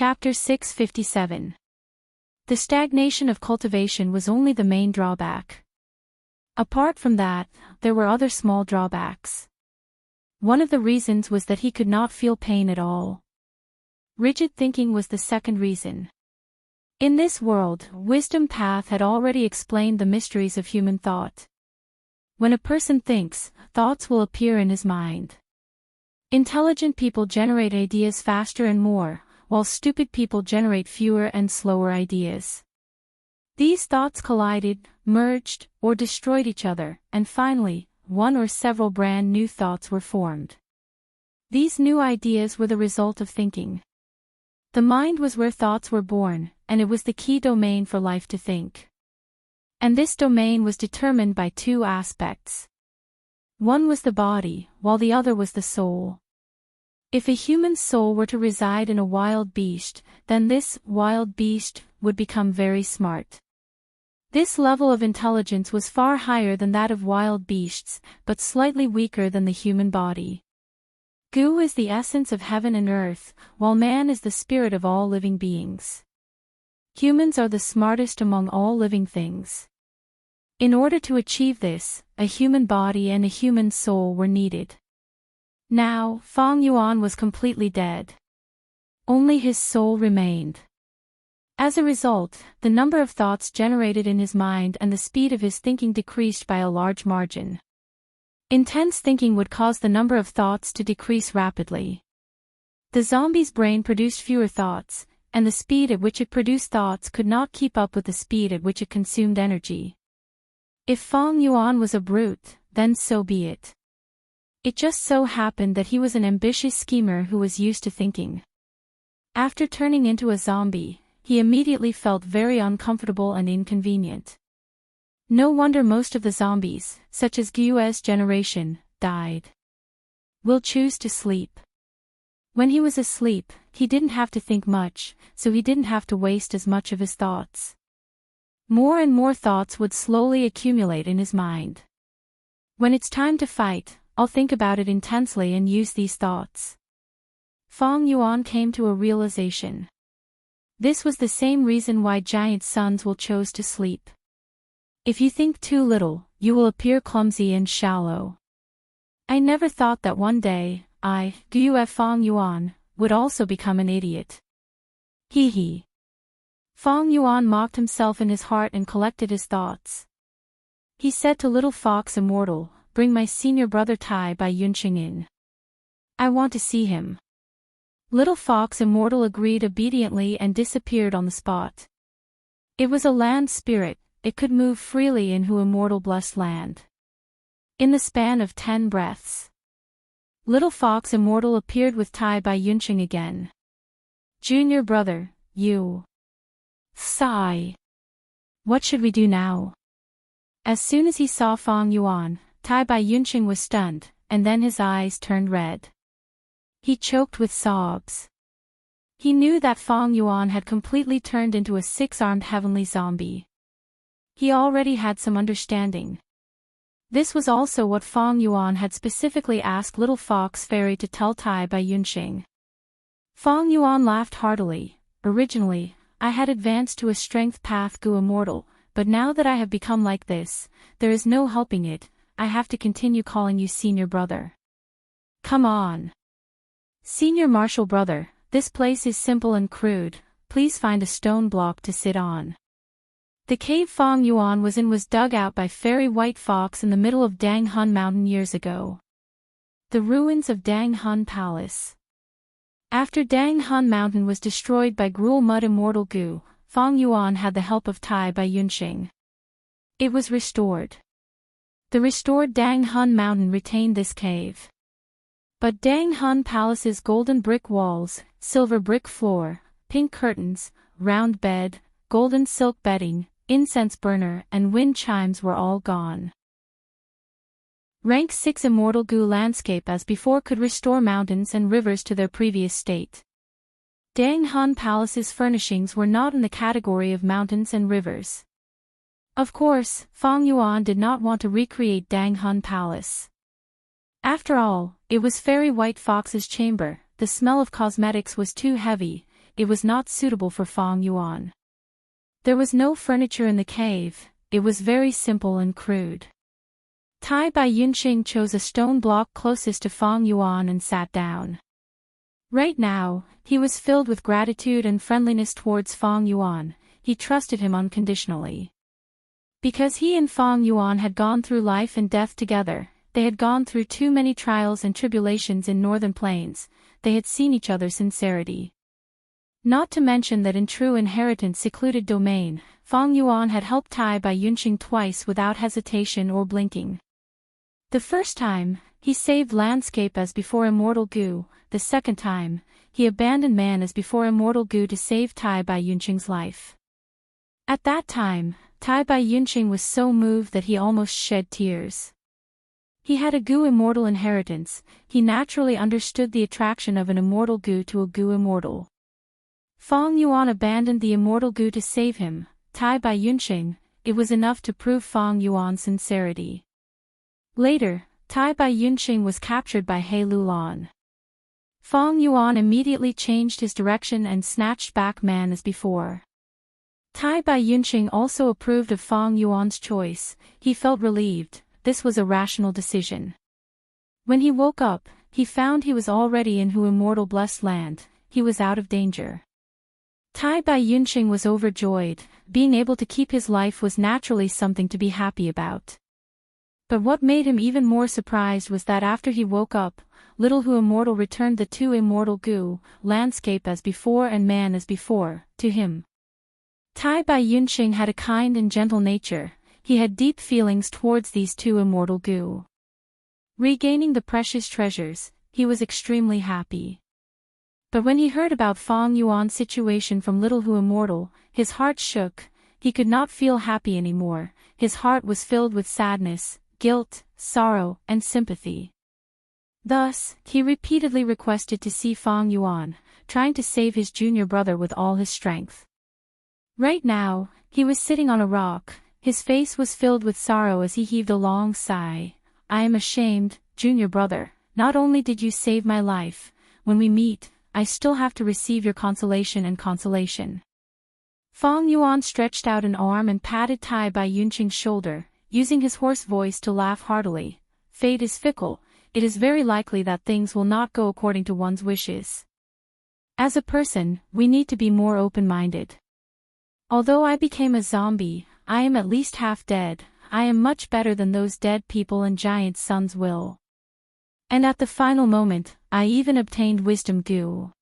Chapter 657. The stagnation of cultivation was only the main drawback. Apart from that, there were other small drawbacks. One of the reasons was that he could not feel pain at all. Rigid thinking was the second reason. In this world, Wisdom Path had already explained the mysteries of human thought. When a person thinks, thoughts will appear in his mind. Intelligent people generate ideas faster and more, while stupid people generate fewer and slower ideas. These thoughts collided, merged, or destroyed each other, and finally, one or several brand new thoughts were formed. These new ideas were the result of thinking. The mind was where thoughts were born, and it was the key domain for life to think. And this domain was determined by two aspects. One was the body, while the other was the soul. If a human soul were to reside in a wild beast, then this wild beast would become very smart. This level of intelligence was far higher than that of wild beasts, but slightly weaker than the human body. Gu is the essence of heaven and earth, while man is the spirit of all living beings. Humans are the smartest among all living things. In order to achieve this, a human body and a human soul were needed. Now, Feng Yuan was completely dead. Only his soul remained. As a result, the number of thoughts generated in his mind and the speed of his thinking decreased by a large margin. Intense thinking would cause the number of thoughts to decrease rapidly. The zombie's brain produced fewer thoughts, and the speed at which it produced thoughts could not keep up with the speed at which it consumed energy. If Feng Yuan was a brute, then so be it. It just so happened that he was an ambitious schemer who was used to thinking. After turning into a zombie, he immediately felt very uncomfortable and inconvenient. No wonder most of the zombies, such as Gu's generation, died. Will choose to sleep. When he was asleep, he didn't have to think much, so he didn't have to waste as much of his thoughts. More and more thoughts would slowly accumulate in his mind. When it's time to fight, I'll think about it intensely and use these thoughts. Feng Yuan came to a realization. This was the same reason why giant suns will choose to sleep. If you think too little, you will appear clumsy and shallow. I never thought that one day, I, Gu Feng Yuan, would also become an idiot. Hee hee. Feng Yuan mocked himself in his heart and collected his thoughts. He said to Little Fox Immortal, "Bring my senior brother Tai by Yunqing in. I want to see him." Little Fox Immortal agreed obediently and disappeared on the spot. It was a land spirit, it could move freely in Hu Immortal blessed land. In the span of 10 breaths, Little Fox Immortal appeared with Tai by Yunqing again. "Junior brother, you." Sigh. "What should we do now?" As soon as he saw Feng Yuan, Tai by Yunqing was stunned, and then his eyes turned red. He choked with sobs. He knew that Feng Yuan had completely turned into a 6-armed heavenly zombie. He already had some understanding. This was also what Feng Yuan had specifically asked Little Fox Fairy to tell Tai by Yunqing. Feng Yuan laughed heartily. "Originally, I had advanced to a strength path Gu Immortal, but now that I have become like this, there is no helping it, I have to continue calling you senior brother." "Come on. Senior Marshal brother, this place is simple and crude, please find a stone block to sit on." The cave Feng Yuan was in was dug out by Fairy White Fox in the middle of Dang Hun Mountain years ago. The ruins of Dang Hun Palace. After Dang Hun Mountain was destroyed by Gruel Mud Immortal Gu, Feng Yuan had the help of Tai by Yunqing. It was restored. The restored Dang Hun Mountain retained this cave. But Dang Hun Palace's golden brick walls, silver brick floor, pink curtains, round bed, golden silk bedding, incense burner and wind chimes were all gone. Rank 6 Immortal Gu landscape as before could restore mountains and rivers to their previous state. Dang Hun Palace's furnishings were not in the category of mountains and rivers. Of course, Feng Yuan did not want to recreate Dang Hun Palace. After all, it was Fairy White Fox's chamber, the smell of cosmetics was too heavy, it was not suitable for Fang Yuan. There was no furniture in the cave, it was very simple and crude. Tai Bai Yunqing chose a stone block closest to Fang Yuan and sat down. Right now, he was filled with gratitude and friendliness towards Fang Yuan, he trusted him unconditionally. Because he and Fang Yuan had gone through life and death together, they had gone through too many trials and tribulations in northern plains, they had seen each other's sincerity. Not to mention that in true inheritance secluded domain, Fang Yuan had helped Tai Bai Yunqing twice without hesitation or blinking. The first time, he saved landscape as before Immortal Gu, the second time, he abandoned man as before Immortal Gu to save Tai Bai Yunqing's life. At that time, Tai Bai Yunqing was so moved that he almost shed tears. He had a Gu immortal inheritance, he naturally understood the attraction of an Immortal Gu to a Gu immortal. Fang Yuan abandoned the Immortal Gu to save him, Tai Bai Yunqing, it was enough to prove Fang Yuan's sincerity. Later, Tai Bai Yunqing was captured by He Lulan. Fang Yuan immediately changed his direction and snatched back man as before. Tai Bai Yunqing also approved of Fang Yuan's choice, he felt relieved, this was a rational decision. When he woke up, he found he was already in Hu Immortal Blessed Land, he was out of danger. Tai Bai Yunqing was overjoyed, being able to keep his life was naturally something to be happy about. But what made him even more surprised was that after he woke up, little Hu Immortal returned the two Immortal Gu, landscape as before and man as before, to him. Tai Bai Yunqing had a kind and gentle nature, he had deep feelings towards these two Immortal Gu. Regaining the precious treasures, he was extremely happy. But when he heard about Fang Yuan's situation from little Hu Immortal, his heart shook, he could not feel happy anymore, his heart was filled with sadness, guilt, sorrow, and sympathy. Thus, he repeatedly requested to see Fang Yuan, trying to save his junior brother with all his strength. Right now, he was sitting on a rock, his face was filled with sorrow as he heaved a long sigh. I am ashamed, junior brother, not only did you save my life, when we meet, I still have to receive your consolation and consolation. Fang Yuan stretched out an arm and patted Tai Bai Yunqing's shoulder, using his hoarse voice to laugh heartily. Fate is fickle, it is very likely that things will not go according to one's wishes. As a person, we need to be more open-minded. Although I became a zombie, I am at least half dead, I am much better than those dead people and giant sons will. And at the final moment, I even obtained wisdom Gu.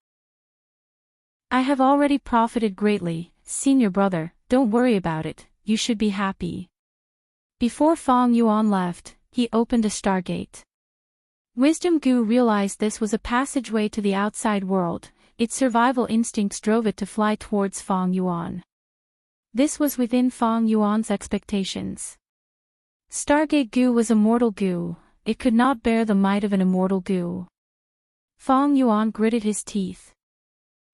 I have already profited greatly, senior brother, don't worry about it, you should be happy. Before Fang Yuan left, he opened a stargate. Wisdom Gu realized this was a passageway to the outside world, its survival instincts drove it to fly towards Fang Yuan. This was within Fang Yuan's expectations. Stargate Gu was Immortal Gu, it could not bear the might of an Immortal Gu. Fang Yuan gritted his teeth.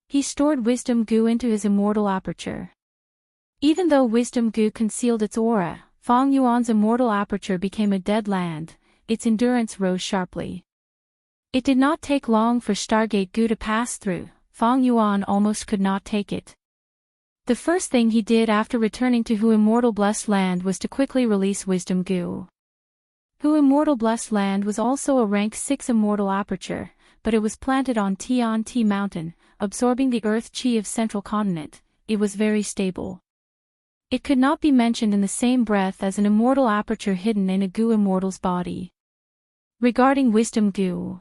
He stored Wisdom Gu into his immortal aperture. Even though Wisdom Gu concealed its aura, Fang Yuan's immortal aperture became a dead land, its endurance rose sharply. It did not take long for Stargate Gu to pass through, Fang Yuan almost could not take it. The first thing he did after returning to Hu Immortal Blessed Land was to quickly release Wisdom Gu. Hu Immortal Blessed Land was also a rank 6 immortal aperture, but it was planted on Tian Ti Mountain, absorbing the earth chi of central continent, it was very stable. It could not be mentioned in the same breath as an immortal aperture hidden in a Gu immortal's body. Regarding Wisdom Gu,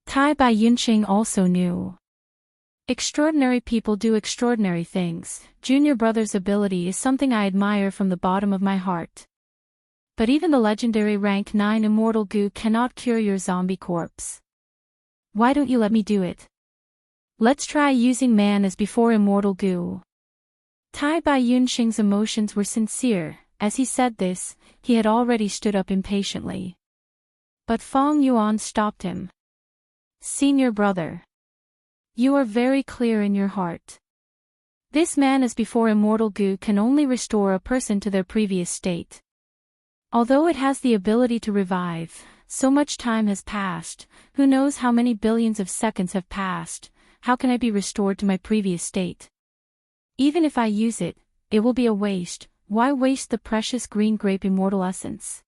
Tai Bai Yunqing also knew. Extraordinary people do extraordinary things, junior brother's ability is something I admire from the bottom of my heart. But even the legendary rank 9 Immortal Gu cannot cure your zombie corpse. Why don't you let me do it? Let's try using man as before Immortal Gu. Tai Bai Yunqing's emotions were sincere, as he said this, he had already stood up impatiently. But Fang Yuan stopped him. Senior brother. You are very clear in your heart. This man as before Immortal Gu can only restore a person to their previous state. Although it has the ability to revive, so much time has passed, who knows how many billions of seconds have passed, how can I be restored to my previous state? Even if I use it, it will be a waste. Why waste the precious green grape immortal essence?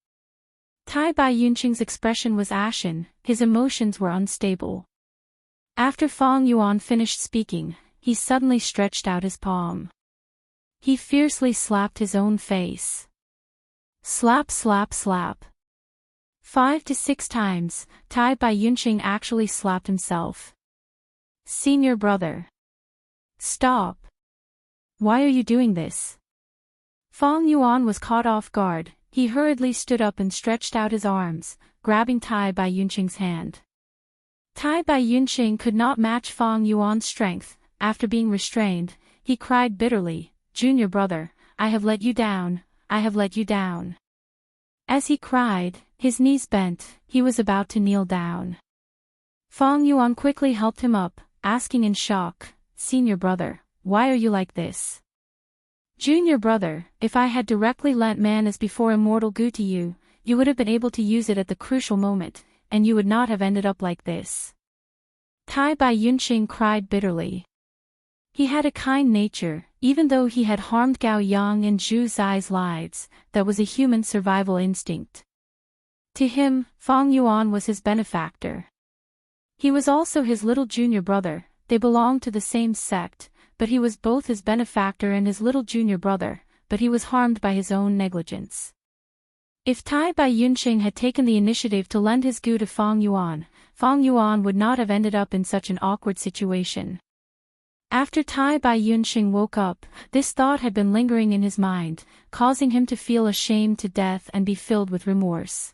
Tai Bai Yunqing's expression was ashen, his emotions were unstable. After Fang Yuan finished speaking, he suddenly stretched out his palm. He fiercely slapped his own face. Slap slap slap. 5 to 6 times, Tai Bai Yunqing actually slapped himself. Senior brother. Stop. Why are you doing this? Fang Yuan was caught off guard. He hurriedly stood up and stretched out his arms, grabbing Tai Bai Yunqing's hand. Tai Bai Yunqing could not match Fang Yuan's strength. After being restrained, he cried bitterly, "Junior brother, I have let you down, I have let you down." As he cried, his knees bent, he was about to kneel down. Fang Yuan quickly helped him up, asking in shock, "Senior brother, why are you like this?" "Junior brother, if I had directly lent man as before immortal goo to you, you would have been able to use it at the crucial moment, and you would not have ended up like this." Tai Bai Yunqing cried bitterly. He had a kind nature, even though he had harmed Gao Yang and Zhu Zai's lives, that was a human survival instinct. To him, Fang Yuan was his benefactor. He was also his little junior brother, they belonged to the same sect, but he was both his benefactor and his little junior brother, but he was harmed by his own negligence. If Tai Bai Yunqing had taken the initiative to lend his goo to Fang Yuan would not have ended up in such an awkward situation. After Tai Bai Yunqing woke up, this thought had been lingering in his mind, causing him to feel ashamed to death and be filled with remorse.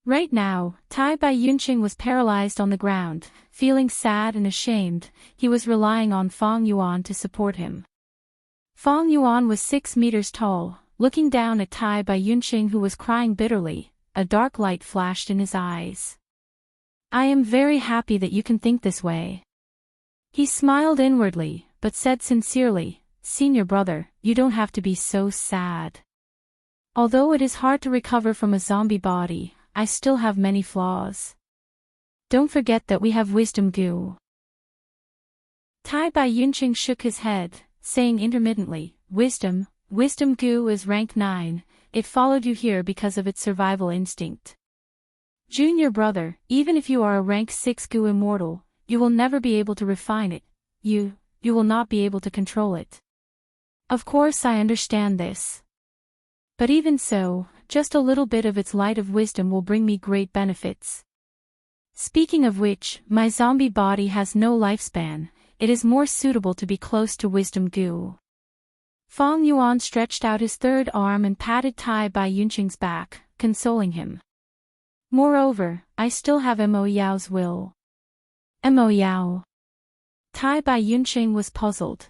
Right now, Tai Bai Yunqing was paralyzed on the ground, feeling sad and ashamed. He was relying on Fang Yuan to support him. Fang Yuan was 6 meters tall, looking down at Tai Bai Yunqing who was crying bitterly. A dark light flashed in his eyes. "I am very happy that you can think this way." He smiled inwardly, but said sincerely, "Senior brother, you don't have to be so sad. Although it is hard to recover from a zombie body, I still have many flaws. Don't forget that we have wisdom goo." Tai Bai Yunqing shook his head, saying intermittently, Wisdom goo is rank 9, it followed you here because of its survival instinct. Junior brother, even if you are a rank 6 goo immortal, you will never be able to refine it, you will not be able to control it. Of course I understand this. But even so, just a little bit of its light of wisdom will bring me great benefits. Speaking of which, my zombie body has no lifespan, it is more suitable to be close to wisdom goo. Fang Yuan stretched out his third arm and patted Tai Bai Yunqing's back, consoling him. Moreover, I still have Mo Yao's will. Mo Yao. Tai Bai Yunqing was puzzled.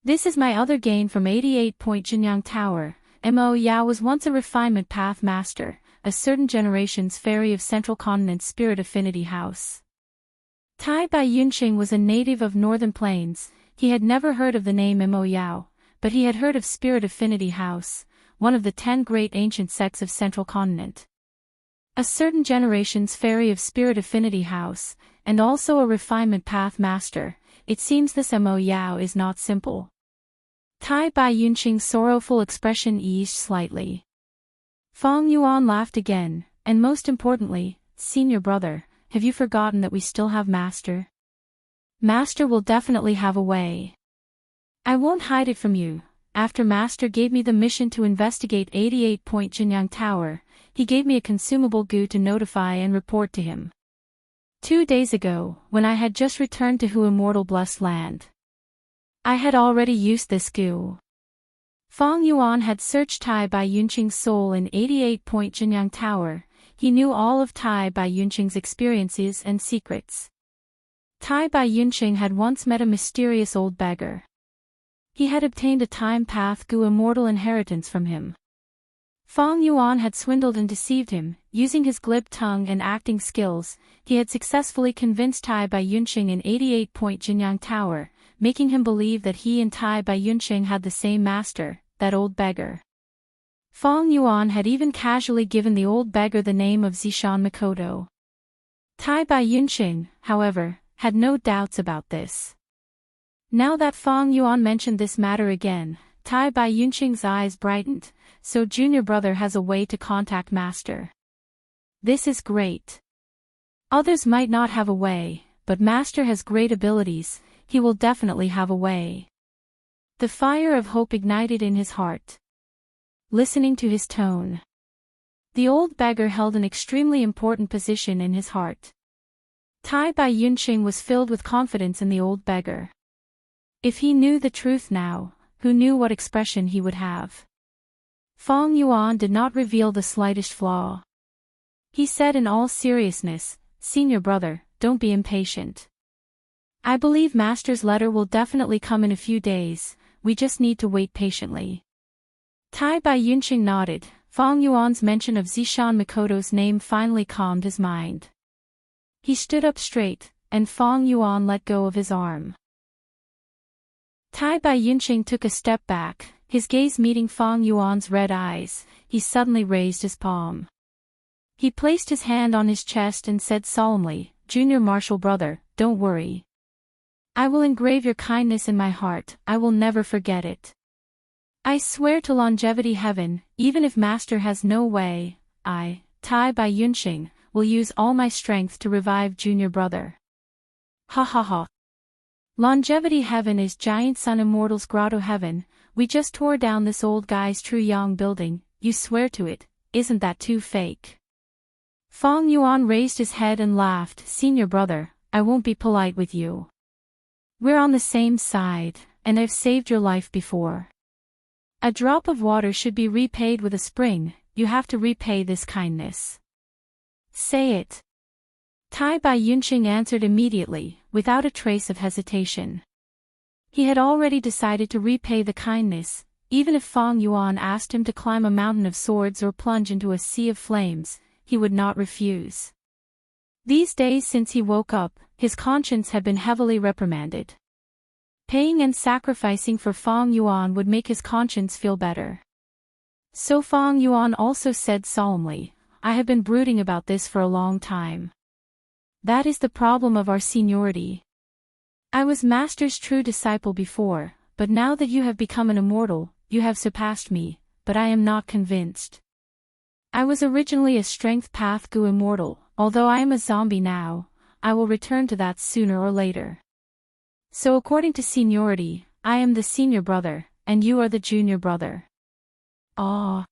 This is my other gain from 88-point Jinyang Tower. Mo Yao was once a refinement path master, a certain generation's fairy of Central Continent's Spirit Affinity House. Tai Bai Yunqing was a native of Northern Plains. He had never heard of the name Mo Yao, but he had heard of Spirit Affinity House, one of the 10 great ancient sects of Central Continent. A certain generation's fairy of Spirit Affinity House, and also a refinement path master. It seems this Mo Yao is not simple. Tai Bai Yunqing's sorrowful expression eased slightly. Fang Yuan laughed again, and most importantly, "Senior brother, have you forgotten that we still have Master? Master will definitely have a way. I won't hide it from you. After Master gave me the mission to investigate 88-point Jinyang Tower, he gave me a consumable goo to notify and report to him. 2 days ago, when I had just returned to Hu Immortal Blessed Land, I had already used this goo." Fang Yuan had searched Tai Bai Yunqing's soul in 88-point Jinyang Tower. He knew all of Tai Bai Yunqing's experiences and secrets. Tai Bai Yunqing had once met a mysterious old beggar. He had obtained a time path goo immortal inheritance from him. Fang Yuan had swindled and deceived him. Using his glib tongue and acting skills, he had successfully convinced Tai Bai Yunqing in 88-point Jinyang Tower, making him believe that he and Tai Bai Yunqing had the same master, that old beggar. Fang Yuan had even casually given the old beggar the name of Zishan Mikoto. Tai Bai Yunqing, however, had no doubts about this. Now that Fang Yuan mentioned this matter again, Tai Bai Yunqing's eyes brightened. So junior brother has a way to contact master. This is great. Others might not have a way, but master has great abilities, he will definitely have a way. The fire of hope ignited in his heart. Listening to his tone, the old beggar held an extremely important position in his heart. Tai Bai Yunqing was filled with confidence in the old beggar. If he knew the truth now, who knew what expression he would have? Fang Yuan did not reveal the slightest flaw. He said in all seriousness, "Senior brother, don't be impatient. I believe master's letter will definitely come in a few days, we just need to wait patiently." Tai Bai Yunqing nodded. Fang Yuan's mention of Zishan Mikoto's name finally calmed his mind. He stood up straight, and Fang Yuan let go of his arm. Tai Bai Yunqing took a step back, his gaze meeting Fang Yuan's red eyes. He suddenly raised his palm. He placed his hand on his chest and said solemnly, "Junior martial brother, don't worry. I will engrave your kindness in my heart, I will never forget it. I swear to longevity heaven, even if master has no way, I, Tai Bai Yunqing, will use all my strength to revive junior brother." Ha ha ha. Longevity heaven is Giant Sun Immortal's grotto heaven. We just tore down this old guy's True Yang building, you swear to it, isn't that too fake? Fang Yuan raised his head and laughed. "Senior brother, I won't be polite with you. We're on the same side, and I've saved your life before. A drop of water should be repaid with a spring, you have to repay this kindness. Say it." Tai Bai Yunqing answered immediately, without a trace of hesitation. He had already decided to repay the kindness, even if Fang Yuan asked him to climb a mountain of swords or plunge into a sea of flames, he would not refuse. These days since he woke up, his conscience had been heavily reprimanded. Paying and sacrificing for Fang Yuan would make his conscience feel better. So Fang Yuan also said solemnly, "I have been brooding about this for a long time. That is the problem of our seniority. I was master's true disciple before, but now that you have become an immortal, you have surpassed me, but I am not convinced. I was originally a strength path Gu immortal, although I am a zombie now, I will return to that sooner or later. So according to seniority, I am the senior brother, and you are the junior brother." Ah.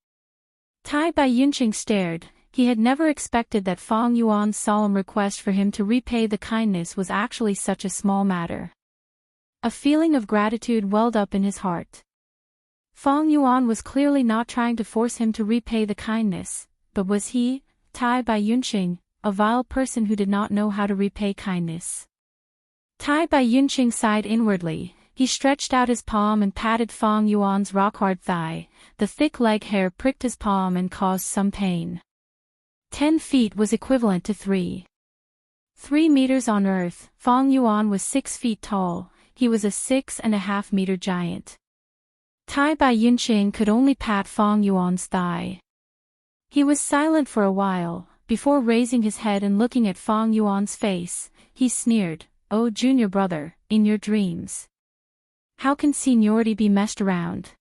Tai Bai Yunqing stared. He had never expected that Fang Yuan's solemn request for him to repay the kindness was actually such a small matter. A feeling of gratitude welled up in his heart. Fang Yuan was clearly not trying to force him to repay the kindness, but was he, Tai Bai Yunqing, a vile person who did not know how to repay kindness? Tai Bai Yunqing sighed inwardly. He stretched out his palm and patted Fang Yuan's rock-hard thigh. The thick leg hair pricked his palm and caused some pain. 10 feet was equivalent to 3 meters on Earth. Fang Yuan was 6 feet tall, he was a 6.5-meter giant. Tai Bai Yunqing could only pat Fang Yuan's thigh. He was silent for a while, before raising his head and looking at Fang Yuan's face. He sneered, "Oh junior brother, in your dreams. How can seniority be messed around?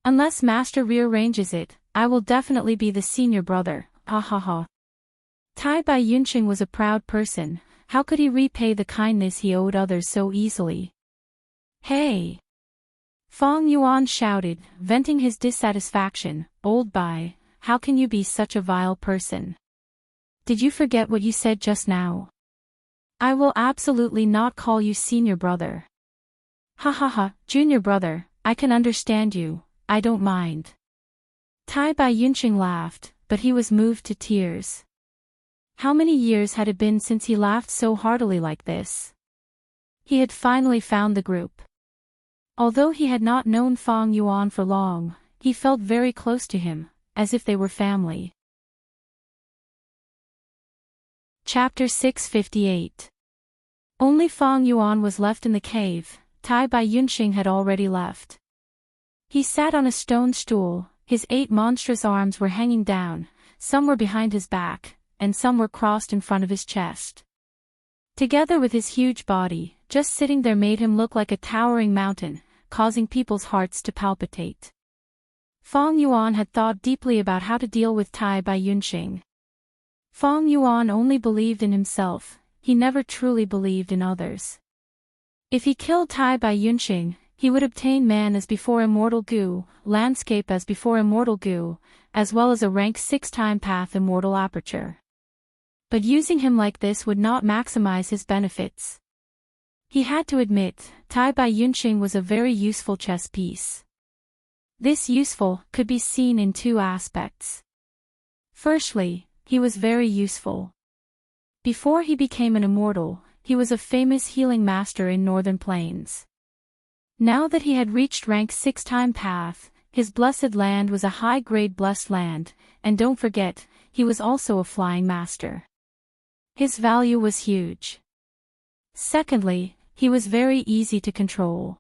Unless master rearranges it, I will definitely be the senior brother. Ha ha ha." Tai Bai Yunqing was a proud person, how could he repay the kindness he owed others so easily? "Hey!" Fang Yuan shouted, venting his dissatisfaction, "Old Bai, how can you be such a vile person? Did you forget what you said just now? I will absolutely not call you senior brother." "Ha ha ha, junior brother, I can understand you, I don't mind." Tai Bai Yunqing laughed, but he was moved to tears. How many years had it been since he laughed so heartily like this? He had finally found the group. Although he had not known Fang Yuan for long, he felt very close to him, as if they were family. Chapter 658. Only Fang Yuan was left in the cave. Tai Bai Yunqing had already left. He sat on a stone stool, his 8 monstrous arms were hanging down, some were behind his back, and some were crossed in front of his chest. Together with his huge body, just sitting there made him look like a towering mountain, causing people's hearts to palpitate. Fang Yuan had thought deeply about how to deal with Tai Bai Yunxing. Fang Yuan only believed in himself, he never truly believed in others. If he killed Tai Bai Yunxing, he would obtain man as before Immortal Gu, landscape as before Immortal Gu, as well as a rank 6-time path Immortal Aperture. But using him like this would not maximize his benefits. He had to admit, Tai Bai Yunxing was a very useful chess piece. This useful could be seen in two aspects. Firstly, he was very useful. Before he became an immortal, he was a famous healing master in Northern Plains. Now that he had reached rank 6-time path, his blessed land was a high-grade blessed land, and don't forget, he was also a flying master. His value was huge. Secondly, he was very easy to control.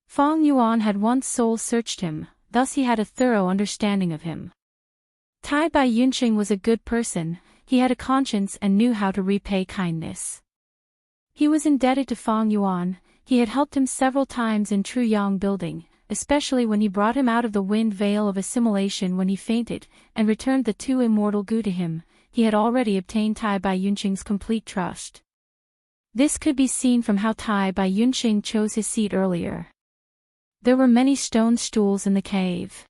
Fang Yuan had once soul-searched him, thus he had a thorough understanding of him. Tai Bai Yunxing was a good person, he had a conscience and knew how to repay kindness. He was indebted to Fang Yuan, he had helped him several times in True Yang building, especially when he brought him out of the wind veil of assimilation when he fainted, and returned the 2 immortal Gu to him. He had already obtained Tai Bai Yunxing's complete trust. This could be seen from how Tai Bai Yunxing chose his seat earlier. There were many stone stools in the cave.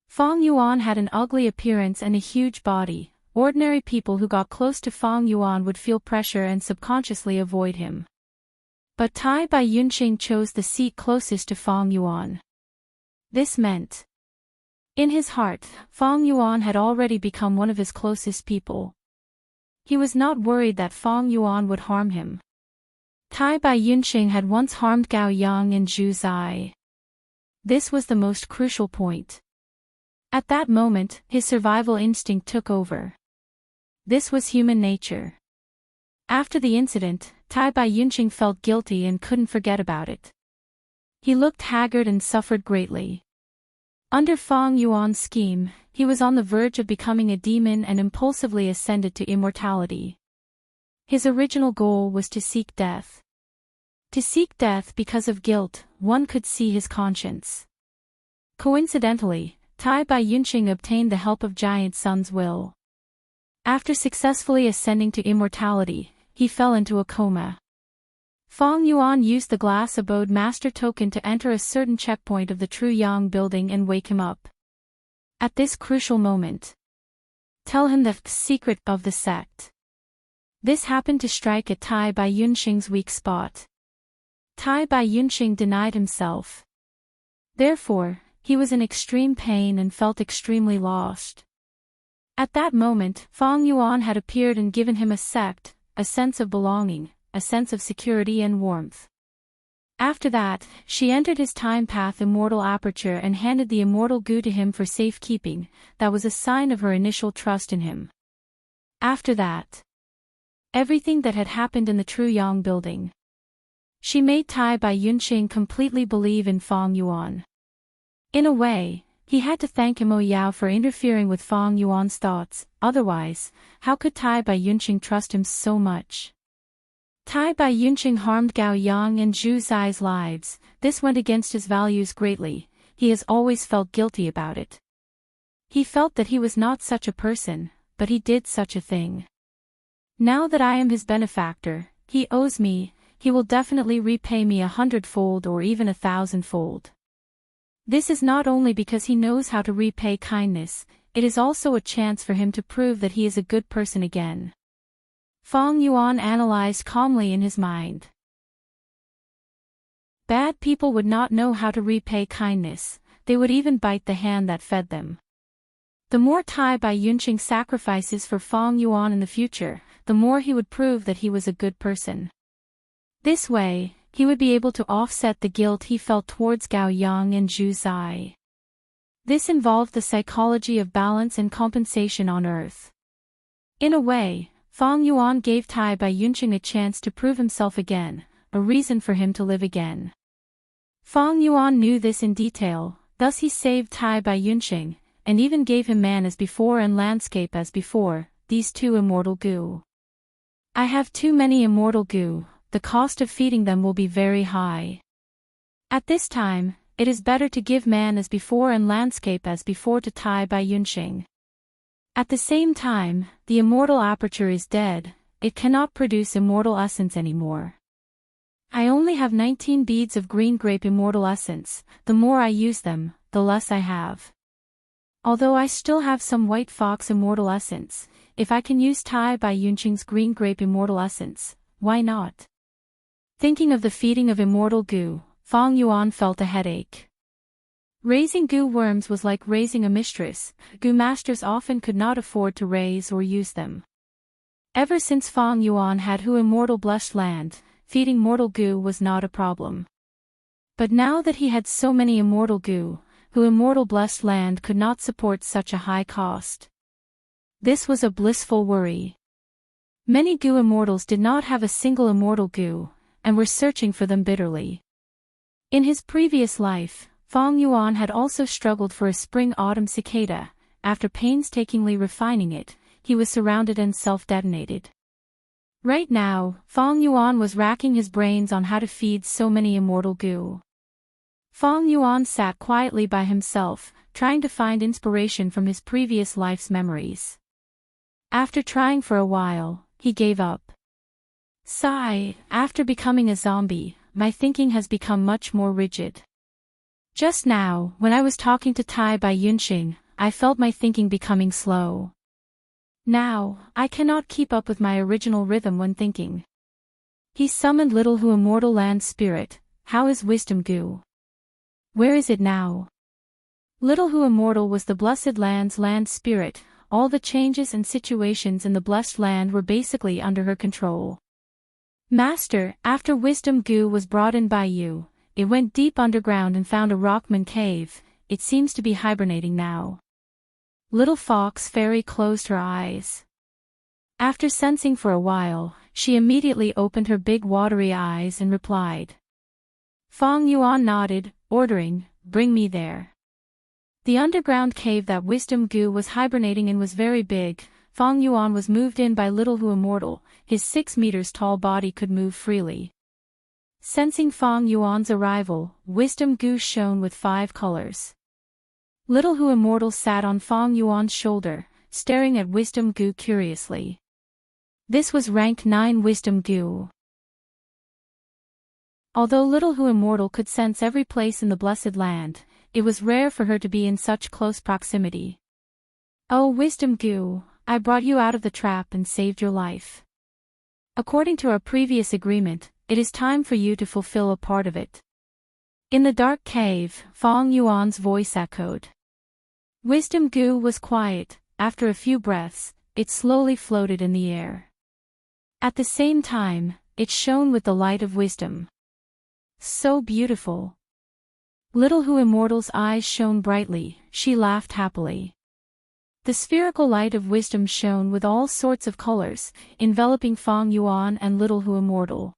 Fang Yuan had an ugly appearance and a huge body. Ordinary people who got close to Fang Yuan would feel pressure and subconsciously avoid him. But Tai Bai Yunxing chose the seat closest to Fang Yuan. This meant, in his heart, Fang Yuan had already become one of his closest people. He was not worried that Fang Yuan would harm him. Tai Bai Yunxing had once harmed Gao Yang and Zhu Zai. This was the most crucial point. At that moment, his survival instinct took over. This was human nature. After the incident, Tai Bai Yunxing felt guilty and couldn't forget about it. He looked haggard and suffered greatly. Under Fang Yuan's scheme, he was on the verge of becoming a demon and impulsively ascended to immortality. His original goal was to seek death. To seek death because of guilt, one could see his conscience. Coincidentally, Tai Bai Yunxing obtained the help of Giant Sun's will. After successfully ascending to immortality, he fell into a coma. Fang Yuan used the glass abode master token to enter a certain checkpoint of the True Yang building and wake him up. At this crucial moment, tell him the secret of the sect. This happened to strike at Tai Bai Yunxing's weak spot. Tai Bai Yunxing denied himself. Therefore, he was in extreme pain and felt extremely lost. At that moment, Fang Yuan had appeared and given him a sect, a sense of belonging, a sense of security and warmth. After that, she entered his time path Immortal Aperture and handed the Immortal Gu to him for safekeeping. That was a sign of her initial trust in him. After that, everything that had happened in the True Yang building. She made Tai Bai Yunxing completely believe in Fang Yuan. In a way, he had to thank Mo Yao for interfering with Fang Yuan's thoughts, otherwise, how could Tai Bai Yunxing trust him so much? Tai Bai Yunxing harmed Gao Yang and Zhu Zai's lives, this went against his values greatly, he has always felt guilty about it. He felt that he was not such a person, but he did such a thing. Now that I am his benefactor, he owes me, he will definitely repay me 100-fold or even 1,000-fold. This is not only because he knows how to repay kindness, it is also a chance for him to prove that he is a good person again. Fang Yuan analyzed calmly in his mind. Bad people would not know how to repay kindness, they would even bite the hand that fed them. The more Tai Bai Yunxing sacrifices for Fang Yuan in the future, the more he would prove that he was a good person. This way, he would be able to offset the guilt he felt towards Gao Yang and Zhu Zai. This involved the psychology of balance and compensation on Earth. In a way, Fang Yuan gave Tai Bai Yunxing a chance to prove himself again, a reason for him to live again. Fang Yuan knew this in detail, thus he saved Tai Bai Yunxing, and even gave him man as before and landscape as before, these 2 immortal Gu. I have too many immortal goo, the cost of feeding them will be very high. At this time, it is better to give man as before and landscape as before to Tai Bai Yunxing. At the same time, the immortal aperture is dead, it cannot produce immortal essence anymore. I only have 19 beads of green grape immortal essence, the more I use them, the less I have. Although I still have some white fox immortal essence, if I can use Tai Bai Yunxing's green grape immortal essence, why not? Thinking of the feeding of immortal goo, Fang Yuan felt a headache. Raising goo worms was like raising a mistress, goo masters often could not afford to raise or use them. Ever since Fang Yuan had Hu immortal blessed land, feeding mortal goo was not a problem. But now that he had so many immortal goo, Hu immortal blessed land could not support such a high cost. This was a blissful worry. Many goo immortals did not have a single immortal goo, and were searching for them bitterly. In his previous life, Fang Yuan had also struggled for a spring-autumn cicada. After painstakingly refining it, he was surrounded and self-detonated. Right now, Fang Yuan was racking his brains on how to feed so many immortal goo. Fang Yuan sat quietly by himself, trying to find inspiration from his previous life's memories. After trying for a while, he gave up. Sigh, after becoming a zombie, my thinking has become much more rigid. Just now, when I was talking to Tai Bai Yunxing, I felt my thinking becoming slow. Now, I cannot keep up with my original rhythm when thinking. He summoned Little Hu immortal land spirit. How is wisdom goo? Where is it now? Little Hu immortal was the blessed land's land spirit. All the changes and situations in the blessed land were basically under her control. Master, after wisdom goo was brought in by you, it went deep underground and found a rockman cave. It seems to be hibernating now. Little Fox Fairy closed her eyes. After sensing for a while, she immediately opened her big watery eyes and replied. Fang Yuan nodded, ordering, bring me there. The underground cave that wisdom goo was hibernating in was very big. Fang Yuan was moved in by Little Hu immortal, his 6 meters tall body could move freely. Sensing Fang Yuan's arrival, wisdom goo shone with 5 colors. Little Hu immortal sat on Fang Yuan's shoulder, staring at wisdom goo curiously. This was rank 9 wisdom goo. Although Little Hu immortal could sense every place in the blessed land, it was rare for her to be in such close proximity. Oh wisdom goo, I brought you out of the trap and saved your life. According to our previous agreement, it is time for you to fulfill a part of it. In the dark cave, Fang Yuan's voice echoed. Wisdom goo was quiet. After a few breaths, it slowly floated in the air. At the same time, it shone with the light of wisdom. So beautiful. Little Hu immortal's eyes shone brightly, she laughed happily. The spherical light of wisdom shone with all sorts of colors, enveloping Fang Yuan and Little Hu immortal.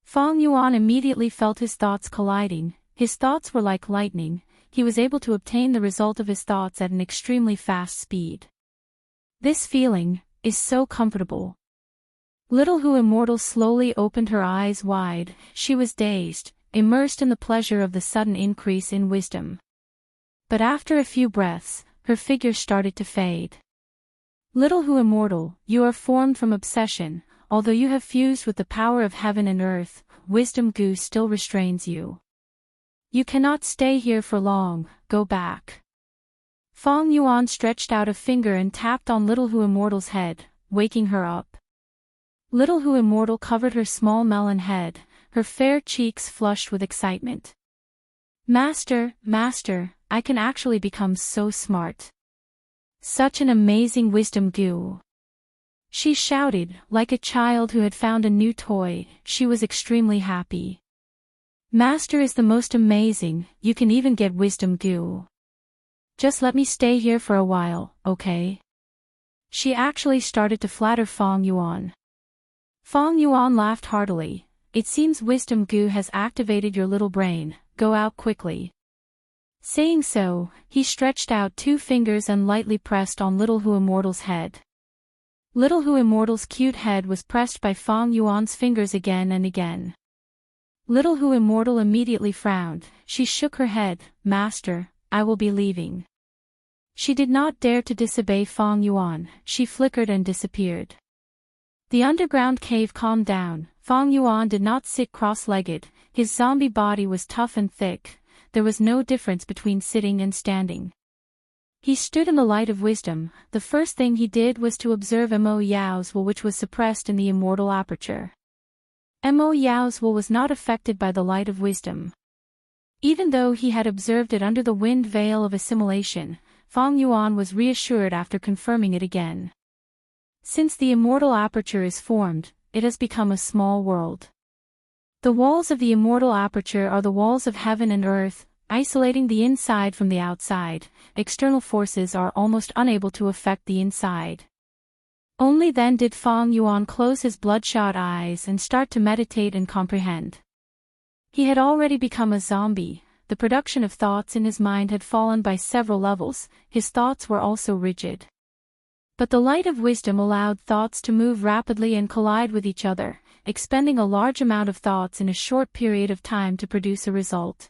Fang Yuan immediately felt his thoughts colliding. His thoughts were like lightning. He was able to obtain the result of his thoughts at an extremely fast speed. This feeling is so comfortable. Little Hu immortal slowly opened her eyes wide. She was dazed, immersed in the pleasure of the sudden increase in wisdom. But after a few breaths, her figure started to fade. Little Hu immortal, you are formed from obsession. Although you have fused with the power of heaven and earth, wisdom goo still restrains you. You cannot stay here for long, go back. Fang Yuan stretched out a finger and tapped on Little Hu immortal's head, waking her up. Little Hu immortal covered her small melon head, her fair cheeks flushed with excitement. Master, master, I can actually become so smart. Such an amazing wisdom goo. She shouted, like a child who had found a new toy. She was extremely happy. Master is the most amazing, you can even get wisdom goo. Just let me stay here for a while, okay? She actually started to flatter Fang Yuan. Fang Yuan laughed heartily. It seems wisdom goo has activated your little brain, go out quickly. Saying so, he stretched out 2 fingers and lightly pressed on Little Hu immortal's head. Little Hu Immortal's cute head was pressed by Fang Yuan's fingers again and again. Little Hu Immortal immediately frowned. She shook her head. "Master, I will be leaving." She did not dare to disobey Fang Yuan. She flickered and disappeared. The underground cave calmed down. Fang Yuan did not sit cross-legged. His zombie body was tough and thick. There was no difference between sitting and standing. He stood in the light of wisdom. The first thing he did was to observe Mo Yao's will, which was suppressed in the immortal aperture. Mo Yao's will was not affected by the light of wisdom. Even though he had observed it under the wind veil of assimilation, Fang Yuan was reassured after confirming it again. Since the immortal aperture is formed, it has become a small world. The walls of the immortal aperture are the walls of heaven and earth, isolating the inside from the outside. External forces are almost unable to affect the inside. Only then did Fang Yuan close his bloodshot eyes and start to meditate and comprehend. He had already become a zombie. The production of thoughts in his mind had fallen by several levels. His thoughts were also rigid. But the light of wisdom allowed thoughts to move rapidly and collide with each other, expending a large amount of thoughts in a short period of time to produce a result.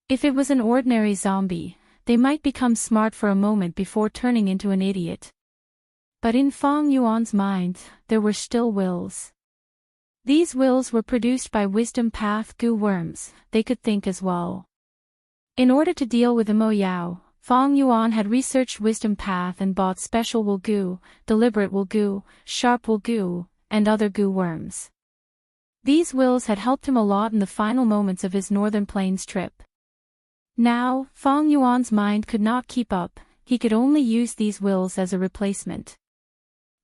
If it was an ordinary zombie, they might become smart for a moment before turning into an idiot. But in Fang Yuan's mind, there were still wills. These wills were produced by wisdom path goo worms. They could think as well. In order to deal with Mo Yao, Fang Yuan had researched wisdom path and bought special will goo, deliberate will goo, sharp will goo, and other goo worms. These wills had helped him a lot in the final moments of his Northern Plains trip. Now, Fang Yuan's mind could not keep up. He could only use these wills as a replacement.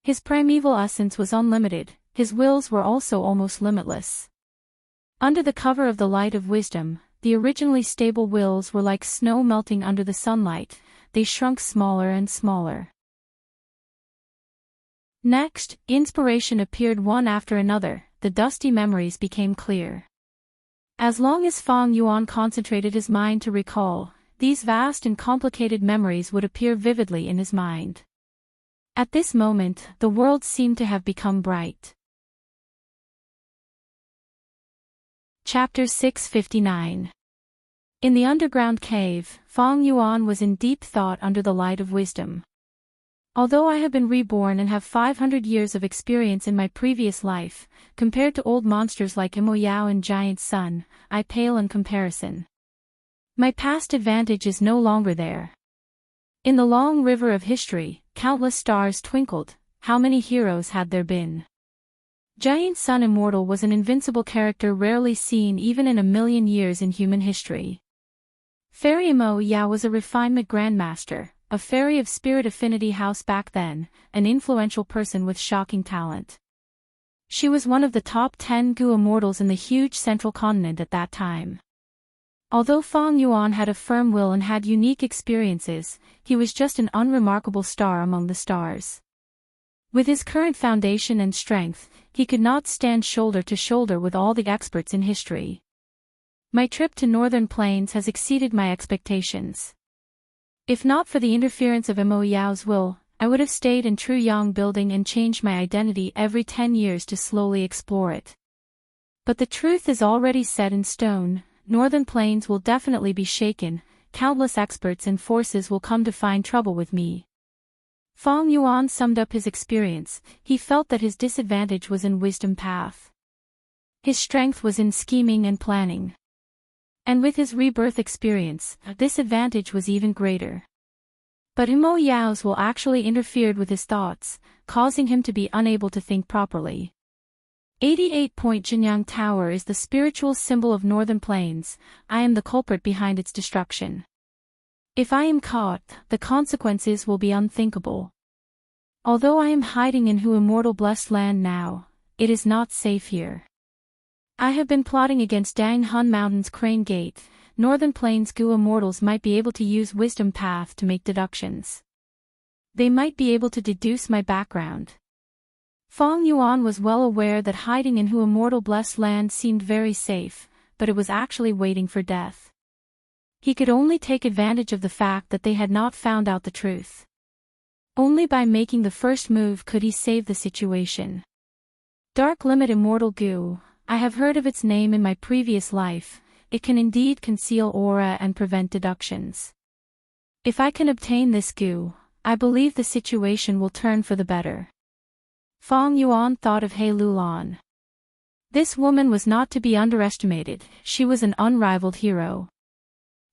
His primeval essence was unlimited. His wills were also almost limitless. Under the cover of the light of wisdom, the originally stable wills were like snow melting under the sunlight. They shrunk smaller and smaller. Next, inspiration appeared one after another. The dusty memories became clear. As long as Fang Yuan concentrated his mind to recall, these vast and complicated memories would appear vividly in his mind. At this moment, the world seemed to have become bright. Chapter 659. In the underground cave, Fang Yuan was in deep thought under the light of wisdom. Although I have been reborn and have 500 years of experience in my previous life, compared to old monsters like Mo Yao and Giant Sun, I pale in comparison. My past advantage is no longer there. In the long river of history, countless stars twinkled. How many heroes had there been? Giant Sun Immortal was an invincible character rarely seen even in 1,000,000 years in human history. Fairy Mo Yao was a refinement grandmaster, a fairy of spirit affinity house back then, an influential person with shocking talent. She was one of the top 10 Gu immortals in the huge central continent at that time. Although Fang Yuan had a firm will and had unique experiences, he was just an unremarkable star among the stars. With his current foundation and strength, he could not stand shoulder to shoulder with all the experts in history. My trip to Northern Plains has exceeded my expectations. If not for the interference of Mo Yao's will, I would have stayed in True Yang building and changed my identity every 10 years to slowly explore it. But the truth is already set in stone. Northern Plains will definitely be shaken. Countless experts and forces will come to find trouble with me. Fang Yuan summed up his experience. He felt that his disadvantage was in wisdom path. His strength was in scheming and planning. And with his rebirth experience, this advantage was even greater. But Mo Yao's will actually interfered with his thoughts, causing him to be unable to think properly. 88-point Jinyang Tower is the spiritual symbol of Northern Plains. I am the culprit behind its destruction. If I am caught, the consequences will be unthinkable. Although I am hiding in Hu Immortal Blessed Land now, it is not safe here. I have been plotting against Dang Hun Mountain's Crane Gate. Northern Plains Gu immortals might be able to use wisdom path to make deductions. They might be able to deduce my background. Fang Yuan was well aware that hiding in Hu Immortal Blessed Land seemed very safe, but it was actually waiting for death. He could only take advantage of the fact that they had not found out the truth. Only by making the first move could he save the situation. Dark Limit Immortal Goo, I have heard of its name in my previous life. It can indeed conceal aura and prevent deductions. If I can obtain this goo, I believe the situation will turn for the better. Fong Yuan thought of He Lulan. This woman was not to be underestimated, she was an unrivaled hero.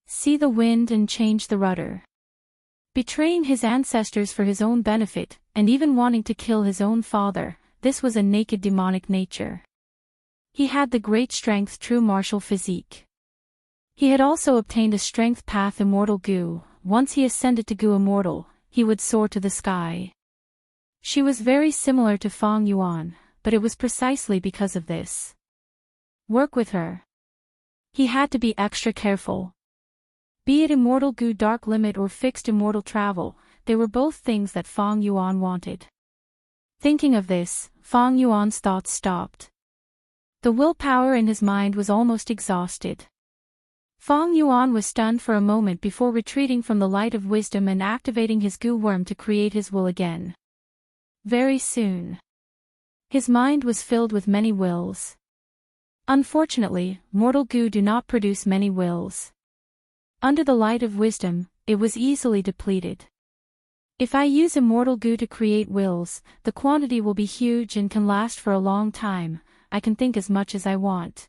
See the wind and change the rudder. Betraying his ancestors for his own benefit, and even wanting to kill his own father, this was a naked demonic nature. He had the great strength true martial physique. He had also obtained a strength path Immortal Goo. Once he ascended to Goo Immortal, he would soar to the sky. She was very similar to Fong Yuan, but it was precisely because of this. Work with her. He had to be extra careful. Be it Immortal Goo Dark Limit or fixed immortal travel, they were both things that Fong Yuan wanted. Thinking of this, Fong Yuan's thoughts stopped. The willpower in his mind was almost exhausted. Fong Yuan was stunned for a moment before retreating from the light of wisdom and activating his goo worm to create his will again. Very soon. His mind was filled with many wills. Unfortunately, mortal goo do not produce many wills. Under the light of wisdom, it was easily depleted. If I use immortal goo to create wills, the quantity will be huge and can last for a long time. I can think as much as I want.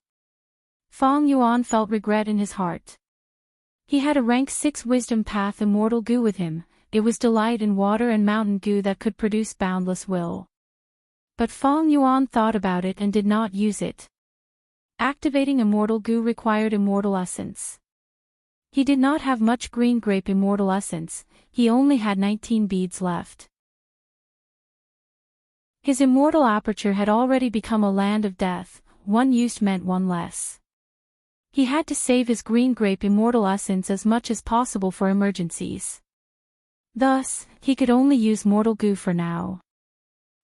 Fong Yuan felt regret in his heart. He had a rank 6 wisdom path immortal goo with him. It was delight in water and mountain goo that could produce boundless will. But Fong Yuan thought about it and did not use it. Activating immortal goo required immortal essence. He did not have much green grape immortal essence, he only had 19 beads left. His immortal aperture had already become a land of death, one used meant one less. He had to save his green grape immortal essence as much as possible for emergencies. Thus, he could only use mortal goo for now.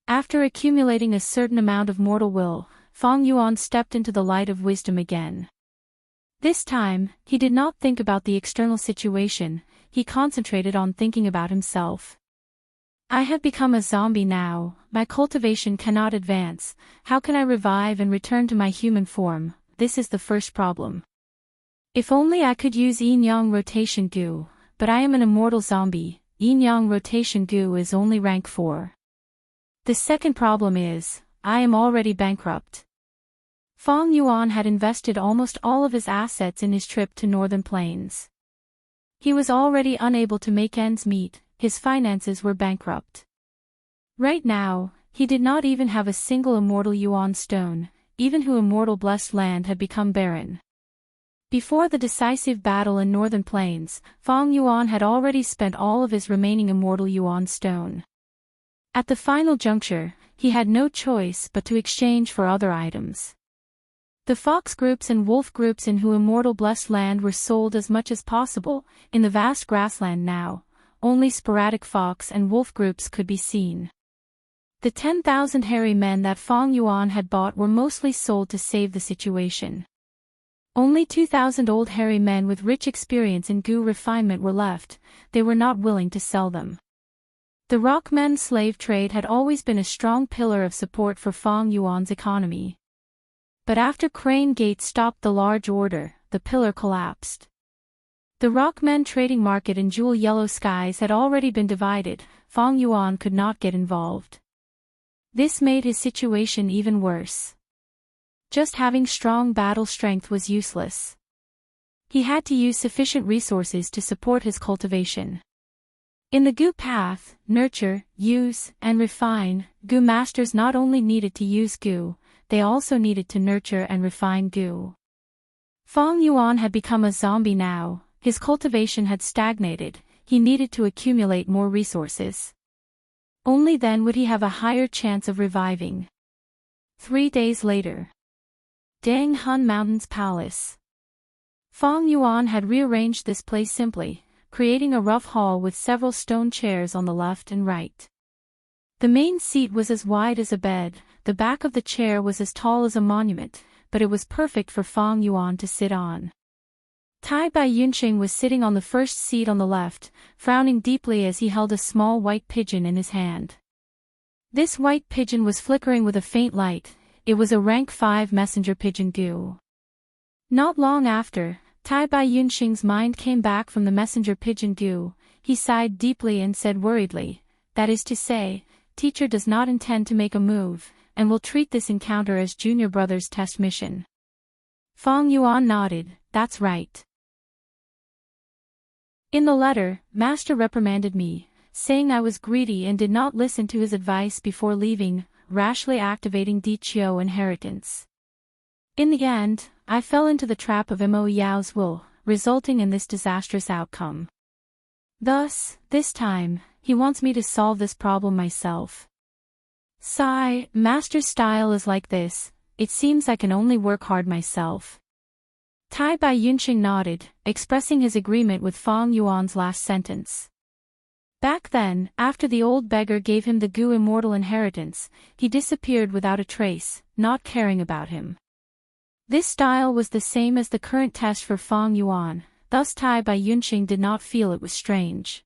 After accumulating a certain amount of mortal will, Fong Yuan stepped into the light of wisdom again. This time, he did not think about the external situation, he concentrated on thinking about himself. I have become a zombie now, my cultivation cannot advance, how can I revive and return to my human form? This is the first problem. If only I could use yin-yang rotation goo, but I am an immortal zombie, yin-yang rotation goo is only rank 4. The second problem is, I am already bankrupt. Fong Yuan had invested almost all of his assets in his trip to Northern Plains. He was already unable to make ends meet, his finances were bankrupt. Right now, he did not even have a single immortal yuan stone, even who immortal blessed land had become barren. Before the decisive battle in Northern Plains, Fong Yuan had already spent all of his remaining immortal yuan stone. At the final juncture, he had no choice but to exchange for other items. The fox groups and wolf groups in who immortal blessed land were sold as much as possible. In the vast grassland now, only sporadic fox and wolf groups could be seen. The 10,000 hairy men that Fong Yuan had bought were mostly sold to save the situation. Only 2,000 old hairy men with rich experience in goo refinement were left, they were not willing to sell them. The Rockmen slave trade had always been a strong pillar of support for Fong Yuan's economy. But after Crane Gate stopped the large order, the pillar collapsed. The Rockmen trading market in Jewel Yellow Skies had already been divided, Fong Yuan could not get involved. This made his situation even worse. Just having strong battle strength was useless. He had to use sufficient resources to support his cultivation. In the goo path, nurture, use, and refine, goo masters not only needed to use goo, they also needed to nurture and refine goo. Fong Yuan had become a zombie now, his cultivation had stagnated, he needed to accumulate more resources. Only then would he have a higher chance of reviving. 3 days later. Dang Hun Mountain's Palace. Fong Yuan had rearranged this place simply, creating a rough hall with several stone chairs on the left and right. The main seat was as wide as a bed, the back of the chair was as tall as a monument, but it was perfect for Fong Yuan to sit on. Tai Bai Yunqing was sitting on the first seat on the left, frowning deeply as he held a small white pigeon in his hand. This white pigeon was flickering with a faint light. It was a rank 5 messenger pigeon Gu. Not long after, Tai Bai Yunqing's mind came back from the messenger pigeon Gu. He sighed deeply and said worriedly, "That is to say, teacher does not intend to make a move, and will treat this encounter as junior brother's test mission." Fang Yuan nodded, "That's right." In the letter, Master reprimanded me, saying I was greedy and did not listen to his advice before leaving, rashly activating Di Qiu inheritance. In the end, I fell into the trap of Mo Yao's will, resulting in this disastrous outcome. Thus, this time, he wants me to solve this problem myself. Sigh, Master's style is like this, it seems I can only work hard myself. Tai Bai Yunqing nodded, expressing his agreement with Fang Yuan's last sentence. Back then, after the old beggar gave him the Gu immortal inheritance, he disappeared without a trace, not caring about him. This style was the same as the current test for Fang Yuan, thus Tai Bai Yunqing did not feel it was strange.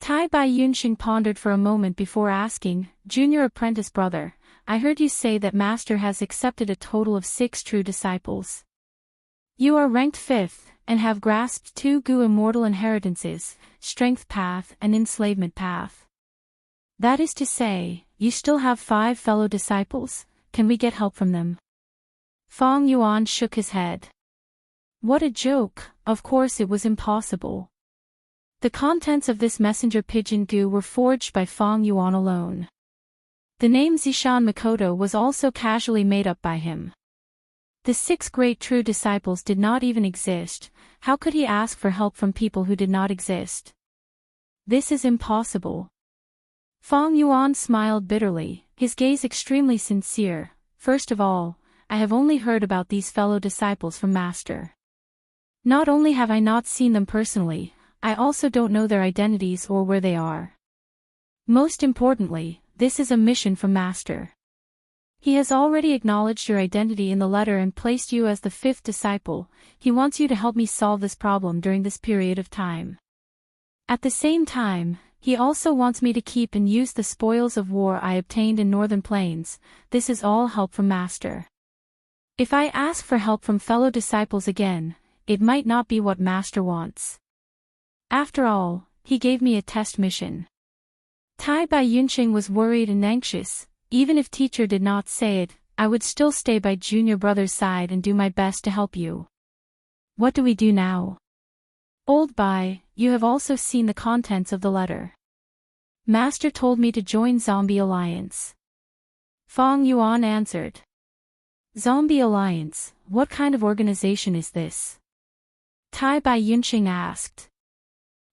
Tai Bai Yunqing pondered for a moment before asking, "Junior apprentice brother, I heard you say that Master has accepted a total of 6 true disciples. You are ranked 5th, and have grasped 2 Gu immortal inheritances, Strength Path and Enslavement Path. That is to say, you still have 5 fellow disciples, can we get help from them?" Fang Yuan shook his head. What a joke, of course it was impossible. The contents of this messenger pigeon Gu were forged by Fang Yuan alone. The name Zishan Makoto was also casually made up by him. The 6 great true disciples did not even exist. How could he ask for help from people who did not exist? This is impossible. Fang Yuan smiled bitterly, his gaze extremely sincere. First of all, I have only heard about these fellow disciples from Master. Not only have I not seen them personally, I also don't know their identities or where they are. Most importantly, this is a mission from Master. He has already acknowledged your identity in the letter and placed you as the 5th disciple. He wants you to help me solve this problem during this period of time. At the same time, he also wants me to keep and use the spoils of war I obtained in Northern Plains. This is all help from Master. If I ask for help from fellow disciples again, it might not be what Master wants. After all, he gave me a test mission. Tai Bai Yunqing was worried and anxious. Even if teacher did not say it, I would still stay by junior brother's side and do my best to help you. What do we do now? Old Bai, you have also seen the contents of the letter. Master told me to join Zombie Alliance. Fang Yuan answered. Zombie Alliance, what kind of organization is this? Tai Bai Yunqing asked.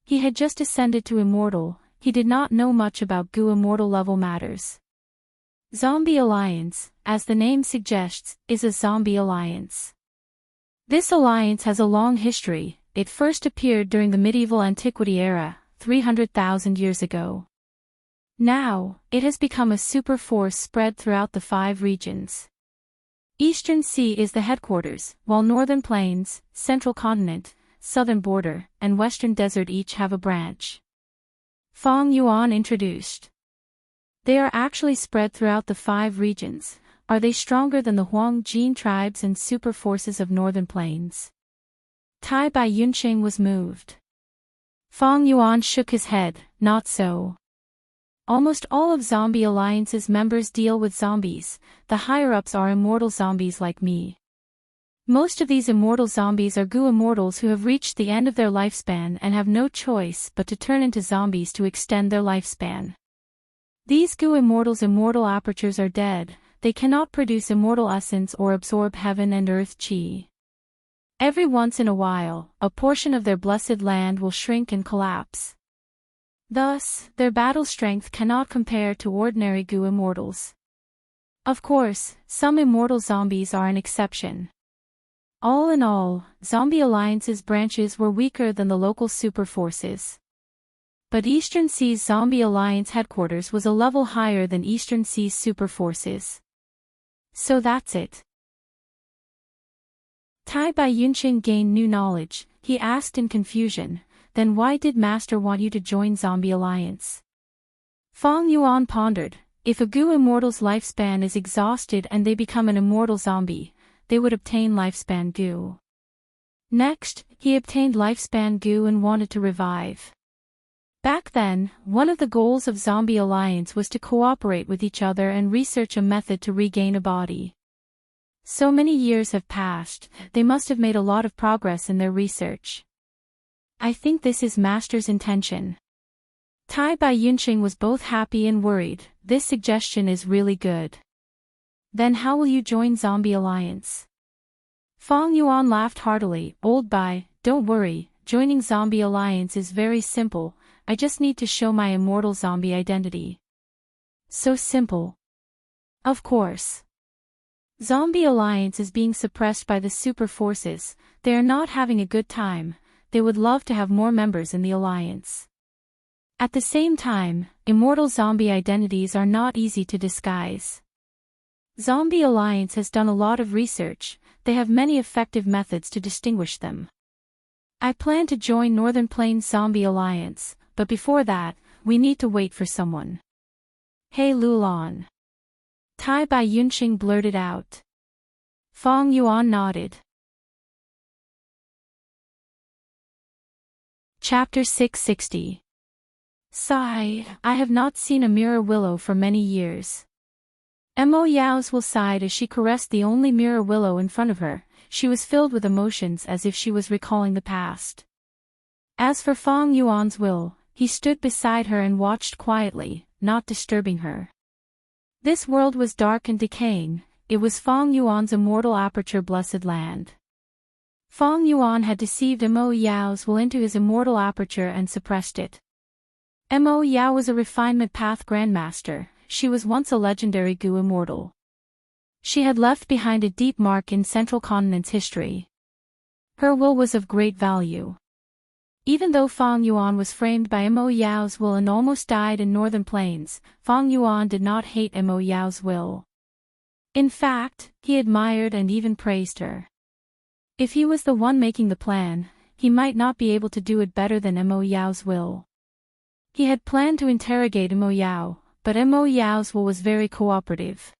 He had just ascended to Immortal, he did not know much about Gu Immortal level matters. Zombie Alliance, as the name suggests, is a zombie alliance. This alliance has a long history. It first appeared during the medieval antiquity era, 300,000 years ago. Now, it has become a super force spread throughout the 5 regions. Eastern Sea is the headquarters, while Northern Plains, Central Continent, Southern Border, and Western Desert each have a branch. Fang Yuan introduced. They are actually spread throughout the 5 regions. Are they stronger than the Huang Jin tribes and super forces of Northern Plains? Tai Bai Yunqing was moved. Fang Yuan shook his head, not so. Almost all of Zombie Alliance's members deal with zombies. The higher-ups are immortal zombies like me. Most of these immortal zombies are Gu immortals who have reached the end of their lifespan and have no choice but to turn into zombies to extend their lifespan. These Gu immortals' immortal apertures are dead. They cannot produce immortal essence or absorb heaven and earth chi. Every once in a while, a portion of their blessed land will shrink and collapse. Thus, their battle strength cannot compare to ordinary Gu immortals. Of course, some immortal zombies are an exception. All in all, Zombie Alliance's branches were weaker than the local super forces. But Eastern Sea's Zombie Alliance headquarters was a level higher than Eastern Sea's super forces. So that's it. Tai Bai Yunqing gained new knowledge. He asked in confusion, then why did Master want you to join Zombie Alliance? Fong Yuan pondered, if a Gu Immortal's lifespan is exhausted and they become an immortal zombie, they would obtain lifespan Gu. Next, he obtained lifespan Gu and wanted to revive. Back then, one of the goals of Zombie Alliance was to cooperate with each other and research a method to regain a body. So many years have passed, they must have made a lot of progress in their research. I think this is Master's intention. Tai Bai Yunqing was both happy and worried. This suggestion is really good. Then how will you join Zombie Alliance? Fong Yuan laughed heartily. Old Bai, don't worry, joining Zombie Alliance is very simple, I just need to show my immortal zombie identity. So simple. Of course. Zombie Alliance is being suppressed by the super forces, they are not having a good time, they would love to have more members in the Alliance. At the same time, immortal zombie identities are not easy to disguise. Zombie Alliance has done a lot of research, they have many effective methods to distinguish them. I plan to join Northern Plains Zombie Alliance, but before that, we need to wait for someone. Hey Lulan. Tai Bai Yunqing blurted out. Fong Yuan nodded. Chapter 660. Sigh, I have not seen a mirror willow for many years. Mo Yao's will sighed as she caressed the only mirror willow in front of her. She was filled with emotions as if she was recalling the past. As for Fong Yuan's will, he stood beside her and watched quietly, not disturbing her. This world was dark and decaying, it was Fong Yuan's immortal aperture blessed land. Fong Yuan had deceived Mo Yao's will into his immortal aperture and suppressed it. Mo Yao was a refinement path grandmaster, she was once a legendary Gu immortal. She had left behind a deep mark in Central Continent's history. Her will was of great value. Even though Fong Yuan was framed by Mo Yao's will and almost died in Northern Plains, Fong Yuan did not hate Mo Yao's will. In fact, he admired and even praised her. If he was the one making the plan, he might not be able to do it better than Mo Yao's will. He had planned to interrogate Mo Yao, but Mo Yao's will was very cooperative.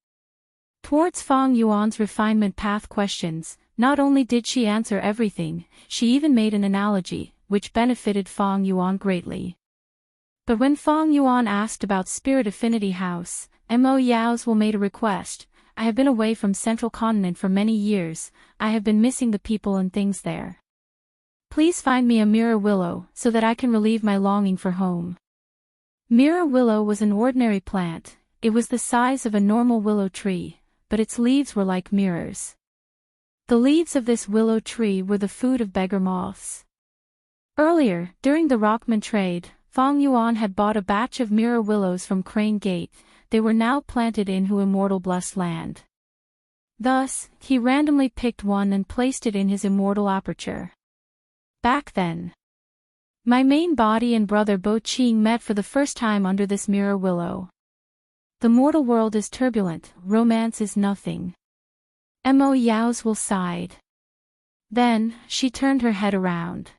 Towards Fong Yuan's refinement path questions, not only did she answer everything, she even made an analogy, which benefited Fong Yuan greatly. But when Fong Yuan asked about Spirit Affinity House, Mo Yao's will made a request. I have been away from Central Continent for many years, I have been missing the people and things there. Please find me a mirror willow, so that I can relieve my longing for home. Mirror willow was an ordinary plant, it was the size of a normal willow tree, but its leaves were like mirrors. The leaves of this willow tree were the food of beggar moths. Earlier, during the Rockman trade, Fong Yuan had bought a batch of mirror willows from Crane Gate, they were now planted in Hu Immortal Blessed Land. Thus, he randomly picked one and placed it in his immortal aperture. Back then, my main body and brother Bo Qing met for the first time under this mirror willow. The mortal world is turbulent, romance is nothing. Mo Yao's will sighed. Then, she turned her head around.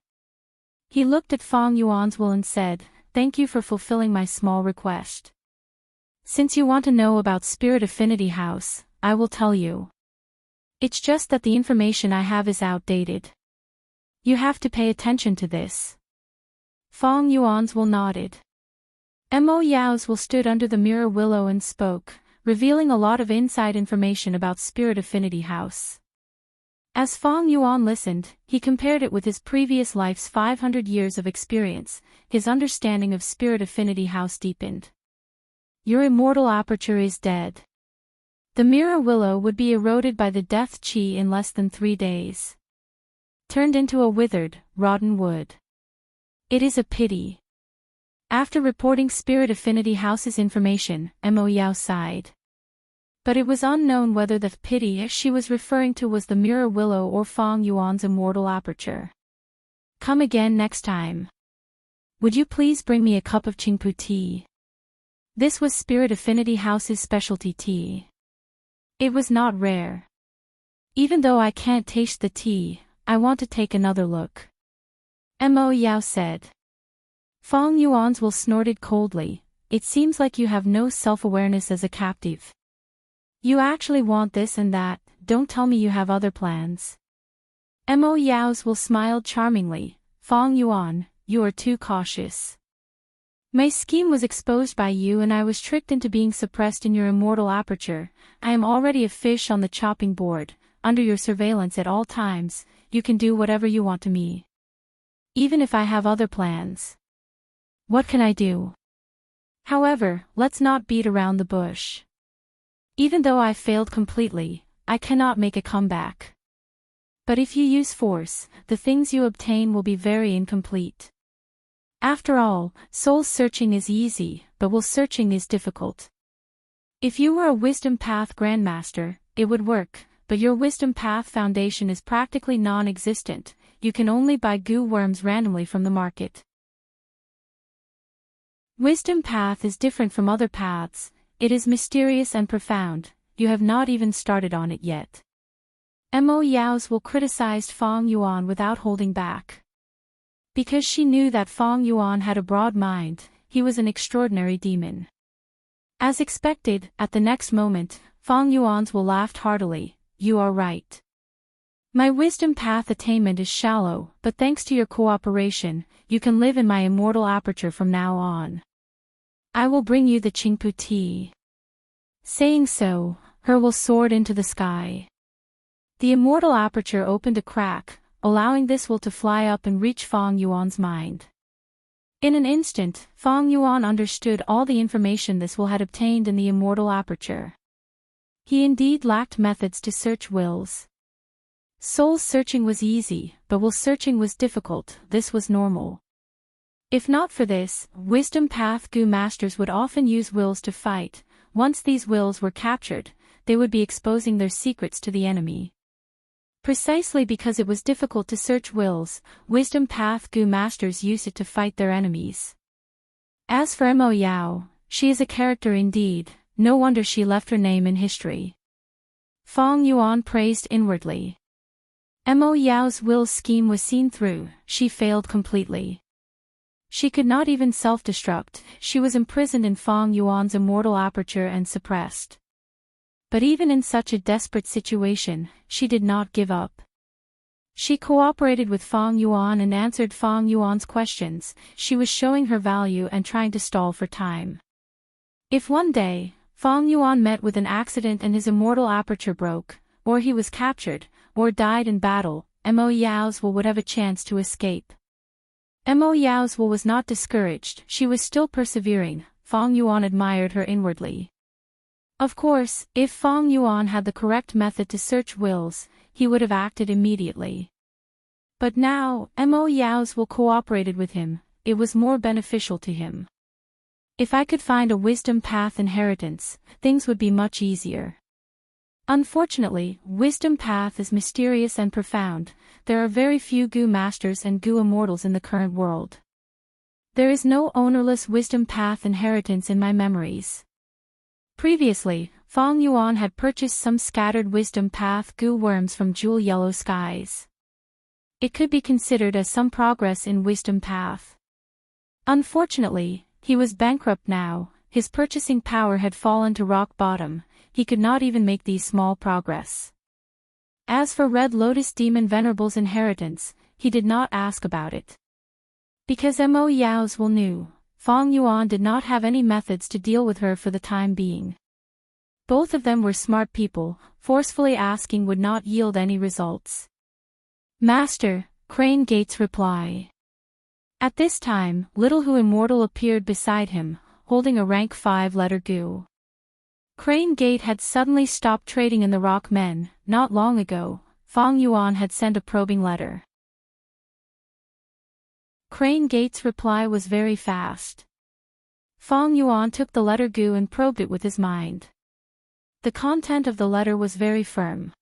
He looked at Fong Yuan's will and said, thank you for fulfilling my small request. Since you want to know about Spirit Affinity House, I will tell you. It's just that the information I have is outdated. You have to pay attention to this. Fong Yuan's will nodded. Mo Yao's will stood under the mirror willow and spoke, revealing a lot of inside information about Spirit Affinity House. As Fong Yuan listened, he compared it with his previous life's 500 years of experience, his understanding of Spirit Affinity House deepened. Your immortal aperture is dead. The mirror willow would be eroded by the death chi in less than 3 days. Turned into a withered, rotten wood. It is a pity. After reporting Spirit Affinity House's information, Mo Yao sighed. But it was unknown whether the pity she was referring to was the mirror willow or Fong Yuan's immortal aperture. Come again next time. Would you please bring me a cup of Qingpu tea? This was Spirit Affinity House's specialty tea. It was not rare. Even though I can't taste the tea, I want to take another look. Mo Yao said. Fong Yuan's will snorted coldly. It seems like you have no self-awareness as a captive. You actually want this and that, don't tell me you have other plans. Mo Yao's will smiled charmingly. Fong Yuan, you are too cautious. My scheme was exposed by you and I was tricked into being suppressed in your immortal aperture. I am already a fish on the chopping board, under your surveillance at all times. You can do whatever you want to me. Even if I have other plans. What can I do? However, let's not beat around the bush. Even though I failed completely, I cannot make a comeback. But if you use force, the things you obtain will be very incomplete. After all, soul searching is easy, but will searching is difficult. If you were a wisdom path grandmaster, it would work, but your wisdom path foundation is practically non-existent. You can only buy goo worms randomly from the market. Wisdom path is different from other paths. It is mysterious and profound. You have not even started on it yet. Mo Yao's will criticized Fong Yuan without holding back. Because she knew that Fong Yuan had a broad mind, he was an extraordinary demon. As expected, at the next moment, Fong Yuan's will laughed heartily. You are right. My wisdom path attainment is shallow, but thanks to your cooperation, you can live in my immortal aperture from now on. I will bring you the Qingpu tea. Saying so, her will soared into the sky. The immortal aperture opened a crack, allowing this will to fly up and reach Fong Yuan's mind. In an instant, Fong Yuan understood all the information this will had obtained in the immortal aperture. He indeed lacked methods to search wills. Soul searching was easy, but will searching was difficult. This was normal. If not for this, wisdom path Gu masters would often use wills to fight. Once these wills were captured, they would be exposing their secrets to the enemy. Precisely because it was difficult to search wills, wisdom path Gu masters used it to fight their enemies. As for Mo Yao, she is a character indeed, no wonder she left her name in history. Fong Yuan praised inwardly. Mo Yao's will scheme was seen through, she failed completely. She could not even self-destruct, she was imprisoned in Fong Yuan's immortal aperture and suppressed. But even in such a desperate situation, she did not give up. She cooperated with Fong Yuan and answered Fong Yuan's questions. She was showing her value and trying to stall for time. If one day, Fong Yuan met with an accident and his immortal aperture broke, or he was captured, or died in battle, Mo Yao's will would have a chance to escape. Mo Yao's will was not discouraged, she was still persevering. Fong Yuan admired her inwardly. Of course, if Fong Yuan had the correct method to search wills, he would have acted immediately. But now, Mo Yao's will cooperated with him, it was more beneficial to him. If I could find a wisdom path inheritance, things would be much easier. Unfortunately, wisdom path is mysterious and profound. There are very few Gu masters and Gu immortals in the current world. There is no ownerless wisdom path inheritance in my memories. Previously, Fong Yuan had purchased some scattered wisdom path Gu worms from jewel yellow skies. It could be considered as some progress in wisdom path. Unfortunately, he was bankrupt now, his purchasing power had fallen to rock bottom, he could not even make these small progress. As for Red Lotus Demon Venerable's inheritance, he did not ask about it. Because Mo Yao's will knew, Fong Yuan did not have any methods to deal with her for the time being. Both of them were smart people, forcefully asking would not yield any results. Master, Crane Gate's reply. At this time, Little Hu Immortal appeared beside him, holding a rank 5-letter Gu. Crane Gate had suddenly stopped trading in the Rock Men. Not long ago, Fong Yuan had sent a probing letter. Crane Gate's reply was very fast. Fong Yuan took the letter Gu and probed it with his mind. The content of the letter was very firm.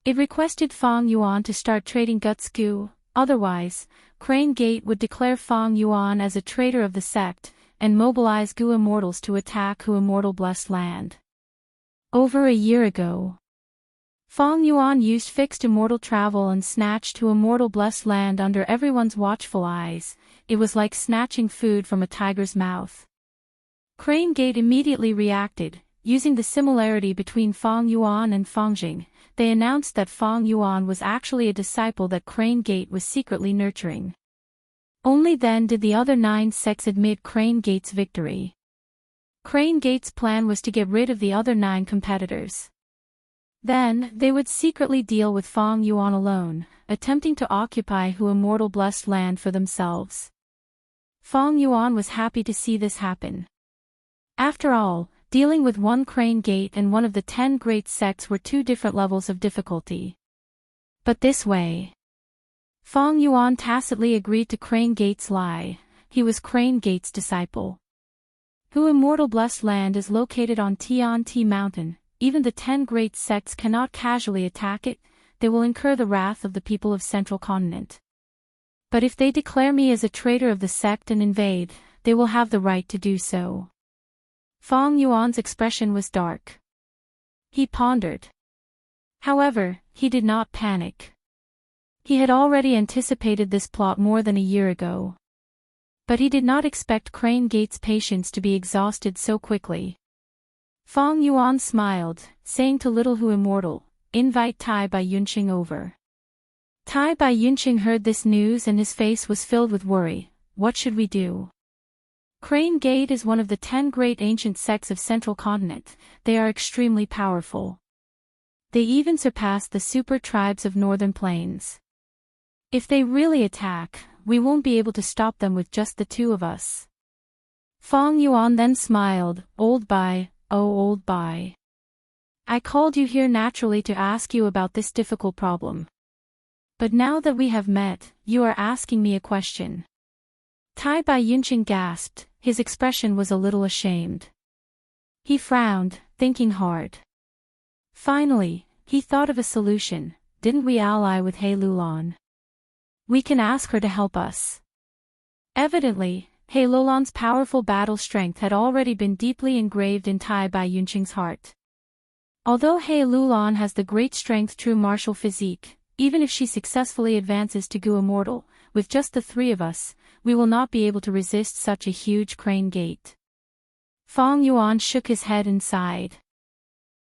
It requested Fong Yuan to start trading Guts Gu, otherwise, Crane Gate would declare Fong Yuan as a traitor of the sect, and mobilize Gu Immortals to attack Hu Immortal Blessed Land. Over a year ago, Fong Yuan used fixed immortal travel and snatched to immortal blessed land under everyone's watchful eyes. It was like snatching food from a tiger's mouth. Crane Gate immediately reacted. Using the similarity between Fong Yuan and Fong Jing, they announced that Fong Yuan was actually a disciple that Crane Gate was secretly nurturing. Only then did the other 9 sects admit Crane Gate's victory. Crane Gate's plan was to get rid of the other 9 competitors. Then, they would secretly deal with Fong Yuan alone, attempting to occupy Hu Immortal Blessed Land for themselves. Fong Yuan was happy to see this happen. After all, dealing with one Crane Gate and one of the 10 great sects were 2 different levels of difficulty. But this way, Fong Yuan tacitly agreed to Crane Gate's lie. He was Crane Gate's disciple. Hu Immortal Blessed Land is located on Tian-Ti Mountain. Even the 10 great sects cannot casually attack it. They will incur the wrath of the people of Central Continent. But if they declare me as a traitor of the sect and invade, they will have the right to do so. Fong Yuan's expression was dark. He pondered. However, he did not panic. He had already anticipated this plot more than a year ago. But he did not expect Crane Gate's patience to be exhausted so quickly. Fong Yuan smiled, saying to Little Hu Immortal, "Invite Tai Bai Yunqing over." Tai Bai Yunqing heard this news and his face was filled with worry. What should we do? Crane Gate is one of the 10 great ancient sects of Central Continent. They are extremely powerful. They even surpass the super tribes of Northern Plains. If they really attack, we won't be able to stop them with just the 2 of us. Fong Yuan then smiled. Old Bai, oh old Bai. I called you here naturally to ask you about this difficult problem. But now that we have met, you are asking me a question. Tai Bai Yunqing gasped. His expression was a little ashamed. He frowned, thinking hard. Finally, he thought of a solution. Didn't we ally with He Lulan? We can ask her to help us. Evidently, He Lulan's powerful battle strength had already been deeply engraved in Tai Bai Yunqing's heart. Although He Lulan has the great strength true martial physique, even if she successfully advances to Gu Immortal, with just the 3 of us, we will not be able to resist such a huge Crane Gate. Fong Yuan shook his head and sighed.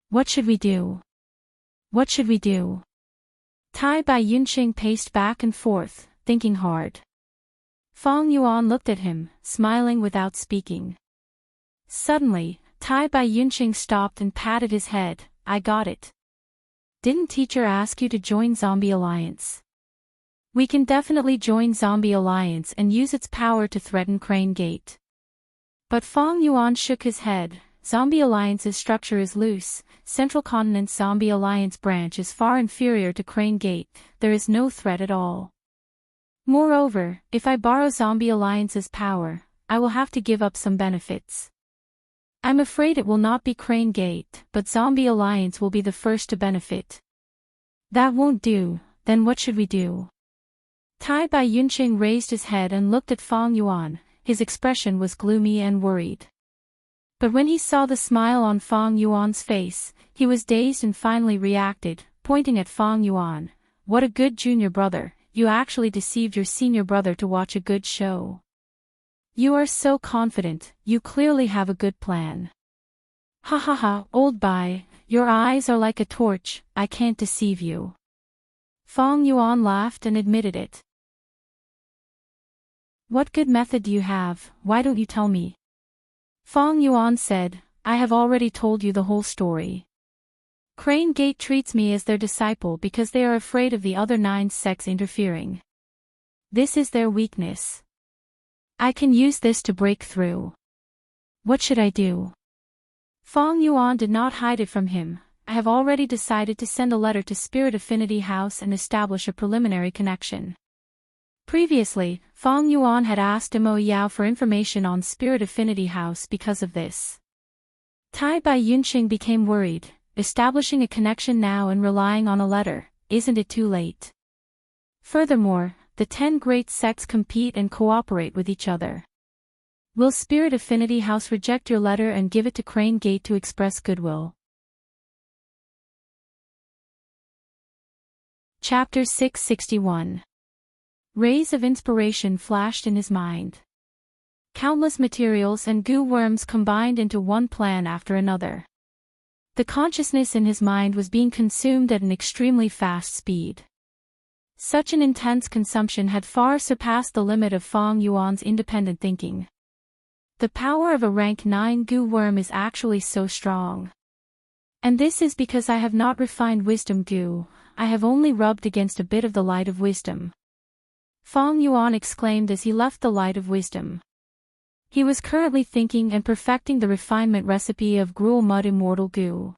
What should we do? What should we do? Tai Bai Yunqing paced back and forth, thinking hard. Fong Yuan looked at him, smiling without speaking. Suddenly, Tai Bai Yunqing stopped and patted his head. I got it. Didn't teacher ask you to join Zombie Alliance? We can definitely join Zombie Alliance and use its power to threaten Crane Gate. But Fong Yuan shook his head. Zombie Alliance's structure is loose. Central Continent's Zombie Alliance branch is far inferior to Crane Gate. There is no threat at all. Moreover, if I borrow Zombie Alliance's power, I will have to give up some benefits. I'm afraid it will not be Crane Gate, but Zombie Alliance will be the first to benefit. That won't do. Then what should we do? Tai Bai Yunqing raised his head and looked at Fong Yuan. His expression was gloomy and worried. But when he saw the smile on Fong Yuan's face, he was dazed and finally reacted, pointing at Fong Yuan. What a good junior brother, you actually deceived your senior brother to watch a good show. You are so confident, you clearly have a good plan. Ha ha ha, old Bai, your eyes are like a torch, I can't deceive you. Fong Yuan laughed and admitted it. What good method do you have, why don't you tell me? Fong Yuan said, I have already told you the whole story. Crane Gate treats me as their disciple because they are afraid of the other 9 sects interfering. This is their weakness. I can use this to break through. What should I do? Fong Yuan did not hide it from him. I have already decided to send a letter to Spirit Affinity House and establish a preliminary connection. Previously, Fong Yuan had asked Mo Yao for information on Spirit Affinity House because of this. Tai Bai Yunqing became worried. Establishing a connection now and relying on a letter, isn't it too late? Furthermore, the 10 great sects compete and cooperate with each other. Will Spirit Affinity House reject your letter and give it to Crane Gate to express goodwill? Chapter 661. Rays of inspiration flashed in his mind. Countless materials and goo worms combined into one plan after another. The consciousness in his mind was being consumed at an extremely fast speed. Such an intense consumption had far surpassed the limit of Fang Yuan's independent thinking. The power of a rank 9 goo worm is actually so strong. And this is because I have not refined wisdom goo, I have only rubbed against a bit of the light of wisdom. Fang Yuan exclaimed as he left the light of wisdom. He was currently thinking and perfecting the refinement recipe of gruel mud immortal goo.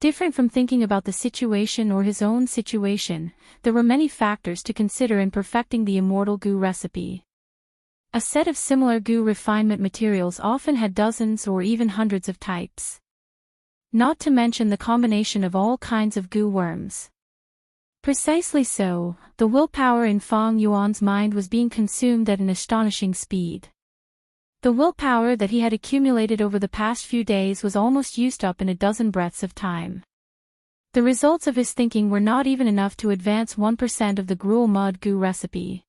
Different from thinking about the situation or his own situation, there were many factors to consider in perfecting the immortal goo recipe. A set of similar goo refinement materials often had dozens or even hundreds of types. Not to mention the combination of all kinds of goo worms. Precisely so, the willpower in Fang Yuan's mind was being consumed at an astonishing speed. The willpower that he had accumulated over the past few days was almost used up in a dozen breaths of time. The results of his thinking were not even enough to advance 1% of the gruel mud goo recipe.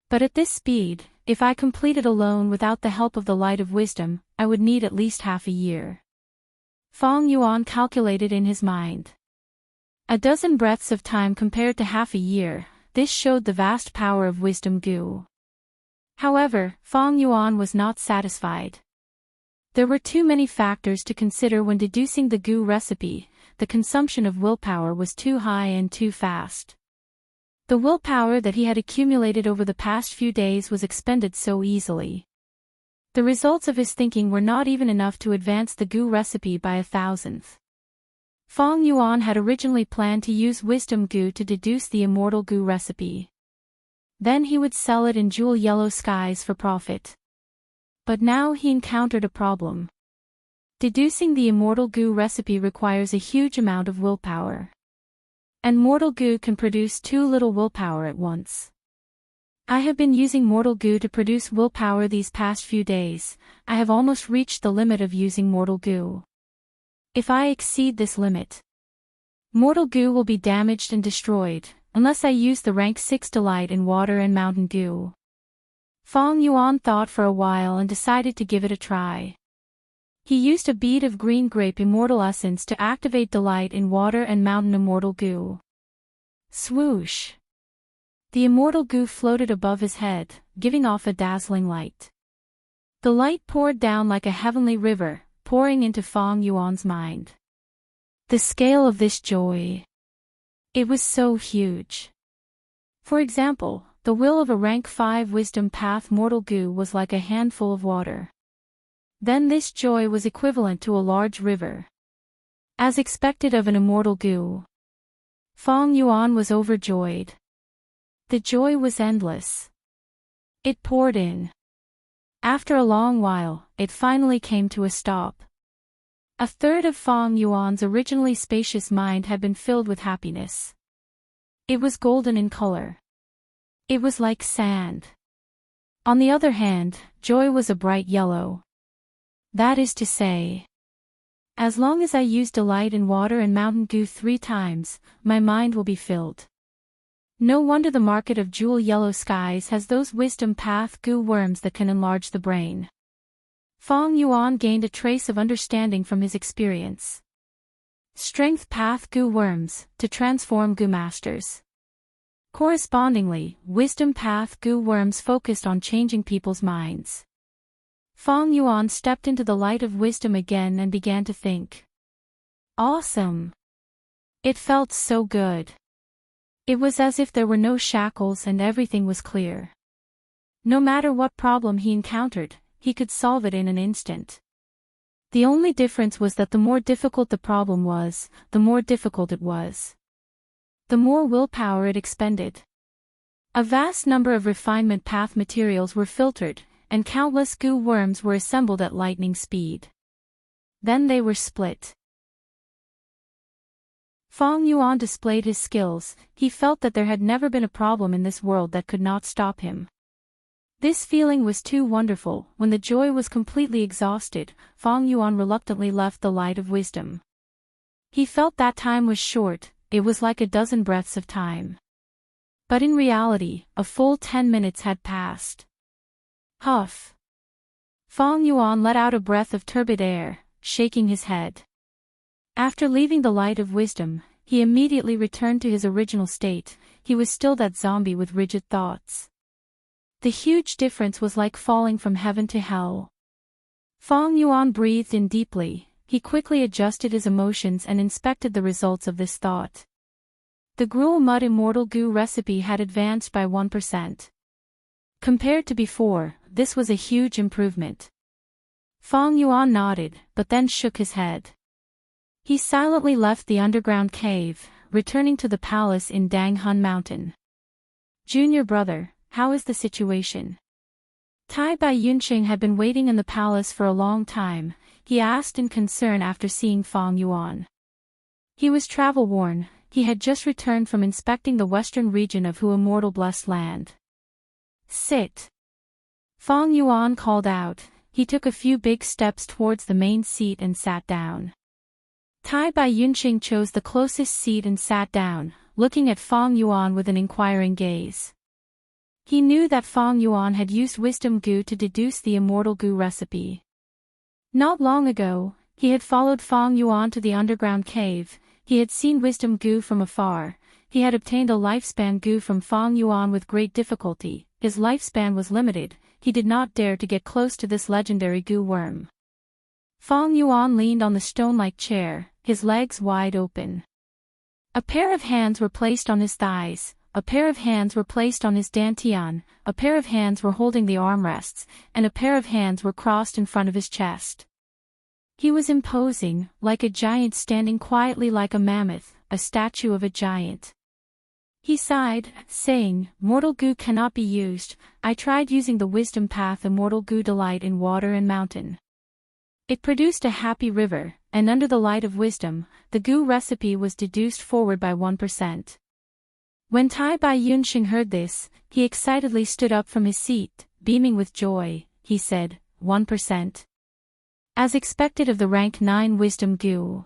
But at this speed, if I completed alone without the help of the light of wisdom, I would need at least half a year. Fang Yuan calculated in his mind. A dozen breaths of time compared to half a year, this showed the vast power of wisdom goo. However, Fang Yuan was not satisfied. There were too many factors to consider when deducing the goo recipe. The consumption of willpower was too high and too fast. The willpower that he had accumulated over the past few days was expended so easily. The results of his thinking were not even enough to advance the goo recipe by 1,000th. Fang Yuan had originally planned to use wisdom goo to deduce the immortal goo recipe. Then he would sell it in jewel yellow skies for profit. But now he encountered a problem. Deducing the immortal goo recipe requires a huge amount of willpower. And mortal goo can produce too little willpower at once. I have been using mortal goo to produce willpower these past few days. I have almost reached the limit of using mortal goo. If I exceed this limit, mortal goo will be damaged and destroyed, unless I use the rank 6 delight in water and mountain goo. Fang Yuan thought for a while and decided to give it a try. He used a bead of green grape immortal essence to activate delight in water and mountain immortal goo. Swoosh! The immortal goo floated above his head, giving off a dazzling light. The light poured down like a heavenly river, pouring into Fang Yuan's mind. The scale of this joy. It was so huge. For example, the will of a rank 5 wisdom path mortal goo was like a handful of water. Then this joy was equivalent to a large river. As expected of an immortal goo. Fang Yuan was overjoyed. The joy was endless. It poured in. After a long while, it finally came to a stop. A third of Fang Yuan's originally spacious mind had been filled with happiness. It was golden in color. It was like sand. On the other hand, joy was a bright yellow. That is to say, as long as I use delight in water and mountain goo 3 times, my mind will be filled. No wonder the market of jewel yellow skies has those wisdom path goo worms that can enlarge the brain. Fang Yuan gained a trace of understanding from his experience. Strength path goo worms, to transform goo masters. Correspondingly, wisdom path goo worms focused on changing people's minds. Fang Yuan stepped into the light of wisdom again and began to think. Awesome! It felt so good. It was as if there were no shackles and everything was clear. No matter what problem he encountered, he could solve it in an instant. The only difference was that the more difficult the problem was, the more difficult it was. The more willpower it expended. A vast number of refinement path materials were filtered, and countless goo worms were assembled at lightning speed. Then they were split. Fang Yuan displayed his skills. He felt that there had never been a problem in this world that could not stop him. This feeling was too wonderful. When the joy was completely exhausted, Fang Yuan reluctantly left the light of wisdom. He felt that time was short, it was like a dozen breaths of time. But in reality, a full 10 minutes had passed. Huff! Fong Yuan let out a breath of turbid air, shaking his head. After leaving the light of wisdom, he immediately returned to his original state. He was still that zombie with rigid thoughts. The huge difference was like falling from heaven to hell. Fong Yuan breathed in deeply. He quickly adjusted his emotions and inspected the results of this thought. The gruel mud immortal goo recipe had advanced by 1%. Compared to before, this was a huge improvement. Fong Yuan nodded, but then shook his head. He silently left the underground cave, returning to the palace in Danghun Mountain. Junior brother, how is the situation? Tai Bai Yunqing had been waiting in the palace for a long time. He asked in concern after seeing Fong Yuan. He was travel-worn. He had just returned from inspecting the western region of Hu Immortal Blessed Land. Sit. Fong Yuan called out. He took a few big steps towards the main seat and sat down. Tai Bai Yunqing chose the closest seat and sat down, looking at Fong Yuan with an inquiring gaze. He knew that Fong Yuan had used wisdom goo to deduce the immortal goo recipe. Not long ago, he had followed Fong Yuan to the underground cave. He had seen wisdom goo from afar. He had obtained a lifespan goo from Fong Yuan with great difficulty. His lifespan was limited. He did not dare to get close to this legendary goo worm. Fong Yuan leaned on the stone-like chair, his legs wide open. A pair of hands were placed on his thighs, a pair of hands were placed on his dantian, a pair of hands were holding the armrests, and a pair of hands were crossed in front of his chest. He was imposing, like a giant standing quietly like a mammoth, a statue of a giant. He sighed, saying, "Mortal goo cannot be used. I tried using the wisdom path immortal goo delight in water and mountain. It produced a happy river, and under the light of wisdom, the goo recipe was deduced forward by 1%. When Tai Bai Yunqing heard this, he excitedly stood up from his seat, beaming with joy. He said, 1%. As expected of the rank 9 wisdom goo.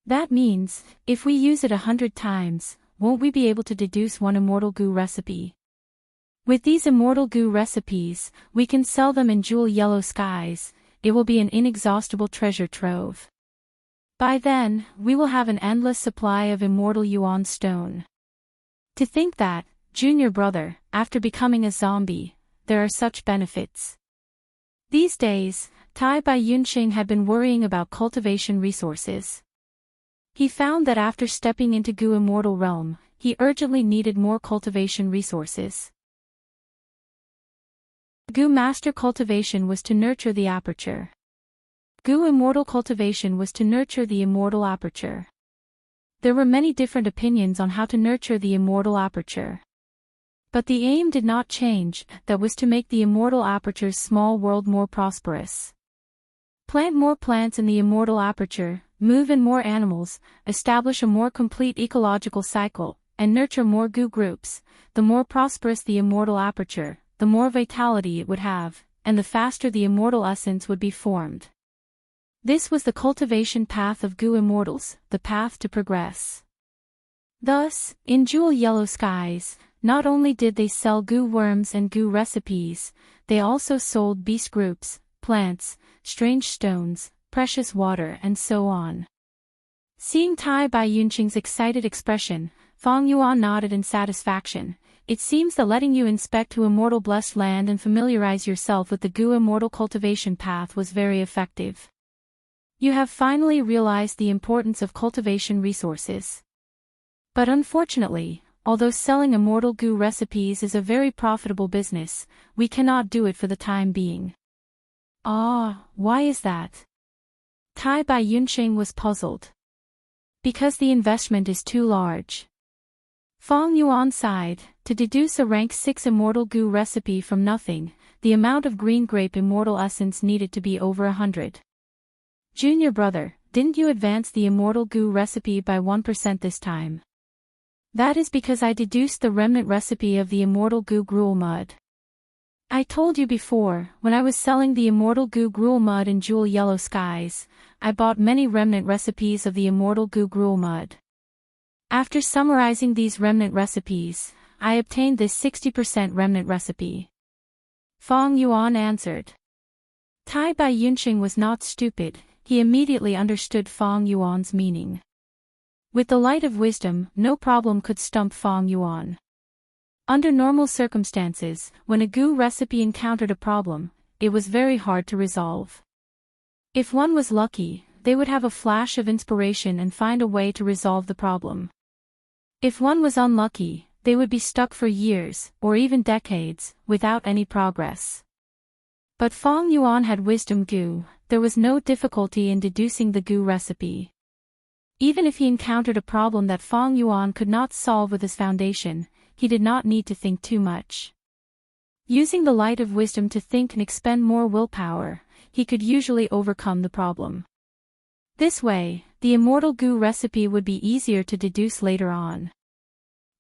That means, if we use it 100 times, won't we be able to deduce one immortal goo recipe? With these immortal goo recipes, we can sell them in jewel yellow skies. It will be an inexhaustible treasure trove. By then, we will have an endless supply of immortal yuan stone. To think that, junior brother, after becoming a zombie, there are such benefits. These days, Tai Bai Yunqing had been worrying about cultivation resources. He found that after stepping into Goo Immortal Realm, he urgently needed more cultivation resources. Goo Master Cultivation was to nurture the aperture. Goo Immortal Cultivation was to nurture the immortal aperture. There were many different opinions on how to nurture the immortal aperture. But the aim did not change, that was to make the immortal aperture's small world more prosperous. Plant more plants in the immortal aperture, move in more animals, establish a more complete ecological cycle, and nurture more goo groups. The more prosperous the immortal aperture, the more vitality it would have, and the faster the immortal essence would be formed. This was the cultivation path of Goo Immortals, the path to progress. Thus, in Jewel Yellow Skies, not only did they sell goo worms and goo recipes, they also sold beast groups, plants, strange stones, precious water and so on. Seeing Tai Bai Yunqing's excited expression, Fong Yuan nodded in satisfaction. It seems that letting you inspect Hu Immortal Blessed Land and familiarize yourself with the Goo Immortal cultivation path was very effective. You have finally realized the importance of cultivation resources. But unfortunately, although selling immortal goo recipes is a very profitable business, we cannot do it for the time being. Ah, why is that? Tai Bai Yunqing was puzzled. Because the investment is too large. Fong Yuan sighed. To deduce a rank 6 immortal goo recipe from nothing, the amount of green grape immortal essence needed to be over 100. Junior brother, didn't you advance the immortal goo recipe by 1% this time? That is because I deduced the remnant recipe of the immortal goo gruel mud. I told you before, when I was selling the immortal goo gruel mud in Jewel Yellow Skies, I bought many remnant recipes of the immortal goo gruel mud. After summarizing these remnant recipes, I obtained this 60% remnant recipe. Fong Yuan answered. Tai Bai Yunqing was not stupid, he immediately understood Fong Yuan's meaning. With the light of wisdom, no problem could stump Fong Yuan. Under normal circumstances, when a goo recipe encountered a problem, it was very hard to resolve. If one was lucky, they would have a flash of inspiration and find a way to resolve the problem. If one was unlucky, they would be stuck for years, or even decades, without any progress. But Fong Yuan had wisdom goo, there was no difficulty in deducing the goo recipe. Even if he encountered a problem that Fong Yuan could not solve with his foundation, he did not need to think too much. Using the light of wisdom to think and expend more willpower, he could usually overcome the problem. This way, the immortal goo recipe would be easier to deduce later on.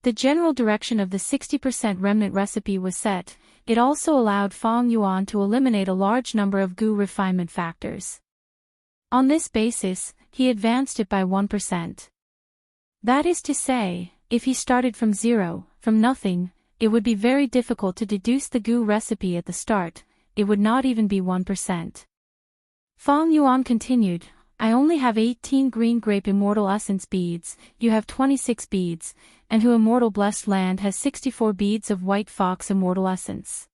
The general direction of the 60% remnant recipe was set, it also allowed Fong Yuan to eliminate a large number of goo refinement factors. On this basis, he advanced it by 1%. That is to say, if he started from zero, from nothing, it would be very difficult to deduce the goo recipe at the start, it would not even be 1%. Fong Yuan continued, I only have 18 green grape immortal essence beads, you have 26 beads, and Who Immortal Blessed Land has 64 beads of white fox immortal essence.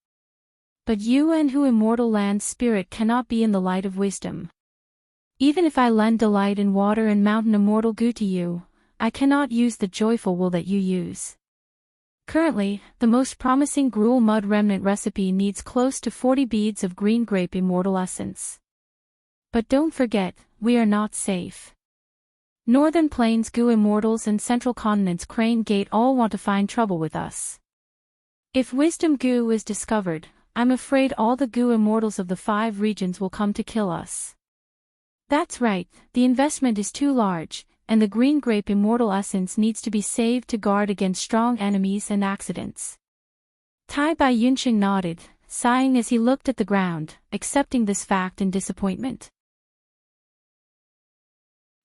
But you and Who Immortal Land's spirit cannot be in the light of wisdom. Even if I lend delight in water and mountain immortal goo to you, I cannot use the joyful will that you use. Currently, the most promising gruel mud remnant recipe needs close to 40 beads of green grape immortal essence. But don't forget, we are not safe. Northern Plains goo immortals and Central Continent's Crane Gate all want to find trouble with us. If wisdom goo is discovered, I'm afraid all the goo immortals of the 5 regions will come to kill us. That's right, the investment is too large, and the green grape immortal essence needs to be saved to guard against strong enemies and accidents. Tai Bai Yunqing nodded, sighing as he looked at the ground, accepting this fact in disappointment.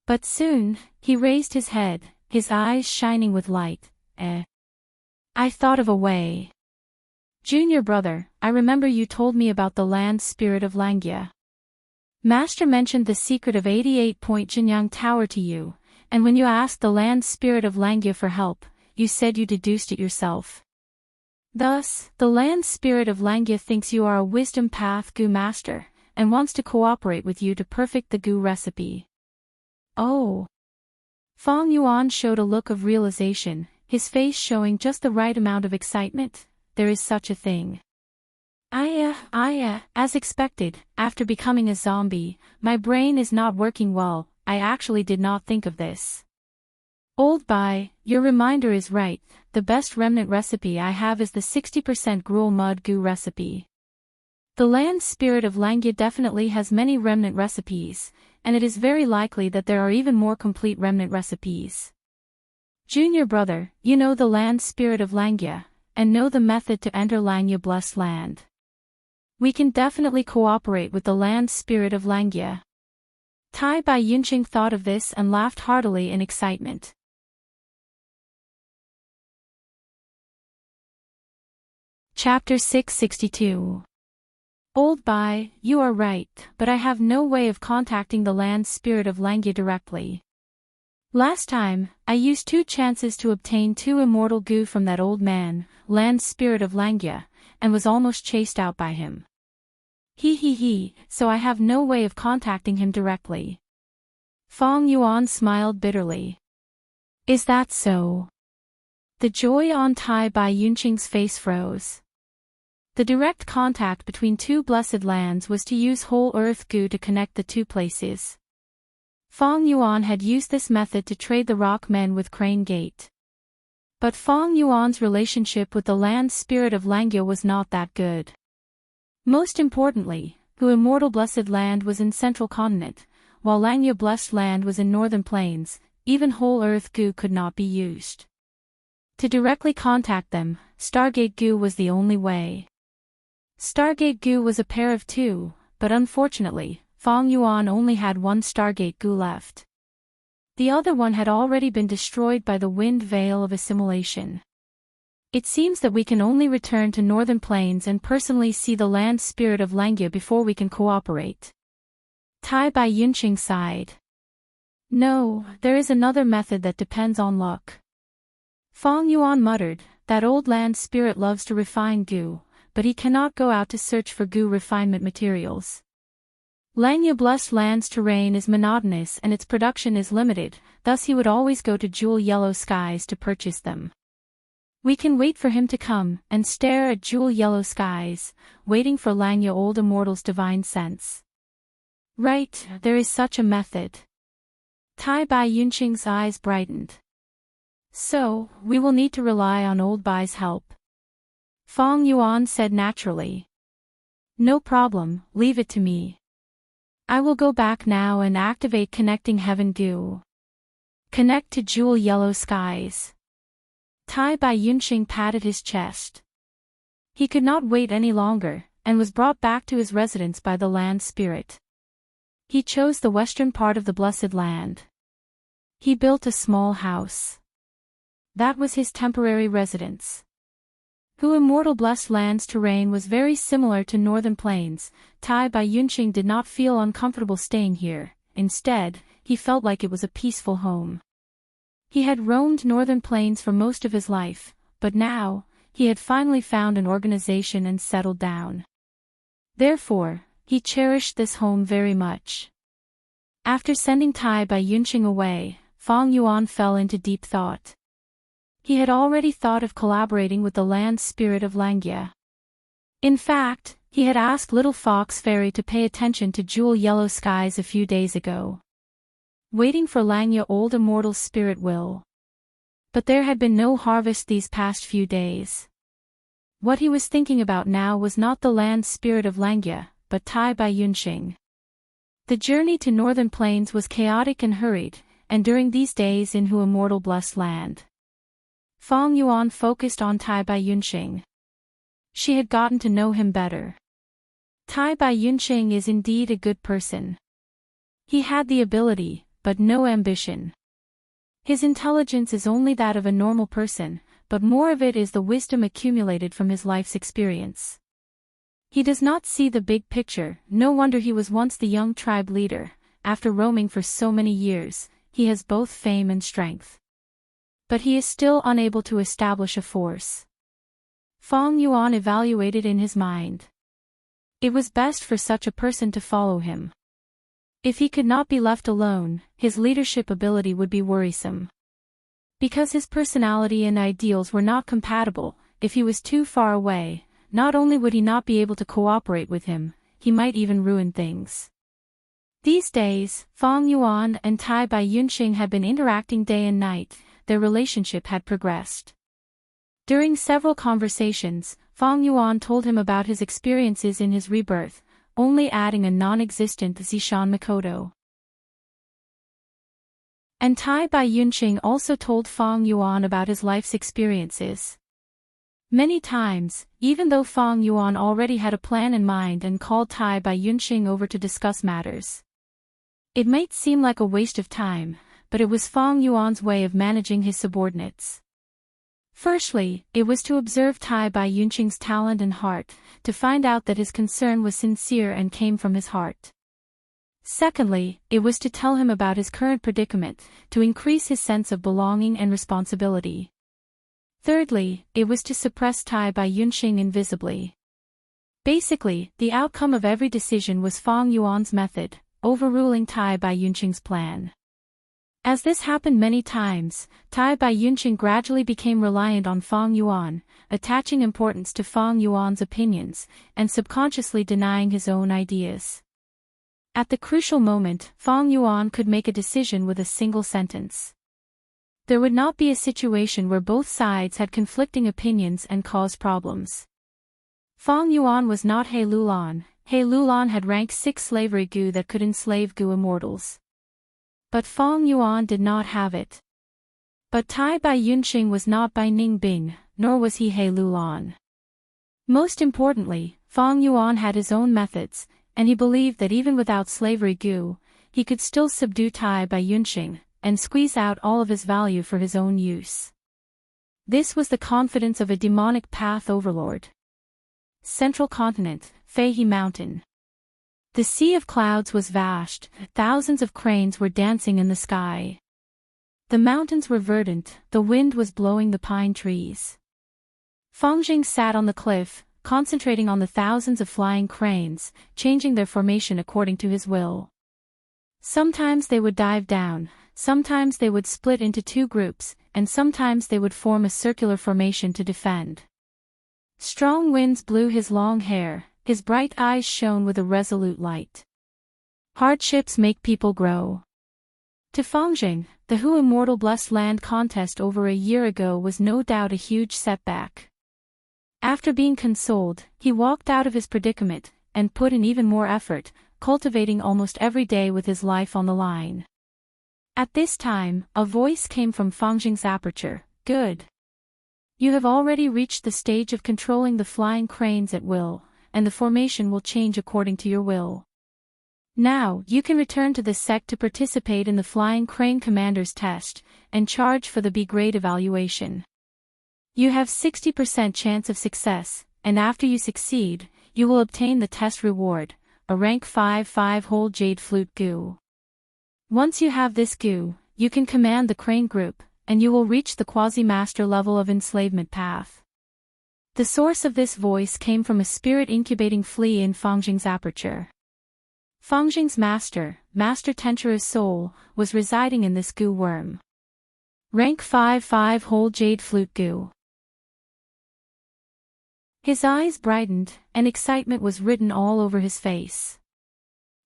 But soon, he raised his head, his eyes shining with light. I thought of a way. Junior brother, I remember you told me about the land spirit of Langya. Master mentioned the secret of 88-point Jinyang Tower to you, and when you asked the land spirit of Langya for help, you said you deduced it yourself. Thus, the land spirit of Langya thinks you are a wisdom path goo master, and wants to cooperate with you to perfect the goo recipe. Oh! Fong Yuan showed a look of realization, his face showing just the right amount of excitement. There is such a thing. As expected, after becoming a zombie, my brain is not working well, I actually did not think of this. Old Bai, your reminder is right, the best remnant recipe I have is the 60% gruel mud goo recipe. The land spirit of Langya definitely has many remnant recipes, and it is very likely that there are even more complete remnant recipes. Junior brother, you know the land spirit of Langya, and know the method to enter Langya Blessed Land. We can definitely cooperate with the land spirit of Langya. Tai Bai Yunqing thought of this and laughed heartily in excitement. Chapter 662. Old Bai, you are right, but I have no way of contacting the land spirit of Langya directly. Last time, I used 2 chances to obtain 2 immortal goo from that old man, land spirit of Langya, and was almost chased out by him. So I have no way of contacting him directly. Fong Yuan smiled bitterly. Is that so? The joy on Tai Bai Yunqing's face froze. The direct contact between 2 blessed lands was to use whole earth goo to connect the 2 places. Fong Yuan had used this method to trade the rock men with Crane Gate. But Fong Yuan's relationship with the land spirit of Langya was not that good. Most importantly, Who Immortal Blessed Land was in Central Continent, while Langya Blessed Land was in Northern Plains, even whole earth goo could not be used. To directly contact them, Stargate goo was the only way. Stargate goo was a pair of 2, but unfortunately, Fong Yuan only had 1 Stargate goo left. The other one had already been destroyed by the wind veil of assimilation. It seems that we can only return to Northern Plains and personally see the land spirit of Langya before we can cooperate. Tai Bai Yunqing sighed. No, there is another method that depends on luck. Fang Yuan muttered, that old land spirit loves to refine goo, but he cannot go out to search for goo refinement materials. Langya blessed land's terrain is monotonous and its production is limited, thus he would always go to jewel yellow skies to purchase them. We can wait for him to come, and stare at jewel yellow skies, waiting for Langya old immortal's divine sense. Right, there is such a method. Tai Bai Yunqing's eyes brightened. So, we will need to rely on old Bai's help. Fang Yuan said naturally. No problem, leave it to me. I will go back now and activate connecting heaven goo. Connect to jewel yellow skies. Tai Bai Yunqing patted his chest. He could not wait any longer, and was brought back to his residence by the land spirit. He chose the western part of the blessed land. He built a small house. That was his temporary residence. Gu Immortal blessed land's terrain was very similar to Northern Plains. Tai Bai Yunqing did not feel uncomfortable staying here, instead, he felt like it was a peaceful home. He had roamed Northern Plains for most of his life, but now, he had finally found an organization and settled down. Therefore, he cherished this home very much. After sending Tai Bai Yunqing away, Fang Yuan fell into deep thought. He had already thought of collaborating with the land spirit of Langya. In fact, he had asked Little Fox Fairy to pay attention to jewel yellow skies a few days ago. Waiting for Langya old immortal spirit will. But there had been no harvest these past few days. What he was thinking about now was not the land spirit of Langya, but Tai Bai Yunqing. The journey to Northern Plains was chaotic and hurried, and during these days in Hu Immortal blessed land, Fang Yuan focused on Tai Bai Yunqing. She had gotten to know him better. Tai Bai Yunqing is indeed a good person. He had the ability, but no ambition. His intelligence is only that of a normal person, but more of it is the wisdom accumulated from his life's experience. He does not see the big picture, no wonder he was once the young tribe leader. After roaming for so many years, he has both fame and strength. But he is still unable to establish a force. Fang Yuan evaluated in his mind. It was best for such a person to follow him. If he could not be left alone, his leadership ability would be worrisome. Because his personality and ideals were not compatible, if he was too far away, not only would he not be able to cooperate with him, he might even ruin things. These days, Fang Yuan and Tai Bai Yunqing had been interacting day and night. Their relationship had progressed. During several conversations, Fang Yuan told him about his experiences in his rebirth, only adding a non-existent Zishan Makoto. And Tai Bai Yunqing also told Fang Yuan about his life's experiences. Many times, even though Fang Yuan already had a plan in mind and called Tai Bai Yunqing over to discuss matters. It might seem like a waste of time, but it was Fang Yuan's way of managing his subordinates. Firstly, it was to observe Tai Bai Yunqing's talent and heart, to find out that his concern was sincere and came from his heart. Secondly, it was to tell him about his current predicament, to increase his sense of belonging and responsibility. Thirdly, it was to suppress Tai Bai Yunqing invisibly. Basically, the outcome of every decision was Fang Yuan's method, overruling Tai Bai Yunqing's plan. As this happened many times, Tai Bai Yunqing gradually became reliant on Fang Yuan, attaching importance to Fang Yuan's opinions, and subconsciously denying his own ideas. At the crucial moment, Fang Yuan could make a decision with a single sentence. There would not be a situation where both sides had conflicting opinions and caused problems. Fang Yuan was not He Lulan. He Lulan had rank 6 slavery gu that could enslave gu immortals. But Fang Yuan did not have it. But Tai Bai Yunqing was not Bai Ning Bing, nor was he He Lulan. Most importantly, Fang Yuan had his own methods, and he believed that even without slavery gu, he could still subdue Tai Bai Yunqing, and squeeze out all of his value for his own use. This was the confidence of a demonic path overlord. Central continent, Feihe Mountain. The sea of clouds was vast, thousands of cranes were dancing in the sky. The mountains were verdant, the wind was blowing the pine trees. Fangjing sat on the cliff, concentrating on the thousands of flying cranes, changing their formation according to his will. Sometimes they would dive down, sometimes they would split into two groups, and sometimes they would form a circular formation to defend. Strong winds blew his long hair, his bright eyes shone with a resolute light. Hardships make people grow. To Fangjing, the Hu Immortal Blessed Land contest over a year ago was no doubt a huge setback. After being consoled, he walked out of his predicament, and put in even more effort, cultivating almost every day with his life on the line. At this time, a voice came from Fangjing's aperture. Good. You have already reached the stage of controlling the flying cranes at will, and the formation will change according to your will. Now, you can return to the sect to participate in the Flying Crane Commander's test, and charge for the B grade evaluation. You have 60% chance of success, and after you succeed, you will obtain the test reward, a rank 5 whole jade flute goo. Once you have this goo, you can command the crane group, and you will reach the quasi-master level of enslavement path. The source of this voice came from a spirit incubating flea in Fangjing's aperture. Fangjing's master, Master Tenchuru's soul, was residing in this goo worm. Rank 5 whole jade flute goo. His eyes brightened, and excitement was written all over his face.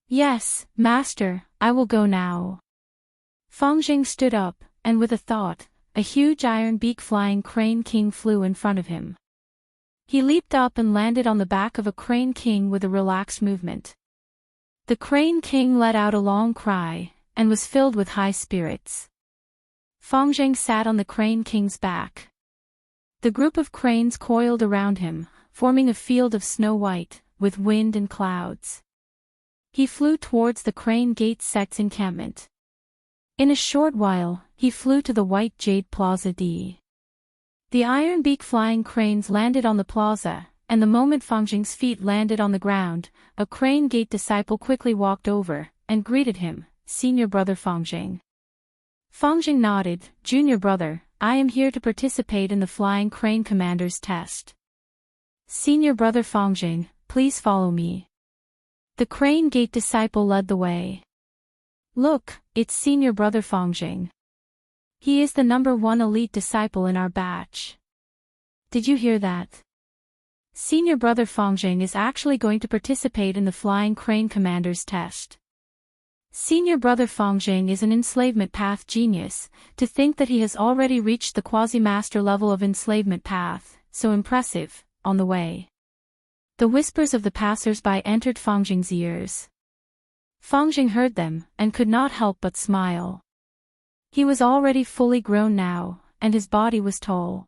Yes, Master, I will go now. Fangjing stood up, and with a thought, a huge iron beak flying crane king flew in front of him. He leaped up and landed on the back of a crane king with a relaxed movement. The crane king let out a long cry, and was filled with high spirits. Fangjing sat on the crane king's back. The group of cranes coiled around him, forming a field of snow white, with wind and clouds. He flew towards the Crane Gate sect's encampment. In a short while, he flew to the White Jade Plaza D. The iron beak flying cranes landed on the plaza, and the moment Fangjing's feet landed on the ground, a Crane Gate disciple quickly walked over, and greeted him, Senior Brother Fangjing. Fangjing nodded, Junior Brother, I am here to participate in the Flying Crane Commander's test. Senior Brother Fangjing, please follow me. The Crane Gate disciple led the way. Look, it's Senior Brother Fangjing. He is the #1 elite disciple in our batch. Did you hear that? Senior Brother Fangjing is actually going to participate in the Flying Crane Commander's test. Senior Brother Fangjing is an enslavement path genius. To think that he has already reached the quasi-master level of enslavement path, so impressive, on the way. The whispers of the passers-by entered Fangjing's ears. Fangjing heard them, and could not help but smile. He was already fully grown now, and his body was tall.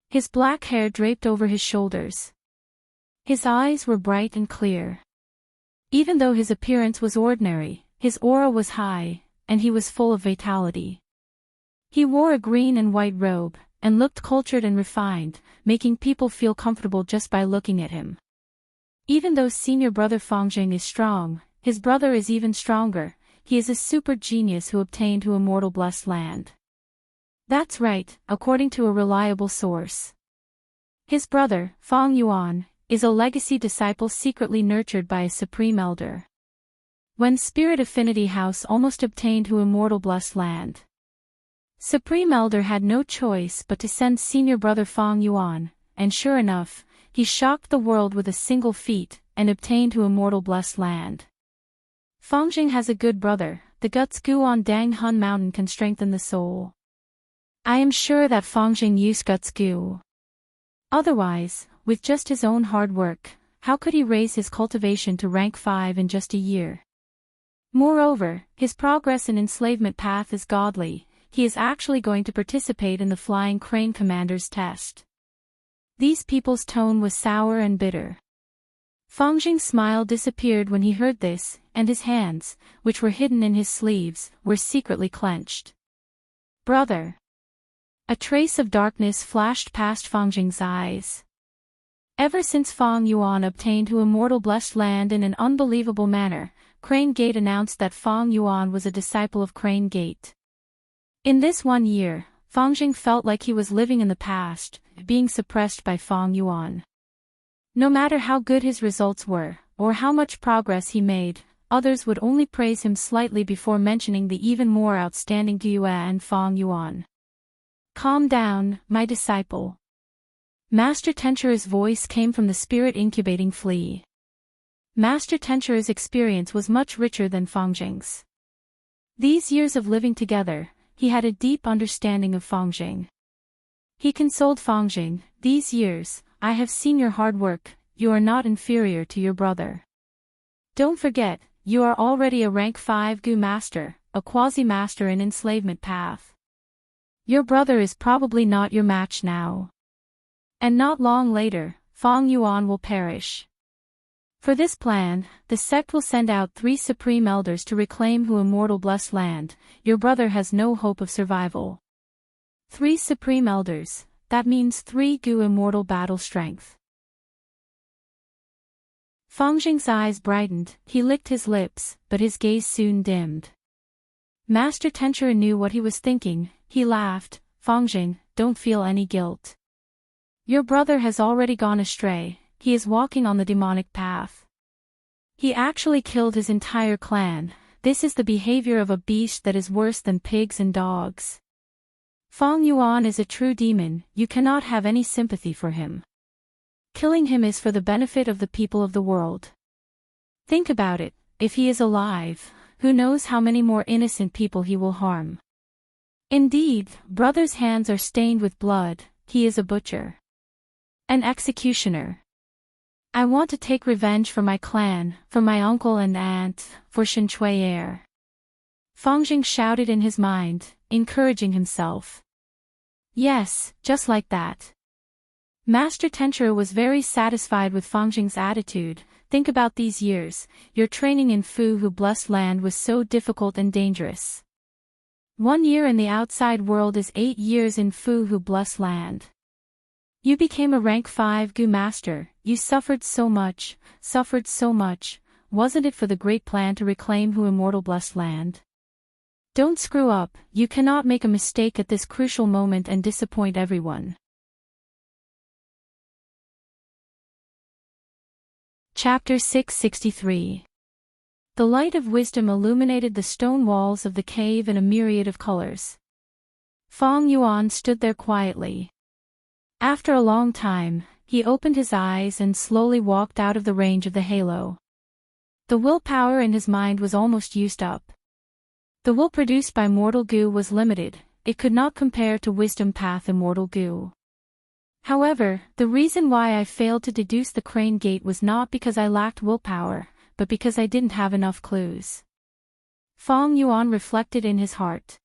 His black hair draped over his shoulders. His eyes were bright and clear. Even though his appearance was ordinary, his aura was high, and he was full of vitality. He wore a green and white robe, and looked cultured and refined, making people feel comfortable just by looking at him. Even though Senior Brother Fangjing is strong, his brother is even stronger. He is a super genius who obtained Hu Immortal Blessed Land. That's right, according to a reliable source. His brother, Fang Yuan, is a legacy disciple secretly nurtured by a supreme elder. When Spirit Affinity House almost obtained Hu Immortal Blessed Land, Supreme Elder had no choice but to send Senior Brother Fang Yuan, and sure enough, he shocked the world with a single feat, and obtained Hu Immortal Blessed Land. Fangjing has a good brother. The guts goo on Dang Hun Mountain can strengthen the soul. I am sure that Fangjing used guts goo. Otherwise, with just his own hard work, how could he raise his cultivation to rank 5 in just a year? Moreover, his progress in enslavement path is godly. He is actually going to participate in the Flying Crane Commander's test. These people's tone was sour and bitter. Fang Jing's smile disappeared when he heard this, and his hands, which were hidden in his sleeves, were secretly clenched. Brother! A trace of darkness flashed past Fang Jing's eyes. Ever since Fang Yuan obtained Hu Immortal Blessed Land in an unbelievable manner, Crane Gate announced that Fang Yuan was a disciple of Crane Gate. In this 1 year, Fang Jing felt like he was living in the past, being suppressed by Fang Yuan. No matter how good his results were, or how much progress he made, others would only praise him slightly before mentioning the even more outstanding Gu and Fang Yuan. Calm down, my disciple. Master Tenchure's voice came from the spirit incubating flea. Master Tenchure's experience was much richer than Fang Jing's. These years of living together, he had a deep understanding of Fang Jing. He consoled Fang Jing, "These years, I have seen your hard work, you are not inferior to your brother. Don't forget, you are already a rank 5 Gu Master, a quasi-master in enslavement path. Your brother is probably not your match now. And not long later, Fang Yuan will perish. For this plan, the sect will send out 3 Supreme Elders to reclaim Hu Immortal Blessed Land. Your brother has no hope of survival. 3 Supreme Elders, that means 3 Gu Immortal battle strength." Fang Jing's eyes brightened, he licked his lips, but his gaze soon dimmed. Master Tenchure knew what he was thinking, he laughed, "Fang Jing, don't feel any guilt. Your brother has already gone astray, he is walking on the demonic path. He actually killed his entire clan, this is the behavior of a beast that is worse than pigs and dogs. Fang Yuan is a true demon, you cannot have any sympathy for him. Killing him is for the benefit of the people of the world. Think about it, if he is alive, who knows how many more innocent people he will harm. Indeed, brother's hands are stained with blood, he is a butcher. An executioner. I want to take revenge for my clan, for my uncle and aunt, for Shen-Chui heir." Fang Jing shouted in his mind, encouraging himself. Yes, just like that. Master Tenchure was very satisfied with Fang Jing's attitude. Think about these years, your training in Fu Hu Blessed Land was so difficult and dangerous. 1 year in the outside world is 8 years in Fu Hu Blessed Land. You became a rank 5 Gu Master, you suffered so much, wasn't it for the great plan to reclaim Hu Immortal Blessed Land? Don't screw up, you cannot make a mistake at this crucial moment and disappoint everyone. Chapter 663. The light of wisdom illuminated the stone walls of the cave in a myriad of colors. Fang Yuan stood there quietly. After a long time, he opened his eyes and slowly walked out of the range of the halo. The willpower in his mind was almost used up. The will produced by mortal Gu was limited, it could not compare to wisdom path immortal Gu. However, the reason why I failed to deduce the Crane Gate was not because I lacked willpower, but because I didn't have enough clues. Fang Yuan reflected in his heart.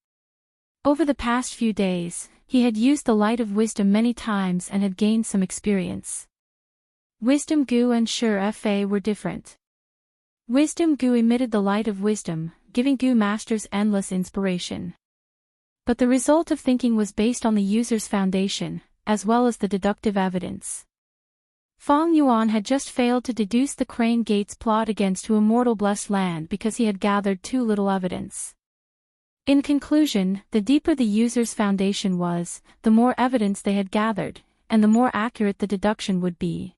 Over the past few days, he had used the light of wisdom many times and had gained some experience. Wisdom Gu and Sure Fa were different. Wisdom Gu emitted the light of wisdom, giving Gu masters endless inspiration. But the result of thinking was based on the user's foundation, as well as the deductive evidence. Fang Yuan had just failed to deduce the Crane Gate's plot against Hu Immortal Blessed Land because he had gathered too little evidence. In conclusion, the deeper the user's foundation was, the more evidence they had gathered, and the more accurate the deduction would be.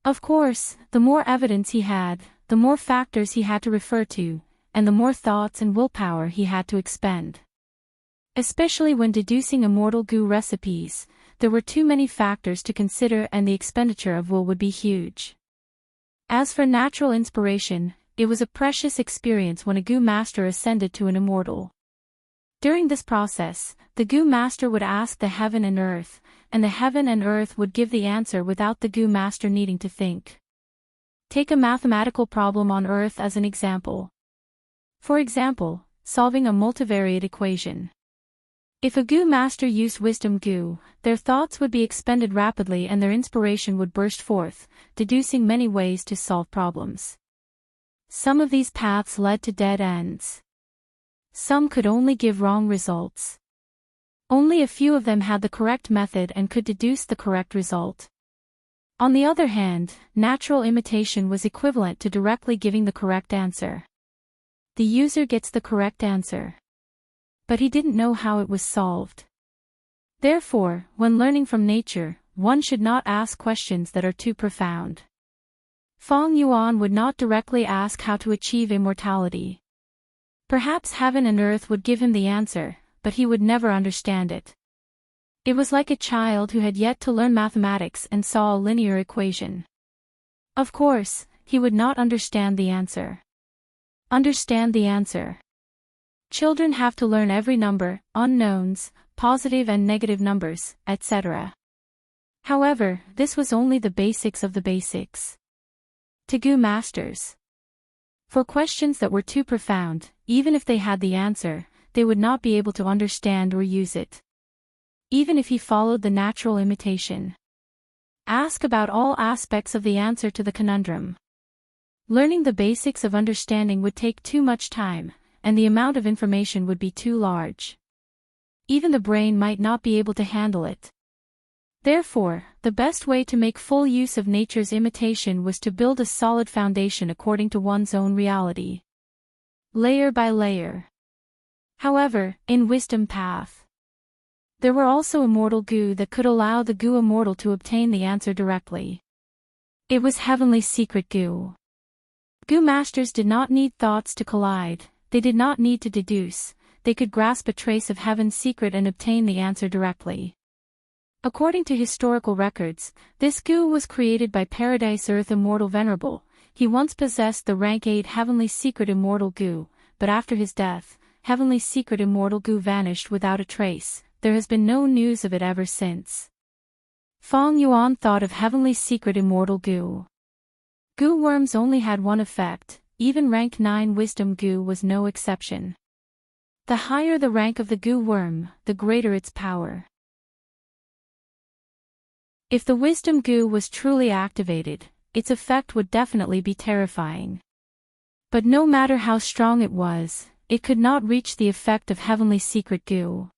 Of course, the more evidence he had, the more factors he had to refer to, and the more thoughts and willpower he had to expend. Especially when deducing immortal Gu recipes, there were too many factors to consider and the expenditure of will would be huge. As for natural inspiration, it was a precious experience when a Gu master ascended to an immortal. During this process, the Gu master would ask the heaven and earth, and the heaven and earth would give the answer without the Gu master needing to think. Take a mathematical problem on earth as an example. For example, solving a multivariate equation. If a Gu master used wisdom Gu, their thoughts would be expended rapidly and their inspiration would burst forth, deducing many ways to solve problems. Some of these paths led to dead ends. Some could only give wrong results. Only a few of them had the correct method and could deduce the correct result. On the other hand, natural imitation was equivalent to directly giving the correct answer. The user gets the correct answer. But he didn't know how it was solved. Therefore, when learning from nature, one should not ask questions that are too profound. Feng Yuan would not directly ask how to achieve immortality. Perhaps heaven and earth would give him the answer, but he would never understand it. It was like a child who had yet to learn mathematics and saw a linear equation. Of course, he would not understand the answer. Understand the answer. Children have to learn every number, unknowns, positive and negative numbers, etc. However, this was only the basics of the basics. To Gu masters. For questions that were too profound, even if they had the answer, they would not be able to understand or use it. Even if he followed the natural imitation. Ask about all aspects of the answer to the conundrum. Learning the basics of understanding would take too much time, and the amount of information would be too large. Even the brain might not be able to handle it. Therefore, the best way to make full use of nature's imitation was to build a solid foundation according to one's own reality. Layer by layer. However, in wisdom path, there were also immortal Gu that could allow the Gu immortal to obtain the answer directly. It was heavenly secret Gu. Gu masters did not need thoughts to collide, they did not need to deduce, they could grasp a trace of heaven's secret and obtain the answer directly. According to historical records, this Gu was created by Paradise Earth Immortal Venerable. He once possessed the rank 8 Heavenly Secret Immortal Gu, but after his death, Heavenly Secret Immortal Gu vanished without a trace. There has been no news of it ever since. Feng Yuan thought of Heavenly Secret Immortal Gu. Gu worms only had one effect, even rank 9 Wisdom Gu was no exception. The higher the rank of the Gu worm, the greater its power. If the Wisdom Gu was truly activated, its effect would definitely be terrifying. But no matter how strong it was, it could not reach the effect of Heavenly Secret Gu.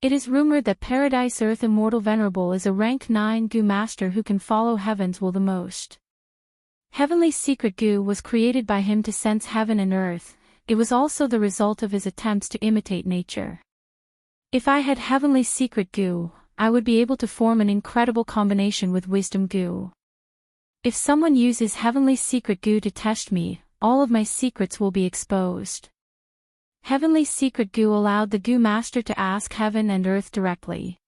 It is rumored that Paradise Earth Immortal Venerable is a rank 9 Gu master who can follow heaven's will the most. Heavenly Secret Gu was created by him to sense heaven and earth. It was also the result of his attempts to imitate nature. If I had Heavenly Secret Gu, I would be able to form an incredible combination with Wisdom Gu. If someone uses Heavenly Secret Gu to test me, all of my secrets will be exposed. Heavenly Secret Gu allowed the Gu master to ask heaven and earth directly.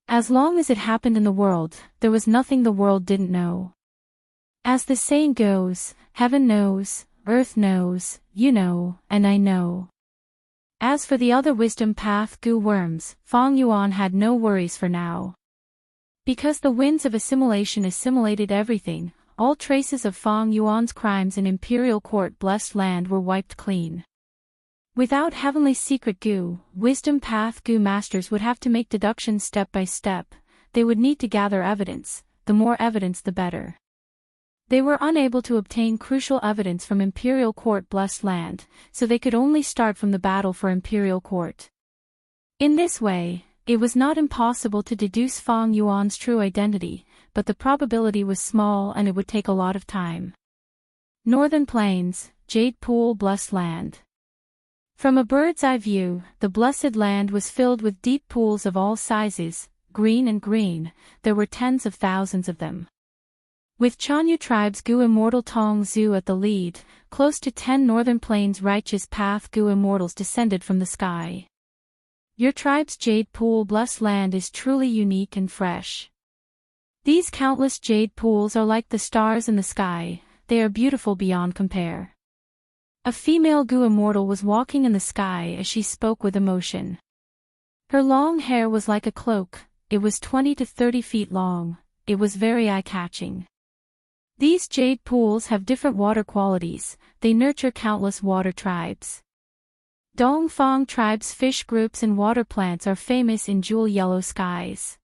As long as it happened in the world, there was nothing the world didn't know. As the saying goes, heaven knows, earth knows, you know, and I know. As for the other wisdom path Gu worms, Feng Yuan had no worries for now. Because the winds of assimilation assimilated everything, all traces of Feng Yuan's crimes in Imperial Court Blessed Land were wiped clean. Without Heavenly Secret Gu, wisdom path Gu masters would have to make deductions step by step. They would need to gather evidence, the more evidence the better. They were unable to obtain crucial evidence from Imperial Court Blessed Land, so they could only start from the battle for Imperial Court. In this way, it was not impossible to deduce Feng Yuan's true identity, but the probability was small and it would take a lot of time. Northern Plains, Jade Pool Blessed Land. From a bird's eye view, the Blessed Land was filled with deep pools of all sizes, green and green, there were tens of thousands of them. With Chanyu tribe's Gu Immortal Tong Zhu at the lead, close to 10 Northern Plains righteous path Gu Immortals descended from the sky. Your tribe's Jade Pool Blessed Land is truly unique and fresh. These countless jade pools are like the stars in the sky, they are beautiful beyond compare. A female Gu Immortal was walking in the sky as she spoke with emotion. Her long hair was like a cloak, it was 20 to 30 feet long, it was very eye-catching. These jade pools have different water qualities, they nurture countless water tribes. Dongfang tribe's fish groups and water plants are famous in jewel yellow skies.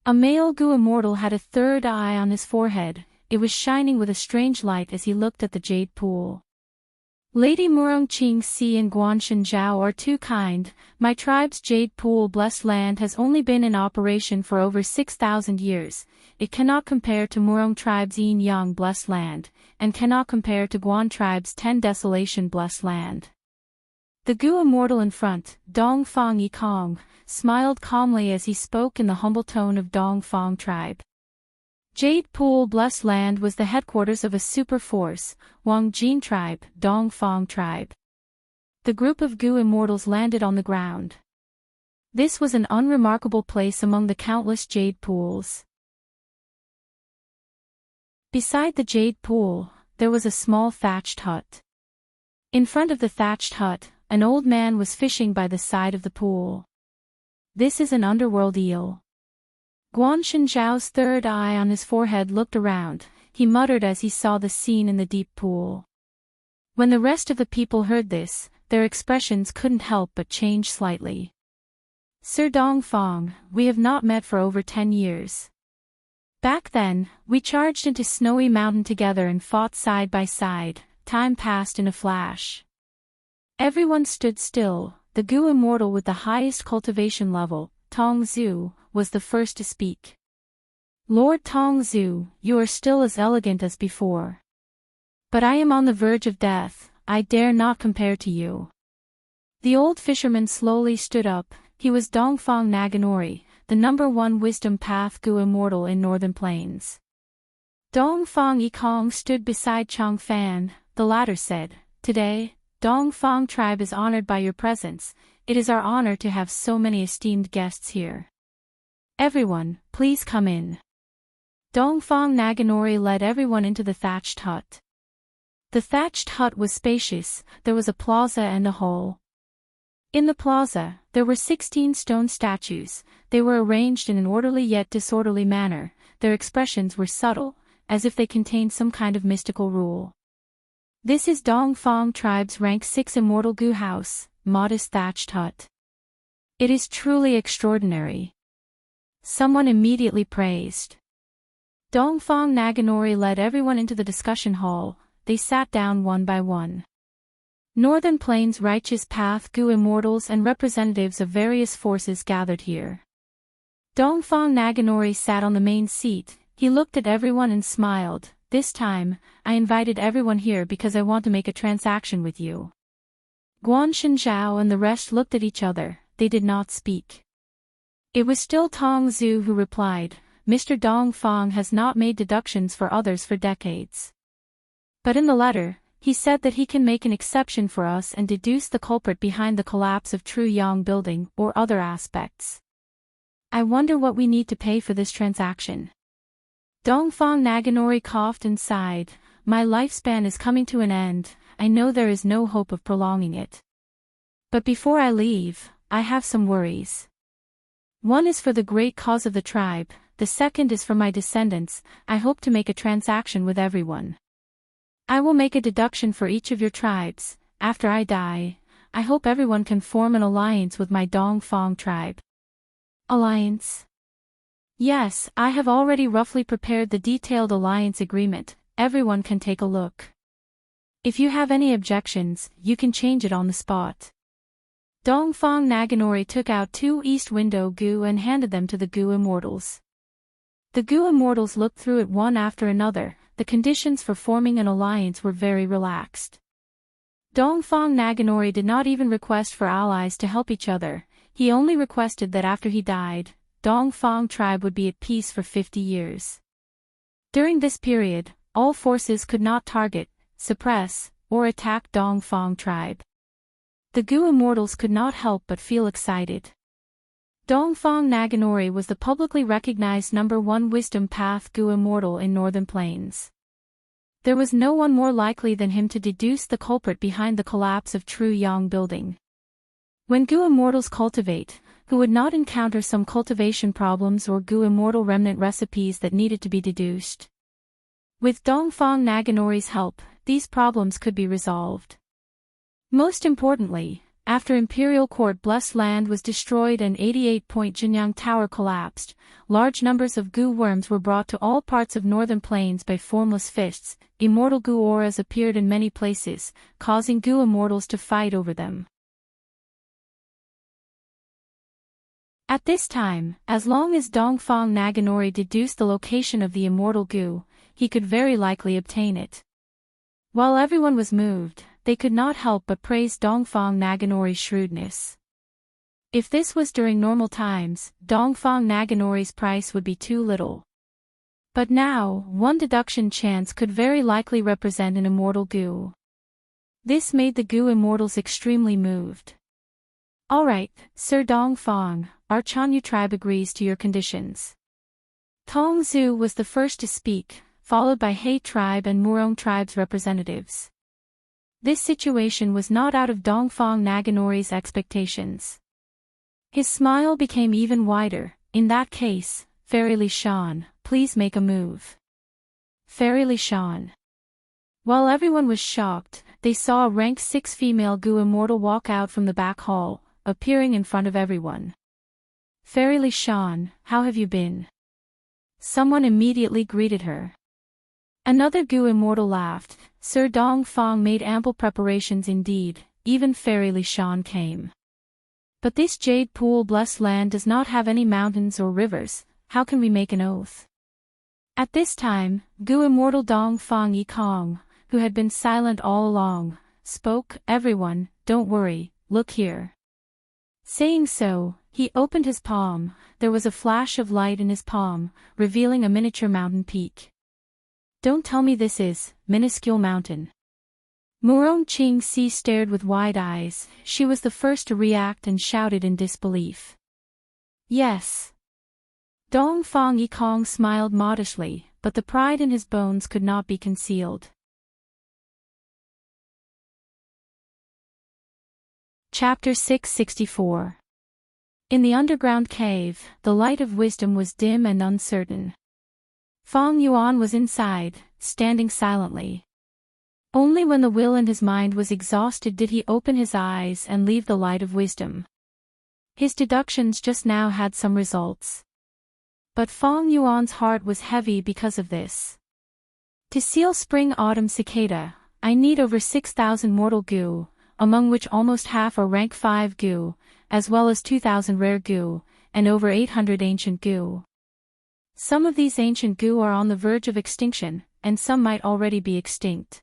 A male Gu Immortal had a third eye on his forehead. It was shining with a strange light as he looked at the jade pool. Lady Murong Qing Si and Guanshan Zhao are too kind. My tribe's jade pool blessed land has only been in operation for over 6,000 years. It cannot compare to Murong tribe's Yin Yang blessed land, and cannot compare to Guan tribe's 10 desolation blessed land. The Gu Immortal in front, Dongfang Yikong, smiled calmly as he spoke in the humble tone of Dongfang tribe. Jade Pool Blessed Land was the headquarters of a super force, Wang Jin tribe, Dongfang tribe. The group of Gu Immortals landed on the ground. This was an unremarkable place among the countless jade pools. Beside the jade pool, there was a small thatched hut. In front of the thatched hut, an old man was fishing by the side of the pool. This is an underworld eel. Guanshan Zhao's third eye on his forehead looked around. He muttered as he saw the scene in the deep pool. When the rest of the people heard this, their expressions couldn't help but change slightly. Sir Dongfang, we have not met for over 10 years. Back then, we charged into Snowy Mountain together and fought side by side. Time passed in a flash. Everyone stood still. The Gu Immortal with the highest cultivation level, Tong Zhu, was the first to speak. Lord Tong Zhu, you are still as elegant as before. But I am on the verge of death. I dare not compare to you. The old fisherman slowly stood up. He was Dongfang Naganori, the #1 wisdom path Gu Immortal in Northern Plains. Dongfang Yikong stood beside Changfan. The latter said, "Today, Dongfang tribe is honored by your presence. It is our honor to have so many esteemed guests here. Everyone, please come in." Dongfang Naganori led everyone into the thatched hut. The thatched hut was spacious. There was a plaza and a hall. In the plaza, there were 16 stone statues. They were arranged in an orderly yet disorderly manner. Their expressions were subtle, as if they contained some kind of mystical rule. This is Dongfang tribe's rank 6 immortal Gu house, modest thatched hut. It is truly extraordinary. Someone immediately praised. Dongfang Naganori led everyone into the discussion hall. They sat down one by one. Northern Plains righteous path Gu Immortals and representatives of various forces gathered here. Dongfang Naganori sat on the main seat. He looked at everyone and smiled. This time, I invited everyone here because I want to make a transaction with you. Guanshan Zhao and the rest looked at each other. They did not speak. It was still Tong Zhu who replied, "Mr. Dongfang has not made deductions for others for decades. But in the letter, he said that he can make an exception for us and deduce the culprit behind the collapse of True Yang building or other aspects. I wonder what we need to pay for this transaction." Dongfang Naganori coughed and sighed. "My lifespan is coming to an end. I know there is no hope of prolonging it. But before I leave, I have some worries. One is for the great cause of the tribe, the second is for my descendants. I hope to make a transaction with everyone. I will make a deduction for each of your tribes. After I die, I hope everyone can form an alliance with my Dongfang tribe." Alliance? Yes, I have already roughly prepared the detailed alliance agreement. Everyone can take a look. If you have any objections, you can change it on the spot. Dongfang Naganori took out 2 East Window Gu and handed them to the Gu Immortals. The Gu Immortals looked through it one after another. The conditions for forming an alliance were very relaxed. Dongfang Naganori did not even request for allies to help each other. He only requested that after he died, Dongfang tribe would be at peace for 50 years. During this period, all forces could not target, suppress, or attack Dongfang tribe. The Gu Immortals could not help but feel excited. Dongfang Naganori was the publicly recognized #1 wisdom path Gu Immortal in Northern Plains. There was no one more likely than him to deduce the culprit behind the collapse of True Yang building. When Gu Immortals cultivate, who would not encounter some cultivation problems or Gu Immortal remnant recipes that needed to be deduced? With Dongfang Naganori's help, these problems could be resolved. Most importantly, After Imperial Court Blessed Land was destroyed and 88-point Jinyang Tower collapsed, large numbers of goo worms were brought to all parts of northern plains by formless fists. Immortal goo auras appeared in many places, causing goo immortals to fight over them. At this time, as long as Dongfang Naganori deduced the location of the immortal goo, he could very likely obtain it. While everyone was moved, they could not help but praise Dongfang Naganori's shrewdness. If this was during normal times, Dongfang Naganori's price would be too little. But now, one deduction chance could very likely represent an immortal goo. This made the goo immortals extremely moved. Alright, Sir Dongfang, our Chanyu tribe agrees to your conditions. Tongzu was the first to speak, followed by He tribe and Murong tribe's representatives. This situation was not out of Dongfang Naganori's expectations. His smile became even wider. In that case, Fairy Li Shan, please make a move. Fairy Li Shan. While everyone was shocked, they saw a rank 6 female goo immortal walk out from the back hall, appearing in front of everyone. Fairy Li Shan, how have you been? Someone immediately greeted her. Another goo immortal laughed. Sir Dongfang made ample preparations indeed, even Fairy Li Shan came. But this jade pool blessed land does not have any mountains or rivers, how can we make an oath? At this time, goo immortal Dongfang Yikong, who had been silent all along, spoke. Everyone, don't worry, look here. Saying so, he opened his palm. There was a flash of light in his palm, revealing a miniature mountain peak. Don't tell me this is, minuscule mountain. Murong Ching Si stared with wide eyes. She was the first to react and shouted in disbelief. Yes. Dongfang Yikong smiled modestly, but the pride in his bones could not be concealed. Chapter 664. In the underground cave, the light of wisdom was dim and uncertain. Fang Yuan was inside, standing silently. Only when the will in his mind was exhausted did he open his eyes and leave the light of wisdom. His deductions just now had some results. But Fang Yuan's heart was heavy because of this. To seal spring-autumn cicada, I need over 6,000 mortal goo, among which almost half are rank 5 goo, as well as 2,000 rare goo, and over 800 ancient goo. Some of these ancient goo are on the verge of extinction, and some might already be extinct.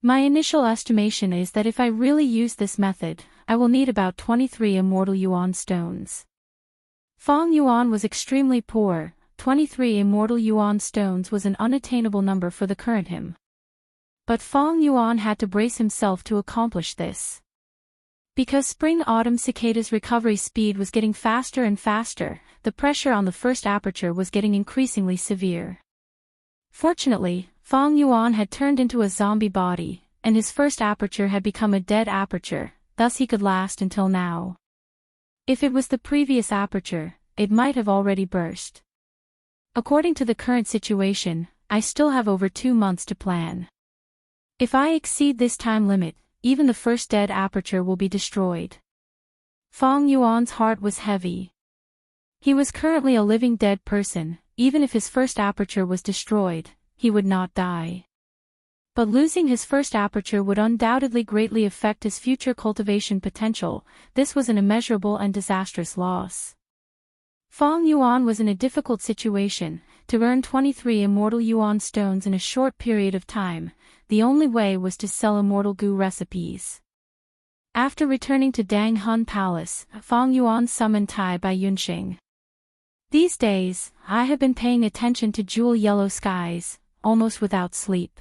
My initial estimation is that if I really use this method, I will need about 23 immortal yuan stones. Fang Yuan was extremely poor. 23 immortal yuan stones was an unattainable number for the current him. But Fang Yuan had to brace himself to accomplish this. Because spring-autumn cicada's recovery speed was getting faster and faster, the pressure on the first aperture was getting increasingly severe. Fortunately, Fang Yuan had turned into a zombie body, and his first aperture had become a dead aperture, thus he could last until now. If it was the previous aperture, it might have already burst. According to the current situation, I still have over 2 months to plan. If I exceed this time limit, even the first dead aperture will be destroyed. Fang Yuan's heart was heavy. He was currently a living dead person. Even if his first aperture was destroyed, he would not die. But losing his first aperture would undoubtedly greatly affect his future cultivation potential. This was an immeasurable and disastrous loss. Fang Yuan was in a difficult situation. To earn 23 immortal yuan stones in a short period of time, the only way was to sell immortal goo recipes. After returning to Dang Hun Palace, Fang Yuan summoned Tai Bai Yunxing. These days, I have been paying attention to jewel yellow skies, almost without sleep.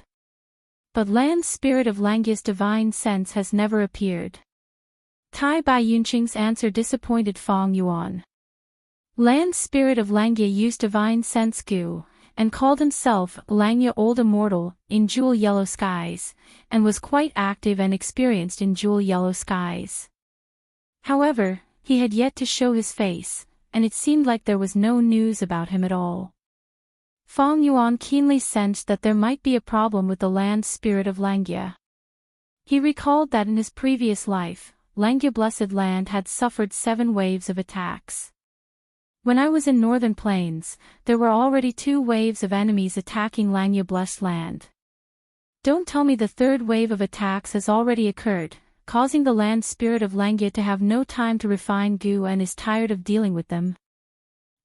But Land's spirit of Langya's divine sense has never appeared. Tai Bai Yunxing's answer disappointed Fang Yuan. Land's spirit of Langya used divine sense goo, and called himself Langya Old Immortal, in jewel yellow skies, and was quite active and experienced in jewel yellow skies. However, he had yet to show his face, and it seemed like there was no news about him at all. Fang Yuan keenly sensed that there might be a problem with the land spirit of Langya. He recalled that in his previous life, Langya Blessed Land had suffered 7 waves of attacks. When I was in Northern Plains, there were already 2 waves of enemies attacking Langya Blessed Land. Don't tell me the 3rd wave of attacks has already occurred, causing the land spirit of Langya to have no time to refine Gu and is tired of dealing with them.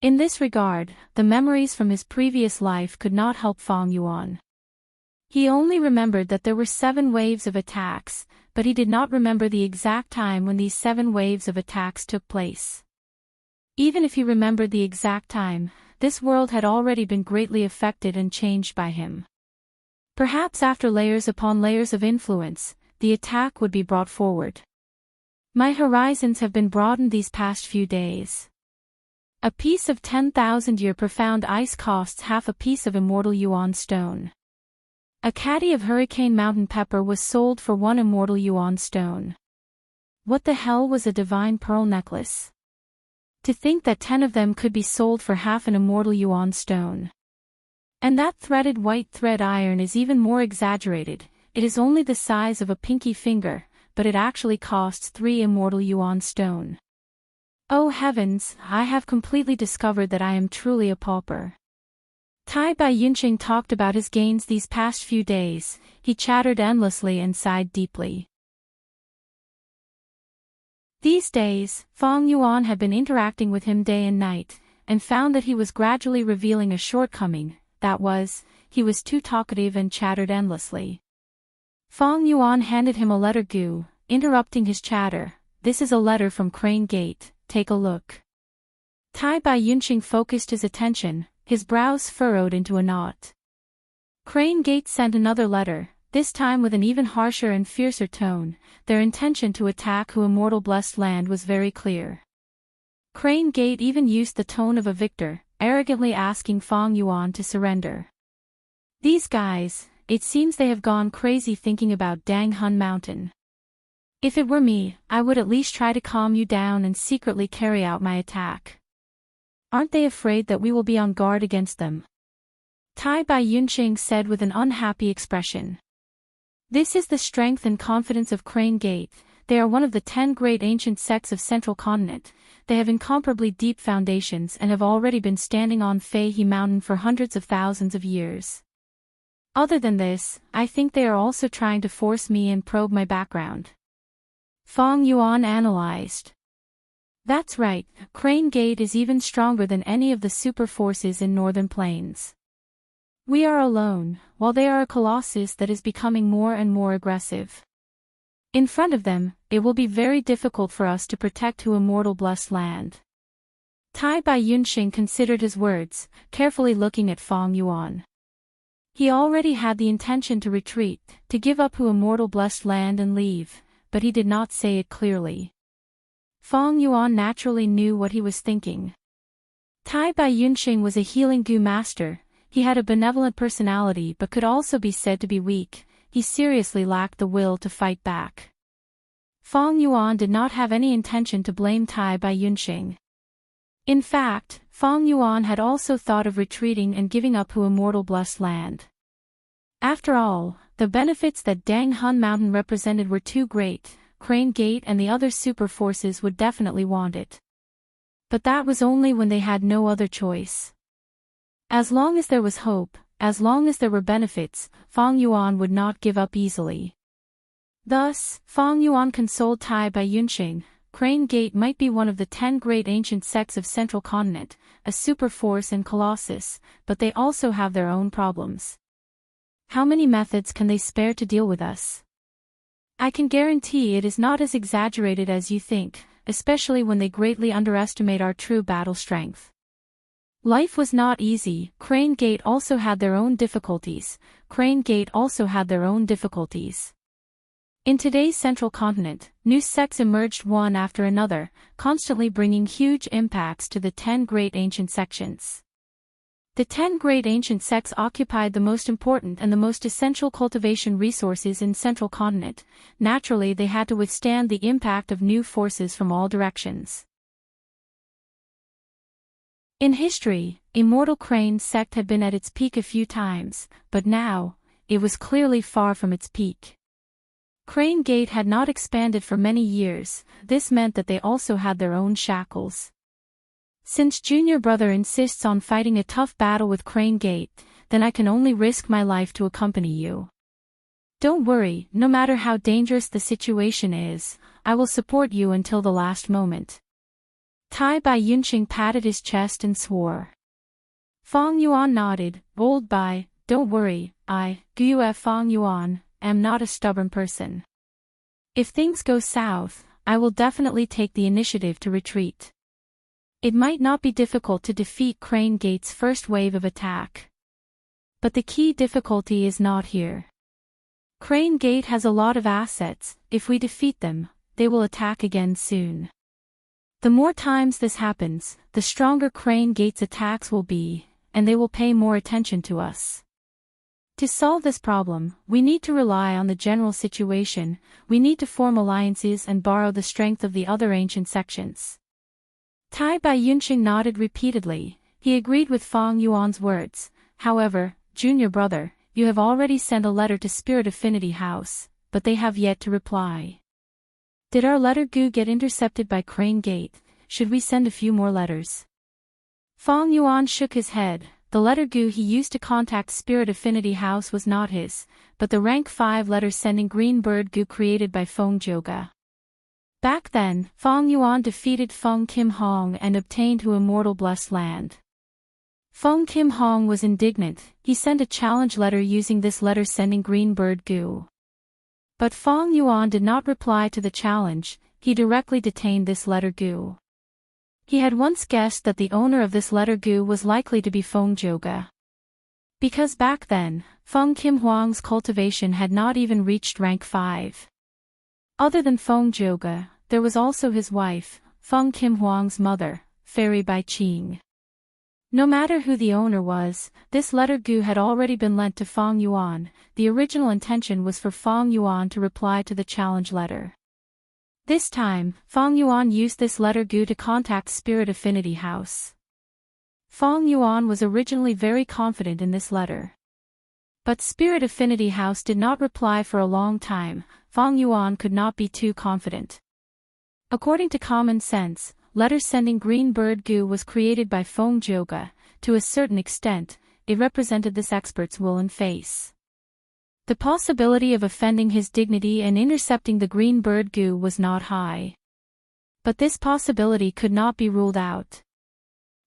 In this regard, the memories from his previous life could not help Fang Yuan. He only remembered that there were 7 waves of attacks, but he did not remember the exact time when these 7 waves of attacks took place. Even if he remembered the exact time, this world had already been greatly affected and changed by him. Perhaps after layers upon layers of influence, the attack would be brought forward. My horizons have been broadened these past few days. A piece of 10,000-year profound ice costs half a piece of immortal yuan stone. A caddy of hurricane mountain pepper was sold for 1 immortal yuan stone. What the hell was a divine pearl necklace? To think that 10 of them could be sold for half an immortal yuan stone. And that threaded white thread iron is even more exaggerated. It is only the size of a pinky finger, but it actually costs 3 immortal yuan stone. Oh heavens, I have completely discovered that I am truly a pauper. Tai Bai Yunqing talked about his gains these past few days. He chattered endlessly and sighed deeply. These days, Fang Yuan had been interacting with him day and night, and found that he was gradually revealing a shortcoming, that was, he was too talkative and chattered endlessly. Fang Yuan handed him a letter Gu, interrupting his chatter. This is a letter from Crane Gate, take a look. Tai Bai Yunqing focused his attention, his brows furrowed into a knot. Crane Gate sent another letter, this time with an even harsher and fiercer tone. Their intention to attack Hu Immortal Blessed Land was very clear. Crane Gate even used the tone of a victor, arrogantly asking Fang Yuan to surrender. These guys, it seems they have gone crazy thinking about Dang Hun Mountain. If it were me, I would at least try to calm you down and secretly carry out my attack. Aren't they afraid that we will be on guard against them? Tai Bai Yunqing said with an unhappy expression. This is the strength and confidence of Crane Gate. They are one of the 10 great ancient sects of Central Continent. They have incomparably deep foundations and have already been standing on Fei He Mountain for hundreds of thousands of years. Other than this, I think they are also trying to force me and probe my background. Fang Yuan analyzed. That's right, Crane Gate is even stronger than any of the super forces in Northern Plains. We are alone, while they are a colossus that is becoming more and more aggressive. In front of them, it will be very difficult for us to protect Hu Immortal Blessed Land. Tai Bai Yunqing considered his words, carefully looking at Fang Yuan. He already had the intention to retreat, to give up Hu Immortal Blessed Land and leave, but he did not say it clearly. Fang Yuan naturally knew what he was thinking. Tai Bai Yunqing was a healing Gu master. He had a benevolent personality but could also be said to be weak. He seriously lacked the will to fight back. Fang Yuan did not have any intention to blame Tai Bai Yunqing. In fact, Fang Yuan had also thought of retreating and giving up Hu Immortal Blessed Land. After all, the benefits that Dang Hun Mountain represented were too great. Crane Gate and the other super forces would definitely want it. But that was only when they had no other choice. As long as there was hope, as long as there were benefits, Fang Yuan would not give up easily. Thus, Fang Yuan consoled Tai Bai Yunqing. Crane Gate might be one of the 10 great ancient sects of Central Continent, a super force and colossus, but they also have their own problems. How many methods can they spare to deal with us? I can guarantee it is not as exaggerated as you think, especially when they greatly underestimate our true battle strength. Life was not easy. Crane Gate also had their own difficulties. In today's Central Continent, new sects emerged one after another, constantly bringing huge impacts to the 10 great ancient sections. The 10 great ancient sects occupied the most important and the most essential cultivation resources in Central Continent. Naturally, they had to withstand the impact of new forces from all directions. In history, Immortal Crane sect had been at its peak a few times, but now, it was clearly far from its peak. Crane Gate had not expanded for many years. This meant that they also had their own shackles. Since junior brother insists on fighting a tough battle with Crane Gate, then I can only risk my life to accompany you. Don't worry, no matter how dangerous the situation is, I will support you until the last moment. Tai Bai Yunqing patted his chest and swore. Fang Yuan nodded. Old Bai, don't worry, Guyue Fang Yuan, am not a stubborn person. If things go south, I will definitely take the initiative to retreat. It might not be difficult to defeat Crane Gate's first wave of attack. But the key difficulty is not here. Crane Gate has a lot of assets. If we defeat them, they will attack again soon. The more times this happens, the stronger Crane Gate's attacks will be, and they will pay more attention to us. To solve this problem, we need to rely on the general situation. We need to form alliances and borrow the strength of the other ancient sections. Tai Bai Yunqing nodded repeatedly. He agreed with Fang Yuan's words. However, junior brother, you have already sent a letter to Spirit Affinity House, but they have yet to reply. Did our letter Gu get intercepted by Crane Gate? Should we send a few more letters? Fang Yuan shook his head. The letter Gu he used to contact Spirit Affinity House was not his, but the rank 5 letter sending green bird Gu created by Feng Zhouge. Back then, Fang Yuan defeated Feng Kim Hong and obtained to Immortal Blessed Land. Feng Kim Hong was indignant. He sent a challenge letter using this letter sending green bird Gu. But Fang Yuan did not reply to the challenge. He directly detained this letter Gu. He had once guessed that the owner of this letter Gu was likely to be Feng Zhouge. Because back then, Feng Kim Hong's cultivation had not even reached rank 5. Other than Feng Zhouge, there was also his wife, Feng Kim Hong's mother, Fairy Bai Qing. No matter who the owner was, this letter Gu had already been lent to Fang Yuan. The original intention was for Fang Yuan to reply to the challenge letter. This time, Fang Yuan used this letter Gu to contact Spirit Affinity House. Fang Yuan was originally very confident in this letter. But Spirit Affinity House did not reply for a long time. Fang Yuan could not be too confident. According to common sense, letter sending green bird Gu was created by Feng Zhouge. To a certain extent, it represented this expert's will and face. The possibility of offending his dignity and intercepting the green bird Gu was not high. But this possibility could not be ruled out.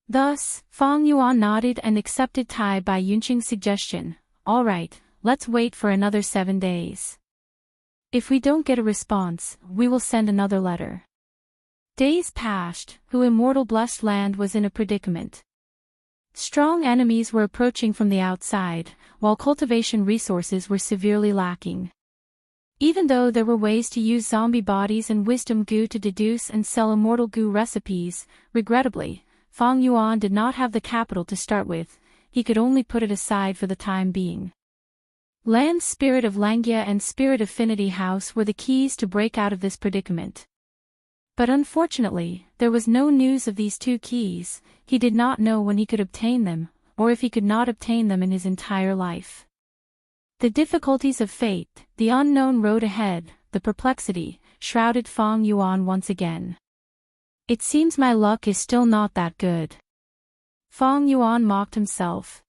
Thus, Fang Yuan nodded and accepted Tai Bai Yunqing's suggestion. All right, let's wait for another 7 days. If we don't get a response, we will send another letter. Days passed. Who Immortal Blessed Land was in a predicament. Strong enemies were approaching from the outside, while cultivation resources were severely lacking. Even though there were ways to use zombie bodies and wisdom Gu to deduce and sell immortal Gu recipes, regrettably, Fang Yuan did not have the capital to start with. He could only put it aside for the time being. Land Spirit of Langia and Spirit Affinity House were the keys to break out of this predicament. But unfortunately, there was no news of these two keys. He did not know when he could obtain them, or if he could not obtain them in his entire life. The difficulties of fate, the unknown road ahead, the perplexity, shrouded Fang Yuan once again. It seems my luck is still not that good. Fang Yuan mocked himself.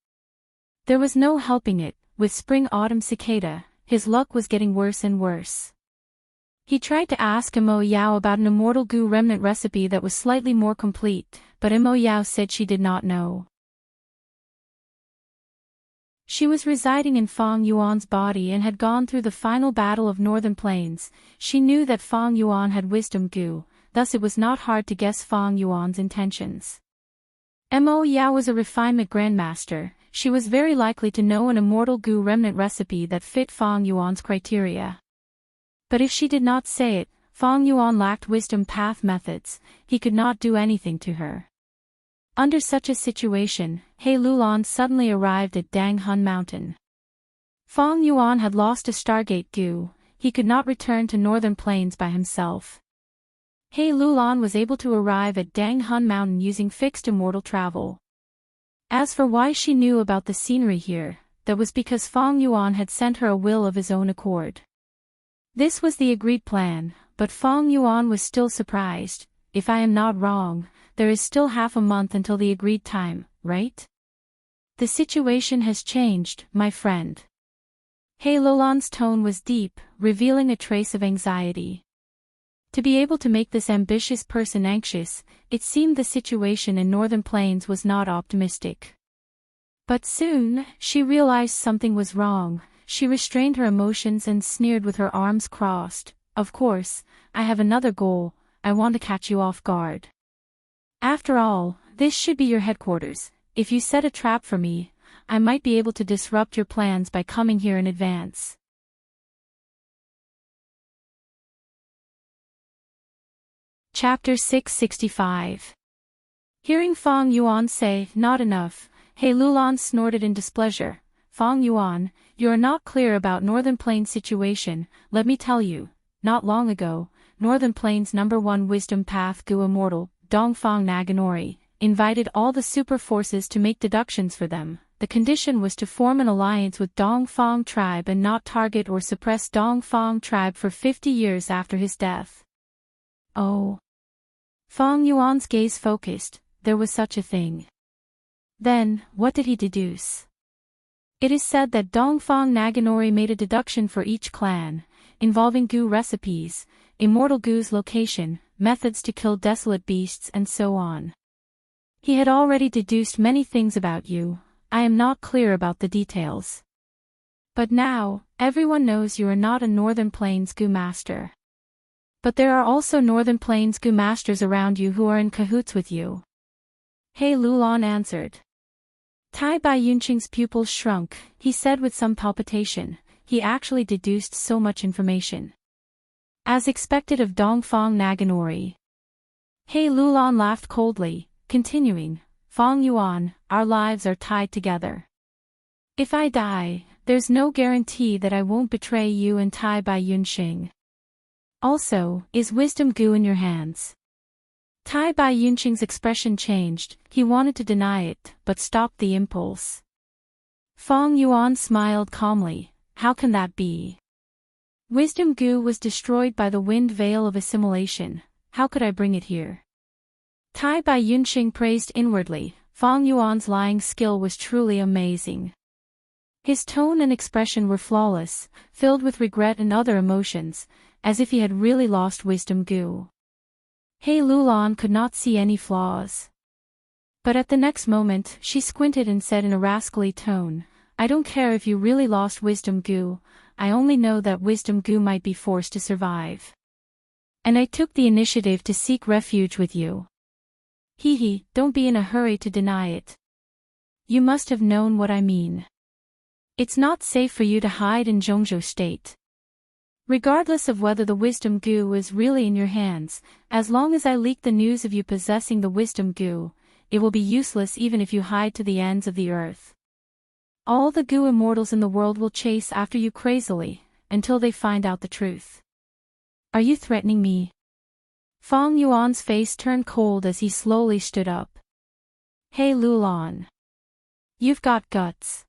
There was no helping it. With spring-autumn cicada, his luck was getting worse and worse. He tried to ask Imo Yao about an immortal Gu remnant recipe that was slightly more complete, but Imo Yao said she did not know. She was residing in Fang Yuan's body and had gone through the final battle of Northern Plains. She knew that Fang Yuan had wisdom Gu, thus it was not hard to guess Fang Yuan's intentions. Imo Yao was a refinement grandmaster. She was very likely to know an immortal Gu remnant recipe that fit Fang Yuan's criteria. But if she did not say it, Fang Yuan lacked wisdom path methods. He could not do anything to her. Under such a situation, He Lulan suddenly arrived at Dang Hun Mountain. Fang Yuan had lost a Stargate Gu. He could not return to Northern Plains by himself. He Lulan was able to arrive at Dang Hun Mountain using fixed immortal travel. As for why she knew about the scenery here, that was because Fang Yuan had sent her a will of his own accord. This was the agreed plan, but Feng Yuan was still surprised. If I am not wrong, there is still half a month until the agreed time, right? The situation has changed, my friend. He Lulan's tone was deep, revealing a trace of anxiety. To be able to make this ambitious person anxious, it seemed the situation in Northern Plains was not optimistic. But soon, she realized something was wrong. She restrained her emotions and sneered with her arms crossed. Of course, I have another goal. I want to catch you off guard. After all, this should be your headquarters. If you set a trap for me, I might be able to disrupt your plans by coming here in advance. Chapter 665. Hearing Feng Yuan say, "Not enough," He Lulan snorted in displeasure. "Feng Yuan, you are not clear about Northern Plains' situation. Let me tell you, not long ago, Northern Plains' #1 wisdom path Gu Immortal, Dongfang Naganori, invited all the super forces to make deductions for them. The condition was to form an alliance with Dongfang tribe and not target or suppress Dongfang tribe for 50 years after his death." Oh. Feng Yuan's gaze focused. There was such a thing. Then, what did he deduce? It is said that Dongfang Naganori made a deduction for each clan, involving Gu recipes, Immortal Gu's location, methods to kill desolate beasts and so on. He had already deduced many things about you. I am not clear about the details. But now, everyone knows you are not a Northern Plains Gu master. But there are also Northern Plains Gu masters around you who are in cahoots with you. He Lulan answered. Tai Bai Yunqing's pupils shrunk. He said with some palpitation, he actually deduced so much information. As expected of Dongfang Naganori. He Lulan laughed coldly, continuing, "Feng Yuan, our lives are tied together. If I die, there's no guarantee that I won't betray you and Tai Bai Yunqing. Also, is wisdom Gu in your hands?" Tai Bai Yunqing's expression changed. He wanted to deny it, but stopped the impulse. Feng Yuan smiled calmly. "How can that be? Wisdom Gu was destroyed by the wind veil of assimilation. How could I bring it here?" Tai Bai Yunqing praised inwardly. Feng Yuan's lying skill was truly amazing. His tone and expression were flawless, filled with regret and other emotions, as if he had really lost wisdom Gu. He Lulan could not see any flaws. But at the next moment, she squinted and said in a rascally tone, "I don't care if you really lost wisdom Gu, I only know that wisdom Gu might be forced to survive. And I took the initiative to seek refuge with you. Hee, don't be in a hurry to deny it. You must have known what I mean. It's not safe for you to hide in Zhongzhou State. Regardless of whether the wisdom Gu is really in your hands, as long as I leak the news of you possessing the wisdom Gu, it will be useless even if you hide to the ends of the earth. All the Gu immortals in the world will chase after you crazily, until they find out the truth. Are you threatening me?" Feng Yuan's face turned cold as he slowly stood up. "He Lulan. You've got guts.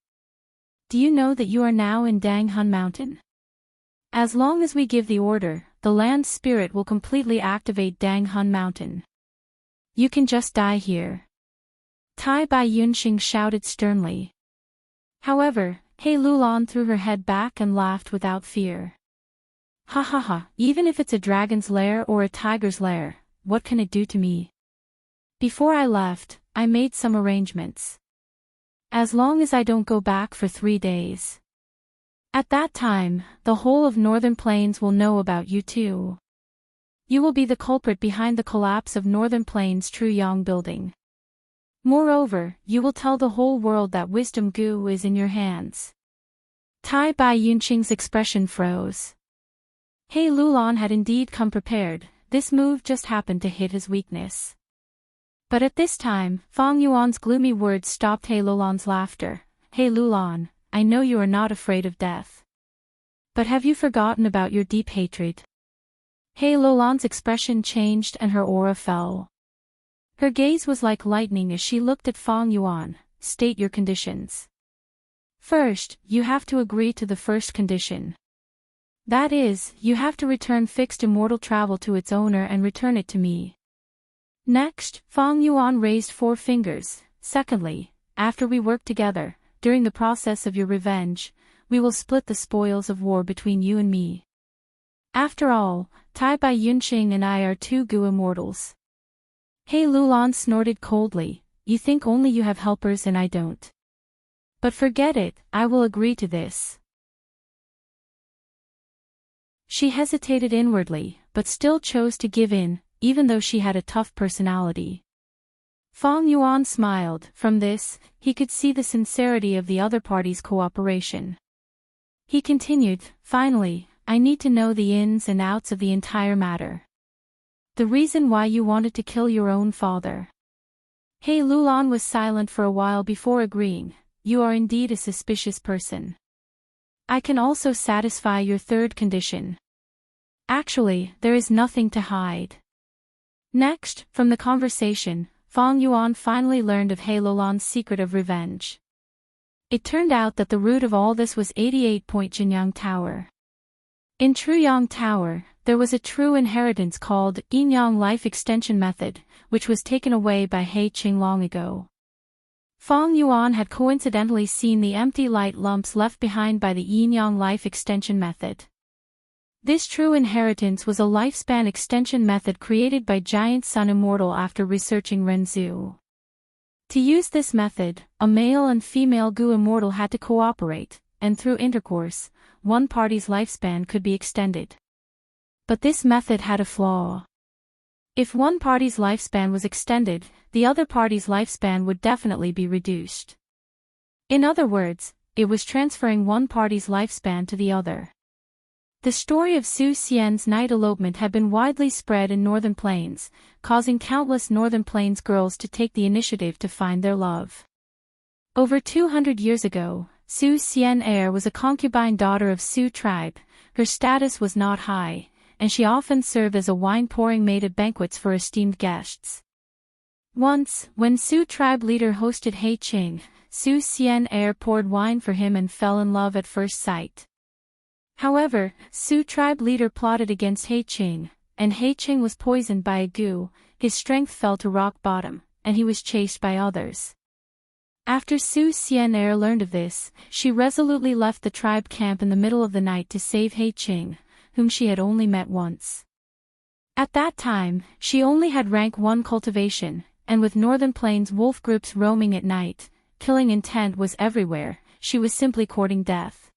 Do you know that you are now in Danghun Mountain? As long as we give the order, the land spirit will completely activate Danghun Mountain. You can just die here." Tai Bai Yunqing shouted sternly. However, He Lulan threw her head back and laughed without fear. "Ha ha ha, even if it's a dragon's lair or a tiger's lair, what can it do to me? Before I left, I made some arrangements. As long as I don't go back for 3 days. At that time, the whole of Northern Plains will know about you too. You will be the culprit behind the collapse of Northern Plains' Truyong building. Moreover, you will tell the whole world that wisdom Gu is in your hands." Tai Bai Yunqing's expression froze. He Lulan had indeed come prepared. This move just happened to hit his weakness. But at this time, Feng Yuan's gloomy words stopped He Lulan's laughter. "He Lulan, I know you are not afraid of death. But have you forgotten about your deep hatred?" He Lulan's expression changed and her aura fell. Her gaze was like lightning as she looked at Feng Yuan. "State your conditions. First, you have to agree to the first condition." That is, you have to return fixed immortal travel to its owner and return it to me. Next, Fang Yuan raised 4 fingers. Secondly, after we work together, during the process of your revenge, we will split the spoils of war between you and me. After all, Tai Bai Yunqing and I are 2 Gu immortals. He Lulan snorted coldly, you think only you have helpers and I don't. But forget it, I will agree to this. She hesitated inwardly, but still chose to give in, even though she had a tough personality. Fang Yuan smiled. From this, he could see the sincerity of the other party's cooperation. He continued, finally, I need to know the ins and outs of the entire matter. The reason why you wanted to kill your own father. He Lulan was silent for a while before agreeing, you are indeed a suspicious person. I can also satisfy your third condition. Actually, there is nothing to hide. Next, from the conversation, Fang Yuan finally learned of He Lulan's secret of revenge. It turned out that the root of all this was 88-point Jinyang Tower. In Truyang Tower, there was a true inheritance called Yinyang Life Extension Method, which was taken away by He Qing long ago. Fang Yuan had coincidentally seen the empty light lumps left behind by the Yinyang Life Extension Method. This true inheritance was a lifespan extension method created by Giant Sun Immortal after researching Renzu. To use this method, a male and female Gu Immortal had to cooperate, and through intercourse, one party's lifespan could be extended. But this method had a flaw. If one party's lifespan was extended, the other party's lifespan would definitely be reduced. In other words, it was transferring one party's lifespan to the other. The story of Su Xian's night elopement had been widely spread in Northern Plains, causing countless Northern Plains girls to take the initiative to find their love. Over 200 years ago, Su Xian Heir was a concubine daughter of Su tribe. Her status was not high, and she often served as a wine-pouring maid at banquets for esteemed guests. Once, when Su tribe leader hosted He Qing, Su Xian Heir poured wine for him and fell in love at first sight. However, Su tribe leader plotted against He Qing, and He Qing was poisoned by a Gu, his strength fell to rock bottom, and he was chased by others. After Su Xian Heir learned of this, she resolutely left the tribe camp in the middle of the night to save He Qing, whom she had only met once. At that time, she only had rank 1 cultivation, and with Northern Plains wolf groups roaming at night, killing intent was everywhere, she was simply courting death.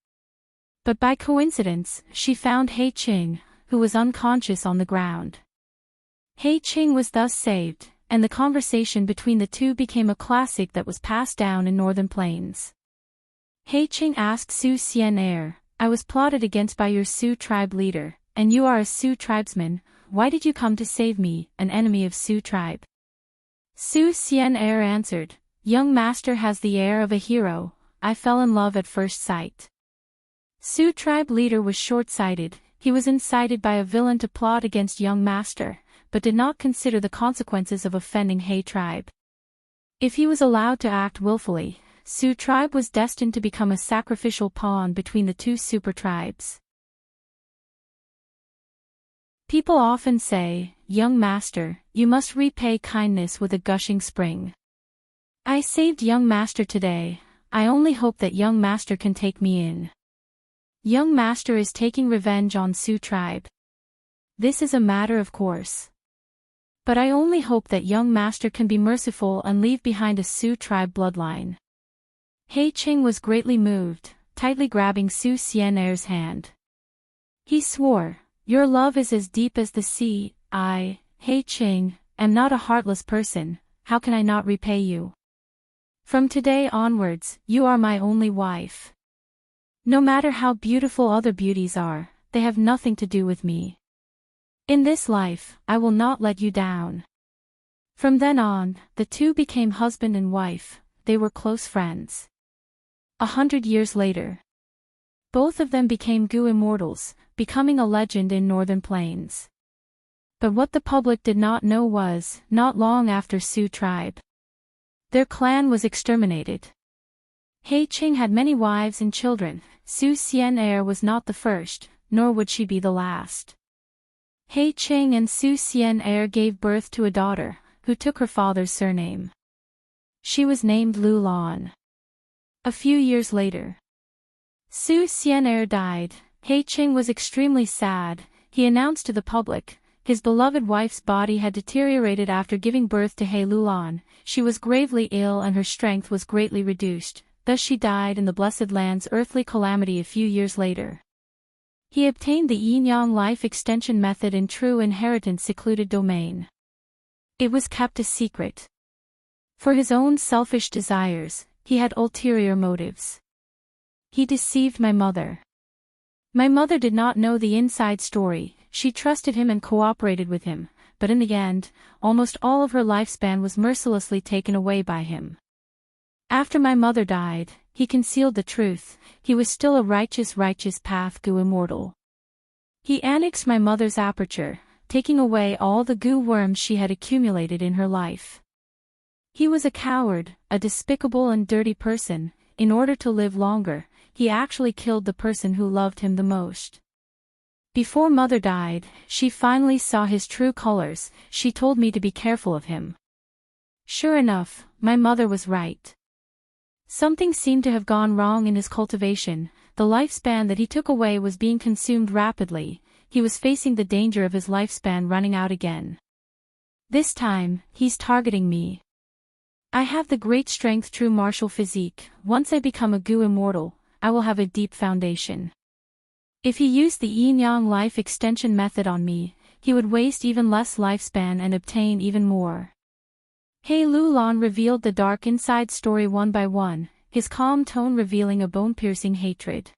But by coincidence, she found He Qing, who was unconscious on the ground. He Qing was thus saved, and the conversation between the two became a classic that was passed down in Northern Plains. He Qing asked Su Xian Heir, I was plotted against by your Su tribe leader, and you are a Su tribesman, why did you come to save me, an enemy of Su tribe? Su Xian Heir answered, young master has the air of a hero, I fell in love at first sight. Su tribe leader was short-sighted, he was incited by a villain to plot against young master, but did not consider the consequences of offending He tribe. If he was allowed to act willfully, Su tribe was destined to become a sacrificial pawn between the two super tribes. People often say, young master, you must repay kindness with a gushing spring. I saved young master today, I only hope that young master can take me in. Young master is taking revenge on Su tribe. This is a matter of course. But I only hope that young master can be merciful and leave behind a Su tribe bloodline. He Qing was greatly moved, tightly grabbing Su Xian Heir's hand. He swore, your love is as deep as the sea, I, He Qing, am not a heartless person, how can I not repay you? From today onwards, you are my only wife. No matter how beautiful other beauties are, they have nothing to do with me. In this life, I will not let you down. From then on, the two became husband and wife, they were close friends. 100 years later, both of them became Gu immortals, becoming a legend in Northern Plains. But what the public did not know was, not long after Su tribe, their clan was exterminated. He Qing had many wives and children, Su Xian Heir was not the first, nor would she be the last. He Qing and Su Xian gave birth to a daughter, who took her father's surname. She was named Lu Lan. A few years later, Su Xian died. He Qing was extremely sad. He announced to the public, his beloved wife's body had deteriorated after giving birth to He Lulan. She was gravely ill and her strength was greatly reduced, thus she died in the Blessed Land's earthly calamity a few years later. He obtained the yin-yang life extension method in true inheritance secluded domain. It was kept a secret. For his own selfish desires, he had ulterior motives. He deceived my mother. My mother did not know the inside story. She trusted him and cooperated with him, but in the end, almost all of her lifespan was mercilessly taken away by him. After my mother died, he concealed the truth. He was still a righteous path Gu Immortal. He annexed my mother's aperture, taking away all the Gu worms she had accumulated in her life. He was a coward, a despicable and dirty person. In order to live longer, he actually killed the person who loved him the most. Before mother died, she finally saw his true colors. She told me to be careful of him. Sure enough, my mother was right. Something seemed to have gone wrong in his cultivation. The lifespan that he took away was being consumed rapidly. He was facing the danger of his lifespan running out again. This time, he's targeting me. I have the great strength true martial physique. Once I become a Gu Immortal, I will have a deep foundation. If he used the yin-yang life extension method on me, he would waste even less lifespan and obtain even more. He Lulan revealed the dark inside story one by one, his calm tone revealing a bone-piercing hatred.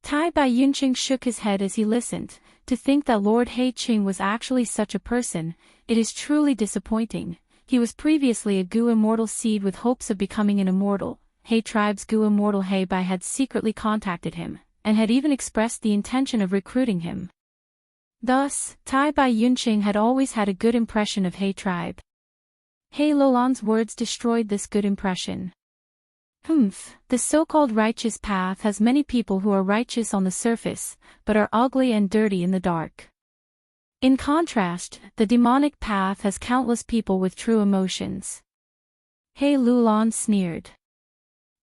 Tai Bai Yunqing shook his head as he listened. To think that Lord He Qing was actually such a person, it is truly disappointing. He was previously a Gu Immortal seed with hopes of becoming an immortal. He tribe's Gu Immortal He Bai had secretly contacted him, and had even expressed the intention of recruiting him. Thus, Tai Bai Yunqing had always had a good impression of He tribe. He Lulan's words destroyed this good impression. The so-called righteous path has many people who are righteous on the surface, but are ugly and dirty in the dark. In contrast, the demonic path has countless people with true emotions. He Lulan sneered.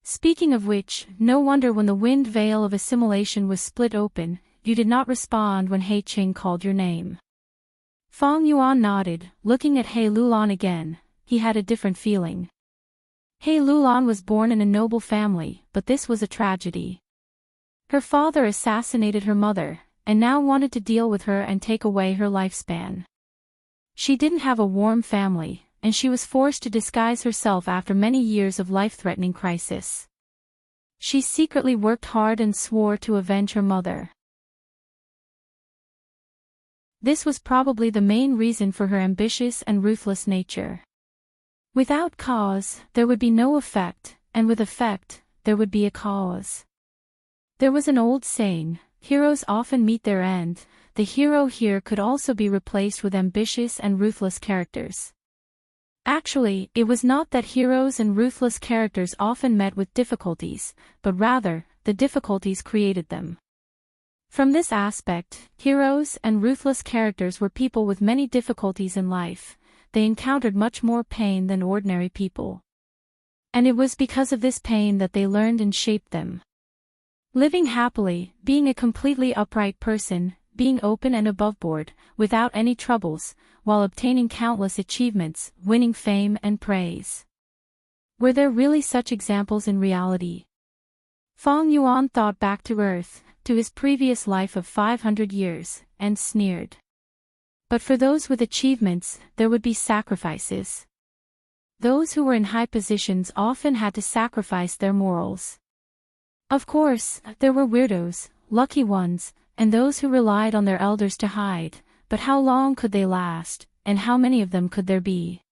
Speaking of which, no wonder when the wind veil of assimilation was split open, you did not respond when He Qing called your name. Fang Yuan nodded, looking at He Lulan again. He had a different feeling. He Lulan was born in a noble family, but this was a tragedy. Her father assassinated her mother, and now wanted to deal with her and take away her lifespan. She didn't have a warm family, and she was forced to disguise herself after many years of life-threatening crisis. She secretly worked hard and swore to avenge her mother. This was probably the main reason for her ambitious and ruthless nature. Without cause, there would be no effect, and with effect, there would be a cause. There was an old saying, heroes often meet their end. The hero here could also be replaced with ambitious and ruthless characters. Actually, it was not that heroes and ruthless characters often met with difficulties, but rather, the difficulties created them. From this aspect, heroes and ruthless characters were people with many difficulties in life. They encountered much more pain than ordinary people. And it was because of this pain that they learned and shaped them. Living happily, being a completely upright person, being open and aboveboard, without any troubles, while obtaining countless achievements, winning fame and praise. Were there really such examples in reality? Fang Yuan thought back to Earth, to his previous life of 500 years, and sneered. But for those with achievements, there would be sacrifices. Those who were in high positions often had to sacrifice their morals. Of course, there were weirdos, lucky ones, and those who relied on their elders to hide, but how long could they last, and how many of them could there be?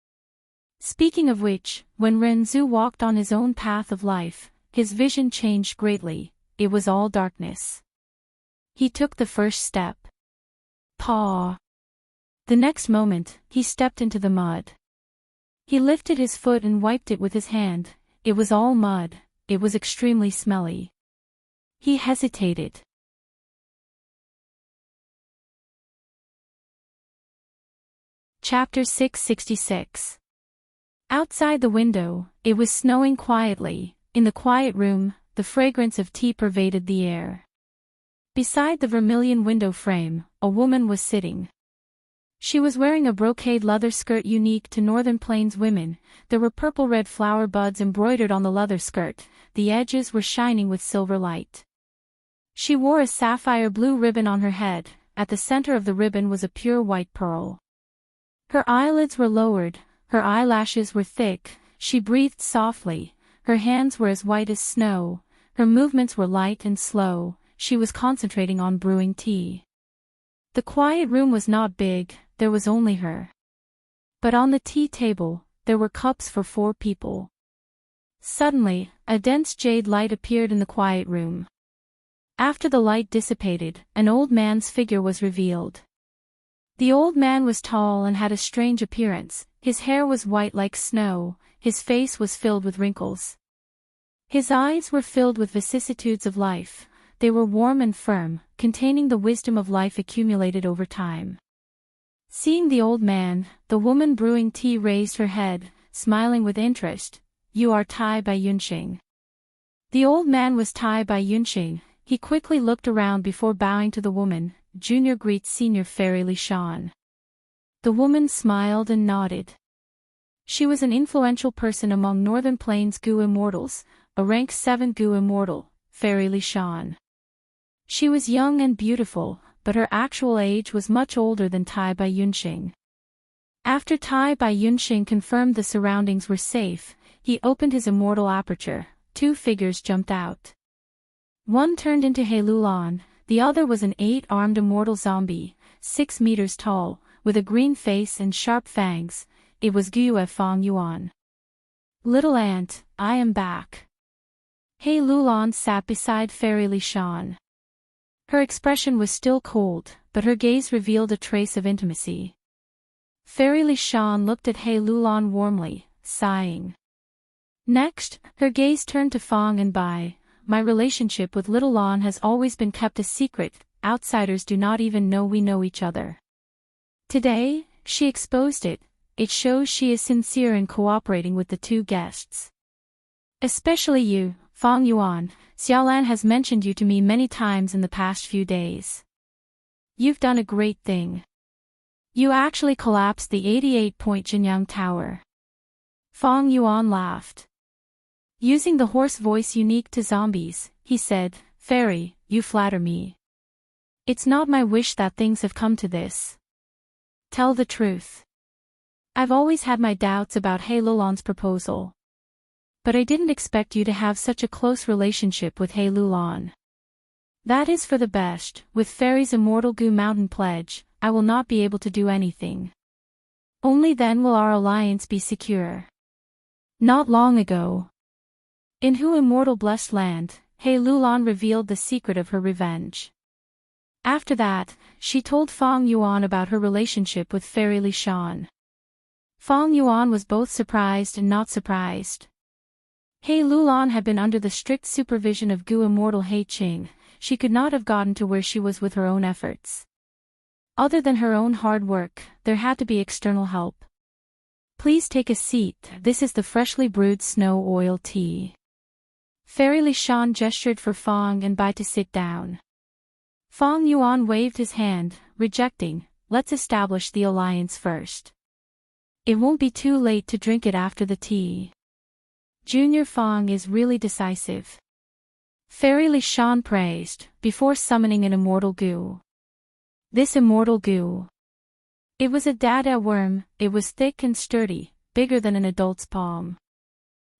Speaking of which, when Renzu walked on his own path of life, his vision changed greatly. It was all darkness. He took the first step. Paw. The next moment, he stepped into the mud. He lifted his foot and wiped it with his hand. It was all mud. It was extremely smelly. He hesitated. Chapter 666. Outside the window, it was snowing quietly. In the quiet room, the fragrance of tea pervaded the air. Beside the vermilion window frame, a woman was sitting. She was wearing a brocade leather skirt unique to Northern Plains women. There were purple-red flower buds embroidered on the leather skirt. The edges were shining with silver light. She wore a sapphire blue ribbon on her head. At the center of the ribbon was a pure white pearl. Her eyelids were lowered, her eyelashes were thick, she breathed softly, her hands were as white as snow, her movements were light and slow, she was concentrating on brewing tea. The quiet room was not big, there was only her. But on the tea table, there were cups for 4 people. Suddenly, a dense jade light appeared in the quiet room. After the light dissipated, an old man's figure was revealed. The old man was tall and had a strange appearance. His hair was white like snow, his face was filled with wrinkles. His eyes were filled with vicissitudes of life. They were warm and firm, containing the wisdom of life accumulated over time. Seeing the old man, the woman brewing tea raised her head, smiling with interest. "You are Tai Bai Yunxing." The old man was Tai Bai Yunxing. He quickly looked around before bowing to the woman. "Junior greets Senior Fairy Li Shan." The woman smiled and nodded. She was an influential person among Northern Plains Gu Immortals, a rank 7 Gu Immortal, Fairy Li Shan. She was young and beautiful, but her actual age was much older than Tai Bai Yunxing. After Tai Bai Yunxing confirmed the surroundings were safe, he opened his immortal aperture. 2 figures jumped out. One turned into He Lulan, the other was an 8-armed immortal zombie, 6 meters tall, with a green face and sharp fangs. It was Gu Fong Yuan. "Little aunt, I am back." He Lulan sat beside Fairy Li Shan. Her expression was still cold, but her gaze revealed a trace of intimacy. Fairy Li Shan looked at He Lulan warmly, sighing. Next, her gaze turned to Fong and Bai. "My relationship with Little Lan has always been kept a secret, outsiders do not even know we know each other. Today, she exposed it. It shows she is sincere in cooperating with the 2 guests. Especially you, Fong Yuan. Xiaolan has mentioned you to me many times in the past few days. You've done a great thing. You actually collapsed the 88-point Jinyang Tower." Fong Yuan laughed. Using the hoarse voice unique to zombies, he said, "Fairy, you flatter me. It's not my wish that things have come to this. Tell the truth. I've always had my doubts about He Lulan's proposal. But I didn't expect you to have such a close relationship with He Lulan. That is for the best. With Fairy's immortal Gu Mountain pledge, I will not be able to do anything. Only then will our alliance be secure." Not long ago, in Hu Immortal Blessed Land, He Lulan revealed the secret of her revenge. After that, she told Fong Yuan about her relationship with Fairy Li Shan. Fong Yuan was both surprised and not surprised. He Lulan had been under the strict supervision of Gu Immortal He Qing. She could not have gotten to where she was with her own efforts. Other than her own hard work, there had to be external help. "Please take a seat, this is the freshly brewed snow oil tea." Fairy Li Shan gestured for Fong and Bai to sit down. Fong Yuan waved his hand, rejecting. "Let's establish the alliance first. It won't be too late to drink it after the tea." Junior Fong is really decisive. Fairy Li Shan praised, before summoning an immortal Gu. This immortal Gu. It was a dada worm. It was thick and sturdy, bigger than an adult's palm.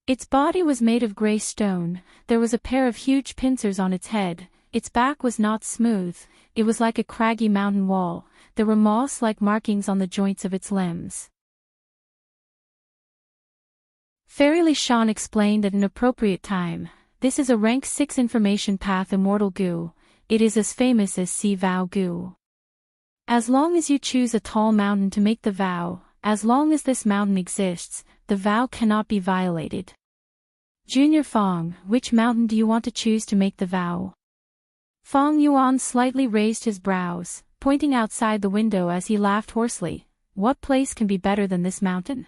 Its body was made of gray stone. There was a pair of huge pincers on its head. Its back was not smooth, it was like a craggy mountain wall. There were moss-like markings on the joints of its limbs. Fairy Li Shan explained at an appropriate time. "This is a rank 6 information path immortal Gu. It is as famous as Si Vow Gu. As long as you choose a tall mountain to make the vow, as long as this mountain exists, the vow cannot be violated." Junior Fong, which mountain do you want to choose to make the vow? Fong Yuan slightly raised his brows, pointing outside the window as he laughed hoarsely. what place can be better than this mountain?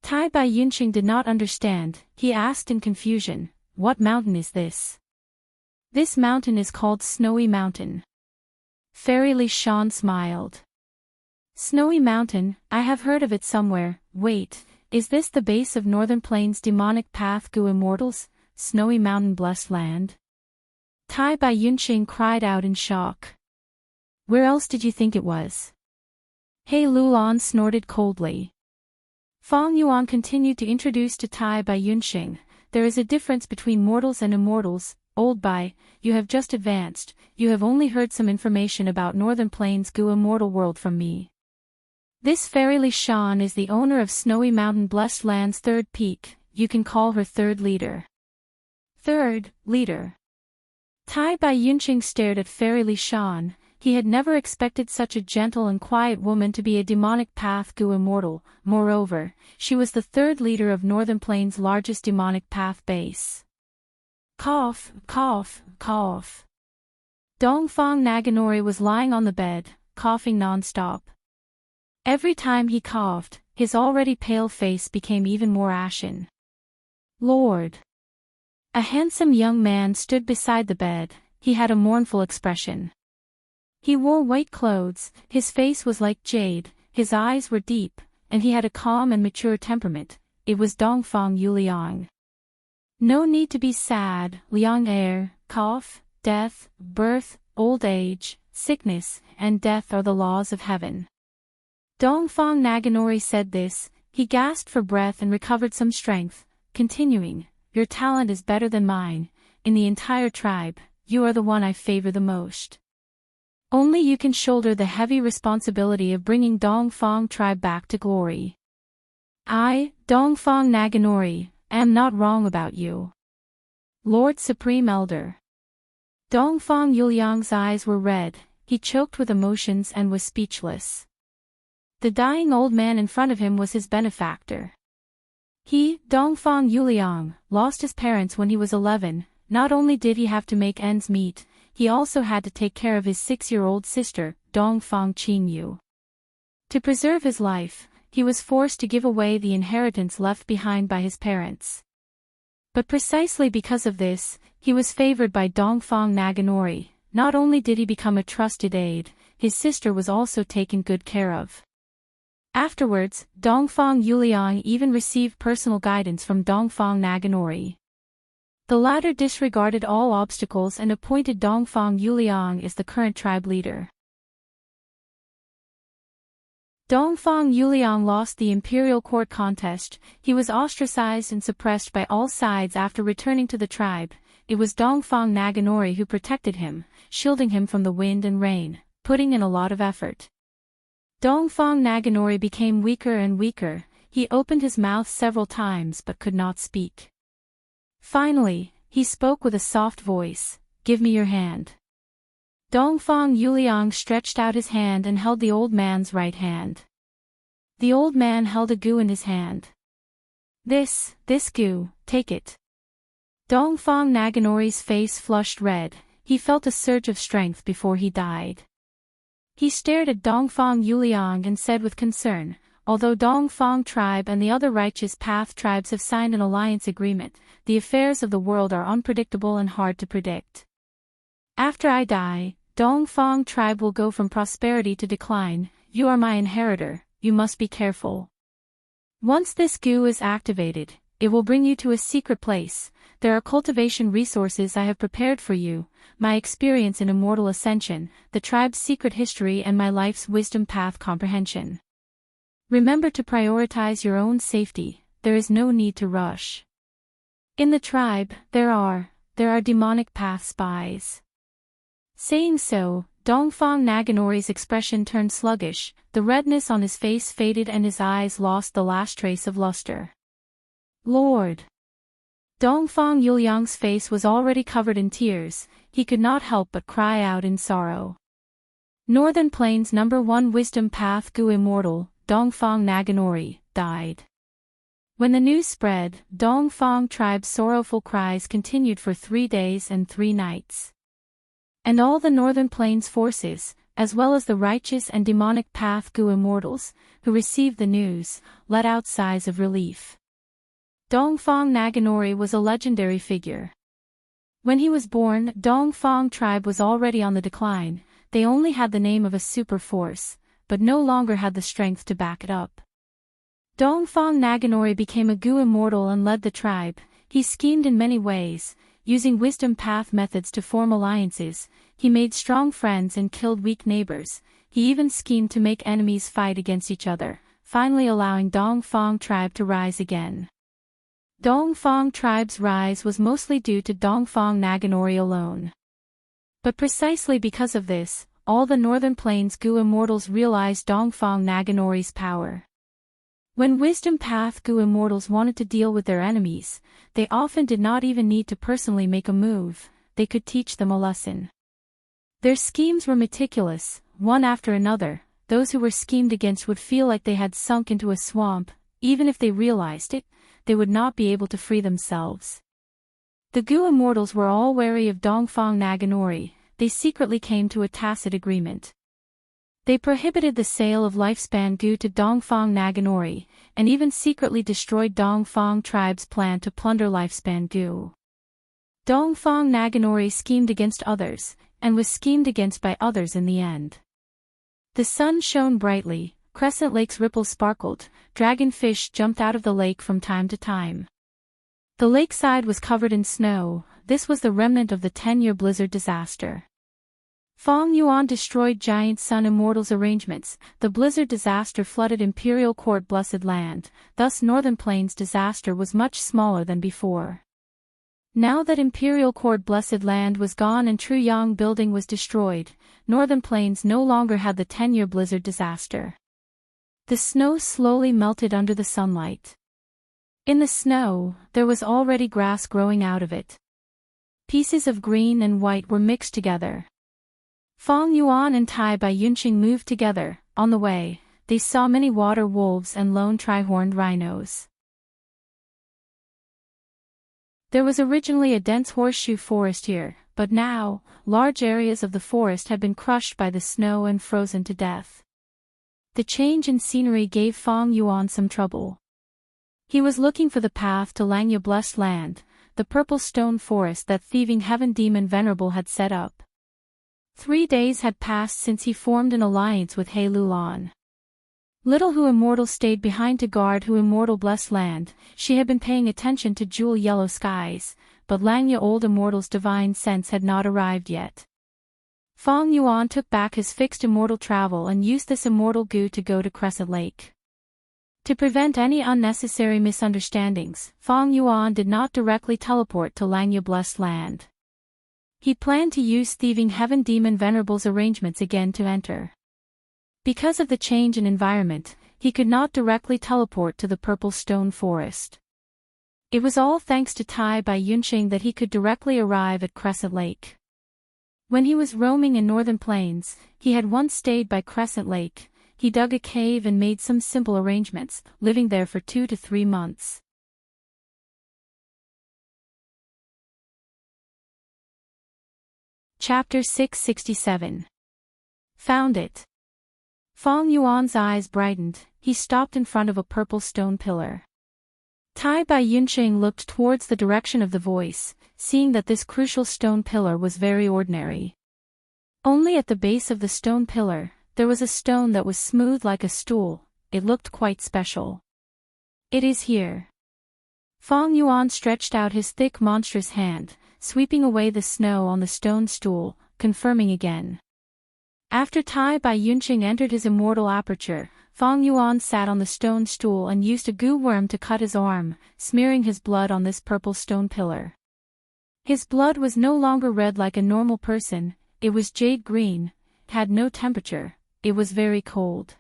Tai Bai Yunqing did not understand. He asked in confusion, what mountain is this? This mountain is called Snowy Mountain. Fairy Li Shan smiled. Snowy Mountain, I have heard of it somewhere. Wait, is this the base of Northern Plains demonic path Gu Immortals, Snowy Mountain blessed land? Tai Bai Yunqing cried out in shock. Where else did you think it was? He Lulan snorted coldly. Fang Yuan continued to introduce to Tai Bai Yunqing, there is a difference between mortals and immortals. Old Bai, you have just advanced, you have only heard some information about Northern Plains Gu Immortal World from me. This Fairy Li Shan is the owner of Snowy Mountain Blessed Land's third peak, you can call her third leader. Third leader. Tai Bai Yunqing stared at Fairy Li Shan. He had never expected such a gentle and quiet woman to be a demonic path Gu Immortal. Moreover, she was the third leader of Northern Plains' largest demonic path base. Cough, cough, cough. Dongfang Naganori was lying on the bed, coughing non-stop. Every time he coughed, his already pale face became even more ashen. Lord. A handsome young man stood beside the bed. He had a mournful expression. He wore white clothes, his face was like jade, his eyes were deep, and he had a calm and mature temperament. It was Dongfang Yuliang. No need to be sad, Liang Er, cough, death, birth, old age, sickness, and death are the laws of heaven. Dongfang Naganori said this, he gasped for breath and recovered some strength, continuing, your talent is better than mine, in the entire tribe, you are the one I favor the most. Only you can shoulder the heavy responsibility of bringing Dongfang tribe back to glory. I, Dongfang Naganori, am not wrong about you. Lord Supreme Elder. Dongfang Yuliang's eyes were red, he choked with emotions and was speechless. The dying old man in front of him was his benefactor. He, Dongfang Yuliang, lost his parents when he was 11, not only did he have to make ends meet, he also had to take care of his 6-year-old sister, Dongfang Qingyu. To preserve his life, he was forced to give away the inheritance left behind by his parents. But precisely because of this, he was favored by Dongfang Naganori. Not only did he become a trusted aide, his sister was also taken good care of. Afterwards, Dongfang Yuliang even received personal guidance from Dongfang Naganori. The latter disregarded all obstacles and appointed Dongfang Yuliang as the current tribe leader. Dongfang Yuliang lost the imperial court contest. He was ostracized and suppressed by all sides after returning to the tribe. It was Dongfang Naganori who protected him, shielding him from the wind and rain, putting in a lot of effort. Dongfang Naganori became weaker and weaker. He opened his mouth several times but could not speak. Finally, he spoke with a soft voice, "Give me your hand." Dongfang Yuliang stretched out his hand and held the old man's right hand. The old man held a gu in his hand. This gu, take it. Dongfang Naganori's face flushed red, he felt a surge of strength before he died. He stared at Dongfang Yuliang and said with concern, although Dongfang tribe and the other righteous path tribes have signed an alliance agreement, the affairs of the world are unpredictable and hard to predict. After I die, Dongfang tribe will go from prosperity to decline. You are my inheritor, you must be careful. Once this gu is activated, it will bring you to a secret place. There are cultivation resources I have prepared for you, my experience in Immortal Ascension, the tribe's secret history and my life's wisdom path comprehension. Remember to prioritize your own safety, there is no need to rush. In the tribe, there are demonic path spies. Saying so, Dongfang Naganori's expression turned sluggish, the redness on his face faded and his eyes lost the last trace of luster. Lord! Dongfang Yuliang's face was already covered in tears, he could not help but cry out in sorrow. Northern Plains No. 1 Wisdom Path Gu Immortal, Dongfang Naganori, died. When the news spread, Dongfang tribe's sorrowful cries continued for 3 days and 3 nights. And all the Northern Plains forces, as well as the righteous and demonic path Gu immortals, who received the news, let out sighs of relief. Dongfang Naganori was a legendary figure. When he was born, Dongfang tribe was already on the decline. They only had the name of a super force, but no longer had the strength to back it up. Dongfang Naganori became a Gu immortal and led the tribe. He schemed in many ways, using wisdom path methods to form alliances. He made strong friends and killed weak neighbors. He even schemed to make enemies fight against each other, finally allowing Dongfang tribe to rise again. Dongfang tribe's rise was mostly due to Dongfang Naganori alone. But precisely because of this, all the Northern Plains Gu immortals realized Dongfang Naganori's power. When Wisdom Path Gu immortals wanted to deal with their enemies, they often did not even need to personally make a move, they could teach them a lesson. Their schemes were meticulous, one after another. Those who were schemed against would feel like they had sunk into a swamp. Even if they realized it, they would not be able to free themselves. The Gu immortals were all wary of Dongfang Naganori. They secretly came to a tacit agreement. They prohibited the sale of lifespan Gu to Dongfang Naganori, and even secretly destroyed Dongfang tribe's plan to plunder lifespan Gu. Dongfang Naganori schemed against others, and was schemed against by others in the end. The sun shone brightly, Crescent Lake's ripples sparkled, dragonfish jumped out of the lake from time to time. The lakeside was covered in snow. This was the remnant of the 10-year blizzard disaster. Feng Yuan destroyed giant Sun Immortals' arrangements. The blizzard disaster flooded Imperial Court Blessed Land, thus Northern Plains' disaster was much smaller than before. Now that Imperial Court Blessed Land was gone and Truyang Building was destroyed, Northern Plains no longer had the 10-year blizzard disaster. The snow slowly melted under the sunlight. In the snow, there was already grass growing out of it. Pieces of green and white were mixed together. Feng Yuan and Tai Bai Yunqing moved together. On the way, they saw many water wolves and lone tri-horned rhinos. There was originally a dense horseshoe forest here, but now, large areas of the forest had been crushed by the snow and frozen to death. The change in scenery gave Feng Yuan some trouble. He was looking for the path to Langya Blessed Land, the purple stone forest that thieving heaven demon Venerable had set up. 3 days had passed since he formed an alliance with He Lulan. Little Hu Immortal stayed behind to guard Hu Immortal Blessed Land. She had been paying attention to jewel yellow skies, but Langya Old Immortal's divine sense had not arrived yet. Feng Yuan took back his fixed immortal travel and used this immortal Gu to go to Crescent Lake. To prevent any unnecessary misunderstandings, Feng Yuan did not directly teleport to Langya Blessed Land. He planned to use thieving heaven demon Venerable's arrangements again to enter. Because of the change in environment, he could not directly teleport to the purple stone forest. It was all thanks to Tai Bai Yunqing that he could directly arrive at Crescent Lake. When he was roaming in Northern Plains, he had once stayed by Crescent Lake. He dug a cave and made some simple arrangements, living there for 2 to 3 months. Chapter 667. Found it. Feng Yuan's eyes brightened. He stopped in front of a purple stone pillar. Tai Bai Yunqing looked towards the direction of the voice, seeing that this crucial stone pillar was very ordinary. Only at the base of the stone pillar, there was a stone that was smooth like a stool. It looked quite special. It is here. Feng Yuan stretched out his thick monstrous hand, sweeping away the snow on the stone stool, confirming again. After Tai Bai Yunqing entered his immortal aperture, Feng Yuan sat on the stone stool and used a goo worm to cut his arm, smearing his blood on this purple stone pillar. His blood was no longer red like a normal person, it was jade green, it had no temperature, it was very cold.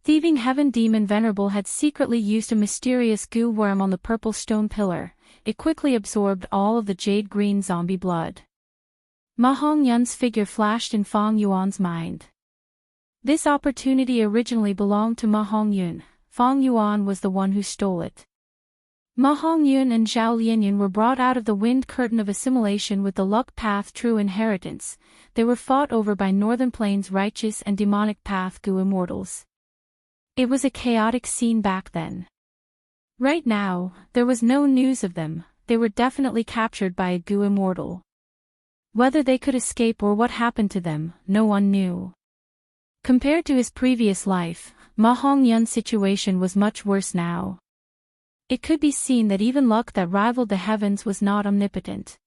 Thieving heaven demon Venerable had secretly used a mysterious goo worm on the purple stone pillar. It quickly absorbed all of the jade green zombie blood. Ma Hongyun's figure flashed in Feng Yuan's mind. This opportunity originally belonged to Ma Hongyun. Feng Yuan was the one who stole it. Ma Hongyun and Zhao Lianyan were brought out of the wind curtain of assimilation with the luck path true inheritance. They were fought over by Northern Plains righteous and demonic path Gu immortals. It was a chaotic scene back then. Right now, there was no news of them. They were definitely captured by a Gu immortal. Whether they could escape or what happened to them, no one knew. Compared to his previous life, Ma Hongyun's situation was much worse now. It could be seen that even luck that rivaled the heavens was not omnipotent.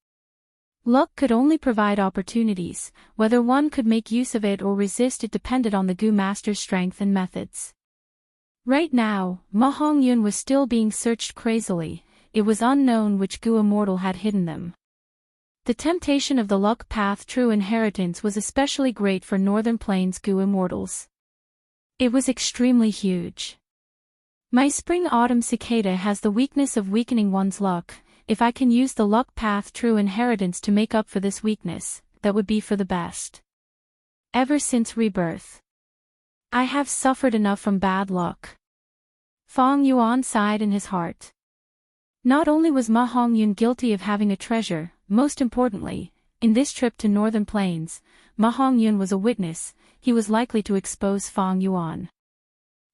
Luck could only provide opportunities. Whether one could make use of it or resist it depended on the Gu master's strength and methods. Right now, Ma Hongyun was still being searched crazily. It was unknown which Gu immortal had hidden them. The temptation of the luck path true inheritance was especially great for Northern Plains Gu immortals. It was extremely huge. My spring-autumn cicada has the weakness of weakening one's luck. If I can use the luck path true inheritance to make up for this weakness, that would be for the best. Ever since rebirth, I have suffered enough from bad luck. Fang Yuan sighed in his heart. Not only was Ma Hongyun guilty of having a treasure, most importantly, in this trip to Northern Plains, Ma Hongyun was a witness. He was likely to expose Fang Yuan.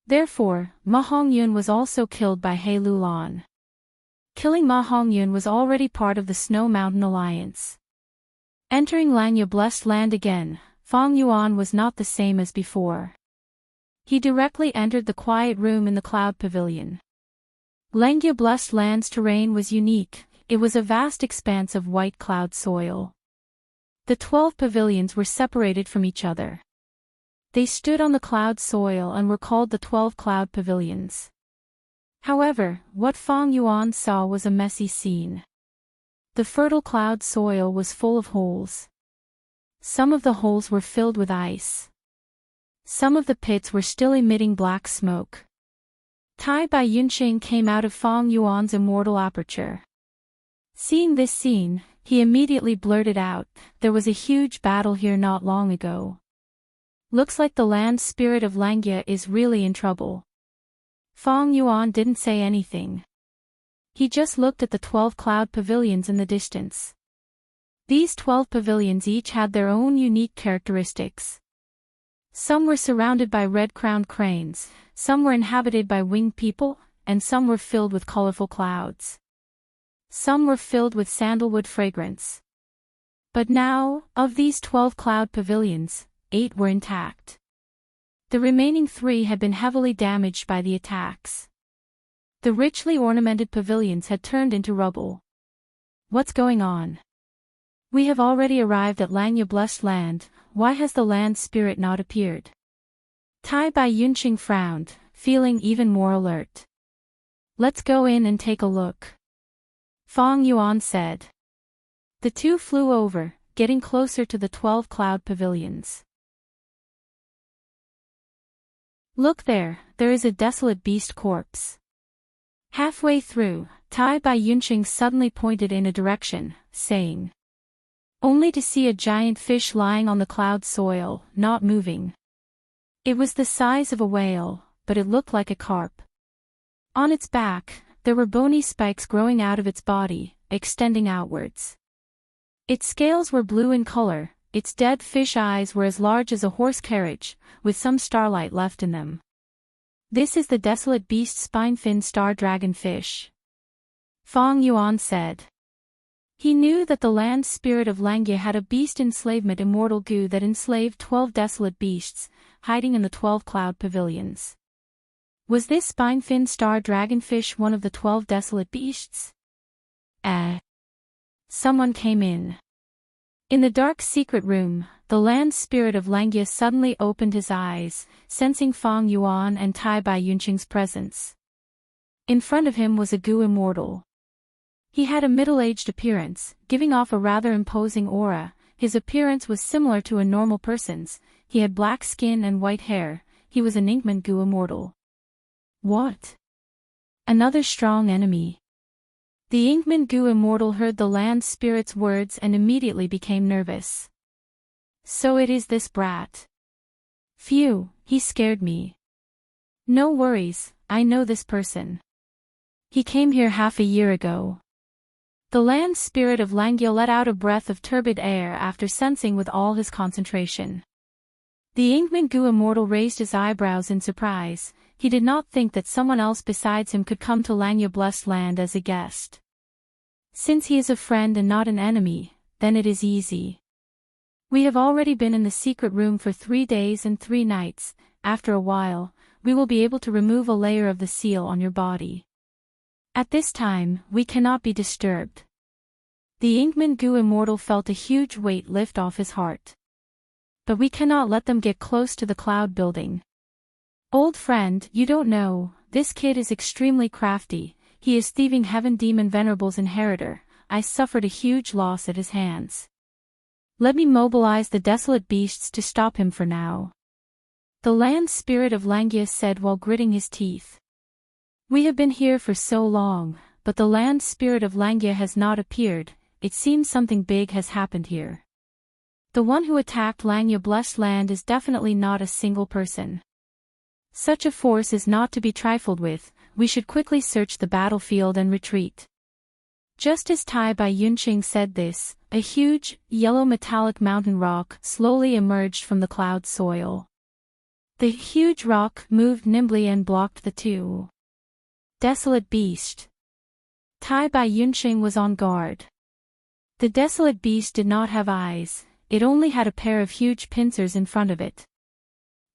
Therefore, Ma Hongyun was also killed by He Lulan. Killing Ma Hongyun was already part of the Snow Mountain Alliance. Entering Langya Blessed Land again, Fang Yuan was not the same as before. He directly entered the quiet room in the Cloud Pavilion. Langya Blessed Land's terrain was unique. It was a vast expanse of white cloud soil. The 12 pavilions were separated from each other. They stood on the cloud soil and were called the 12 cloud pavilions. However, what Fang Yuan saw was a messy scene. The fertile cloud soil was full of holes. Some of the holes were filled with ice. Some of the pits were still emitting black smoke. Tai Bai Yunqing came out of Fang Yuan's immortal aperture. Seeing this scene, he immediately blurted out, "There was a huge battle here not long ago. Looks like the land spirit of Langya is really in trouble." Fang Yuan didn't say anything. He just looked at the 12 cloud pavilions in the distance. These 12 pavilions each had their own unique characteristics. Some were surrounded by red-crowned cranes, some were inhabited by winged people, and some were filled with colorful clouds. Some were filled with sandalwood fragrance. But now, of these 12 cloud pavilions, 8 were intact. The remaining 3 had been heavily damaged by the attacks. The richly ornamented pavilions had turned into rubble. What's going on? We have already arrived at Langya Blessed Land. Why has the land spirit not appeared? Tai Bai Yunqing frowned, feeling even more alert. Let's go in and take a look, Fang Yuan said. The two flew over, getting closer to the 12 cloud pavilions. Look there is a desolate beast corpse. Halfway through, Tai Bai Yunqing suddenly pointed in a direction, saying, only to see a giant fish lying on the cloud soil, not moving. It was the size of a whale, but it looked like a carp. On its back, there were bony spikes growing out of its body, extending outwards. Its scales were blue in color, its dead fish eyes were as large as a horse carriage, with some starlight left in them. This is the desolate beast spine-fin star dragonfish, Fang Yuan said. He knew that the land spirit of Langya had a beast enslavement immortal Gu that enslaved 12 desolate beasts, hiding in the 12 cloud pavilions. Was this spine-fin star dragonfish one of the 12 desolate beasts? Someone came in. In the dark secret room, the land spirit of Langya suddenly opened his eyes, sensing Fang Yuan and Tai Bai Yunqing's presence. In front of him was a Gu immortal. He had a middle-aged appearance, giving off a rather imposing aura. His appearance was similar to a normal person's. He had black skin and white hair. He was an Inkman Gu immortal. What? Another strong enemy. The Inkman Gu immortal heard the land spirit's words and immediately became nervous. So it is this brat. Phew, he scared me. No worries, I know this person. He came here half a year ago. The land spirit of Langya let out a breath of turbid air after sensing with all his concentration. The Inkman Gu Immortal raised his eyebrows in surprise. He did not think that someone else besides him could come to Langya Blessed Land as a guest. Since he is a friend and not an enemy, then it is easy. We have already been in the secret room for 3 days and 3 nights. After a while, we will be able to remove a layer of the seal on your body. At this time, we cannot be disturbed. The Inkman Gu Immortal felt a huge weight lift off his heart. But we cannot let them get close to the cloud building. Old friend, you don't know, this kid is extremely crafty. He is thieving Heaven Demon Venerable's inheritor. I suffered a huge loss at his hands. Let me mobilize the desolate beasts to stop him for now. The land spirit of Langya said while gritting his teeth. We have been here for so long, but the land spirit of Langya has not appeared. It seems something big has happened here. The one who attacked Langya Blessed Land is definitely not a single person. Such a force is not to be trifled with. We should quickly search the battlefield and retreat. Just as Tai Bai Yunqing said this, a huge, yellow metallic mountain rock slowly emerged from the cloud soil. The huge rock moved nimbly and blocked the two. Desolate beast. Tai Bai Yunqing was on guard. The desolate beast did not have eyes, it only had a pair of huge pincers in front of it.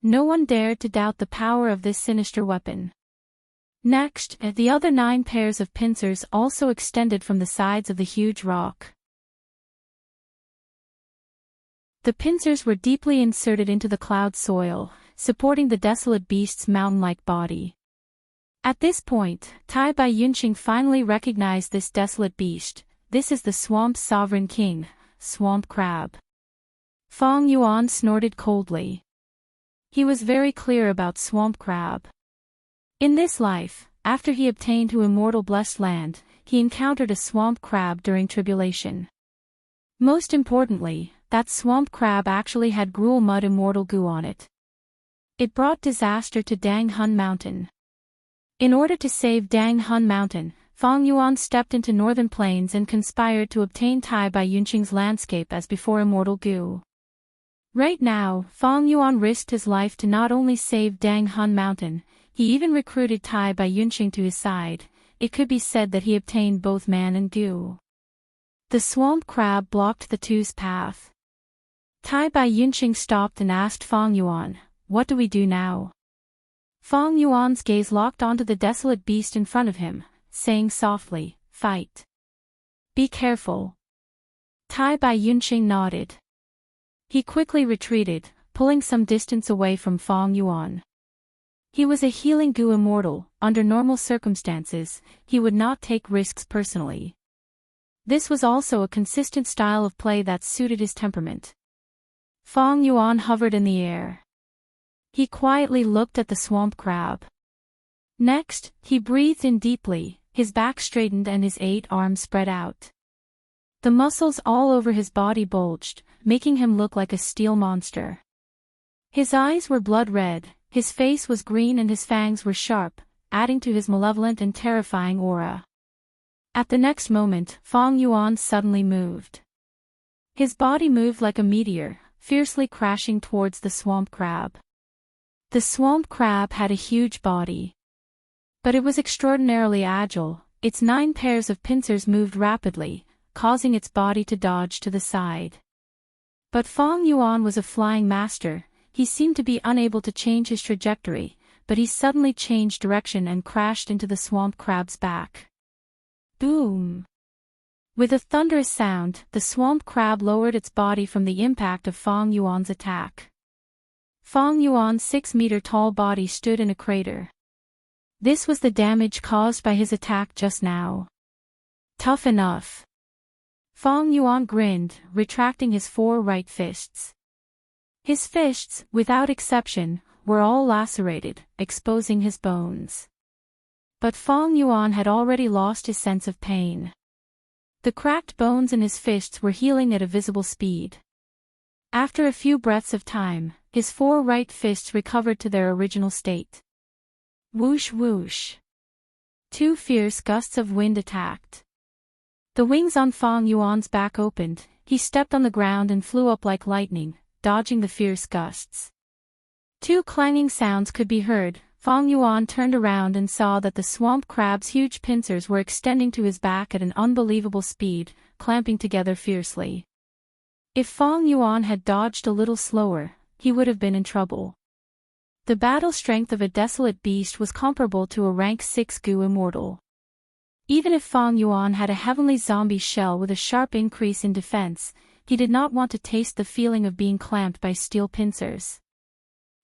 No one dared to doubt the power of this sinister weapon. Next, the other 9 pairs of pincers also extended from the sides of the huge rock. The pincers were deeply inserted into the cloud soil, supporting the desolate beast's mountain-like body. At this point, Tai Bai Yunqing finally recognized this desolate beast. This is the swamp's sovereign king, Swamp Crab. Fong Yuan snorted coldly. He was very clear about Swamp Crab. In this life, after he obtained to Immortal Blessed Land, he encountered a swamp crab during tribulation. Most importantly, that swamp crab actually had gruel mud immortal goo on it. It brought disaster to Dang Hun Mountain. In order to save Dang Hun Mountain, Fong Yuan stepped into Northern Plains and conspired to obtain Tai Bai Yunqing's landscape as before immortal goo. Right now, Fong Yuan risked his life to not only save Dang Hun Mountain, he even recruited Tai Bai Yunqing to his side. It could be said that he obtained both man and goo. The swamp crab blocked the two's path. Tai Bai Yunqing stopped and asked Fong Yuan, "What do we do now?" Fong Yuan's gaze locked onto the desolate beast in front of him, saying softly, "Fight. Be careful." Tai Bai Yunqing nodded. He quickly retreated, pulling some distance away from Fong Yuan. He was a healing goo immortal. Under normal circumstances, he would not take risks personally. This was also a consistent style of play that suited his temperament. Fong Yuan hovered in the air. He quietly looked at the swamp crab. Next, he breathed in deeply, his back straightened and his 8 arms spread out. The muscles all over his body bulged, making him look like a steel monster. His eyes were blood red, his face was green and his fangs were sharp, adding to his malevolent and terrifying aura. At the next moment, Fong Yuan suddenly moved. His body moved like a meteor, fiercely crashing towards the swamp crab. The swamp crab had a huge body. But it was extraordinarily agile. Its 9 pairs of pincers moved rapidly, causing its body to dodge to the side. But Fong Yuan was a flying master. He seemed to be unable to change his trajectory, but he suddenly changed direction and crashed into the swamp crab's back. Boom! With a thunderous sound, the swamp crab lowered its body from the impact of Fong Yuan's attack. Fong Yuan's 6-meter-tall body stood in a crater. This was the damage caused by his attack just now. Tough enough. Fong Yuan grinned, retracting his 4 right fists. His fists, without exception, were all lacerated, exposing his bones. But Fong Yuan had already lost his sense of pain. The cracked bones in his fists were healing at a visible speed. After a few breaths of time, his 4 right fists recovered to their original state. Whoosh whoosh. Two fierce gusts of wind attacked. The wings on Fang Yuan's back opened, he stepped on the ground and flew up like lightning, dodging the fierce gusts. Two clanging sounds could be heard. Fang Yuan turned around and saw that the swamp crab's huge pincers were extending to his back at an unbelievable speed, clamping together fiercely. If Fang Yuan had dodged a little slower, he would have been in trouble. The battle strength of a desolate beast was comparable to a rank 6 Gu Immortal. Even if Fang Yuan had a heavenly zombie shell with a sharp increase in defense, he did not want to taste the feeling of being clamped by steel pincers.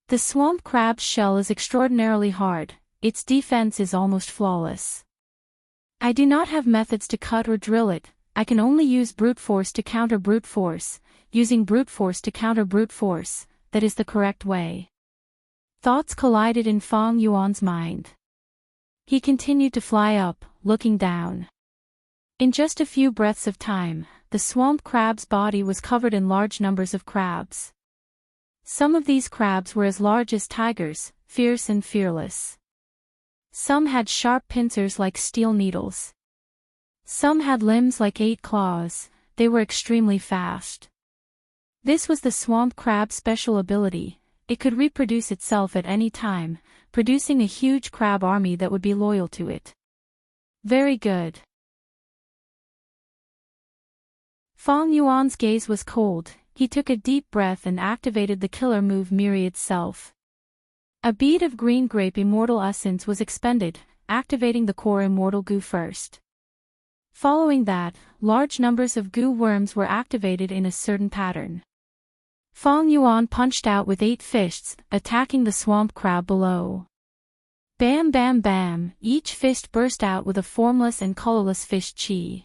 The swamp crab's shell is extraordinarily hard, its defense is almost flawless. I do not have methods to cut or drill it, I can only use brute force to counter brute force, using brute force to counter brute force, that is the correct way. Thoughts collided in Fang Yuan's mind. He continued to fly up, looking down. In just a few breaths of time, the swamp crab's body was covered in large numbers of crabs. Some of these crabs were as large as tigers, fierce and fearless. Some had sharp pincers like steel needles. Some had limbs like 8 claws, they were extremely fast. This was the swamp crab's special ability, it could reproduce itself at any time, producing a huge crab army that would be loyal to it. Very good. Fang Yuan's gaze was cold. He took a deep breath and activated the killer move Myriad Self. A bead of green grape immortal essence was expended, activating the core immortal goo first. Following that, large numbers of goo worms were activated in a certain pattern. Fang Yuan punched out with 8 fists, attacking the swamp crab below. Bam bam bam, each fist burst out with a formless and colorless fist chi.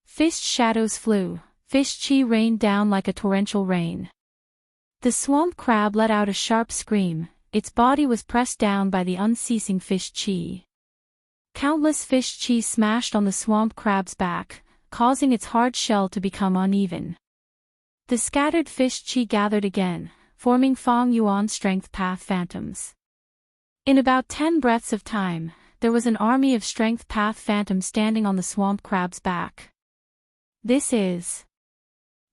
Fist shadows flew. Fish chi rained down like a torrential rain. The swamp crab let out a sharp scream, its body was pressed down by the unceasing fish chi. Countless fish chi smashed on the swamp crab's back, causing its hard shell to become uneven. The scattered fish chi gathered again, forming Fang Yuan's strength path phantoms. In about 10 breaths of time, there was an army of strength path phantoms standing on the swamp crab's back. This is...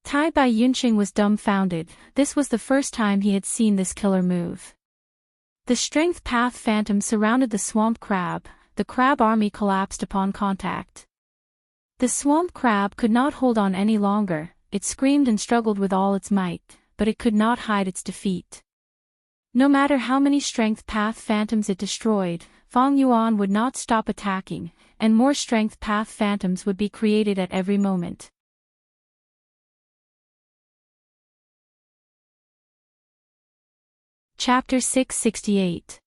Tai Bai Yunqing was dumbfounded, this was the first time he had seen this killer move. The strength path phantom surrounded the swamp crab, the crab army collapsed upon contact. The swamp crab could not hold on any longer, it screamed and struggled with all its might, but it could not hide its defeat. No matter how many strength path phantoms it destroyed, Fang Yuan would not stop attacking, and more strength path phantoms would be created at every moment. Chapter 668.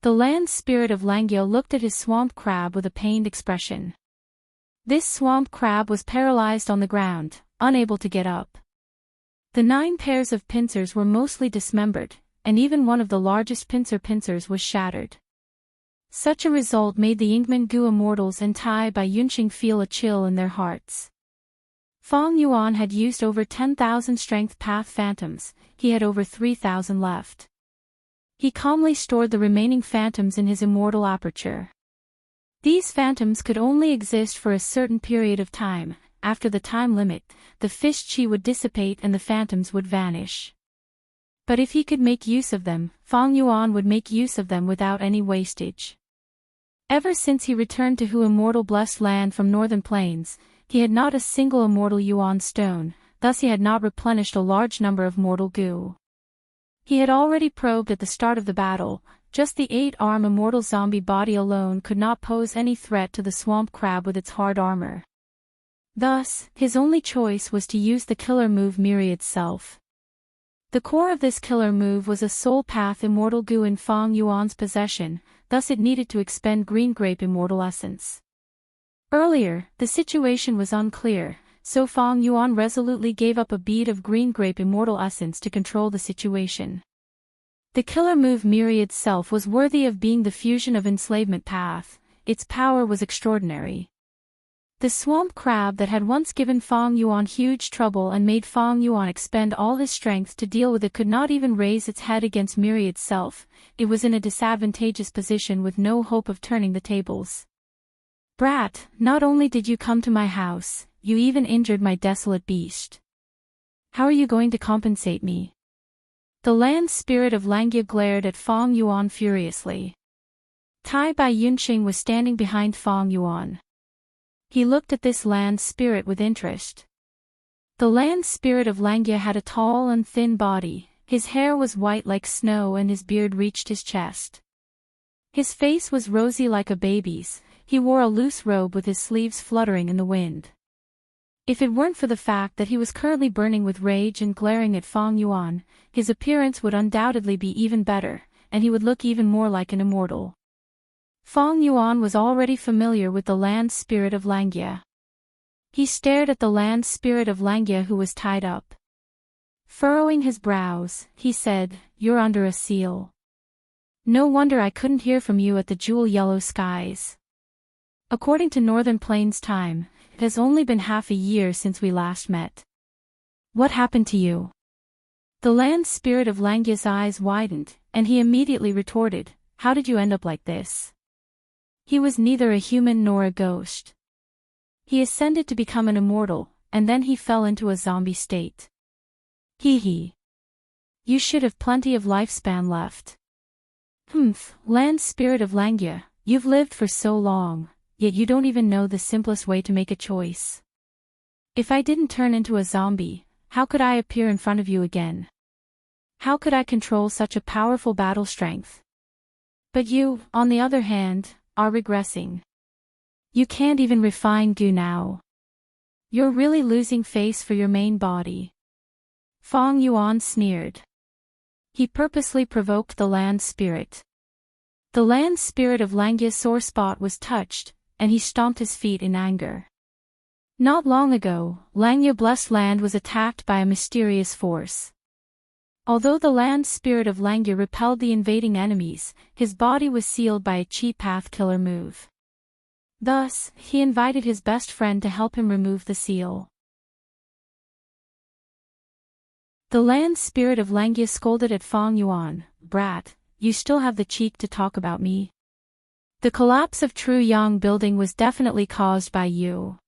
The land spirit of Langyao looked at his swamp crab with a pained expression. This swamp crab was paralyzed on the ground, unable to get up. The 9 pairs of pincers were mostly dismembered, and even one of the largest pincers was shattered. Such a result made the Yingmen Gu Immortals and Tai Bai Yunqing feel a chill in their hearts. Fang Yuan had used over 10,000 strength path phantoms, he had over 3,000 left. He calmly stored the remaining phantoms in his immortal aperture. These phantoms could only exist for a certain period of time, after the time limit, the fish chi would dissipate and the phantoms would vanish. But if he could make use of them, Fang Yuan would make use of them without any wastage. Ever since he returned to Hu Immortal Blessed Land from Northern Plains, he had not a single immortal yuan stone, thus he had not replenished a large number of mortal goo. He had already probed at the start of the battle, just the 8-arm immortal zombie body alone could not pose any threat to the swamp crab with its hard armor. Thus, his only choice was to use the killer move Myriad Self. The core of this killer move was a soul path immortal goo in Fang Yuan's possession, thus it needed to expend green grape immortal essence. Earlier, the situation was unclear, so Fang Yuan resolutely gave up a bead of green grape immortal essence to control the situation. The killer move Myriad Self was worthy of being the fusion of enslavement path, its power was extraordinary. The swamp crab that had once given Fang Yuan huge trouble and made Fang Yuan expend all his strength to deal with it could not even raise its head against Miri itself. It was in a disadvantageous position with no hope of turning the tables. Brat, not only did you come to my house, you even injured my desolate beast. How are you going to compensate me? The land spirit of Langya glared at Fang Yuan furiously. Tai Bai Yunqing was standing behind Fang Yuan. He looked at this land spirit with interest. The land spirit of Langya had a tall and thin body, his hair was white like snow and his beard reached his chest. His face was rosy like a baby's, he wore a loose robe with his sleeves fluttering in the wind. If it weren't for the fact that he was currently burning with rage and glaring at Fang Yuan, his appearance would undoubtedly be even better, and he would look even more like an immortal. Fang Yuan was already familiar with the land spirit of Langya. He stared at the land spirit of Langya who was tied up. Furrowing his brows, he said, "You're under a seal. No wonder I couldn't hear from you at the jewel-yellow skies. According to Northern Plains time, it has only been half a year since we last met. What happened to you?" The land spirit of Langya's eyes widened, and he immediately retorted, "How did you end up like this?" He was neither a human nor a ghost. He ascended to become an immortal, and then he fell into a zombie state. Hee. You should have plenty of lifespan left. Land spirit of Langya, you've lived for so long, yet you don't even know the simplest way to make a choice. If I didn't turn into a zombie, how could I appear in front of you again? How could I control such a powerful battle strength? But you, on the other hand, are regressing. You can't even refine goo now. You're really losing face for your main body. Fang Yuan sneered. He purposely provoked the land spirit. The land spirit of Langya's sore spot was touched, and he stomped his feet in anger. Not long ago, Langya Blessed Land was attacked by a mysterious force. Although the land spirit of Langya repelled the invading enemies, his body was sealed by a cheap path killer move. Thus, he invited his best friend to help him remove the seal. The land spirit of Langya scolded at Fang Yuan, "Brat, you still have the cheek to talk about me? The collapse of Tru Yang building was definitely caused by you.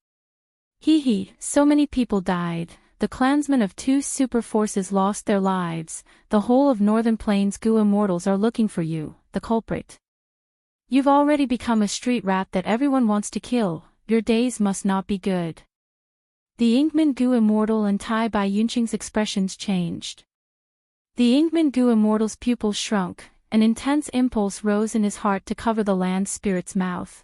So many people died. The clansmen of two super forces lost their lives, the whole of Northern Plains Gu Immortals are looking for you, the culprit. You've already become a street rat that everyone wants to kill, your days must not be good." The Inkman Gu Immortal and Tai Bai Yunqing's expressions changed. The Inkman Gu Immortal's pupils shrunk, an intense impulse rose in his heart to cover the land spirit's mouth.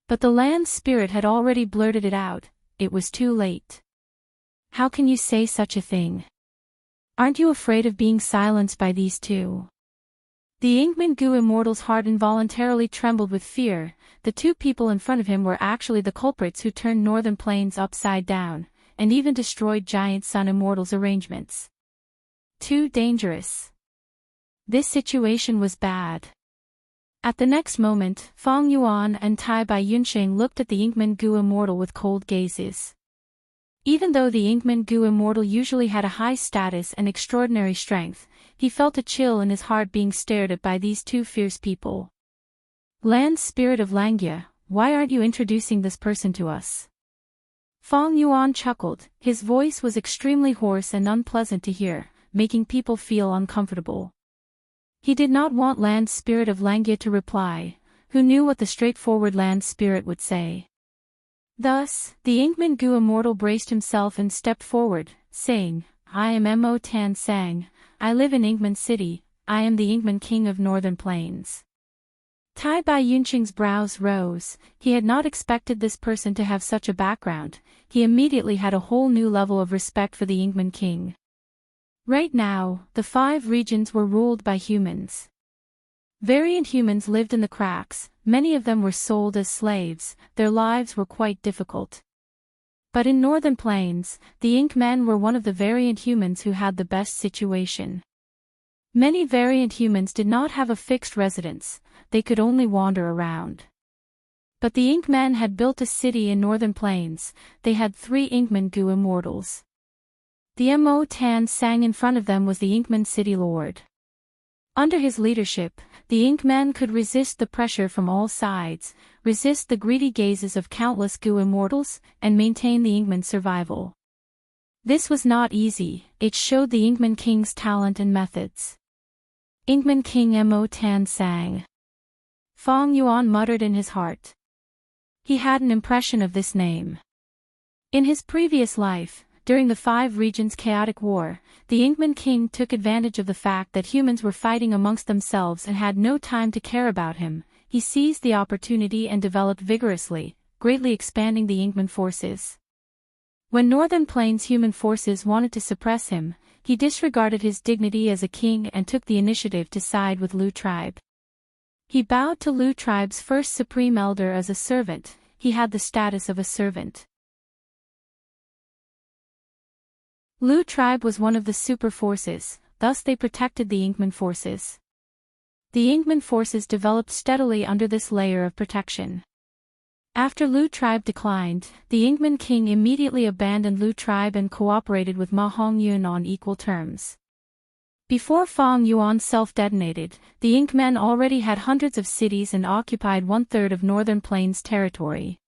But the land spirit had already blurted it out, it was too late. How can you say such a thing? Aren't you afraid of being silenced by these two? The Inkman Gu Immortal's heart involuntarily trembled with fear. The two people in front of him were actually the culprits who turned Northern Plains upside down, and even destroyed Giant Sun Immortal's arrangements. Too dangerous. This situation was bad. At the next moment, Fang Yuan and Tai Bai Yunqing looked at the Inkman Gu Immortal with cold gazes. Even though the Inkman Gu Immortal usually had a high status and extraordinary strength, he felt a chill in his heart being stared at by these two fierce people. "Land spirit of Langya, why aren't you introducing this person to us?" Fang Yuan chuckled, his voice was extremely hoarse and unpleasant to hear, making people feel uncomfortable. He did not want land spirit of Langya to reply, who knew what the straightforward land spirit would say. Thus, the Inkman Gu Immortal braced himself and stepped forward, saying, "I am Mo Tan Sang, I live in Inkman City, I am the Inkman King of Northern Plains." Tai Bai Yunqing's brows rose, he had not expected this person to have such a background, he immediately had a whole new level of respect for the Inkman King. Right now, the 5 regions were ruled by humans. Variant humans lived in the cracks, many of them were sold as slaves, their lives were quite difficult. But in Northern Plains, the Ink Men were one of the variant humans who had the best situation. Many variant humans did not have a fixed residence, they could only wander around. But the Inkmen had built a city in northern plains. They had 3 Inkmen Gu Immortals. The Mo Tan Sang in front of them was the Inkman city lord. Under his leadership, the Inkmen could resist the pressure from all sides, resist the greedy gazes of countless Gu Immortals, and maintain the Inkmen's survival. This was not easy. It showed the Inkman King's talent and methods. Inkman King Mo Tan Sang. Fong Yuan muttered in his heart. He had an impression of this name. In his previous life, during the 5 Regions chaotic war, the Inkman King took advantage of the fact that humans were fighting amongst themselves and had no time to care about him. He seized the opportunity and developed vigorously, greatly expanding the Inkman forces. When Northern Plains human forces wanted to suppress him, he disregarded his dignity as a king and took the initiative to side with Lu tribe. He bowed to Lu tribe's first supreme elder as a servant. He had the status of a servant. Lu tribe was one of the super forces, thus they protected the Inkman forces. The Inkman forces developed steadily under this layer of protection. After Lu tribe declined, the Inkman king immediately abandoned Lu tribe and cooperated with Ma Hongyun on equal terms. Before Fong Yuan self-detonated, the Inkmen already had hundreds of cities and occupied 1/3 of Northern Plains territory.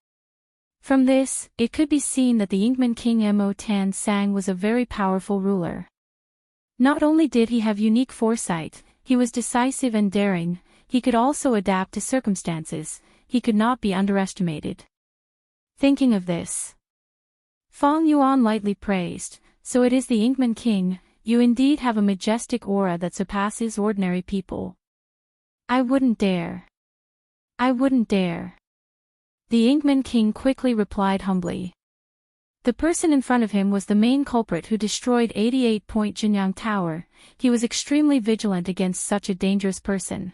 From this, it could be seen that the Inkman king Mo Tan Sang was a very powerful ruler. Not only did he have unique foresight, he was decisive and daring, he could also adapt to circumstances. He could not be underestimated. Thinking of this, Fong Yuan lightly praised, "So it is the Inkman King, you indeed have a majestic aura that surpasses ordinary people." I wouldn't dare. I wouldn't dare. The Inkman King quickly replied humbly. The person in front of him was the main culprit who destroyed 88-point Jinyang Tower. He was extremely vigilant against such a dangerous person.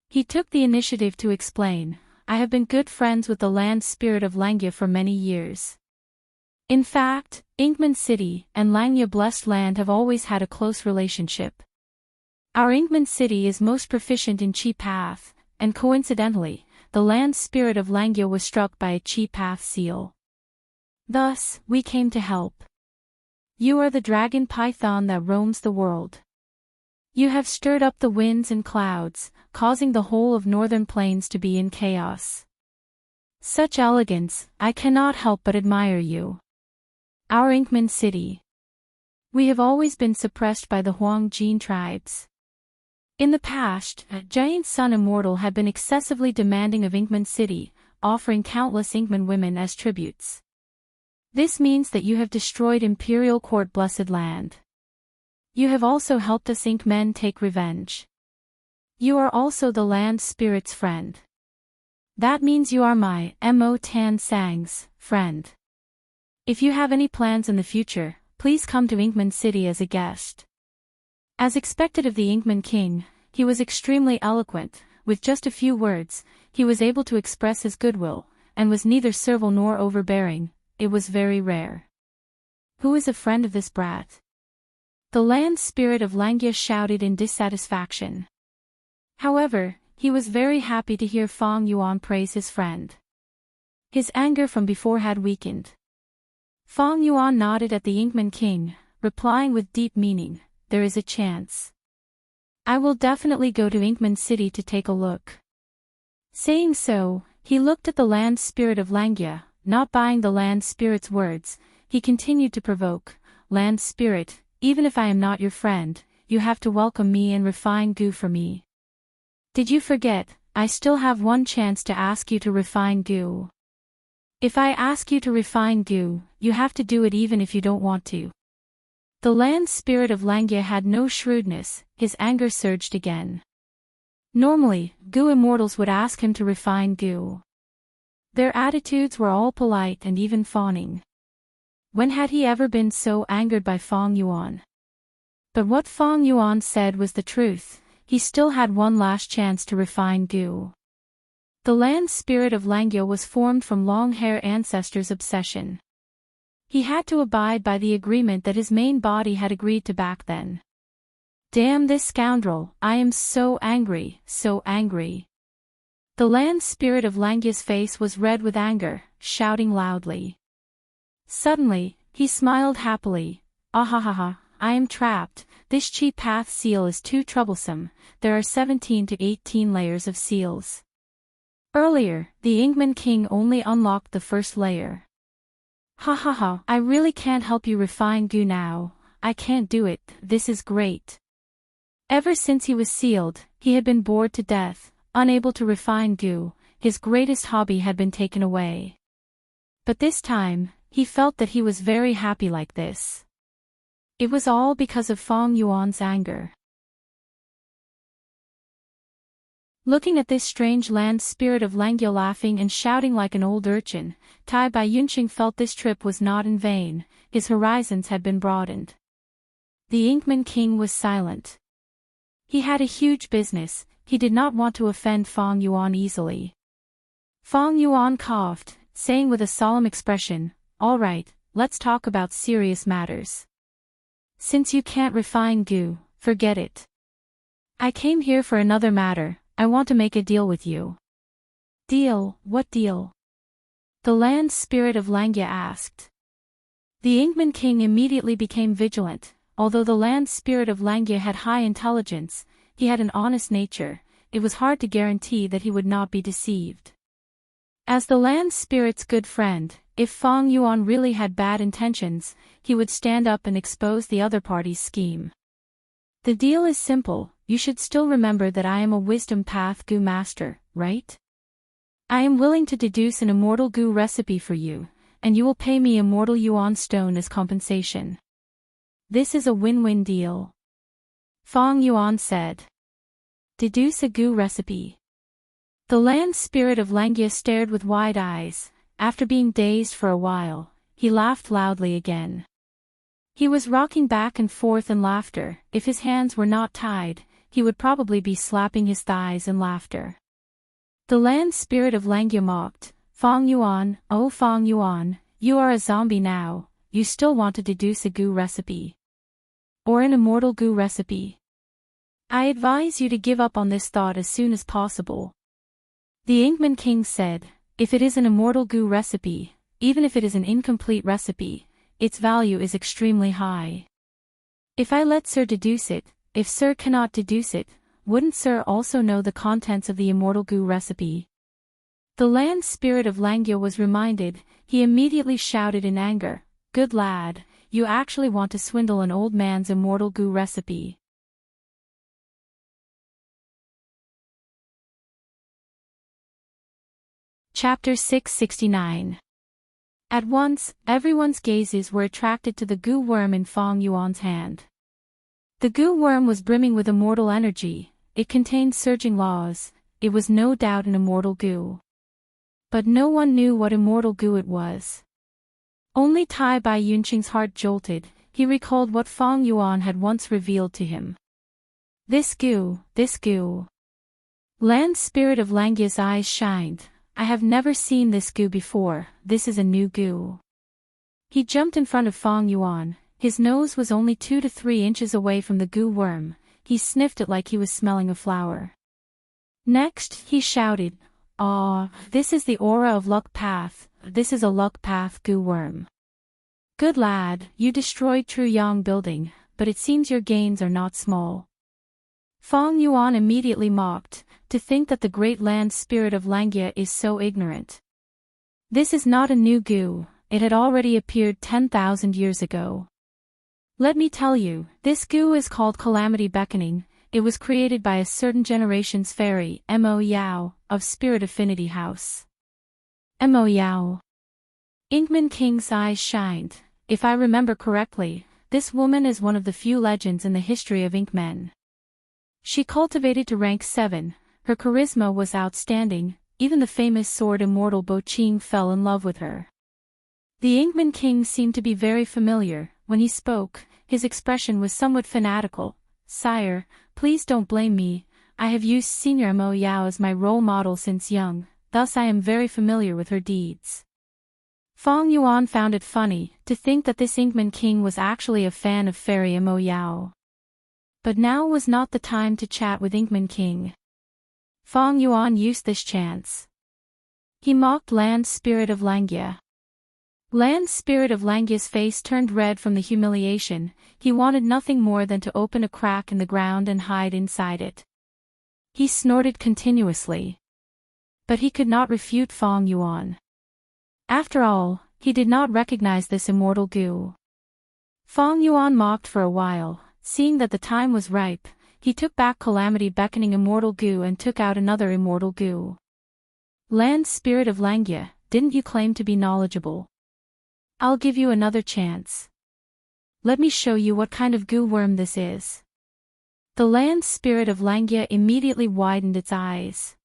He took the initiative to explain, "I have been good friends with the land spirit of Langya for many years. In fact, Inkman City and Langya Blessed Land have always had a close relationship. Our Inkman City is most proficient in Chi Path, and coincidentally, the land spirit of Langya was struck by a Chi Path seal. Thus, we came to help. You are the dragon python that roams the world. You have stirred up the winds and clouds, causing the whole of Northern Plains to be in chaos. Such elegance, I cannot help but admire you. Our Inkman City. We have always been suppressed by the Huang Jin tribes. In the past, Giant Sun Immortal had been excessively demanding of Inkman City, offering countless Inkman women as tributes. This means that you have destroyed Imperial Court Blessed Land. You have also helped us Inkmen take revenge. You are also the land spirit's friend. That means you are my Mo Tan Sang's friend. If you have any plans in the future, please come to Inkman City as a guest." As expected of the Inkman King, he was extremely eloquent. With just a few words, he was able to express his goodwill, and was neither servile nor overbearing. It was very rare. "Who is a friend of this brat?" The land spirit of Langya shouted in dissatisfaction. However, he was very happy to hear Fong Yuan praise his friend. His anger from before had weakened. Fong Yuan nodded at the Inkman King, replying with deep meaning, "There is a chance. I will definitely go to Inkman City to take a look." Saying so, he looked at the land spirit of Langya. Not buying the land spirit's words, he continued to provoke, "Land spirit, even if I am not your friend, you have to welcome me and refine Gu for me. Did you forget, I still have one chance to ask you to refine Gu. If I ask you to refine Gu, you have to do it even if you don't want to." The land spirit of Langya had no shrewdness, his anger surged again. Normally, Gu Immortals would ask him to refine Gu. Their attitudes were all polite and even fawning. When had he ever been so angered by Fong Yuan? But what Fong Yuan said was the truth. He still had one last chance to refine Gu. The land spirit of Langya was formed from long-hair ancestors' obsession. He had to abide by the agreement that his main body had agreed to back then. "Damn this scoundrel, I am so angry, so angry." The land spirit of Langya's face was red with anger, shouting loudly. Suddenly, he smiled happily. Ahahaha, I am trapped. This cheap path seal is too troublesome. There are 17 to 18 layers of seals. Earlier, the Ingman King only unlocked the first layer. Ha ha ha, I really can't help you refine goo now. I can't do it, this is great. Ever since he was sealed, he had been bored to death, unable to refine goo. His greatest hobby had been taken away. But this time, he felt that he was very happy like this. It was all because of Fong Yuan's anger. Looking at this strange land spirit of Langya laughing and shouting like an old urchin, Tai Bai Yunqing felt this trip was not in vain. His horizons had been broadened. The Inkman King was silent. He had a huge business. He did not want to offend Fong Yuan easily. Fong Yuan coughed, saying with a solemn expression, "All right, let's talk about serious matters. Since you can't refine goo, forget it. I came here for another matter. I want to make a deal with you." "Deal? What deal?" the land spirit of Langya asked. The Ingman King immediately became vigilant. Although the land spirit of Langya had high intelligence, he had an honest nature. It was hard to guarantee that he would not be deceived. As the land spirit's good friend, if Fong Yuan really had bad intentions, he would stand up and expose the other party's scheme. "The deal is simple. You should still remember that I am a wisdom path goo master, right? I am willing to deduce an immortal goo recipe for you, and you will pay me immortal yuan stone as compensation. This is a win-win deal." Fong Yuan said. "Deduce a goo recipe." The land spirit of Langya stared with wide eyes. After being dazed for a while, he laughed loudly again. He was rocking back and forth in laughter. If his hands were not tied, he would probably be slapping his thighs in laughter. The land spirit of Langya mocked. "Fong Yuan, oh Fong Yuan, you are a zombie now. You still want to deduce a goo recipe? Or an immortal goo recipe? I advise you to give up on this thought as soon as possible." The Ingman King said, "If it is an immortal goo recipe, even if it is an incomplete recipe, its value is extremely high. If I let Sir deduce it, if Sir cannot deduce it, wouldn't Sir also know the contents of the immortal goo recipe?" The land spirit of Langya was reminded. He immediately shouted in anger, "Good lad, you actually want to swindle an old man's immortal goo recipe." Chapter 669. At once, everyone's gazes were attracted to the goo worm in Fong Yuan's hand. The goo worm was brimming with immortal energy. It contained surging laws. It was no doubt an immortal goo. But no one knew what immortal goo it was. Only Tai Bai Yunqing's heart jolted. He recalled what Fong Yuan had once revealed to him. This goo. Land spirit of Langya's eyes shined. "I have never seen this goo before. This is a new goo." He jumped in front of Fong Yuan. His nose was only 2 to 3 inches away from the goo worm. He sniffed it like he was smelling a flower. Next, he shouted, "Ah, this is the aura of luck path. This is a luck path goo worm. Good lad, you destroyed Tru Yang building, but it seems your gains are not small." Fong Yuan immediately mocked. To think that the great land spirit of Langya is so ignorant. This is not a new goo. It had already appeared 10,000 years ago. Let me tell you, this goo is called Calamity Beckoning. It was created by a certain generation's fairy, Mo Yao, of Spirit Affinity House. Mo Yao. Ingman King's eyes shined. If I remember correctly, this woman is one of the few legends in the history of Inkmen. She cultivated to rank 7. Her charisma was outstanding. Even the famous sword immortal Bo Qing fell in love with her. The Ingman King seemed to be very familiar. When he spoke, his expression was somewhat fanatical. "Sire, please don't blame me. I have used Senior Mo Yao as my role model since young, thus I am very familiar with her deeds." Fong Yuan found it funny to think that this Ingman King was actually a fan of fairy Mo Yao. But now was not the time to chat with Ingman King. Fong Yuan used this chance. He mocked Land's spirit of Langia. Land's spirit of Langia's face turned red from the humiliation. He wanted nothing more than to open a crack in the ground and hide inside it. He snorted continuously. But he could not refute Fong Yuan. After all, he did not recognize this immortal goo. Fong Yuan mocked for a while. Seeing that the time was ripe, he took back Calamity beckoning immortal goo and took out another immortal goo. Land's spirit of Langia, didn't you claim to be knowledgeable? I'll give you another chance. Let me show you what kind of goo worm this is. The Land spirit of Langia immediately widened its eyes.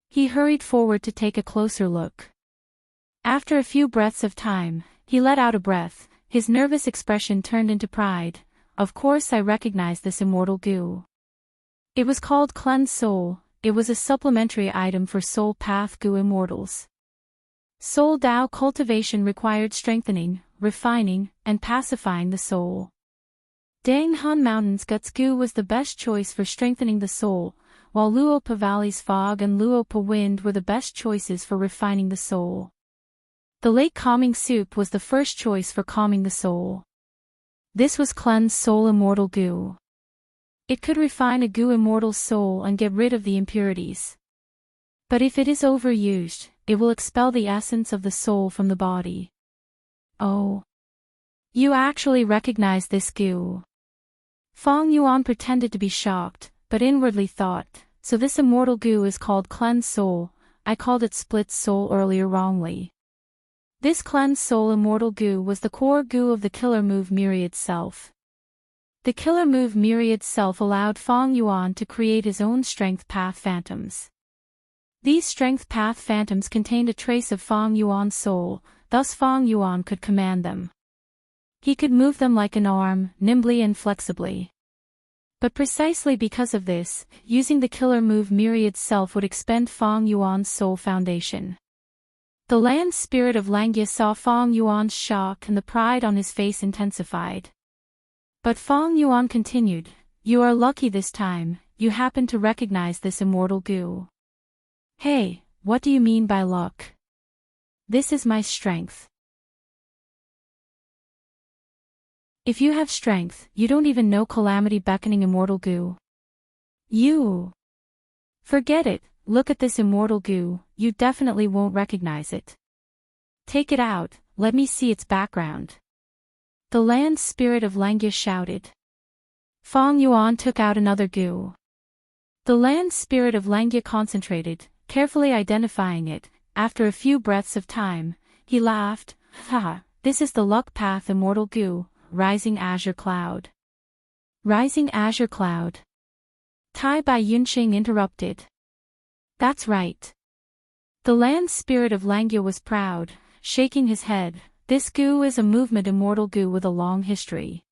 He hurried forward to take a closer look. After a few breaths of time, he let out a breath. His nervous expression turned into pride. Of course I recognize this immortal goo. It was called Cleanse Soul. It was a supplementary item for Soul Path Goo Immortals. Soul Dao cultivation required strengthening, refining, and pacifying the soul. Dang Han Mountain's Guts Goo was the best choice for strengthening the soul, while Luopa Valley's Fog and Luopa Wind were the best choices for refining the soul. The Lake Calming Soup was the first choice for calming the soul. This was Cleanse Soul Immortal Goo. It could refine a Goo Immortal's soul and get rid of the impurities. But if it is overused, it will expel the essence of the soul from the body. Oh. You actually recognize this goo. Fong Yuan pretended to be shocked, but inwardly thought, so this immortal goo is called Cleanse Soul. I called it Split Soul earlier wrongly. This Cleanse Soul Immortal Goo was the core goo of the Killer Move Myriad Self. The Killer Move Myriad Self allowed Fong Yuan to create his own Strength Path Phantoms. These Strength Path Phantoms contained a trace of Fong Yuan's soul, thus Fong Yuan could command them. He could move them like an arm, nimbly and flexibly. But precisely because of this, using the Killer Move Myriad Self would expend Fong Yuan's soul foundation. The Land spirit of Langia saw Fong Yuan's shock and the pride on his face intensified. But Fong Yuan continued, you are lucky this time, you happen to recognize this immortal goo. Hey, what do you mean by luck? This is my strength. If you have strength, you don't even know Calamity beckoning immortal goo. You. Forget it, look at this immortal goo, you definitely won't recognize it. Take it out, let me see its background. The Land spirit of Langia shouted. Fong Yuan took out another goo. The Land spirit of Langia concentrated, carefully identifying it. After a few breaths of time, he laughed, haha, this is the Luck Path Immortal Goo, Rising Azure Cloud. Rising Azure Cloud. Tai Bai Yunqing interrupted. That's right. The Land spirit of Langia was proud, shaking his head. This goo is a movement immortal goo with a long history.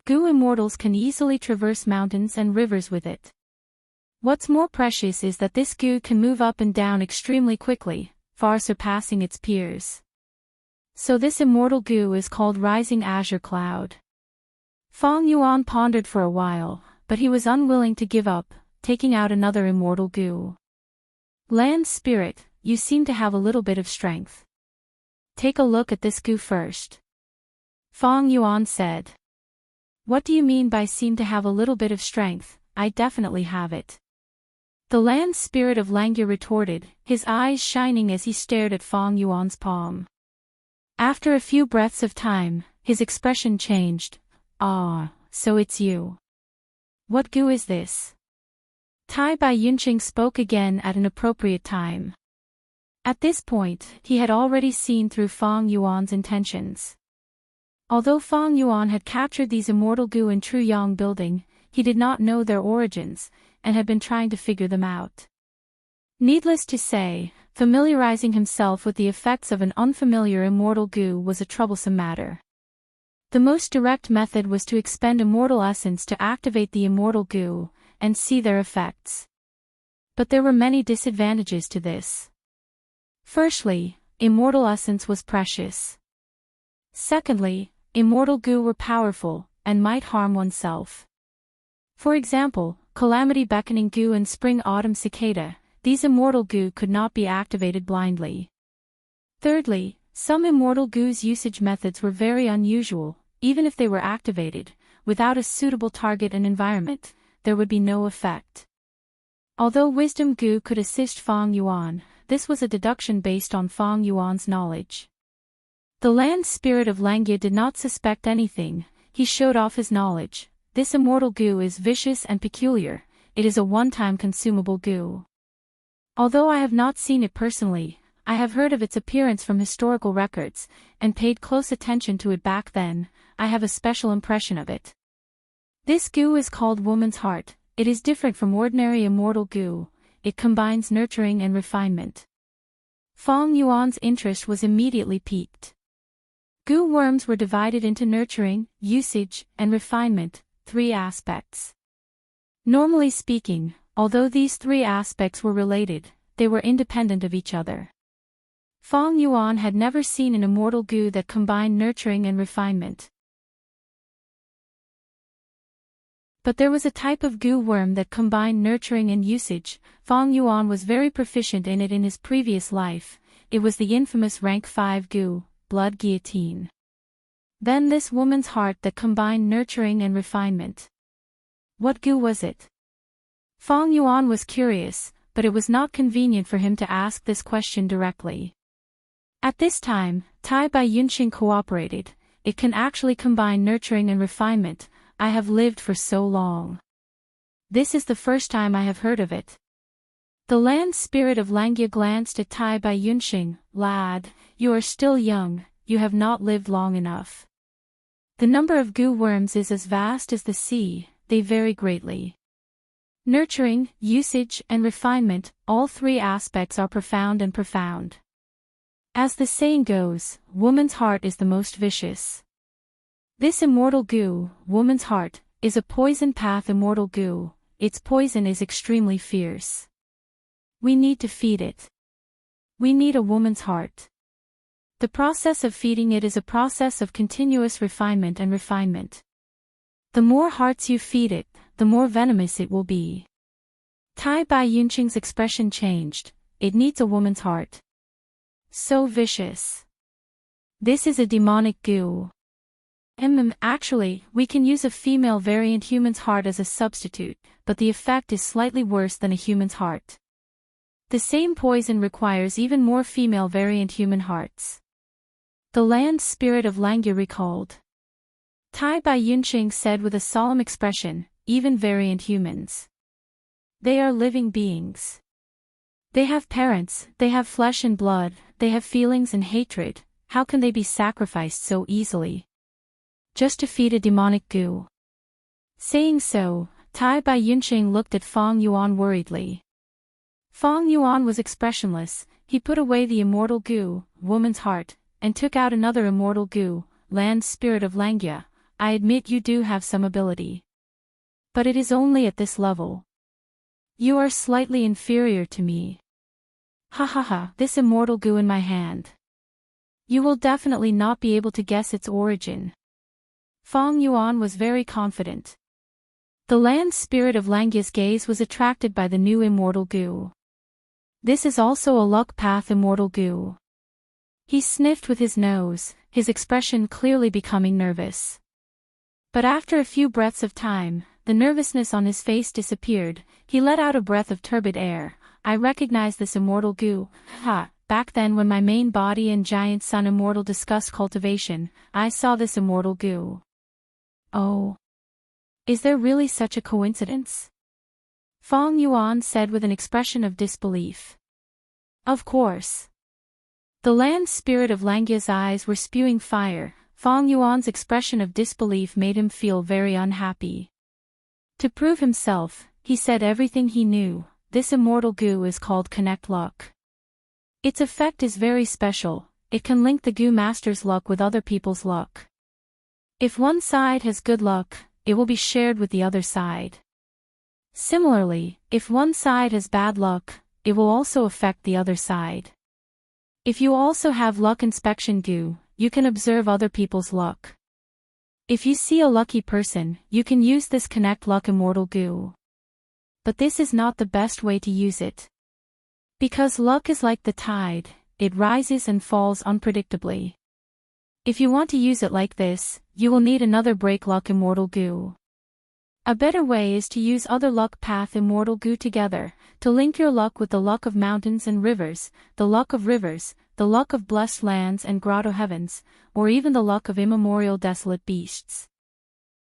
Goo immortals can easily traverse mountains and rivers with it. What's more precious is that this goo can move up and down extremely quickly, far surpassing its peers. So this immortal goo is called Rising Azure Cloud. Fong Yuan pondered for a while, but he was unwilling to give up, taking out another immortal goo. Land spirit, you seem to have a little bit of strength. Take a look at this goo first. Fong Yuan said. What do you mean by seem to have a little bit of strength? I definitely have it. The Land spirit of Langia retorted, his eyes shining as he stared at Fong Yuan's palm. After a few breaths of time, his expression changed. Ah, so it's you. What goo is this? Tai Bai Yunqing spoke again at an appropriate time. At this point, he had already seen through Fong Yuan's intentions. Although Fong Yuan had captured these immortal goo in Truyang Building, he did not know their origins, and had been trying to figure them out. Needless to say, familiarizing himself with the effects of an unfamiliar immortal goo was a troublesome matter. The most direct method was to expend immortal essence to activate the immortal goo, and see their effects. But there were many disadvantages to this. Firstly, immortal essence was precious. Secondly, immortal goo were powerful, and might harm oneself. For example, calamity beckoning goo and spring-autumn cicada, these immortal goo could not be activated blindly. Thirdly, some immortal goo's usage methods were very unusual. Even if they were activated, without a suitable target and environment, there would be no effect. Although wisdom goo could assist Feng Yuan, this was a deduction based on Feng Yuan's knowledge. The land spirit of Langya did not suspect anything. He showed off his knowledge. This immortal goo is vicious and peculiar. It is a one-time consumable goo. Although I have not seen it personally, I have heard of its appearance from historical records, and paid close attention to it back then. I have a special impression of it. This goo is called woman's heart. It is different from ordinary immortal goo. It combines nurturing and refinement. Feng Yuan's interest was immediately piqued. Goo worms were divided into nurturing, usage, and refinement, 3 aspects. Normally speaking, although these 3 aspects were related, they were independent of each other. Feng Yuan had never seen an immortal goo that combined nurturing and refinement. But there was a type of goo worm that combined nurturing and usage. Feng Yuan was very proficient in it in his previous life. It was the infamous rank 5 goo, blood guillotine. Then this woman's heart that combined nurturing and refinement. What goo was it? Feng Yuan was curious, but it was not convenient for him to ask this question directly. At this time, Tai Bai Yunxing cooperated. It can actually combine nurturing and refinement. I have lived for so long. This is the first time I have heard of it. The land spirit of Langya glanced at Tai Bai Yunxing. Lad, you are still young, you have not lived long enough. The number of goo worms is as vast as the sea, they vary greatly. Nurturing, usage, and refinement, all 3 aspects are profound and profound. As the saying goes, woman's heart is the most vicious. This immortal goo, woman's heart, is a poison path immortal goo. Its poison is extremely fierce. We need to feed it. We need a woman's heart. The process of feeding it is a process of continuous refinement and refinement. The more hearts you feed it, the more venomous it will be. Tai Bai Yunqing's expression changed. It needs a woman's heart. So vicious. This is a demonic goo. Actually, we can use a female variant human's heart as a substitute, but the effect is slightly worse than a human's heart. The same poison requires even more female variant human hearts. The land spirit of Langya recalled. Tai Bai Yunqing said with a solemn expression, even variant humans. They are living beings. They have parents, they have flesh and blood, they have feelings and hatred. How can they be sacrificed so easily? Just to feed a demonic goo. Saying so, Tai Bai Yunqing looked at Feng Yuan worriedly. Feng Yuan was expressionless. He put away the immortal goo, woman's heart, and took out another immortal goo, land spirit of Langya. I admit you do have some ability. But it is only at this level. You are slightly inferior to me. Ha ha ha, this immortal goo in my hand. You will definitely not be able to guess its origin. Feng Yuan was very confident. The land spirit of Langya's gaze was attracted by the new immortal goo. This is also a luck path immortal goo. He sniffed with his nose, his expression clearly becoming nervous. But after a few breaths of time, the nervousness on his face disappeared. He let out a breath of turbid air. I recognize this immortal goo. Ha! Back then when my main body and giant son Immortal discussed cultivation, I saw this immortal goo. Oh. Is there really such a coincidence? Feng Yuan said with an expression of disbelief. Of course. The land spirit of Langya's eyes were spewing fire. Feng Yuan's expression of disbelief made him feel very unhappy. To prove himself, he said everything he knew. This immortal goo is called Connect Luck. Its effect is very special. It can link the goo master's luck with other people's luck. If one side has good luck, it will be shared with the other side. Similarly, if one side has bad luck, it will also affect the other side. If you also have luck inspection goo, you can observe other people's luck. If you see a lucky person, you can use this Connect Luck immortal goo. but this is not the best way to use it. Because luck is like the tide, it rises and falls unpredictably. If you want to use it like this, you will need another break luck immortal goo. A better way is to use other luck path immortal goo together, to link your luck with the luck of mountains and rivers, the luck of rivers, the luck of blessed lands and grotto heavens, or even the luck of immemorial desolate beasts.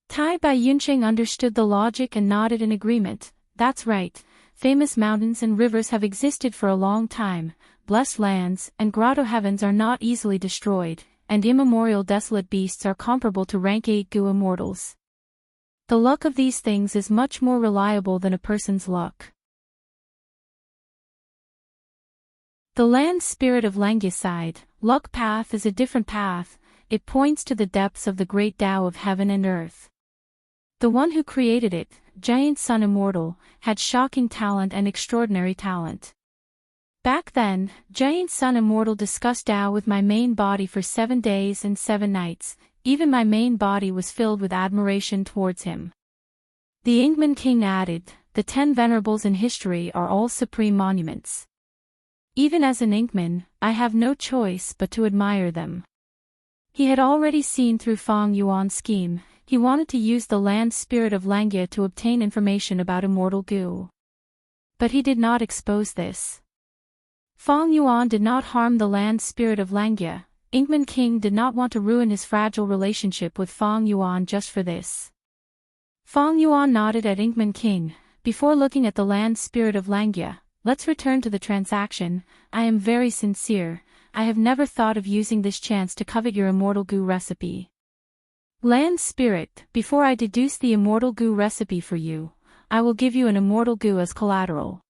Tai Bai Yunqing understood the logic and nodded in agreement. That's right, famous mountains and rivers have existed for a long time, blessed lands and grotto heavens are not easily destroyed, and immemorial desolate beasts are comparable to rank 8 goo immortals. The luck of these things is much more reliable than a person's luck. The land spirit of Langya side, luck path is a different path, it points to the depths of the great Tao of heaven and earth. The one who created it, Giant Sun Immortal, had shocking talent and extraordinary talent. Back then, Giant Sun Immortal discussed Tao with my main body for 7 days and 7 nights, even my main body was filled with admiration towards him. The Ingman King added, the 10 venerables in history are all supreme monuments. Even as an Ingman, I have no choice but to admire them. He had already seen through Fang Yuan's scheme, he wanted to use the land spirit of Langya to obtain information about immortal goo. But he did not expose this. Fang Yuan did not harm the land spirit of Langya. Ingman King did not want to ruin his fragile relationship with Fang Yuan just for this. Fang Yuan nodded at Ingman King. Before looking at the land spirit of Langya, let's return to the transaction. I am very sincere. I have never thought of using this chance to covet your immortal goo recipe. Land spirit, before I deduce the immortal goo recipe for you, I will give you an immortal goo as collateral.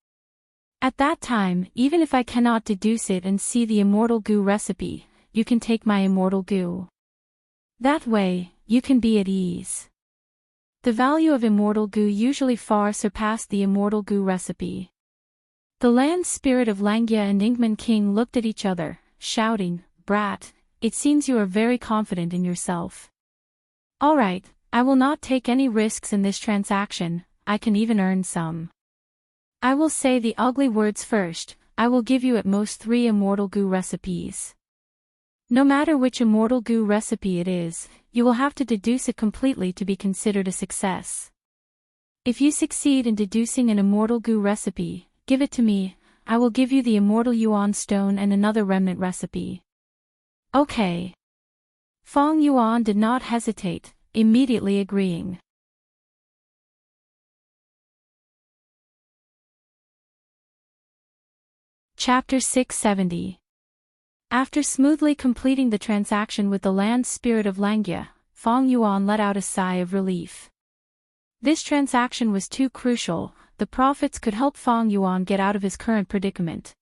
At that time, even if I cannot deduce it and see the immortal goo recipe, you can take my immortal goo. That way, you can be at ease. The value of immortal goo usually far surpassed the immortal goo recipe. The land spirit of Langya and Ingman King looked at each other, shouting, "Brat, it seems you are very confident in yourself." Alright, I will not take any risks in this transaction, I can even earn some. I will say the ugly words first, I will give you at most 3 immortal goo recipes. No matter which immortal goo recipe it is, you will have to deduce it completely to be considered a success. If you succeed in deducing an immortal goo recipe, give it to me, I will give you the immortal Yuan stone and another remnant recipe. Okay. Fang Yuan did not hesitate, immediately agreeing. Chapter 670. After smoothly completing the transaction with the land spirit of Langya, Fang Yuan let out a sigh of relief. This transaction was too crucial, the profits could help Fang Yuan get out of his current predicament.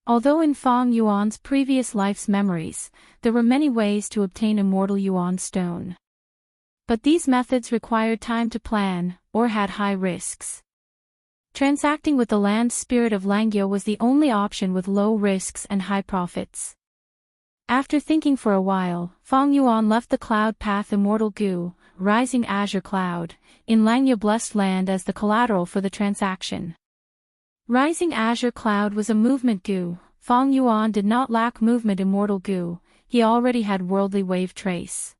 Although in Fang Yuan's previous life's memories, there were many ways to obtain immortal Yuan stone. But these methods required time to plan, or had high risks. Transacting with the land spirit of Langya was the only option with low risks and high profits. After thinking for a while, Fang Yuan left the cloud path immortal goo, rising azure cloud, in Langya blessed land as the collateral for the transaction. Rising azure cloud was a movement goo. Fang Yuan did not lack movement immortal goo, he already had worldly wave trace.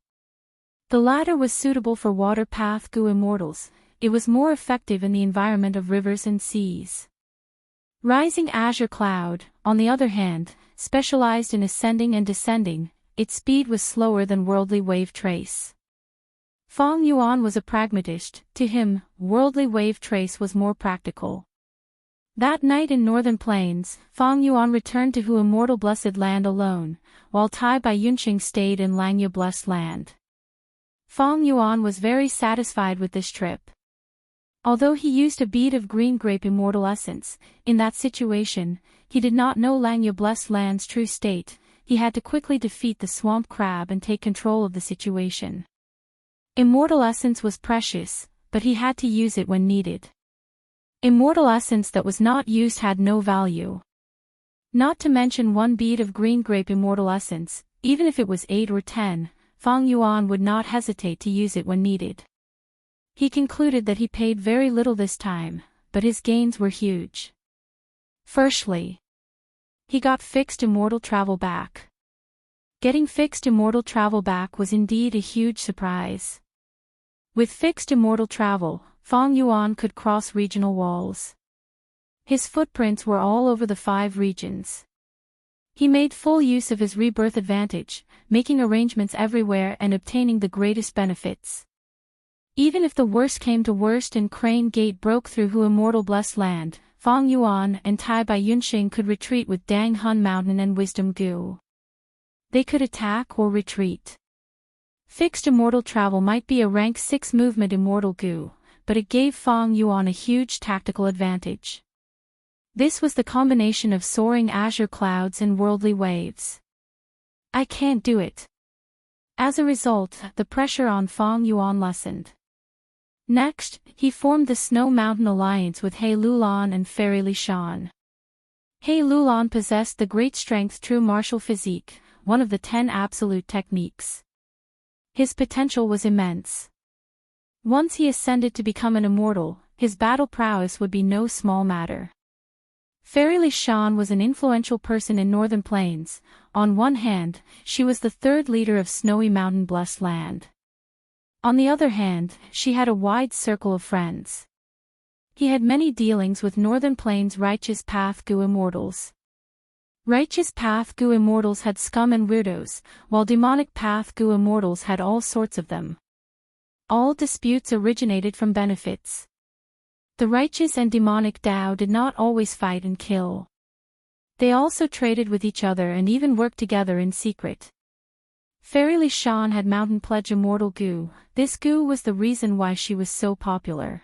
The latter was suitable for water path goo immortals, it was more effective in the environment of rivers and seas. Rising azure cloud, on the other hand, specialized in ascending and descending, its speed was slower than worldly wave trace. Fang Yuan was a pragmatist, to him, worldly wave trace was more practical. That night in northern plains, Fang Yuan returned to Hu immortal blessed land alone, while Tai Bai Yunqing stayed in Langya blessed land. Fang Yuan was very satisfied with this trip. Although he used a bead of green grape immortal essence, in that situation, he did not know Langya blessed land's true state, he had to quickly defeat the swamp crab and take control of the situation. Immortal essence was precious, but he had to use it when needed. Immortal essence that was not used had no value. Not to mention 1 bead of green grape immortal essence, even if it was 8 or 10, Fang Yuan would not hesitate to use it when needed. He concluded that he paid very little this time, but his gains were huge. Firstly, he got fixed immortal travel back. Getting fixed immortal travel back was indeed a huge surprise. With fixed immortal travel, Feng Yuan could cross regional walls. His footprints were all over the 5 regions. He made full use of his rebirth advantage, making arrangements everywhere and obtaining the greatest benefits. Even if the worst came to worst and Crane Gate broke through Hu Immortal Blessed Land, Feng Yuan and Tai Bai Yunxing could retreat with Dang Hun Mountain and Wisdom Gu. They could attack or retreat. Fixed immortal travel might be a rank 6 movement immortal Gu, but it gave Feng Yuan a huge tactical advantage. This was the combination of soaring azure clouds and worldly waves. I can't do it. As a result, the pressure on Feng Yuan lessened. Next, he formed the Snow Mountain Alliance with He Lulan and Fairy Li Shan. He Lulan possessed the great strength true martial physique, one of the 10 absolute techniques. His potential was immense. Once he ascended to become an immortal, his battle prowess would be no small matter. Fairy Li Shan was an influential person in Northern Plains. On one hand, she was the 3rd leader of Snowy Mountain Blessed Land. On the other hand, she had a wide circle of friends. He had many dealings with Northern Plains Righteous Path Gu Immortals. Righteous Path Gu Immortals had scum and weirdos, while Demonic Path Gu Immortals had all sorts of them. All disputes originated from benefits. The righteous and demonic Dao did not always fight and kill. They also traded with each other and even worked together in secret. Fairy Li Shan had Mountain Pledge Immortal Gu. This Gu was the reason why she was so popular.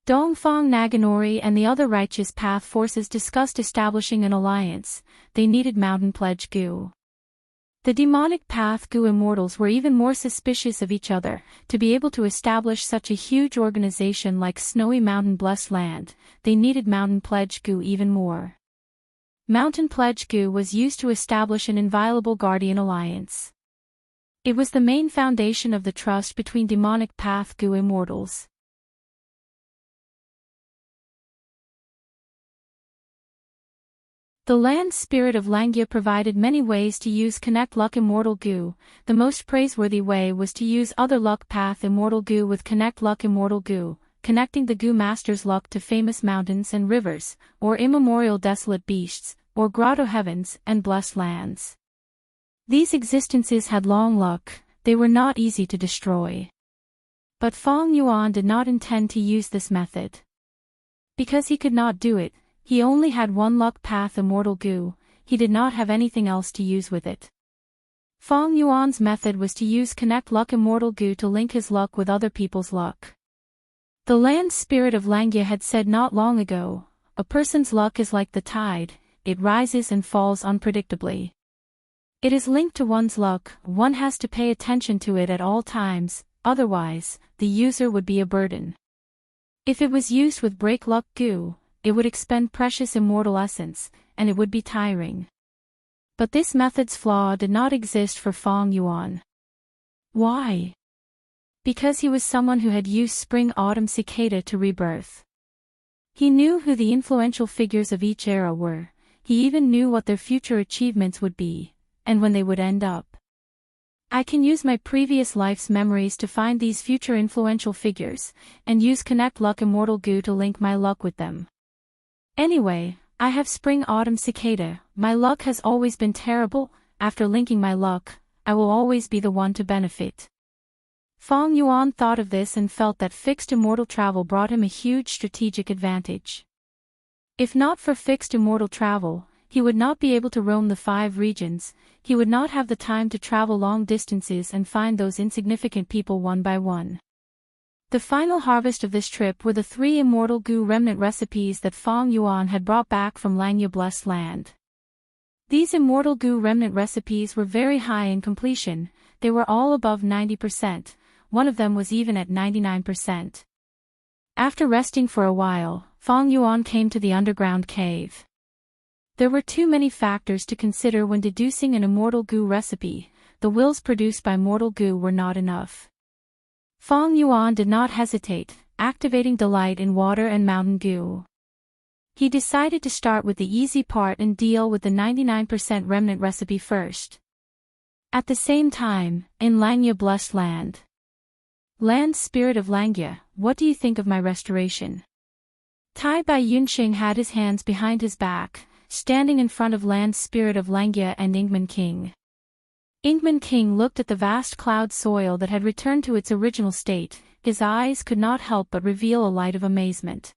Dongfang Naganori and the other Righteous Path forces discussed establishing an alliance. They needed Mountain Pledge Gu. The Demonic Path Gu Immortals were even more suspicious of each other. To be able to establish such a huge organization like Snowy Mountain Blessed Land, they needed Mountain Pledge Gu even more. Mountain Pledge Gu was used to establish an inviolable guardian alliance. It was the main foundation of the trust between Demonic Path Gu Immortals. The land spirit of Langya provided many ways to use Connect Luck Immortal Gu. The most praiseworthy way was to use Other Luck Path Immortal Gu with Connect Luck Immortal Gu, connecting the Gu Master's luck to famous mountains and rivers, or immemorial desolate beasts, or grotto heavens and blessed lands. These existences had long luck, they were not easy to destroy. But Feng Yuan did not intend to use this method. Because he could not do it, he only had 1 luck path Immortal Gu, he did not have anything else to use with it. Feng Yuan's method was to use Connect Luck Immortal Gu to link his luck with other people's luck. The land spirit of Langya had said not long ago, a person's luck is like the tide, it rises and falls unpredictably. It is linked to one's luck, one has to pay attention to it at all times, otherwise, the user would be a burden. If it was used with Break Luck Gu, it would expend precious immortal essence, and it would be tiring. But this method's flaw did not exist for Feng Yuan. Why? Because he was someone who had used Spring-Autumn Cicada to rebirth. He knew who the influential figures of each era were, he even knew what their future achievements would be, and when they would end up. I can use my previous life's memories to find these future influential figures, and use Connect Luck Immortal Gu to link my luck with them. Anyway, I have Spring-Autumn Cicada, my luck has always been terrible, after linking my luck, I will always be the one to benefit. Feng Yuan thought of this and felt that fixed immortal travel brought him a huge strategic advantage. If not for fixed immortal travel, he would not be able to roam the 5 regions, he would not have the time to travel long distances and find those insignificant people one by one. The final harvest of this trip were the 3 Immortal Gu remnant recipes that Feng Yuan had brought back from Langya Blessed Land. These Immortal Gu remnant recipes were very high in completion, they were all above 90%, one of them was even at 99%. After resting for a while, Feng Yuan came to the underground cave. There were too many factors to consider when deducing an Immortal Gu recipe, the wills produced by Mortal Gu were not enough. Feng Yuan did not hesitate, activating delight in water and mountain goo. He decided to start with the easy part and deal with the 99% remnant recipe first. At the same time, in Langya blessed land. Land spirit of Langya, what do you think of my restoration? Tai Bai Yunxing had his hands behind his back, standing in front of land spirit of Langya and Ingman King. Ingman King looked at the vast cloud soil that had returned to its original state. His eyes could not help but reveal a light of amazement.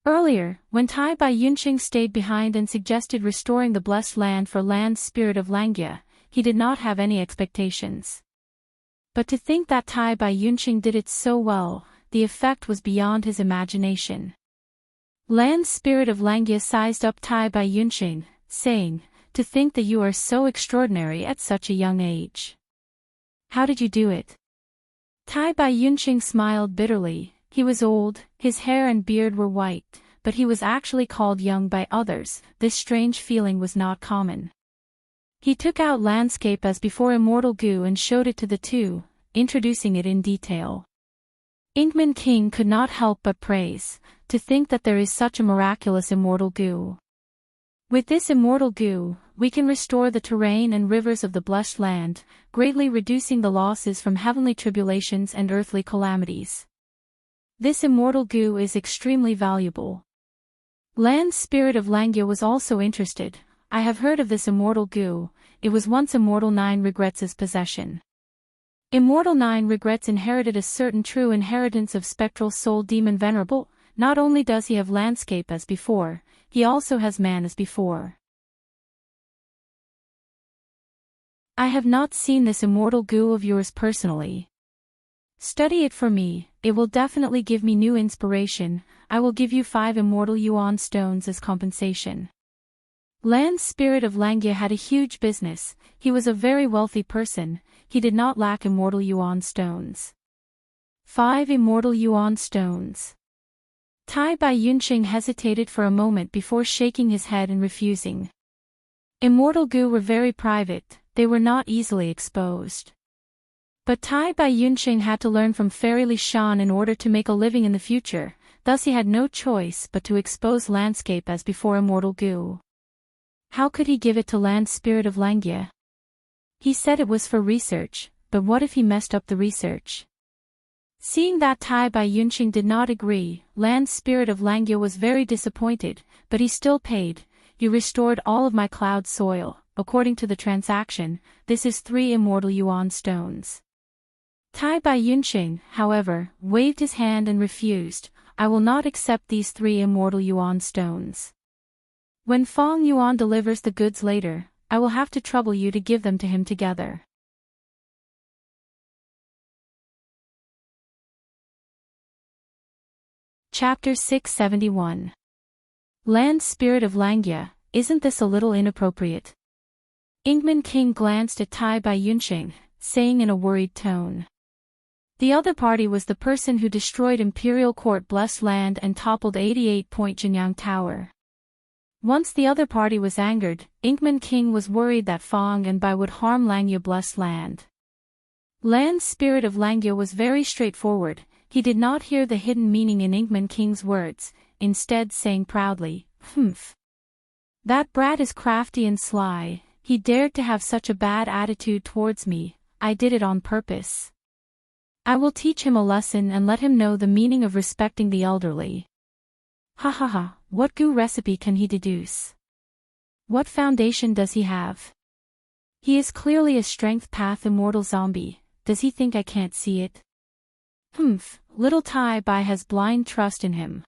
Earlier, when Tai Bai Yunxing stayed behind and suggested restoring the blessed land for land spirit of Langya, he did not have any expectations. But to think that Tai Bai Yunxing did it so well, the effect was beyond his imagination. Land spirit of Langya sized up Tai Bai Yunxing, saying, "To think that you are so extraordinary at such a young age. How did you do it?" Tai Bai Yunxing smiled bitterly. He was old, his hair and beard were white, but he was actually called young by others. This strange feeling was not common. He took out landscape as before Immortal Goo and showed it to the two, introducing it in detail. Ingman King could not help but praise, to think that there is such a miraculous Immortal Goo. With this Immortal Goo, we can restore the terrain and rivers of the blessed land, greatly reducing the losses from heavenly tribulations and earthly calamities. This Immortal Goo is extremely valuable. Land spirit of Langya was also interested. I have heard of this Immortal Goo. It was once Immortal 9 Regrets' possession. Immortal 9 Regrets inherited a certain true inheritance of spectral soul demon venerable. Not only does he have landscape as before, he also has man as before. I have not seen this Immortal Goo of yours personally. Study it for me, it will definitely give me new inspiration. I will give you 5 Immortal Yuan stones as compensation. Land spirit of Langya had a huge business. He was a very wealthy person. He did not lack Immortal Yuan stones. 5 Immortal Yuan stones. Tai Bai Yunxing hesitated for a moment before shaking his head and refusing. Immortal Goo were very private, they were not easily exposed. But Tai Bai Yunxing had to learn from Fairy Li Shan in order to make a living in the future, thus he had no choice but to expose landscape as before Immortal Goo. How could he give it to land spirit of Langya? He said it was for research, but what if he messed up the research? Seeing that Tai Bai Yunxing did not agree, land spirit of Langya was very disappointed, but he still paid. You restored all of my cloud soil. According to the transaction, this is 3 Immortal Yuan stones. Tai Bai Yunxing, however, waved his hand and refused. I will not accept these 3 Immortal Yuan stones. When Fong Yuan delivers the goods later, I will have to trouble you to give them to him together. Chapter 671. Land spirit of Langya, isn't this a little inappropriate? Ingman King glanced at Tai Bai Yunxing, saying in a worried tone. The other party was the person who destroyed Imperial Court blessed land and toppled 88-point Jinyang Tower. Once the other party was angered, Ingman King was worried that Fong and Bai would harm Langya blessed land. Land spirit of Langya was very straightforward. He did not hear the hidden meaning in Ingman King's words, instead saying proudly, "Humph. That brat is crafty and sly. He dared to have such a bad attitude towards me. I did it on purpose. I will teach him a lesson and let him know the meaning of respecting the elderly." Ha ha ha, what goo recipe can he deduce? What foundation does he have? He is clearly a strength path immortal zombie. Does he think I can't see it? Humph, little Tai Bai has blind trust in him.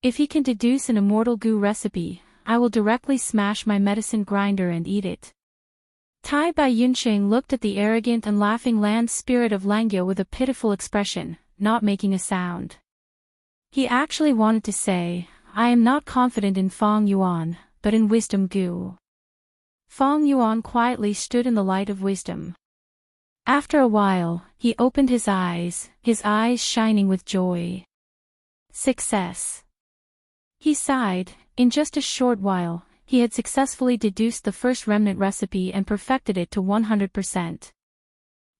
If he can deduce an immortal goo recipe, I will directly smash my medicine grinder and eat it. Tai Bai Yunxing looked at the arrogant and laughing land spirit of Langya with a pitiful expression, not making a sound. He actually wanted to say, I am not confident in Fong Yuan, but in wisdom goo. Fong Yuan quietly stood in the light of wisdom. After a while, he opened his eyes shining with joy. Success. He sighed. In just a short while, he had successfully deduced the first remnant recipe and perfected it to 100%.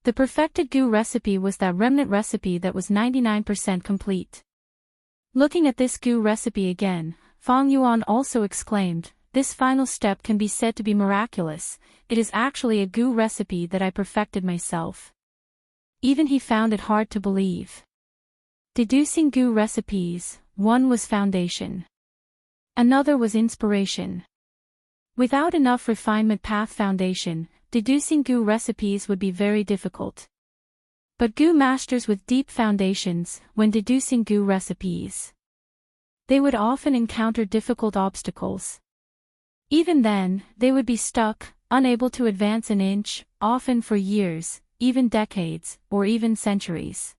The perfected goo recipe was that remnant recipe that was 99% complete. Looking at this goo recipe again, Feng Yuan also exclaimed, "This final step can be said to be miraculous. It is actually a goo recipe that I perfected myself." Even he found it hard to believe. Deducing goo recipes, one was foundation. Another was inspiration. Without enough refinement path foundation, deducing goo recipes would be very difficult. But goo masters with deep foundations, when deducing goo recipes, they would often encounter difficult obstacles. Even then, they would be stuck, unable to advance an inch, often for years, even decades, or even centuries.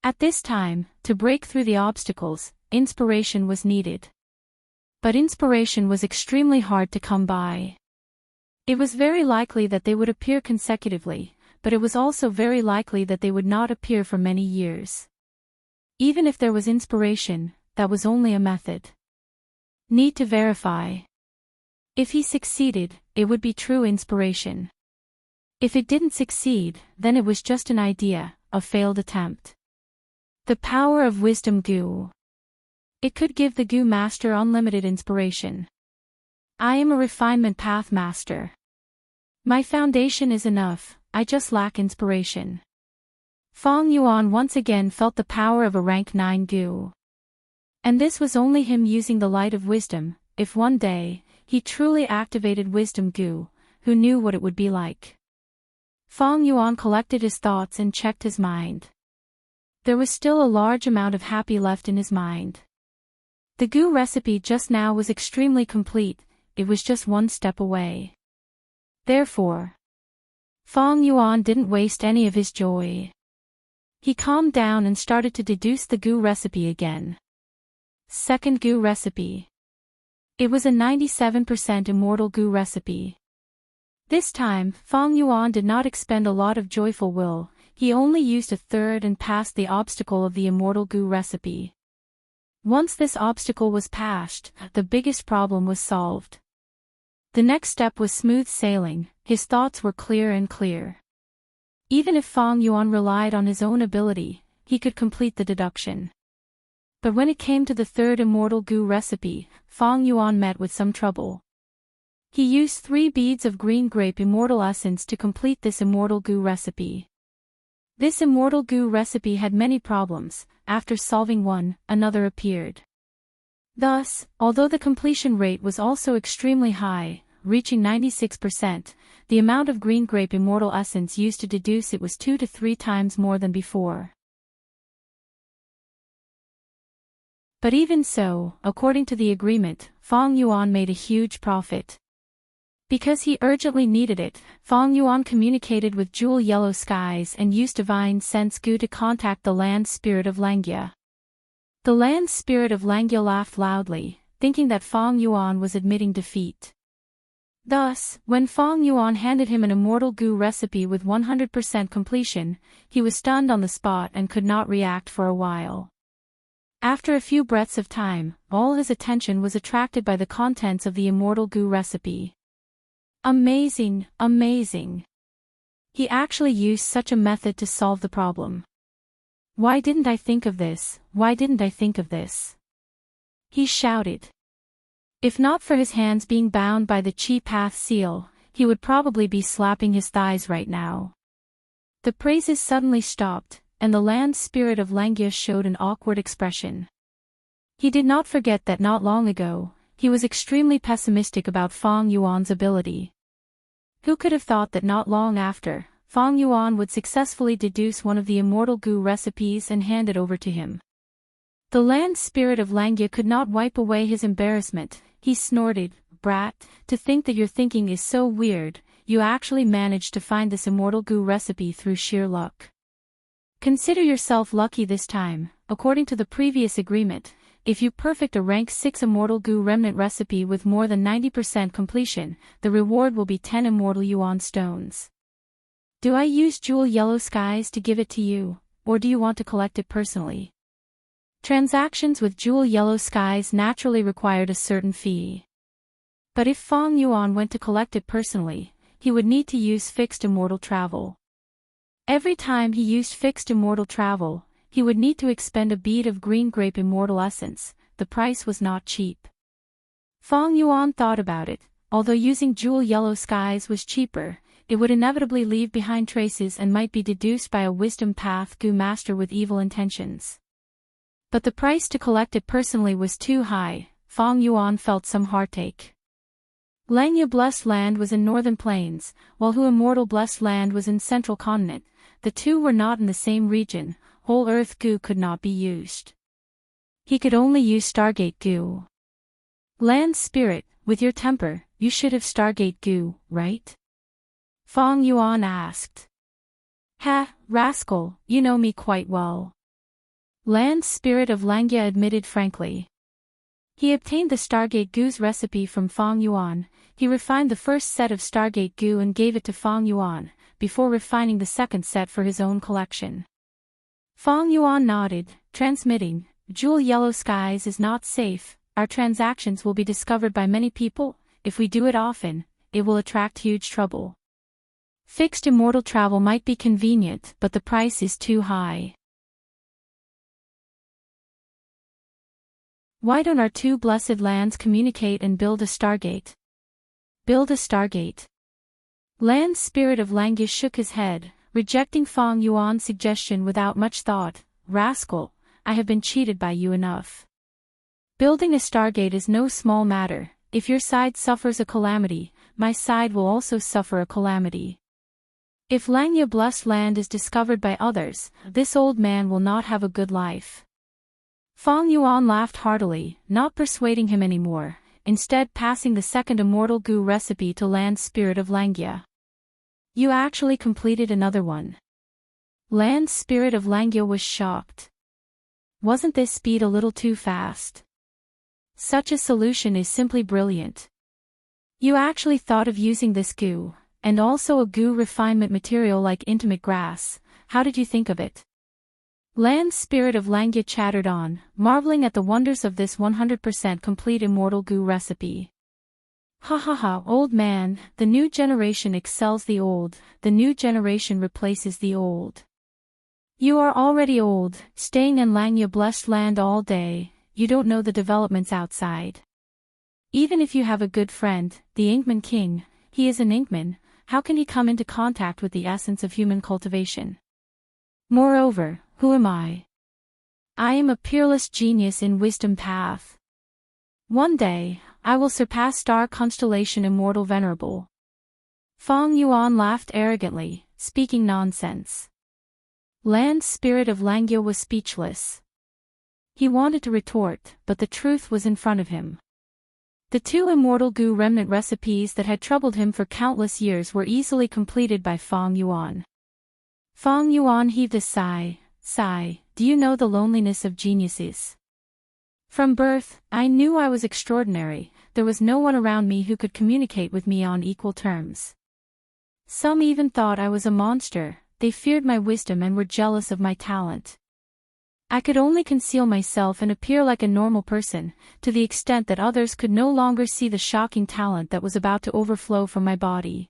At this time, to break through the obstacles, inspiration was needed. But inspiration was extremely hard to come by. It was very likely that they would appear consecutively, but it was also very likely that they would not appear for many years. Even if there was inspiration, that was only a method. Need to verify. If he succeeded, it would be true inspiration. If it didn't succeed, then it was just an idea, a failed attempt. The power of wisdom goo. It could give the goo master unlimited inspiration. I am a refinement path master. My foundation is enough, I just lack inspiration. Feng Yuan once again felt the power of a rank 9 goo. And this was only him using the light of wisdom. If one day, he truly activated wisdom goo, who knew what it would be like? Feng Yuan collected his thoughts and checked his mind. There was still a large amount of happy left in his mind. The goo recipe just now was extremely complete, it was just one step away. Therefore, Feng Yuan didn't waste any of his joy. He calmed down and started to deduce the goo recipe again. Second goo recipe. It was a 97% immortal goo recipe. This time, Feng Yuan did not expend a lot of joyful will, he only used a third and passed the obstacle of the immortal goo recipe. Once this obstacle was passed, the biggest problem was solved. The next step was smooth sailing, his thoughts were clear and clear. Even if Feng Yuan relied on his own ability, he could complete the deduction. But when it came to the third immortal goo recipe, Feng Yuan met with some trouble. He used 3 beads of green grape immortal essence to complete this immortal goo recipe. This immortal goo recipe had many problems. After solving one, another appeared. Thus, although the completion rate was also extremely high, reaching 96%, the amount of green grape immortal essence used to deduce it was 2 to 3 times more than before. But even so, according to the agreement, Feng Yuan made a huge profit. Because he urgently needed it, Feng Yuan communicated with Jewel Yellow Skies and used Divine Sense Goo to contact the land spirit of Langia. The land spirit of Langia laughed loudly, thinking that Feng Yuan was admitting defeat. Thus, when Feng Yuan handed him an immortal goo recipe with 100% completion, he was stunned on the spot and could not react for a while. After a few breaths of time, all his attention was attracted by the contents of the immortal goo recipe. Amazing, amazing. He actually used such a method to solve the problem. Why didn't I think of this? Why didn't I think of this? He shouted. If not for his hands being bound by the Chi Path seal, he would probably be slapping his thighs right now. The praises suddenly stopped, and the land spirit of Langia showed an awkward expression. He did not forget that not long ago, he was extremely pessimistic about Feng Yuan's ability. Who could have thought that not long after, Feng Yuan would successfully deduce one of the immortal goo recipes and hand it over to him? The land spirit of Langia could not wipe away his embarrassment. He snorted, "Brat, to think that your thinking is so weird, you actually managed to find this immortal goo recipe through sheer luck. Consider yourself lucky this time. According to the previous agreement, if you perfect a rank 6 immortal goo remnant recipe with more than 90% completion, the reward will be 10 immortal yuan stones. Do I use Jewel Yellow Skies to give it to you, or do you want to collect it personally?" Transactions with Jewel Yellow Skies naturally required a certain fee. But if Feng Yuan went to collect it personally, he would need to use fixed immortal travel. Every time he used fixed immortal travel, he would need to expend a bead of green grape immortal essence. The price was not cheap. Feng Yuan thought about it. Although using jewel yellow skies was cheaper, it would inevitably leave behind traces and might be deduced by a wisdom path Gu master with evil intentions. But the price to collect it personally was too high. Feng Yuan felt some heartache. Langya Blessed Land was in northern plains, while Hu Immortal Blessed Land was in central continent. The two were not in the same region. Whole Earth Gu could not be used. He could only use Stargate Gu. Land Spirit, with your temper, you should have Stargate Gu, right? Feng Yuan asked. Ha, rascal, you know me quite well. Land Spirit of Langya admitted frankly. He obtained the Stargate Gu's recipe from Feng Yuan. He refined the first set of Stargate Gu and gave it to Feng Yuan, before refining the second set for his own collection. Feng Yuan nodded, transmitting, Jewel Yellow Skies is not safe. Our transactions will be discovered by many people. If we do it often, it will attract huge trouble. Fixed immortal travel might be convenient, but the price is too high. Why don't our two blessed lands communicate and build a Stargate? Build a Stargate. Land Spirit of Langya shook his head, rejecting Feng Yuan's suggestion without much thought. Rascal, I have been cheated by you enough. Building a Stargate is no small matter. If your side suffers a calamity, my side will also suffer a calamity. If Langya Blessed Land is discovered by others, this old man will not have a good life. Feng Yuan laughed heartily, not persuading him anymore, instead passing the second Immortal Gu recipe to Land Spirit of Langya. You actually completed another one. Land Spirit of Langya was shocked. Wasn't this speed a little too fast? Such a solution is simply brilliant. You actually thought of using this Gu, and also a Gu refinement material like intimate grass. How did you think of it? Land Spirit of Langya chattered on, marveling at the wonders of this 100% complete Immortal Gu recipe. Ha ha ha, old man, the new generation excels the old, the new generation replaces the old. You are already old, staying in Langya Blessed Land all day, you don't know the developments outside. Even if you have a good friend, the Inkman King, he is an Inkman, how can he come into contact with the essence of human cultivation? Moreover, who am I? I am a peerless genius in wisdom path. One day, I will surpass star constellation Immortal Venerable. Feng Yuan laughed arrogantly, speaking nonsense. Land Spirit of Langya was speechless. He wanted to retort, but the truth was in front of him. The two Immortal Gu remnant recipes that had troubled him for countless years were easily completed by Feng Yuan. Feng Yuan heaved a sigh. Do you know the loneliness of geniuses? From birth, I knew I was extraordinary. There was no one around me who could communicate with me on equal terms. Some even thought I was a monster. They feared my wisdom and were jealous of my talent. I could only conceal myself and appear like a normal person, to the extent that others could no longer see the shocking talent that was about to overflow from my body.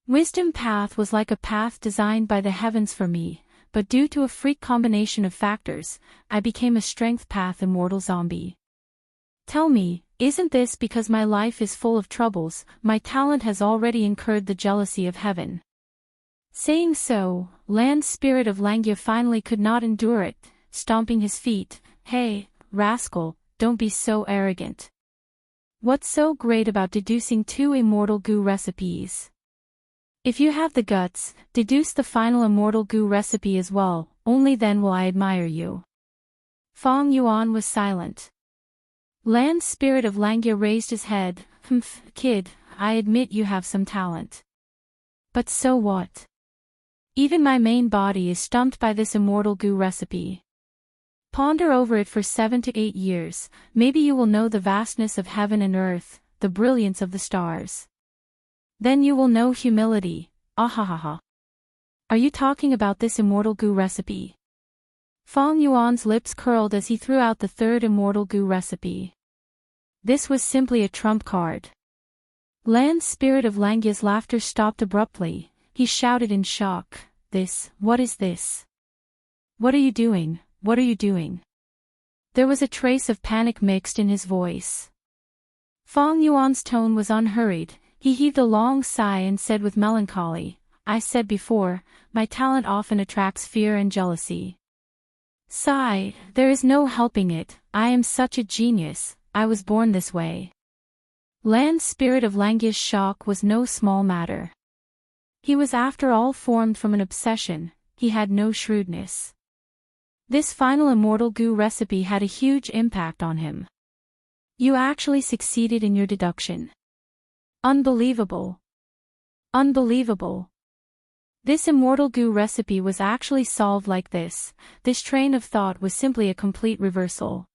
Wisdom path was like a path designed by the heavens for me, but due to a freak combination of factors, I became a strength path immortal zombie. Tell me, isn't this because my life is full of troubles? My talent has already incurred the jealousy of heaven. Saying so, Land Spirit of Langya finally could not endure it, stomping his feet. Hey, rascal, don't be so arrogant. What's so great about deducing two Immortal Gu recipes? If you have the guts, deduce the final Immortal Gu recipe as well, only then will I admire you. Feng Yuan was silent. Land Spirit of Langya raised his head. Kid, I admit you have some talent. But so what? Even my main body is stumped by this Immortal Gu recipe. Ponder over it for 7 to 8 years, maybe you will know the vastness of heaven and earth, the brilliance of the stars. Then you will know humility. Ahahaha. Are you talking about this Immortal Gu recipe? Feng Yuan's lips curled as he threw out the third Immortal Gu recipe. This was simply a trump card. Land Spirit of Langya's laughter stopped abruptly. He shouted in shock. What is this? What are you doing? What are you doing? There was a trace of panic mixed in his voice. Feng Yuan's tone was unhurried. He heaved a long sigh and said with melancholy, I said before, my talent often attracts fear and jealousy. Sigh, there is no helping it, I am such a genius, I was born this way. Lan's spirit of Langya's shock was no small matter. He was after all formed from an obsession, he had no shrewdness. This final immortal goo recipe had a huge impact on him. You actually succeeded in your deduction. Unbelievable. Unbelievable. This immortal goo recipe was actually solved like this. This train of thought was simply a complete reversal.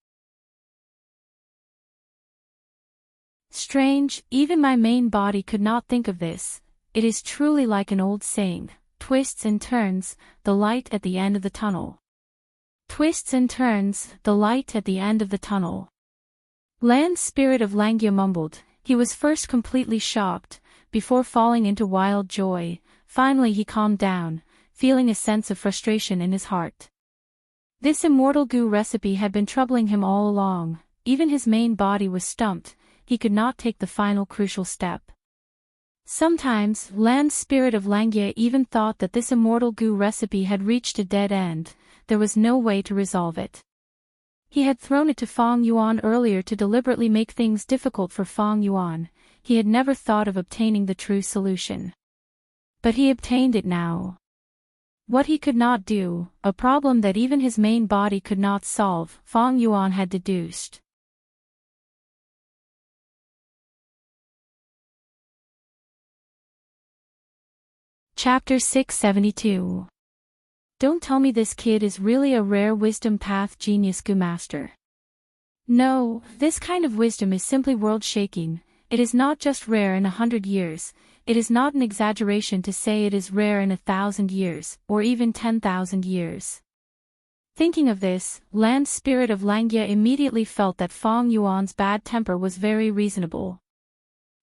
Strange, even my main body could not think of this. It is truly like an old saying, twists and turns, the light at the end of the tunnel. Twists and turns, the light at the end of the tunnel. Lan's spirit of Langya mumbled. He was first completely shocked, before falling into wild joy. Finally he calmed down, feeling a sense of frustration in his heart. This immortal goo recipe had been troubling him all along. Even his main body was stumped, he could not take the final crucial step. Sometimes, Lan's spirit of Langya even thought that this immortal goo recipe had reached a dead end. There was no way to resolve it. He had thrown it to Feng Yuan earlier to deliberately make things difficult for Feng Yuan. He had never thought of obtaining the true solution. But he obtained it now. What he could not do, a problem that even his main body could not solve, Feng Yuan had deduced. Chapter 672. Don't tell me this kid is really a rare wisdom path genius goo master. No, this kind of wisdom is simply world-shaking. It is not just rare in 100 years, it is not an exaggeration to say it is rare in 1,000 years, or even 10,000 years. Thinking of this, Lan's spirit of Langya immediately felt that Feng Yuan's bad temper was very reasonable.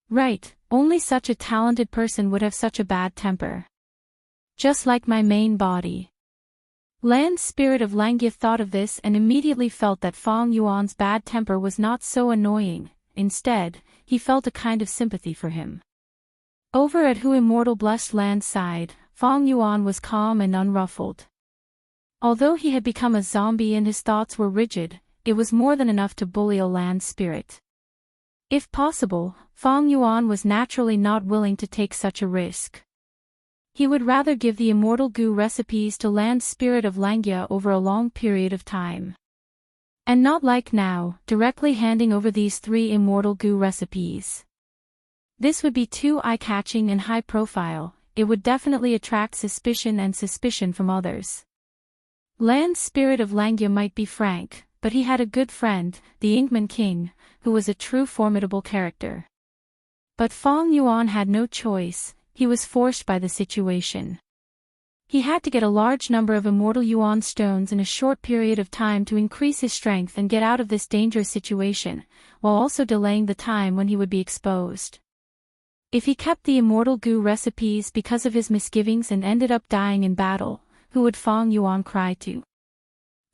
Right, only such a talented person would have such a bad temper. Just like my main body. Lan's spirit of Langya thought of this and immediately felt that Feng Yuan's bad temper was not so annoying. Instead, he felt a kind of sympathy for him. Over at who Immortal blessed Lan's side, Feng Yuan was calm and unruffled. Although he had become a zombie and his thoughts were rigid, it was more than enough to bully a Lan's spirit. If possible, Feng Yuan was naturally not willing to take such a risk. He would rather give the immortal goo recipes to Lan's spirit of Langya over a long period of time. And not like now, directly handing over these 3 immortal goo recipes. This would be too eye-catching and high-profile, it would definitely attract suspicion from others. Lan's spirit of Langya might be frank, but he had a good friend, the Ingman King, who was a true formidable character. But Feng Yuan had no choice. He was forced by the situation. He had to get a large number of immortal yuan stones in a short period of time to increase his strength and get out of this dangerous situation, while also delaying the time when he would be exposed. If he kept the immortal goo recipes because of his misgivings and ended up dying in battle, who would Feng Yuan cry to?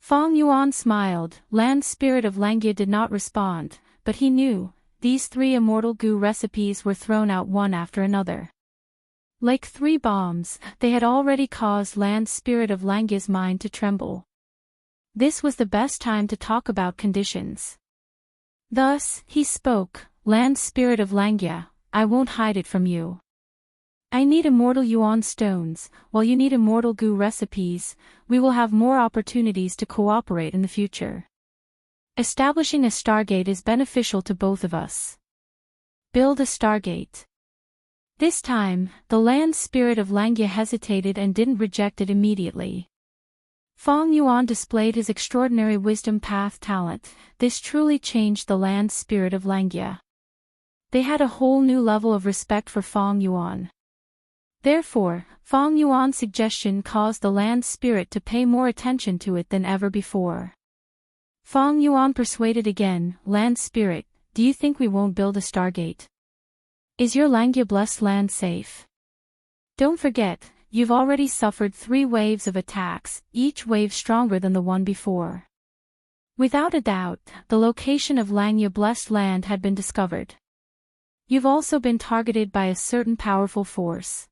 Feng Yuan smiled. Lan's spirit of Langya did not respond, but he knew, these 3 immortal goo recipes were thrown out one after another. Like 3 bombs, they had already caused Lan's spirit of Langya's mind to tremble. This was the best time to talk about conditions. Thus, he spoke, Lan's spirit of Langya, I won't hide it from you. I need immortal yuan stones, while you need immortal goo recipes. We will have more opportunities to cooperate in the future. Establishing a Stargate is beneficial to both of us. Build a Stargate. This time, the Lan's spirit of Langya hesitated and didn't reject it immediately. Feng Yuan displayed his extraordinary wisdom path talent. This truly changed the Lan's spirit of Langya. They had a whole new level of respect for Feng Yuan. Therefore, Feng Yuan's suggestion caused the Lan's spirit to pay more attention to it than ever before. Feng Yuan persuaded again, Lan's spirit, do you think we won't build a Stargate? Is your Langya blessed land safe? Don't forget, you've already suffered 3 waves of attacks, each wave stronger than the one before. Without a doubt, the location of Langya Blessed Land had been discovered. You've also been targeted by a certain powerful force.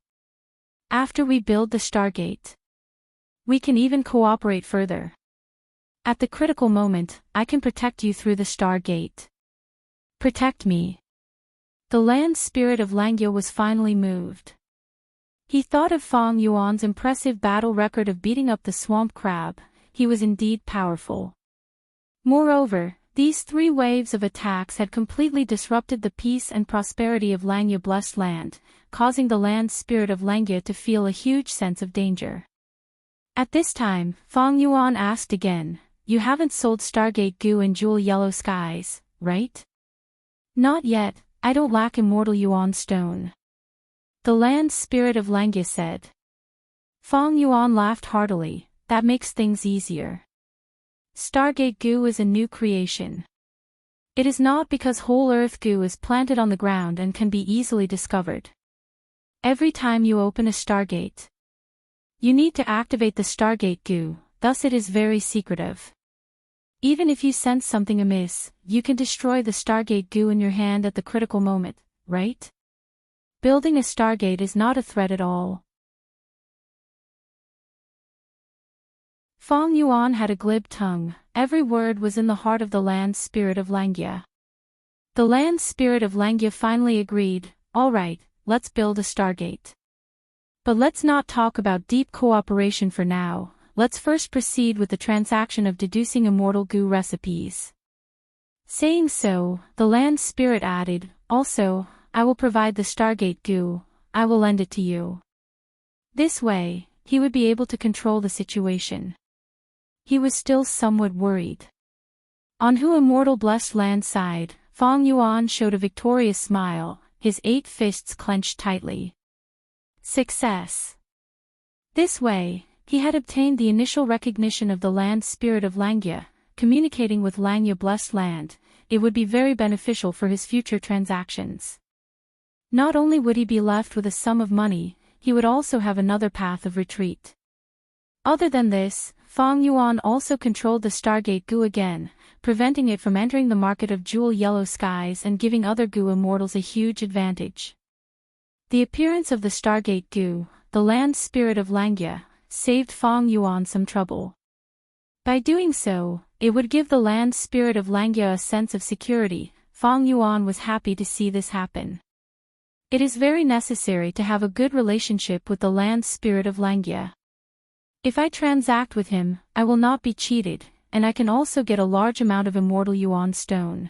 After we build the Stargate, we can even cooperate further. At the critical moment, I can protect you through the Stargate. Protect me. The land spirit of Langya was finally moved. He thought of Fang Yuan's impressive battle record of beating up the swamp crab. He was indeed powerful. Moreover, these 3 waves of attacks had completely disrupted the peace and prosperity of Langya Blessed Land, causing the land spirit of Langya to feel a huge sense of danger. At this time, Fang Yuan asked again, "You haven't sold Stargate Goo and Jewel Yellow Skies, right?" "Not yet, I don't lack Immortal Yuan Stone," the land spirit of Langya said. Fang Yuan laughed heartily. "That makes things easier. Stargate Goo is a new creation. It is not because whole earth goo is planted on the ground and can be easily discovered. Every time you open a Stargate, you need to activate the Stargate Goo, thus it is very secretive. Even if you sense something amiss, you can destroy the Stargate Goo in your hand at the critical moment, right? Building a Stargate is not a threat at all." Fang Yuan had a glib tongue. Every word was in the heart of the land spirit of Langya. The land spirit of Langya finally agreed, "All right, let's build a Stargate. But let's not talk about deep cooperation for now, let's first proceed with the transaction of deducing immortal goo recipes." Saying so, the land spirit added, "Also, I will provide the Stargate Goo, I will lend it to you." This way, he would be able to control the situation. He was still somewhat worried. On Hu Immortal Blessed Land side, Fang Yuan showed a victorious smile, his 8 fists clenched tightly. Success! This way, he had obtained the initial recognition of the land spirit of Langya. Communicating with Langya Blessed Land, it would be very beneficial for his future transactions. Not only would he be left with a sum of money, he would also have another path of retreat. Other than this, Fang Yuan also controlled the Stargate Goo again, preventing it from entering the market of Jewel Yellow Skies and giving other Goo immortals a huge advantage. The appearance of the Stargate Goo, the land spirit of Langya, saved Fang Yuan some trouble. By doing so, it would give the land spirit of Langya a sense of security. Fang Yuan was happy to see this happen. It is very necessary to have a good relationship with the land spirit of Langya. If I transact with him, I will not be cheated, and I can also get a large amount of Immortal Yuan Stone.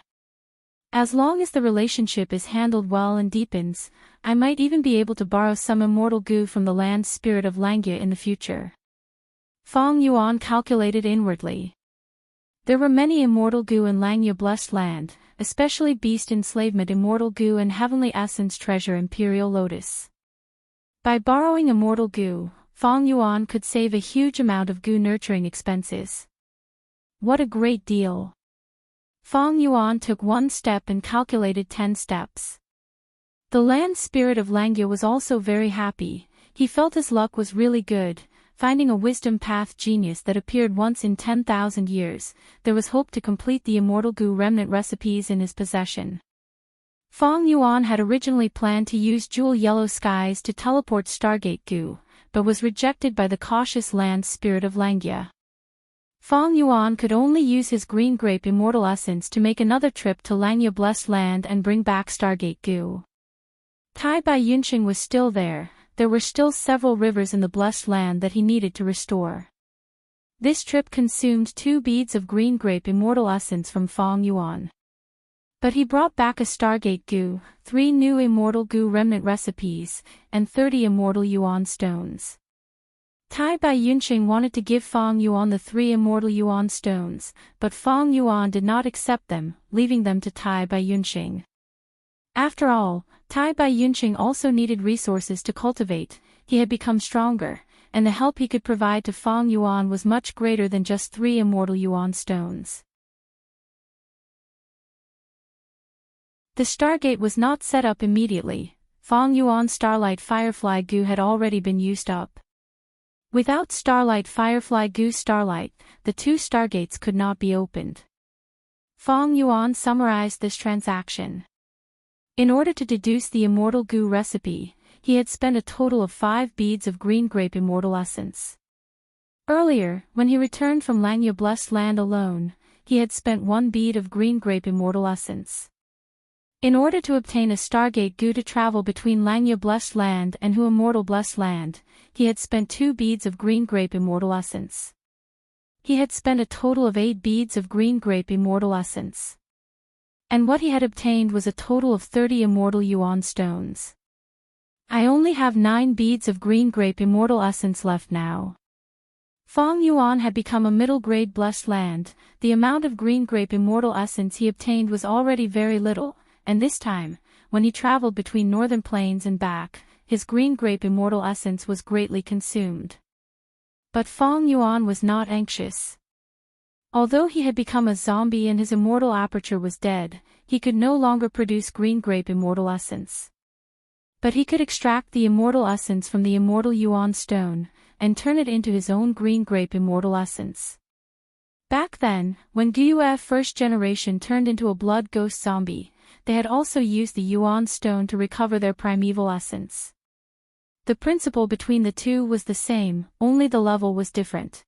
As long as the relationship is handled well and deepens, I might even be able to borrow some immortal goo from the land spirit of Langya in the future. Fang Yuan calculated inwardly. There were many immortal goo in Langya Blessed Land, especially Beast Enslavement Immortal Goo and Heavenly Essence Treasure Imperial Lotus. By borrowing immortal goo, Fang Yuan could save a huge amount of goo nurturing expenses. What a great deal! Fang Yuan took 1 step and calculated 10 steps. The land spirit of Langya was also very happy. He felt his luck was really good. Finding a wisdom path genius that appeared once in 10,000 years, there was hope to complete the immortal goo remnant recipes in his possession. Fang Yuan had originally planned to use Jewel Yellow Skies to teleport Stargate Goo, but was rejected by the cautious land spirit of Langya. Fang Yuan could only use his green grape immortal essence to make another trip to Langya Blessed Land and bring back Stargate Goo. Tai Bai Yunqing was still there. There were still several rivers in the Blessed Land that he needed to restore. This trip consumed 2 beads of green grape immortal essence from Fang Yuan. But he brought back a Stargate Goo, 3 new immortal goo remnant recipes, and 30 immortal Yuan stones. Tai Bai Yunqing wanted to give Fang Yuan the 3 immortal Yuan stones, but Fang Yuan did not accept them, leaving them to Tai Bai Yunqing. After all, Tai Bai Yunqing also needed resources to cultivate. He had become stronger, and the help he could provide to Fang Yuan was much greater than just 3 immortal Yuan stones. The Stargate was not set up immediately. Fong Yuan Starlight Firefly Goo had already been used up. Without Starlight Firefly Goo Starlight, the two stargates could not be opened. Fong Yuan summarized this transaction. In order to deduce the immortal goo recipe, he had spent a total of 5 beads of green grape immortal essence. Earlier, when he returned from Langya Blessed Land alone, he had spent 1 bead of green grape immortal essence. In order to obtain a Stargate goo to travel between Langya Blessed Land and Hu Immortal Blessed Land, he had spent 2 beads of green grape immortal essence. He had spent a total of 8 beads of green grape immortal essence. And what he had obtained was a total of 30 immortal yuan stones. I only have 9 beads of green grape immortal essence left now. Fong Yuan had become a middle-grade blessed land. The amount of green grape immortal essence he obtained was already very little, and this time, when he traveled between northern plains and back, his green grape immortal essence was greatly consumed. But Fong Yuan was not anxious. Although he had become a zombie and his immortal aperture was dead, he could no longer produce green grape immortal essence. But he could extract the immortal essence from the immortal yuan stone, and turn it into his own green grape immortal essence. Back then, when Guaf first generation turned into a blood ghost zombie, they had also used the yuan stone to recover their primeval essence. The principle between the two was the same, only the level was different.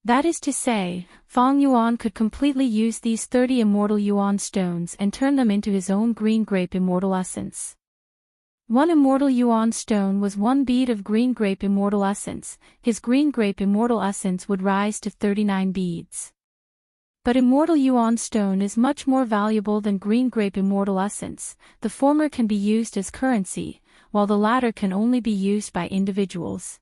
That is to say, Fong Yuan could completely use these 30 immortal yuan stones and turn them into his own green grape immortal essence. 1 immortal yuan stone was 1 bead of green grape immortal essence. His green grape immortal essence would rise to 39 beads. But immortal yuan stone is much more valuable than green grape immortal essence. The former can be used as currency, while the latter can only be used by individuals.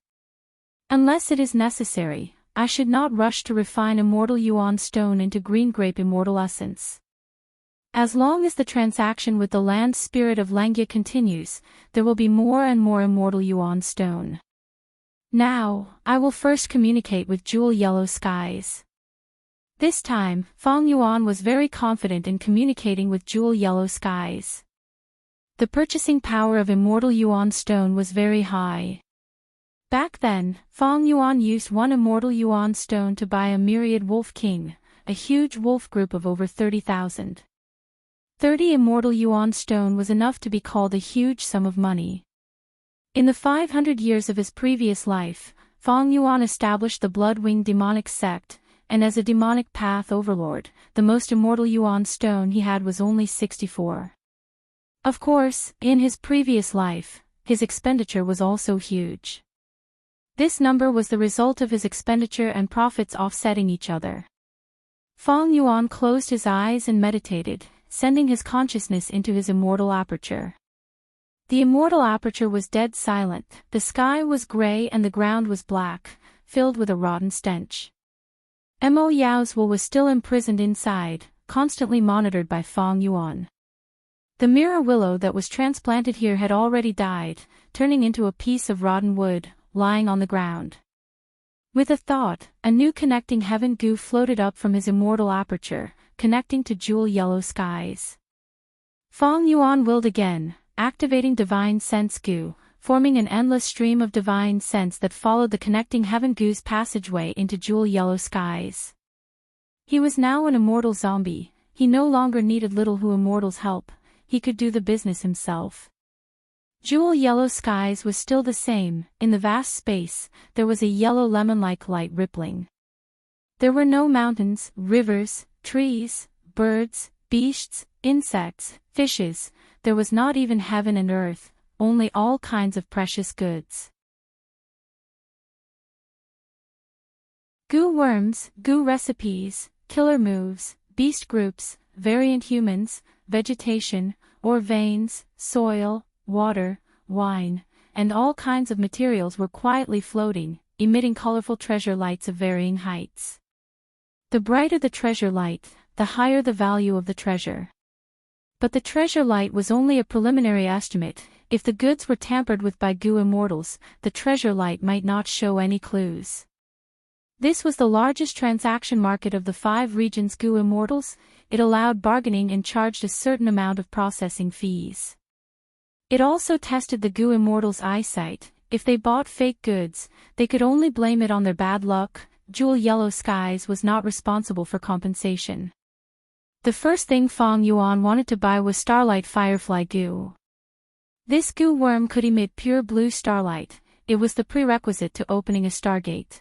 Unless it is necessary, I should not rush to refine immortal yuan stone into green grape immortal essence. As long as the transaction with the land spirit of Langya continues, there will be more and more immortal yuan stone. Now, I will first communicate with Jewel Yellow Skies. This time, Fong Yuan was very confident in communicating with Jewel Yellow Skies. The purchasing power of immortal yuan stone was very high. Back then, Fong Yuan used 1 immortal yuan stone to buy a myriad wolf king, a huge wolf group of over 30,000. 30 immortal yuan stone was enough to be called a huge sum of money. In the 500 years of his previous life, Fong Yuan established the Blood-Winged Demonic Sect, and as a demonic path overlord, the most immortal yuan stone he had was only 64. Of course, in his previous life, his expenditure was also huge. This number was the result of his expenditure and profits offsetting each other. Fong Yuan closed his eyes and meditated, sending his consciousness into his immortal aperture. The immortal aperture was dead silent, the sky was gray and the ground was black, filled with a rotten stench. Mo Yao's will was still imprisoned inside, constantly monitored by Fong Yuan. The mirror willow that was transplanted here had already died, turning into a piece of rotten wood, lying on the ground. With a thought, a new connecting heaven goo floated up from his immortal aperture, connecting to Jewel Yellow Skies. Fong Yuan willed again, activating divine sense goo, forming an endless stream of divine sense that followed the connecting heaven goo's passageway into Jewel Yellow Skies. He was now an immortal zombie. He no longer needed little Hu Immortal's help. He could do the business himself. Jewel Yellow Skies was still the same. In the vast space, there was a yellow lemon-like light rippling. There were no mountains, rivers, trees, birds, beasts, insects, fishes. There was not even heaven and earth, only all kinds of precious goods. Goo worms, goo recipes, killer moves, beast groups, variant humans, vegetation, or veins, soil, water, wine, and all kinds of materials were quietly floating, emitting colorful treasure lights of varying heights. The brighter the treasure light, the higher the value of the treasure. But the treasure light was only a preliminary estimate. If the goods were tampered with by goo immortals, the treasure light might not show any clues. This was the largest transaction market of the 5 regions goo immortals. It allowed bargaining and charged a certain amount of processing fees. It also tested the goo immortals' eyesight. If they bought fake goods, they could only blame it on their bad luck. Jewel Yellow Skies was not responsible for compensation. The first thing Fong Yuan wanted to buy was Starlight Firefly Goo. This goo worm could emit pure blue starlight. It was the prerequisite to opening a stargate.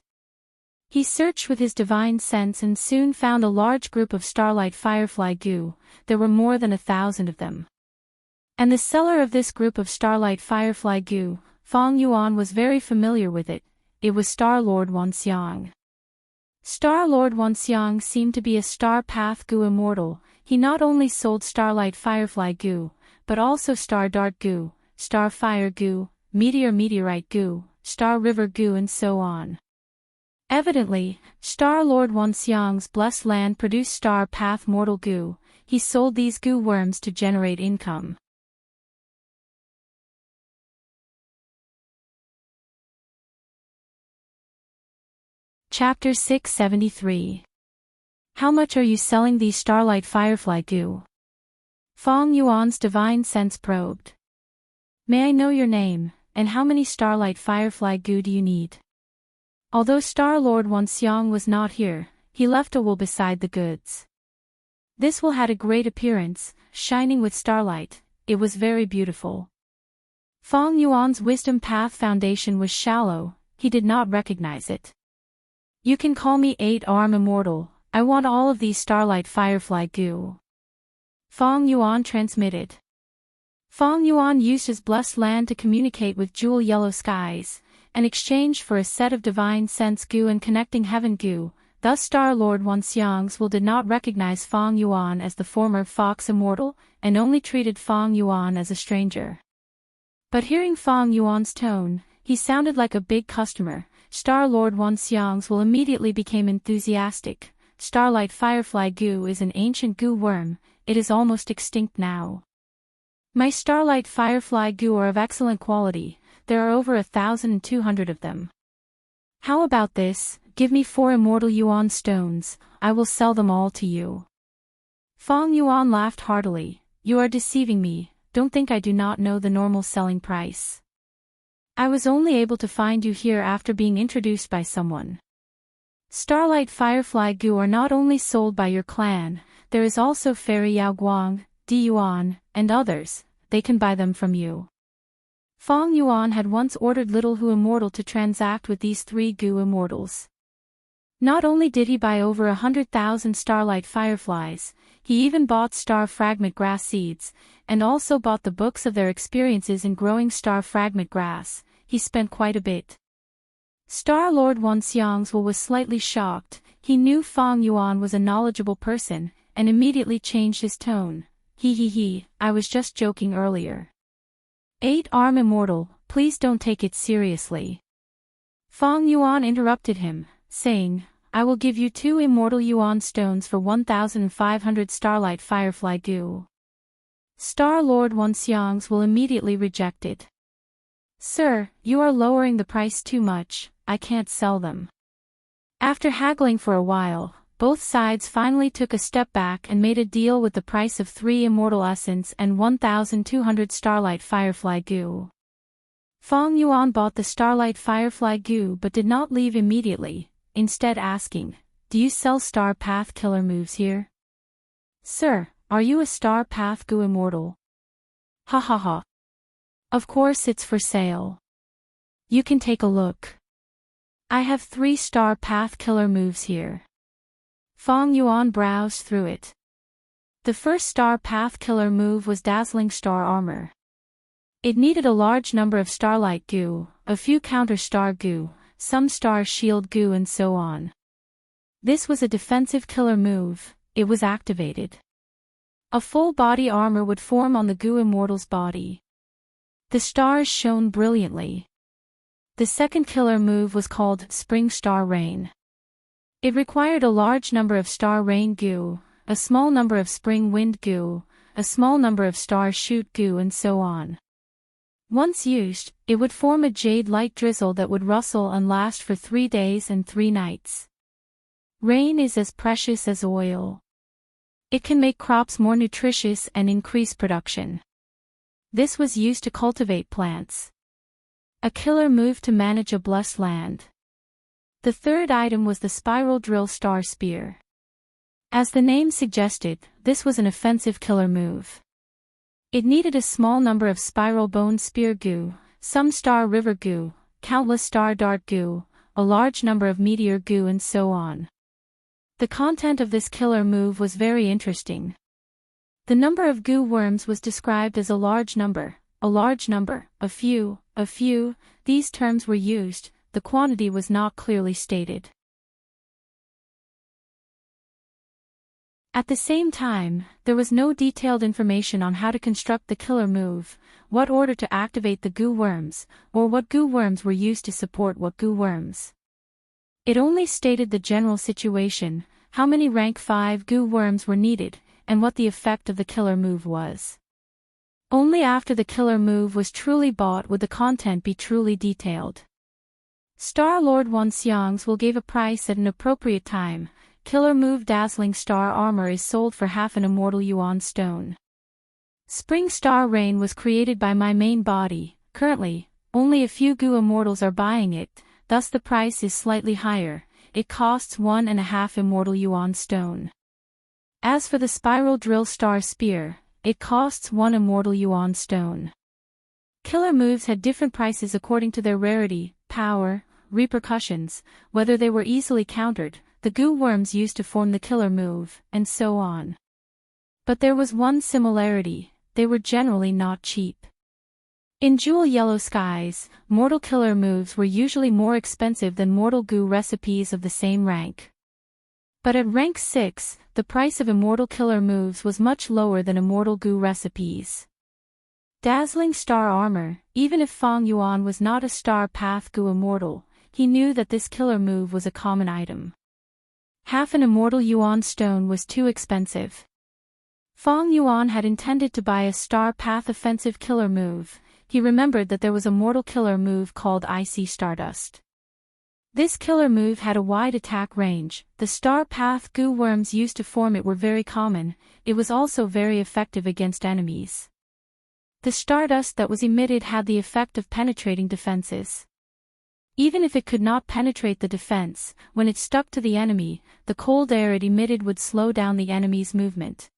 He searched with his divine sense and soon found a large group of Starlight Firefly Goo. There were more than 1,000 of them. And the seller of this group of Starlight Firefly Goo, Fong Yuan was very familiar with it. It was Star-Lord Wanxiang. Star-Lord Wanxiang seemed to be a Star Path Goo immortal. He not only sold Starlight Firefly Goo, but also Star Dart Goo, Star Fire Goo, Meteorite Goo, Star River Goo and so on. Evidently, Star-Lord Wanxiang's blessed land produced Star Path Mortal Goo. He sold these goo worms to generate income. Chapter 673. How much are you selling these Starlight Firefly Goo? Fong Yuan's divine sense probed. May I know your name, and how many Starlight Firefly Goo do you need? Although Star-Lord Wanxiang was not here, he left a will beside the goods. This will had a great appearance, shining with starlight. It was very beautiful. Fong Yuan's wisdom path foundation was shallow. He did not recognize it. You can call me 8-Arm Immortal. I want all of these Starlight Firefly Goo. Fong Yuan transmitted. Fong Yuan used his blessed land to communicate with Jewel Yellow Skies, and exchanged for a set of divine sense goo and connecting heaven goo. Thus Star-Lord Wanxiang's will did not recognize Fong Yuan as the former Fox Immortal, and only treated Fong Yuan as a stranger. But hearing Fong Yuan's tone, he sounded like a big customer. Star-Lord Wanxiang's will immediately became enthusiastic. Starlight Firefly Goo is an ancient goo worm. It is almost extinct now. My Starlight Firefly Goo are of excellent quality. There are over 1,200 of them. How about this? Give me 4 Immortal Yuan stones. I will sell them all to you. Fong Yuan laughed heartily. You are deceiving me. Don't think I do not know the normal selling price. I was only able to find you here after being introduced by someone. Starlight Firefly Goo are not only sold by your clan, there is also Fairy Yao Guang, Di Yuan, and others. They can buy them from you. Fong Yuan had once ordered Little Hu Immortal to transact with these 3 goo immortals. Not only did he buy over 100,000 Starlight Fireflies, he even bought Star Fragment Grass seeds, and also bought the books of their experiences in growing Star Fragment Grass. He spent quite a bit. Star-Lord Wanxiang's will was slightly shocked. He knew Fong Yuan was a knowledgeable person, and immediately changed his tone. I was just joking earlier. 8-Arm Immortal, please don't take it seriously. Fong Yuan interrupted him, saying, I will give you 2 Immortal Yuan stones for 1,500 Starlight Firefly Goo. Star-Lord Wanxiang's will immediately reject it. Sir, you are lowering the price too much. I can't sell them. After haggling for a while, both sides finally took a step back and made a deal with the price of 3 Immortal Essence and 1,200 Starlight Firefly Goo. Fong Yuan bought the Starlight Firefly Goo but did not leave immediately, instead asking, Do you sell Star Path Killer moves here? Sir, are you a Star Path Goo Immortal? Ha ha ha. Of course it's for sale. You can take a look. I have 3 Star Path Killer moves here. Fong Yuan browsed through it. The first Star Path Killer move was Dazzling Star Armor. It needed a large number of Starlight Goo, a few Counter Star Goo, some Star Shield Goo and so on. This was a defensive killer move. It was activated. A full body armor would form on the Goo Immortal's body. The stars shone brilliantly. The second killer move was called Spring Star Rain. It required a large number of Star Rain Goo, a small number of Spring Wind Goo, a small number of Star Shoot Goo and so on. Once used, it would form a jade light drizzle that would rustle and last for 3 days and 3 nights. Rain is as precious as oil. It can make crops more nutritious and increase production. This was used to cultivate plants. A killer move to manage a blessed land. The third item was the spiral drill star spear. As the name suggested, this was an offensive killer move. It needed a small number of spiral bone spear goo, some star river goo, countless star dart goo, a large number of meteor goo, and so on. The content of this killer move was very interesting. The number of goo worms was described as a large number, a few, these terms were used, the quantity was not clearly stated. At the same time, there was no detailed information on how to construct the killer move, what order to activate the goo worms, or what goo worms were used to support what goo worms. It only stated the general situation, how many rank 5 goo worms were needed, and what the effect of the killer move was. Only after the killer move was truly bought would the content be truly detailed. Star Lord Wanxiang's will gave a price at an appropriate time. Killer move Dazzling Star Armor is sold for half an Immortal Yuan stone. Spring Star Rain was created by my main body. Currently, only a few goo immortals are buying it, thus the price is slightly higher. It costs 1.5 Immortal Yuan stone. As for the Spiral Drill Star Spear, it costs 1 Immortal Yuan stone. Killer moves had different prices according to their rarity, power, repercussions, whether they were easily countered, the goo worms used to form the killer move, and so on. But there was one similarity, they were generally not cheap. In Jewel Yellow Skies, mortal killer moves were usually more expensive than mortal goo recipes of the same rank. But at rank 6, the price of immortal killer moves was much lower than immortal goo recipes. Dazzling Star Armor, even if Fang Yuan was not a Star Path Goo immortal, he knew that this killer move was a common item. Half an Immortal Yuan stone was too expensive. Fang Yuan had intended to buy a Star Path offensive killer move. He remembered that there was a mortal killer move called Icy Stardust. This killer move had a wide attack range. The Star Path goo worms used to form it were very common. It was also very effective against enemies. The stardust that was emitted had the effect of penetrating defenses. Even if it could not penetrate the defense, when it stuck to the enemy, the cold air it emitted would slow down the enemy's movement.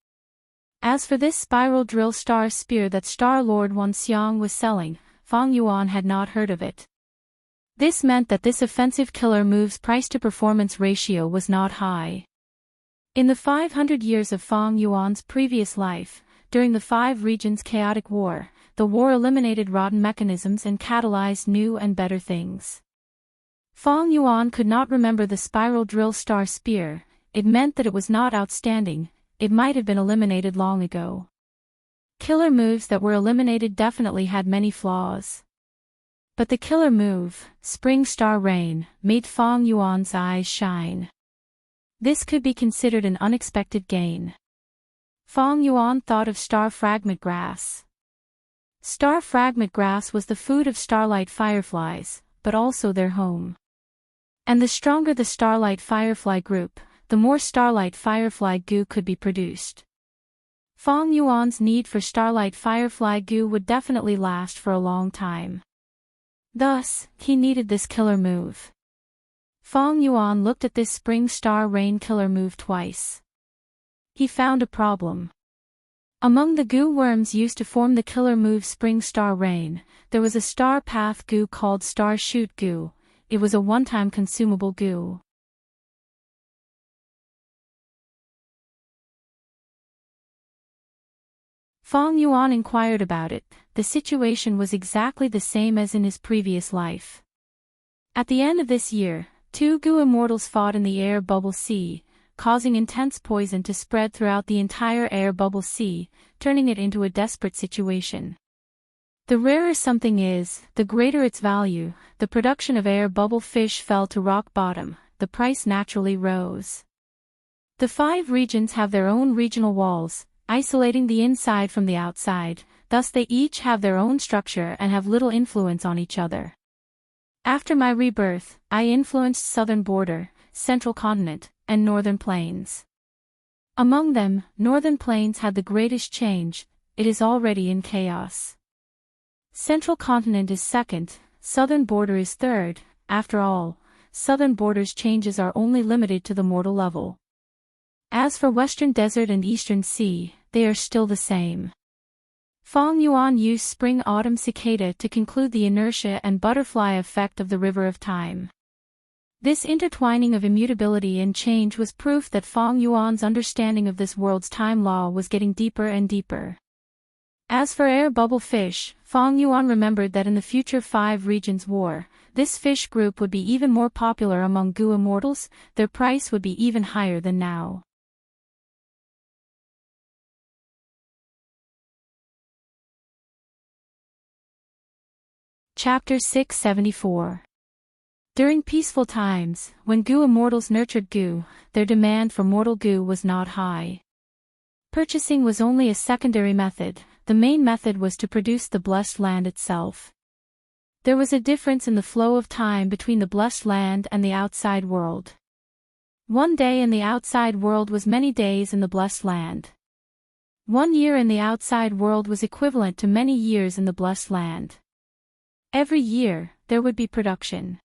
As for this spiral drill star spear that Star Lord Wanxiang was selling, Fang Yuan had not heard of it. This meant that this offensive killer move's price-to-performance ratio was not high. In the 500 years of Fang Yuan's previous life, during the 5 regions' chaotic war, the war eliminated rotten mechanisms and catalyzed new and better things. Fang Yuan could not remember the spiral drill star spear. It meant that it was not outstanding, it might have been eliminated long ago. Killer moves that were eliminated definitely had many flaws. But the killer move, Spring Star Rain, made Fang Yuan's eyes shine. This could be considered an unexpected gain. Fang Yuan thought of Star Fragment Grass. Star Fragment Grass was the food of starlight fireflies, but also their home. And the stronger the starlight firefly group, the more starlight firefly goo could be produced. Fang Yuan's need for starlight firefly goo would definitely last for a long time. Thus, he needed this killer move. Fang Yuan looked at this Spring Star Rain killer move twice. He found a problem. Among the goo worms used to form the killer move Spring Star Rain, there was a star path goo called Star Shoot goo. It was a one-time consumable goo. Fang Yuan inquired about it. The situation was exactly the same as in his previous life. At the end of this year, 2 goo immortals fought in the air bubble sea, causing intense poison to spread throughout the entire air bubble sea, turning it into a desperate situation. The rarer something is, the greater its value. The production of air bubble fish fell to rock bottom, the price naturally rose. The 5 regions have their own regional walls, isolating the inside from the outside, thus they each have their own structure and have little influence on each other. After my rebirth, I influenced southern border, central continent, and northern plains. Among them, northern plains had the greatest change. It is already in chaos. Central continent is second, southern border is third. After all, southern border's changes are only limited to the mortal level. As for western desert and eastern sea, they are still the same. Feng Yuan used spring-autumn cicada to conclude the inertia and butterfly effect of the river of time. This intertwining of immutability and change was proof that Feng Yuan's understanding of this world's time law was getting deeper and deeper. As for air bubble fish, Feng Yuan remembered that in the future 5 regions war, this fish group would be even more popular among Gu immortals, their price would be even higher than now. Chapter 674. During peaceful times, when Gu immortals nurtured Gu, their demand for mortal Gu was not high. Purchasing was only a secondary method, the main method was to produce the blessed land itself. There was a difference in the flow of time between the blessed land and the outside world. One day in the outside world was many days in the blessed land. 1 year in the outside world was equivalent to many years in the blessed land. Every year, there would be production.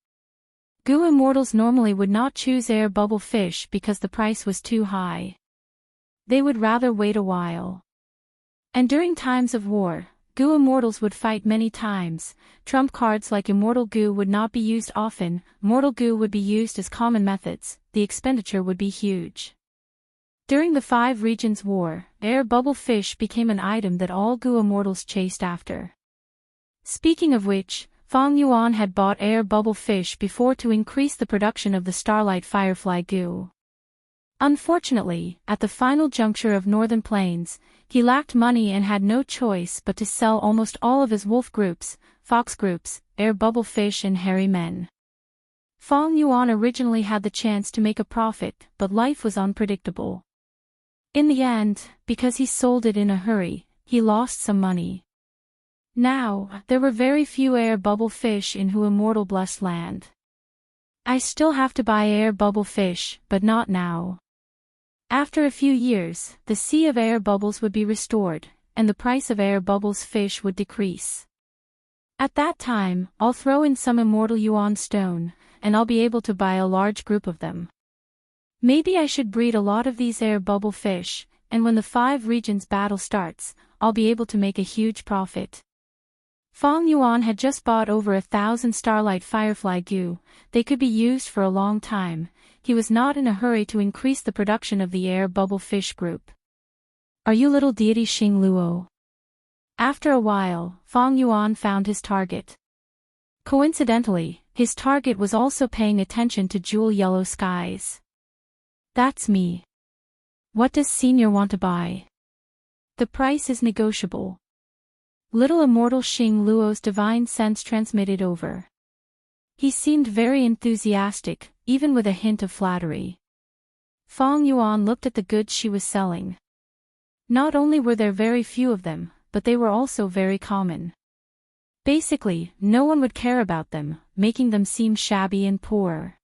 Gu immortals normally would not choose air bubble fish because the price was too high. They would rather wait a while. And during times of war, Gu immortals would fight many times. Trump cards like Immortal Gu would not be used often, Mortal Gu would be used as common methods, the expenditure would be huge. During the 5 regions war, air bubble fish became an item that all Gu immortals chased after. Speaking of which, Feng Yuan had bought air bubble fish before to increase the production of the starlight firefly Gu. Unfortunately, at the final juncture of Northern Plains, he lacked money and had no choice but to sell almost all of his wolf groups, fox groups, air bubble fish and hairy men. Feng Yuan originally had the chance to make a profit, but life was unpredictable. In the end, because he sold it in a hurry, he lost some money. Now, there were very few air bubble fish in Hu immortal blessed land. I still have to buy air bubble fish, but not now. After a few years, the sea of air bubbles would be restored, and the price of air bubbles fish would decrease. At that time, I'll throw in some immortal yuan stone, and I'll be able to buy a large group of them. Maybe I should breed a lot of these air bubble fish, and when the 5 regions battle starts, I'll be able to make a huge profit. Feng Yuan had just bought over 1,000 starlight firefly Gu, they could be used for a long time, he was not in a hurry to increase the production of the air bubble fish group. Are you little deity Xing Luo? After a while, Feng Yuan found his target. Coincidentally, his target was also paying attention to jewel yellow skies. That's me. What does Senior want to buy? The price is negotiable. Little immortal Xing Luo's divine sense transmitted over. He seemed very enthusiastic, even with a hint of flattery. Feng Yuan looked at the goods she was selling. Not only were there very few of them, but they were also very common. Basically, no one would care about them, making them seem shabby and poor.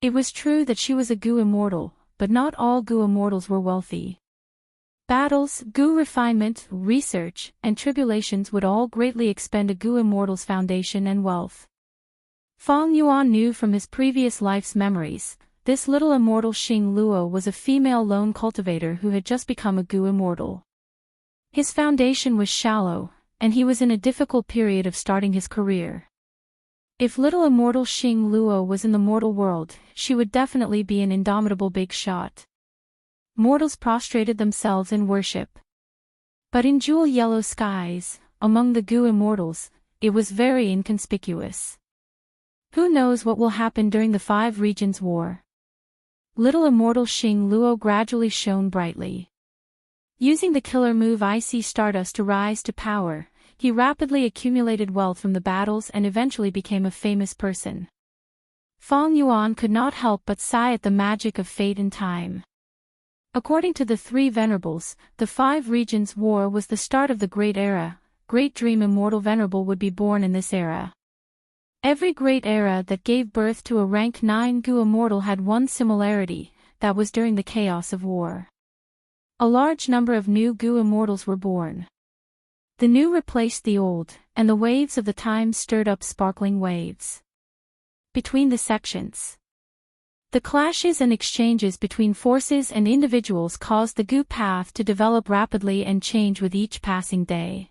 It was true that she was a Gu immortal, but not all Gu immortals were wealthy. Battles, Gu refinement, research, and tribulations would all greatly expend a Gu immortal's foundation and wealth. Feng Yuan knew from his previous life's memories, this little immortal Xing Luo was a female lone cultivator who had just become a Gu immortal. His foundation was shallow, and he was in a difficult period of starting his career. If little immortal Xing Luo was in the mortal world, she would definitely be an indomitable big shot. Mortals prostrated themselves in worship. But in jewel yellow skies, among the Gu immortals, it was very inconspicuous. Who knows what will happen during the 5 regions war? Little immortal Xing Luo gradually shone brightly. Using the killer move Icy Stardust to rise to power, he rapidly accumulated wealth from the battles and eventually became a famous person. Feng Yuan could not help but sigh at the magic of fate and time. According to the 3 venerables, the 5 regions war was the start of the Great Era. Great Dream Immortal Venerable would be born in this era. Every great era that gave birth to a rank 9 Gu immortal had one similarity, that was during the chaos of war. A large number of new Gu immortals were born. The new replaced the old, and the waves of the time stirred up sparkling waves. Between the sections. The clashes and exchanges between forces and individuals caused the goo path to develop rapidly and change with each passing day.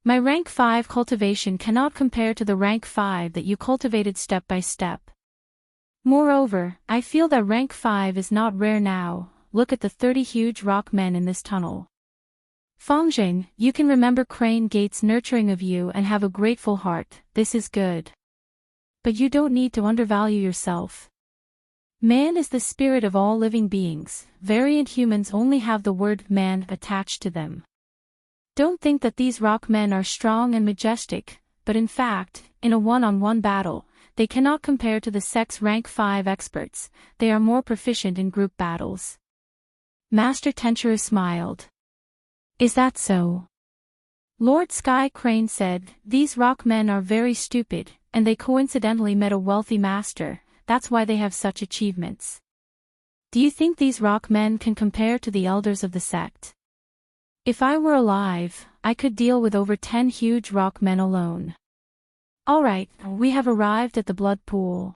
My rank 5 cultivation cannot compare to the rank 5 that you cultivated step by step. Moreover, I feel that rank 5 is not rare now. Look at the 30 huge rock men in this tunnel. Fangjing, you can remember Crane Gate's nurturing of you and have a grateful heart. This is good. But you don't need to undervalue yourself. Man is the spirit of all living beings. Variant humans only have the word man attached to them. Don't think that these rock men are strong and majestic, but in fact, in a one-on-one battle, they cannot compare to the sect's rank 5 experts. They are more proficient in group battles. Master Tenchiru smiled. Is that so? Lord Sky Crane said, these rock men are very stupid, and they coincidentally met a wealthy master. That's why they have such achievements. Do you think these rock men can compare to the elders of the sect? If I were alive, I could deal with over 10 huge rock men alone. Alright, we have arrived at the blood pool.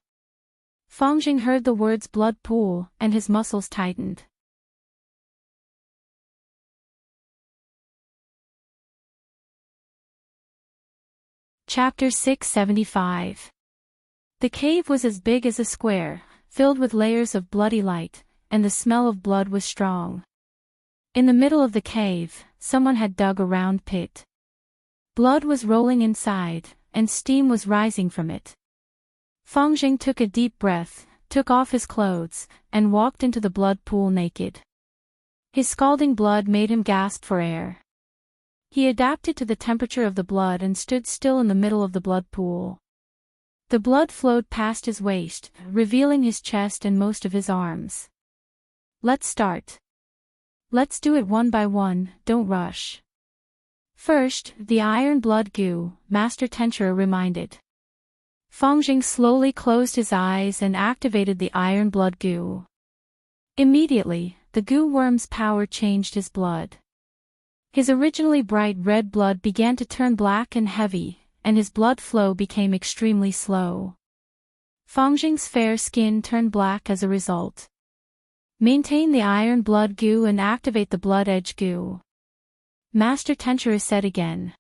Fangjing heard the words blood pool, and his muscles tightened. Chapter 675. The cave was as big as a square, filled with layers of bloody light, and the smell of blood was strong. In the middle of the cave, someone had dug a round pit. Blood was rolling inside, and steam was rising from it. Fangjing took a deep breath, took off his clothes, and walked into the blood pool naked. His scalding blood made him gasp for air. He adapted to the temperature of the blood and stood still in the middle of the blood pool. The blood flowed past his waist, revealing his chest and most of his arms. Let's start. Let's do it one by one, don't rush. First, the iron blood goo, Master Tenchiru reminded. Fangjing slowly closed his eyes and activated the iron blood goo. Immediately, the goo worm's power changed his blood. His originally bright red blood began to turn black and heavy, and his blood flow became extremely slow. Fangjing's fair skin turned black as a result. Maintain the iron blood goo and activate the blood edge goo. Master Tenchiru said again.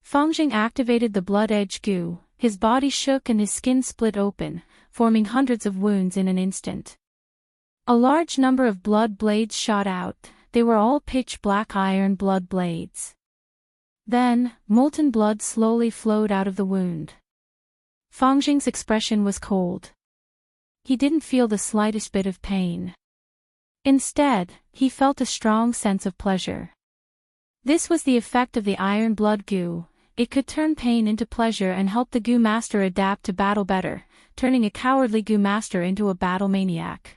Fangjing activated the blood edge goo, his body shook and his skin split open, forming hundreds of wounds in an instant. A large number of blood blades shot out. They were all pitch-black iron blood blades. Then, molten blood slowly flowed out of the wound. Fangjing's expression was cold. He didn't feel the slightest bit of pain. Instead, he felt a strong sense of pleasure. This was the effect of the iron blood goo. It could turn pain into pleasure and help the goo master adapt to battle better, turning a cowardly goo master into a battle maniac.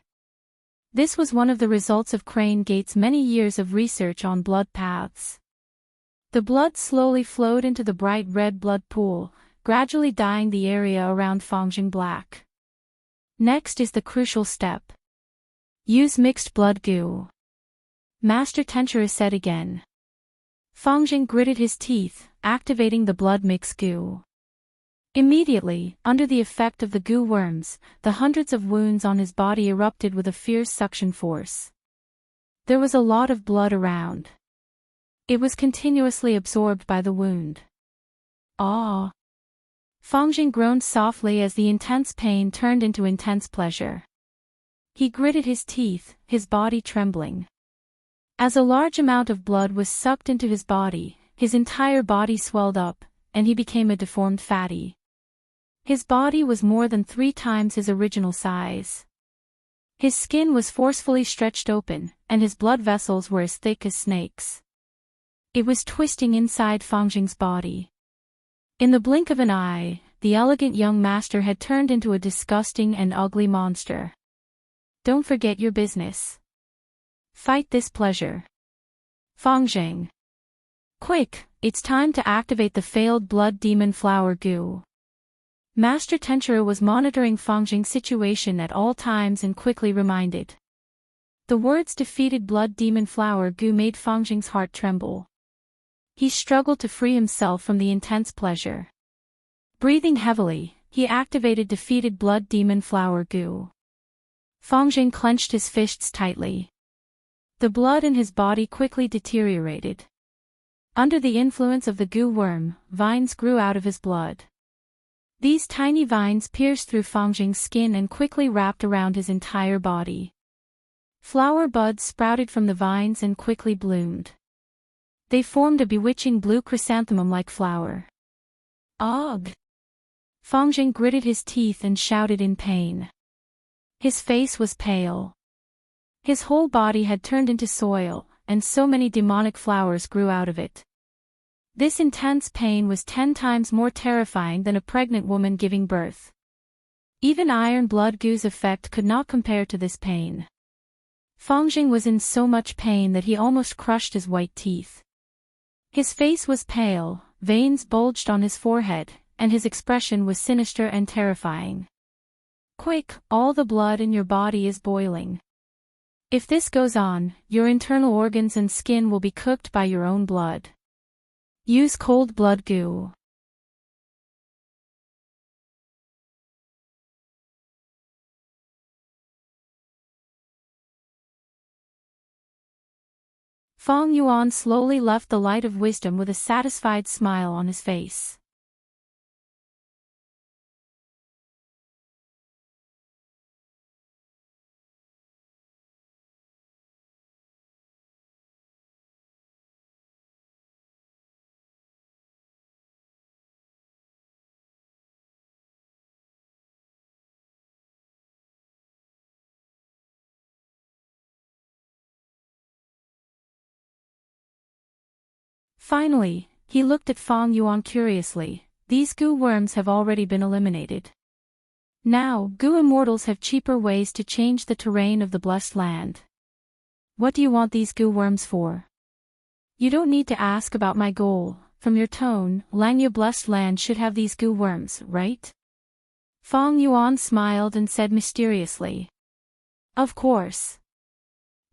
This was one of the results of Crane Gate's many years of research on blood paths. The blood slowly flowed into the bright red blood pool, gradually dyeing the area around Fangjing black. Next is the crucial step. Use mixed blood goo. Master Tenchiru said again. Fangjing gritted his teeth, activating the blood mix goo. Immediately, under the effect of the goo worms, the hundreds of wounds on his body erupted with a fierce suction force. There was a lot of blood around. It was continuously absorbed by the wound. Ah! Fangjing groaned softly as the intense pain turned into intense pleasure. He gritted his teeth, his body trembling. As a large amount of blood was sucked into his body, his entire body swelled up, and he became a deformed fatty. His body was more than 3 times his original size. His skin was forcefully stretched open, and his blood vessels were as thick as snakes. It was twisting inside Fangjing's body. In the blink of an eye, the elegant young master had turned into a disgusting and ugly monster. Don't forget your business. Fight this pleasure. Fangjing. Quick, it's time to activate the failed blood demon flower goo. Master Tenchiro was monitoring Fangjing's situation at all times and quickly reminded. The words defeated blood demon flower goo made Fangjing's heart tremble. He struggled to free himself from the intense pleasure. Breathing heavily, he activated defeated blood demon flower goo. Fangjing clenched his fists tightly. The blood in his body quickly deteriorated. Under the influence of the goo worm, vines grew out of his blood. These tiny vines pierced through Fangjing's skin and quickly wrapped around his entire body. Flower buds sprouted from the vines and quickly bloomed. They formed a bewitching blue chrysanthemum-like flower. Ugh! Fangjing gritted his teeth and shouted in pain. His face was pale. His whole body had turned into soil, and so many demonic flowers grew out of it. This intense pain was 10 times more terrifying than a pregnant woman giving birth. Even iron blood goo's effect could not compare to this pain. Fangjing was in so much pain that he almost crushed his white teeth. His face was pale, veins bulged on his forehead, and his expression was sinister and terrifying. Quick, all the blood in your body is boiling. If this goes on, your internal organs and skin will be cooked by your own blood. Use cold blood goo. Fang Yuan slowly left the light of wisdom with a satisfied smile on his face. Finally, he looked at Fang Yuan curiously. These goo worms have already been eliminated. Now, goo immortals have cheaper ways to change the terrain of the blessed land. What do you want these goo worms for? You don't need to ask about my goal. From your tone, Langya blessed land should have these goo worms, right? Fang Yuan smiled and said mysteriously. Of course.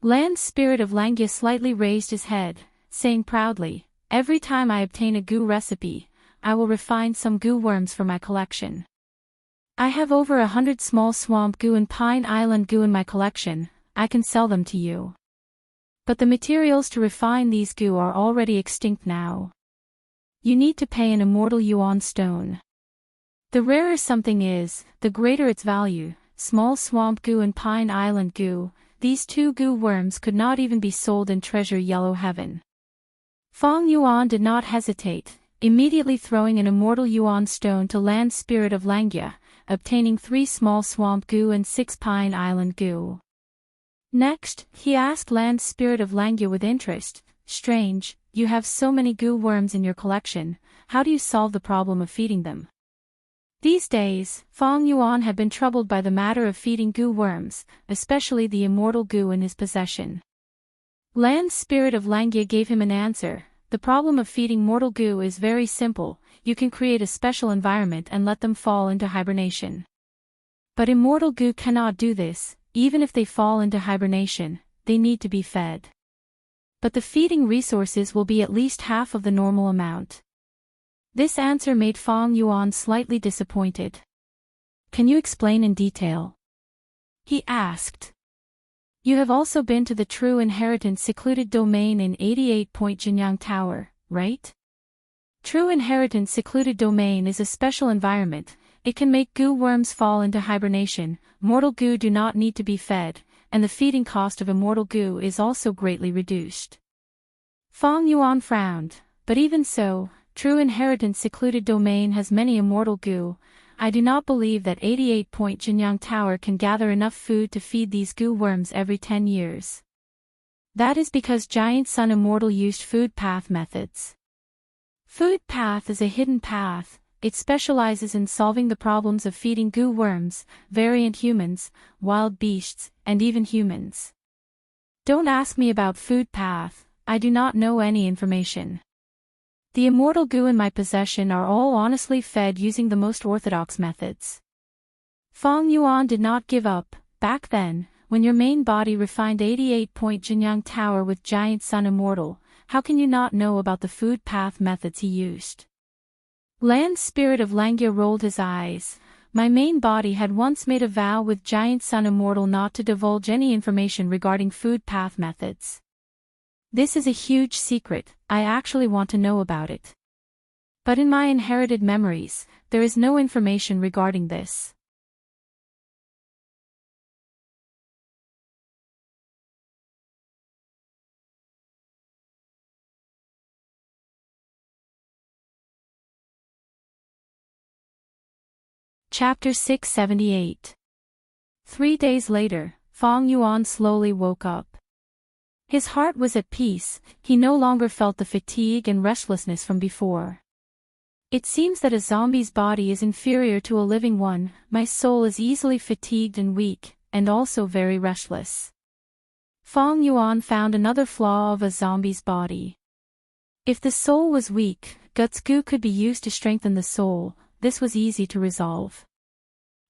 Land spirit of Langya slightly raised his head, saying proudly, every time I obtain a goo recipe, I will refine some goo worms for my collection. I have over 100 small swamp goo and pine island goo in my collection. I can sell them to you. But the materials to refine these goo are already extinct now. You need to pay an immortal yuan stone. The rarer something is, the greater its value. Small swamp goo and pine island goo, these two goo worms could not even be sold in treasure yellow heaven. Fang Yuan did not hesitate, immediately throwing an immortal yuan stone to land spirit of Langya, obtaining 3 small swamp goo and 6 pine island goo. Next, he asked land spirit of Langya with interest, strange, you have so many goo worms in your collection, how do you solve the problem of feeding them? These days, Fang Yuan had been troubled by the matter of feeding goo worms, especially the immortal goo in his possession. Land spirit of Langya gave him an answer. The problem of feeding mortal goo is very simple, you can create a special environment and let them fall into hibernation. But immortal goo cannot do this, even if they fall into hibernation, they need to be fed. But the feeding resources will be at least half of the normal amount. This answer made Fang Yuan slightly disappointed. Can you explain in detail? He asked. You have also been to the True Inheritance secluded domain in 88-point Jinyang Tower, right? True Inheritance secluded domain is a special environment. It can make goo worms fall into hibernation, mortal goo do not need to be fed, and the feeding cost of immortal goo is also greatly reduced. Fang Yuan frowned, but even so, True Inheritance secluded domain has many immortal goo. I do not believe that 88-point Jinyang Tower can gather enough food to feed these goo worms every 10 years. That is because Giant Sun Immortal used food path methods. Food path is a hidden path, it specializes in solving the problems of feeding goo worms, variant humans, wild beasts, and even humans. Don't ask me about food path, I do not know any information. The immortal goo in my possession are all honestly fed using the most orthodox methods. Feng Yuan did not give up. Back then, when your main body refined 88-point Jinyang Tower with Giant Sun Immortal, how can you not know about the food path methods he used? Land Spirit of Langya rolled his eyes. My main body had once made a vow with Giant Sun Immortal not to divulge any information regarding food path methods. This is a huge secret, I actually want to know about it. But in my inherited memories, there is no information regarding this. Chapter 678. 3 days later, Feng Yuan slowly woke up. His heart was at peace, he no longer felt the fatigue and restlessness from before. It seems that a zombie's body is inferior to a living one. My soul is easily fatigued and weak, and also very restless. Feng Yuan found another flaw of a zombie's body. If the soul was weak, guts goo could be used to strengthen the soul. This was easy to resolve.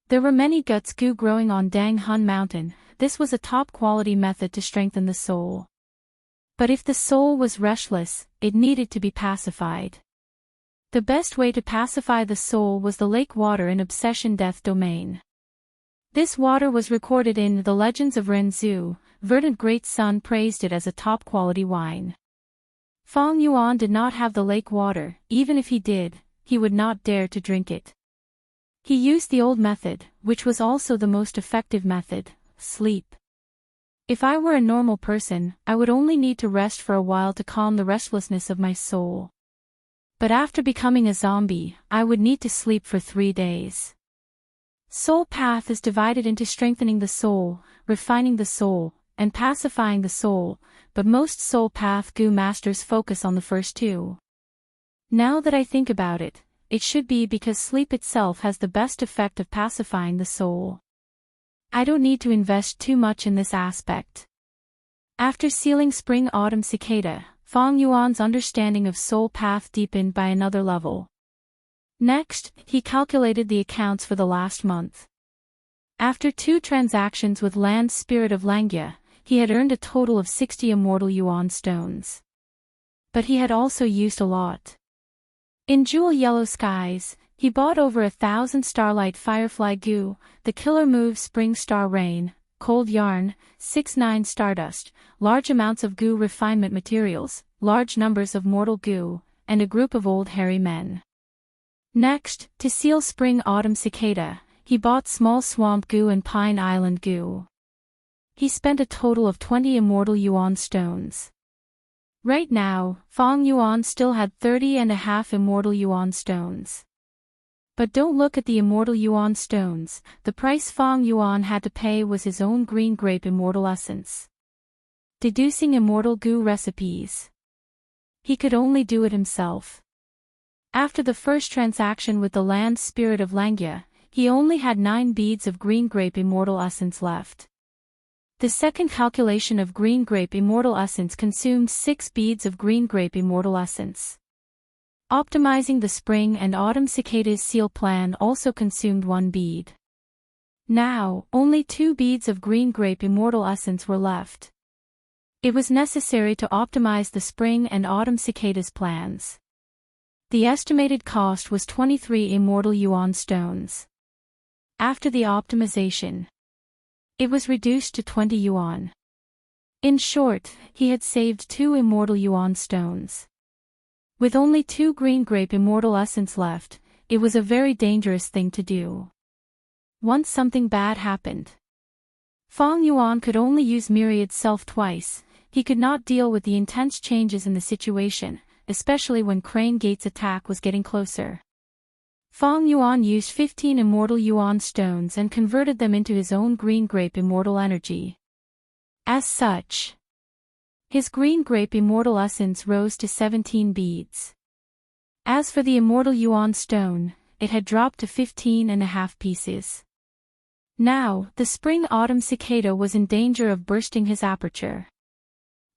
There were many guts goo growing on Dang Hun Mountain. This was a top-quality method to strengthen the soul. But if the soul was restless, it needed to be pacified. The best way to pacify the soul was the lake water in Obsession Death Domain. This water was recorded in the Legends of Renzu. Verdant Great Sun praised it as a top-quality wine. Feng Yuan did not have the lake water. Even if he did, he would not dare to drink it. He used the old method, which was also the most effective method: sleep. If I were a normal person, I would only need to rest for a while to calm the restlessness of my soul. But after becoming a zombie, I would need to sleep for 3 days. Soul path is divided into strengthening the soul, refining the soul, and pacifying the soul, but most soul path goo masters focus on the first two. Now that I think about it, it should be because sleep itself has the best effect of pacifying the soul. I don't need to invest too much in this aspect. After sealing Spring-Autumn Cicada, Feng Yuan's understanding of soul path deepened by another level. Next, he calculated the accounts for the last month. After 2 transactions with Land Spirit of Langya, he had earned a total of 60 Immortal Yuan stones. But he had also used a lot. In Jewel Yellow Skies, he bought over 1,000 Starlight Firefly goo, the Killer Move Spring Star Rain, Cold Yarn, 6-9 Stardust, large amounts of goo refinement materials, large numbers of mortal goo, and a group of old hairy men. Next, to seal Spring-Autumn Cicada, he bought small swamp goo and Pine Island goo. He spent a total of 20 Immortal Yuan stones. Right now, Feng Yuan still had 30.5 Immortal Yuan stones. But don't look at the Immortal Yuan stones. The price Feng Yuan had to pay was his own green grape Immortal essence. Deducing Immortal goo recipes. He could only do it himself. After the first transaction with the Land Spirit of Langya, he only had 9 beads of green grape Immortal essence left. The second calculation of green grape Immortal essence consumed 6 beads of green grape Immortal essence. Optimizing the Spring and Autumn Cicadas seal plan also consumed 1 bead. Now, only 2 beads of green grape Immortal essence were left. It was necessary to optimize the Spring and Autumn Cicadas plans. The estimated cost was 23 Immortal Yuan stones. After the optimization, it was reduced to 20 yuan. In short, he had saved 2 Immortal Yuan stones. With only 2 green grape Immortal essence left, it was a very dangerous thing to do. Once something bad happened. Feng Yuan could only use Myriad Self twice. He could not deal with the intense changes in the situation, especially when Crane Gate's attack was getting closer. Feng Yuan used 15 Immortal Yuan stones and converted them into his own green grape Immortal energy. As such, his green grape Immortal essence rose to 17 beads. As for the Immortal Yuan stone, it had dropped to 15.5 pieces. Now, the Spring-Autumn Cicada was in danger of bursting his aperture.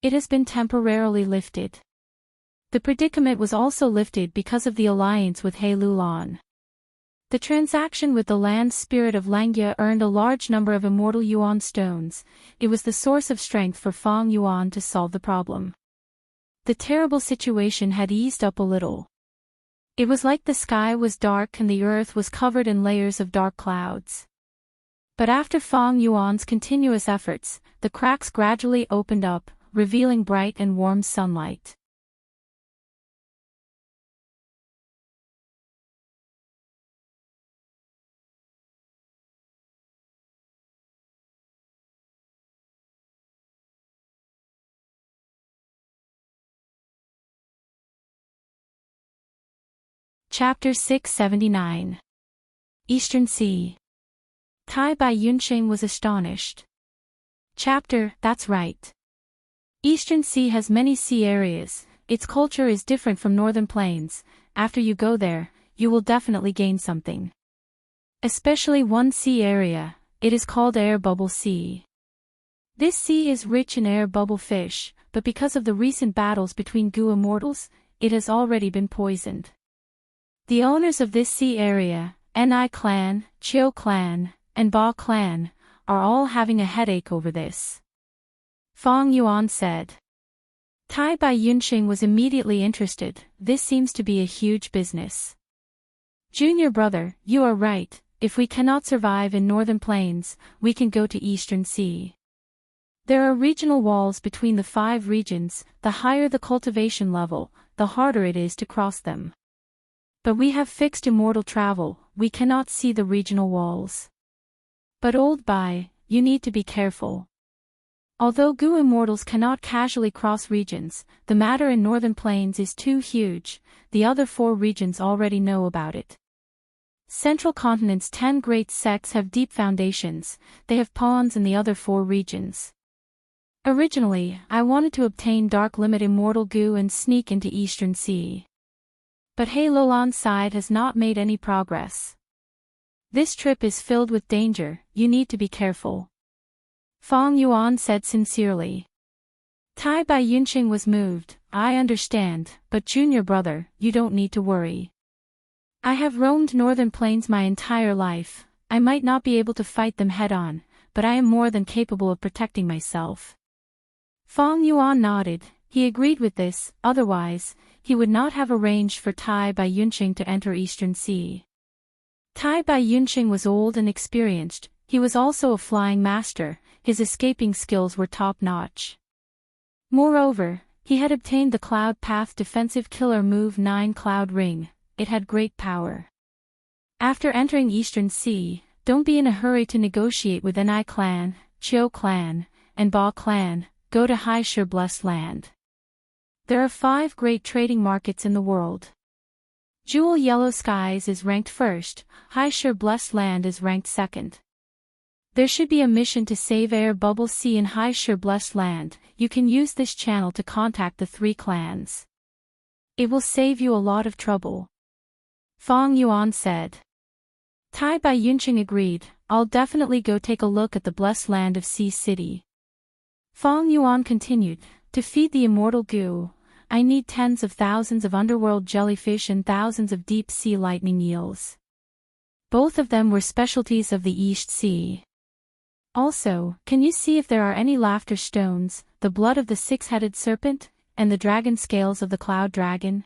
It has been temporarily lifted. The predicament was also lifted because of the alliance with He Lulan. The transaction with the land spirit of Langya earned a large number of immortal yuan stones. It was the source of strength for Fang Yuan to solve the problem. The terrible situation had eased up a little. It was like the sky was dark and the earth was covered in layers of dark clouds. But after Fang Yuan's continuous efforts, the cracks gradually opened up, revealing bright and warm sunlight. Chapter 679. Eastern Sea. Tai Bai Yunqing was astonished. That's right. Eastern Sea has many sea areas. Its culture is different from Northern Plains. After you go there, you will definitely gain something. Especially one sea area. It is called Air Bubble Sea. This sea is rich in air bubble fish, but because of the recent battles between Gu Immortals, it has already been poisoned. The owners of this sea area, Ni clan, Chiu clan, and Ba clan, are all having a headache over this. Fang Yuan said. Tai Bai Yunqing was immediately interested. This seems to be a huge business. Junior brother, you are right. If we cannot survive in Northern Plains, we can go to Eastern Sea. There are regional walls between the 5 regions. The higher the cultivation level, the harder it is to cross them. But we have fixed immortal travel, we cannot see the regional walls. But Old Bai, you need to be careful. Although Gu Immortals cannot casually cross regions, the matter in Northern Plains is too huge. The other 4 regions already know about it. Central Continent's 10 great sects have deep foundations, they have pawns in the other 4 regions. Originally, I wanted to obtain Dark Limit Immortal Gu and sneak into Eastern Sea. But He Lulan's side has not made any progress. This trip is filled with danger, you need to be careful. Fang Yuan said sincerely. Tai Bai Yunqing was moved. I understand, but junior brother, you don't need to worry. I have roamed Northern Plains my entire life. I might not be able to fight them head-on, but I am more than capable of protecting myself. Fang Yuan nodded. He agreed with this, otherwise, he would not have arranged for Tai Bai Yunqing to enter Eastern Sea. Tai Bai Yunqing was old and experienced, he was also a flying master, his escaping skills were top-notch. Moreover, he had obtained the Cloud Path Defensive Killer Move 9 Cloud Ring, it had great power. After entering Eastern Sea, don't be in a hurry to negotiate with Ni clan, Chiu clan, and Ba clan, go to Hai Shi Blessed Land. There are 5 great trading markets in the world. Jewel Yellow Skies is ranked first, Hai Shi Blessed Land is ranked second. There should be a mission to save Air Bubble Sea in Hai Shi Blessed Land. You can use this channel to contact the 3 clans. It will save you a lot of trouble. Fang Yuan said. Tai Bai Yunqing agreed, I'll definitely go take a look at the blessed land of Sea City. Fang Yuan continued, to feed the immortal Gu, I need tens of thousands of underworld jellyfish and thousands of deep sea lightning eels. Both of them were specialties of the East Sea. Also, can you see if there are any laughter stones, the blood of the 6-headed serpent, and the dragon scales of the cloud dragon?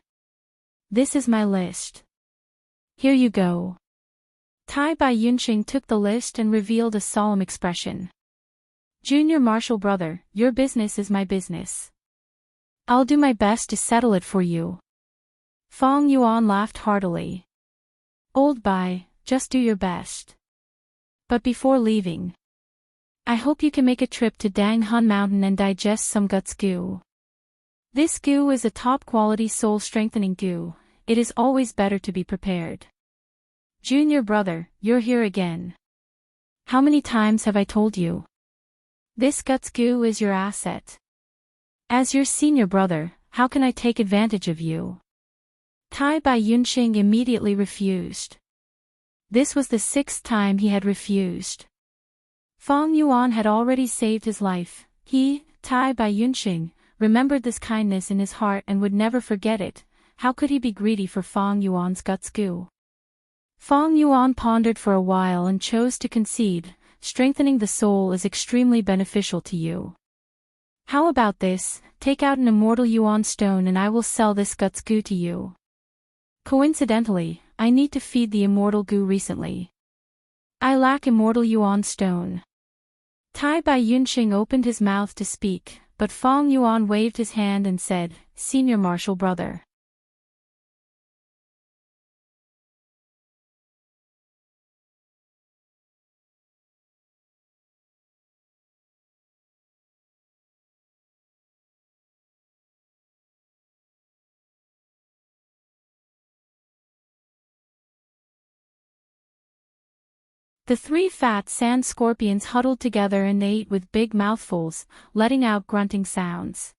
This is my list. Here you go. Tai Bai Yunqing took the list and revealed a solemn expression. Junior Marshal brother, your business is my business. I'll do my best to settle it for you. Fang Yuan laughed heartily. Old Bai, just do your best. But before leaving, I hope you can make a trip to Dang Hun Mountain and digest some guts Gu. This Gu is a top-quality soul-strengthening Gu. It is always better to be prepared. Junior brother, you're here again. How many times have I told you? This guts Gu is your asset. As your senior brother, how can I take advantage of you? Tai Bai Yunqing immediately refused. This was the 6th time he had refused. Fang Yuan had already saved his life. He, Tai Bai Yunqing, remembered this kindness in his heart and would never forget it. How could he be greedy for Fang Yuan's guts goo? Fang Yuan pondered for a while and chose to concede. Strengthening the soul is extremely beneficial to you. How about this? Take out an immortal yuan stone and I will sell this guts goo to you. Coincidentally, I need to feed the immortal goo recently. I lack immortal yuan stone. Tai Bai Yunxing opened his mouth to speak, but Fang Yuan waved his hand and said, Senior Marshal Brother. The three fat sand scorpions huddled together and ate with big mouthfuls, letting out grunting sounds.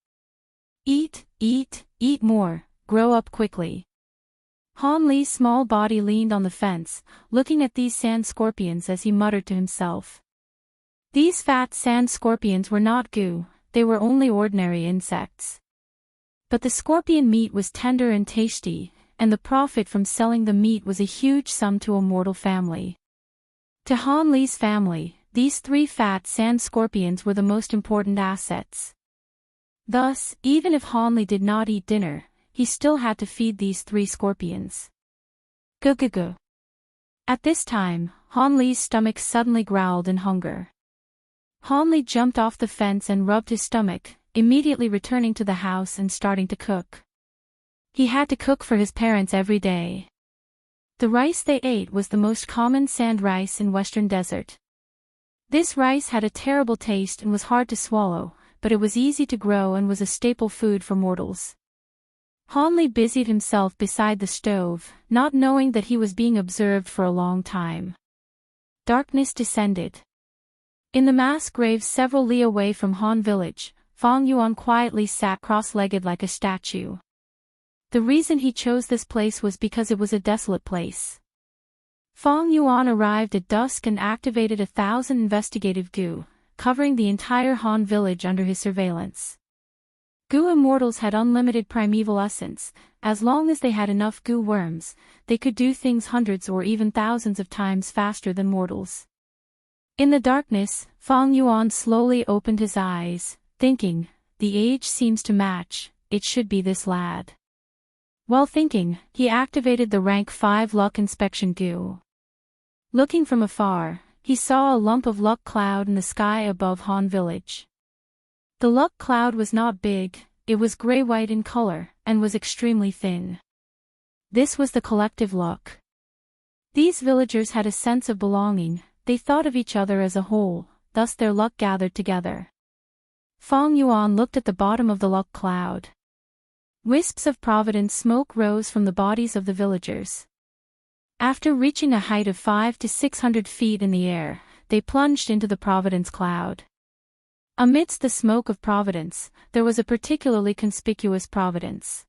Eat, eat, eat more, grow up quickly. Han Li's small body leaned on the fence, looking at these sand scorpions as he muttered to himself. These fat sand scorpions were not goo, they were only ordinary insects. But the scorpion meat was tender and tasty, and the profit from selling the meat was a huge sum to Immortal family. To Han Li's family, these three fat sand scorpions were the most important assets. Thus, even if Han Li did not eat dinner, he still had to feed these three scorpions. Gugugu. At this time, Han Li's stomach suddenly growled in hunger. Han Li jumped off the fence and rubbed his stomach, immediately returning to the house and starting to cook. He had to cook for his parents every day. The rice they ate was the most common sand rice in Western Desert. This rice had a terrible taste and was hard to swallow, but it was easy to grow and was a staple food for mortals. Han Li busied himself beside the stove, not knowing that he was being observed for a long time. Darkness descended. In the mass grave several li away from Han village, Fang Yuan quietly sat cross-legged like a statue. The reason he chose this place was because it was a desolate place. Fang Yuan arrived at dusk and activated 1,000 investigative goo, covering the entire Han village under his surveillance. Goo immortals had unlimited primeval essence. As long as they had enough goo worms, they could do things hundreds or even thousands of times faster than mortals. In the darkness, Fang Yuan slowly opened his eyes, thinking, the age seems to match, it should be this lad. While thinking, he activated the rank 5 luck inspection goo. Looking from afar, he saw a lump of luck cloud in the sky above Han village. The luck cloud was not big, it was gray-white in color, and was extremely thin. This was the collective luck. These villagers had a sense of belonging, they thought of each other as a whole, thus their luck gathered together. Fang Yuan looked at the bottom of the luck cloud. Wisps of providence smoke rose from the bodies of the villagers. After reaching a height of 500 to 600 feet in the air, they plunged into the providence cloud. Amidst the smoke of providence, there was a particularly conspicuous providence.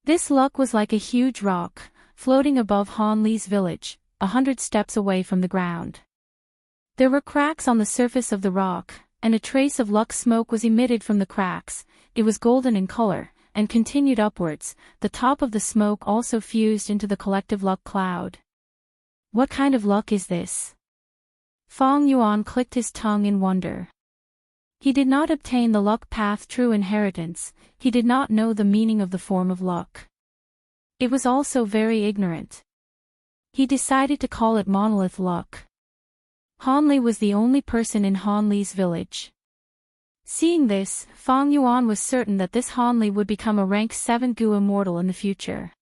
This luck was like a huge rock, floating above Han Li's village, 100 steps away from the ground. There were cracks on the surface of the rock, and a trace of luck smoke was emitted from the cracks. It was golden in color, and continued upwards. The top of the smoke also fused into the collective luck cloud. What kind of luck is this? Fang Yuan clicked his tongue in wonder. He did not obtain the luck path through inheritance, he did not know the meaning of the form of luck. It was also very ignorant. He decided to call it monolith luck. Han Li was the only person in Han Li's village. Seeing this, Fang Yuan was certain that this Han Li would become a rank 7 goo immortal in the future.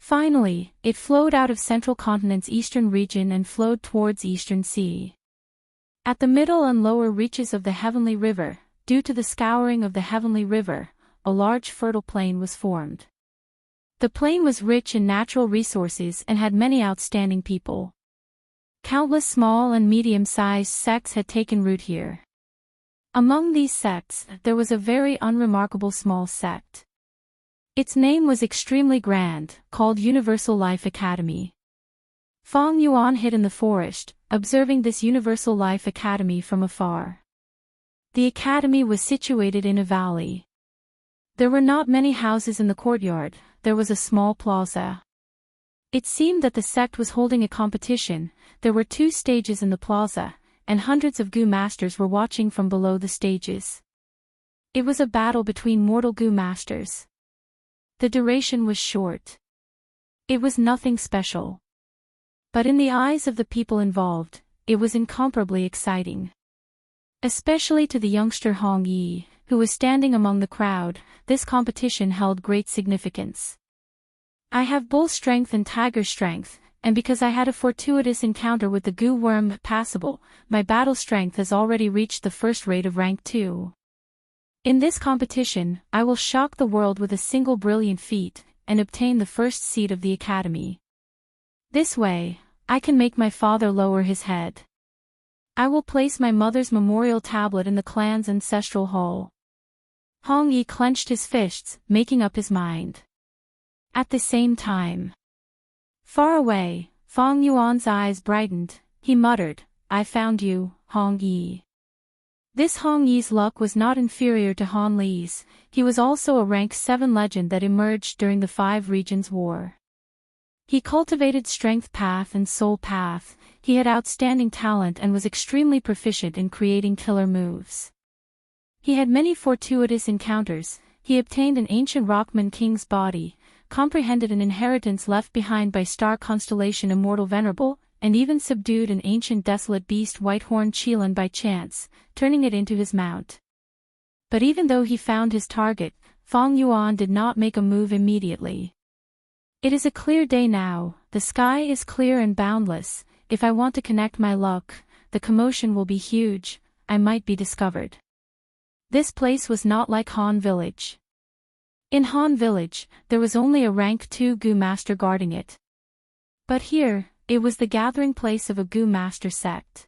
Finally, it flowed out of central continent's eastern region and flowed towards Eastern Sea. At the middle and lower reaches of the Heavenly River, due to the scouring of the Heavenly River, a large fertile plain was formed. The plain was rich in natural resources and had many outstanding people. Countless small and medium-sized sects had taken root here. Among these sects, there was a very unremarkable small sect. Its name was extremely grand, called Universal Life Academy. Feng Yuan hid in the forest, observing this Universal Life Academy from afar. The academy was situated in a valley. There were not many houses in the courtyard, there was a small plaza. It seemed that the sect was holding a competition. There were 2 stages in the plaza, and hundreds of Gu masters were watching from below the stages. It was a battle between mortal Gu masters. The duration was short. It was nothing special. But in the eyes of the people involved, it was incomparably exciting. Especially to the youngster Hong Yi, who was standing among the crowd, this competition held great significance. I have bull strength and tiger strength, and because I had a fortuitous encounter with the Gu worm passable, my battle strength has already reached the first rate of rank 2. In this competition, I will shock the world with a single brilliant feat, and obtain the first seat of the academy. This way, I can make my father lower his head. I will place my mother's memorial tablet in the clan's ancestral hall. Hong Yi clenched his fists, making up his mind. At the same time, far away, Feng Yuan's eyes brightened. He muttered, "I found you, Hong Yi." This Hong Yi's luck was not inferior to Han Li's. He was also a rank 7 legend that emerged during the 5 Regions War. He cultivated Strength Path and Soul Path. He had outstanding talent and was extremely proficient in creating killer moves. He had many fortuitous encounters. He obtained an ancient Rockman king's body, comprehended an inheritance left behind by star constellation Immortal Venerable, and even subdued an ancient desolate beast Whitehorn Qilin by chance, turning it into his mount. But even though he found his target, Feng Yuan did not make a move immediately. It is a clear day now, the sky is clear and boundless. If I want to connect my luck, the commotion will be huge, I might be discovered. This place was not like Han Village. In Han Village, there was only a rank 2 Gu master guarding it. But here, it was the gathering place of a Gu master sect.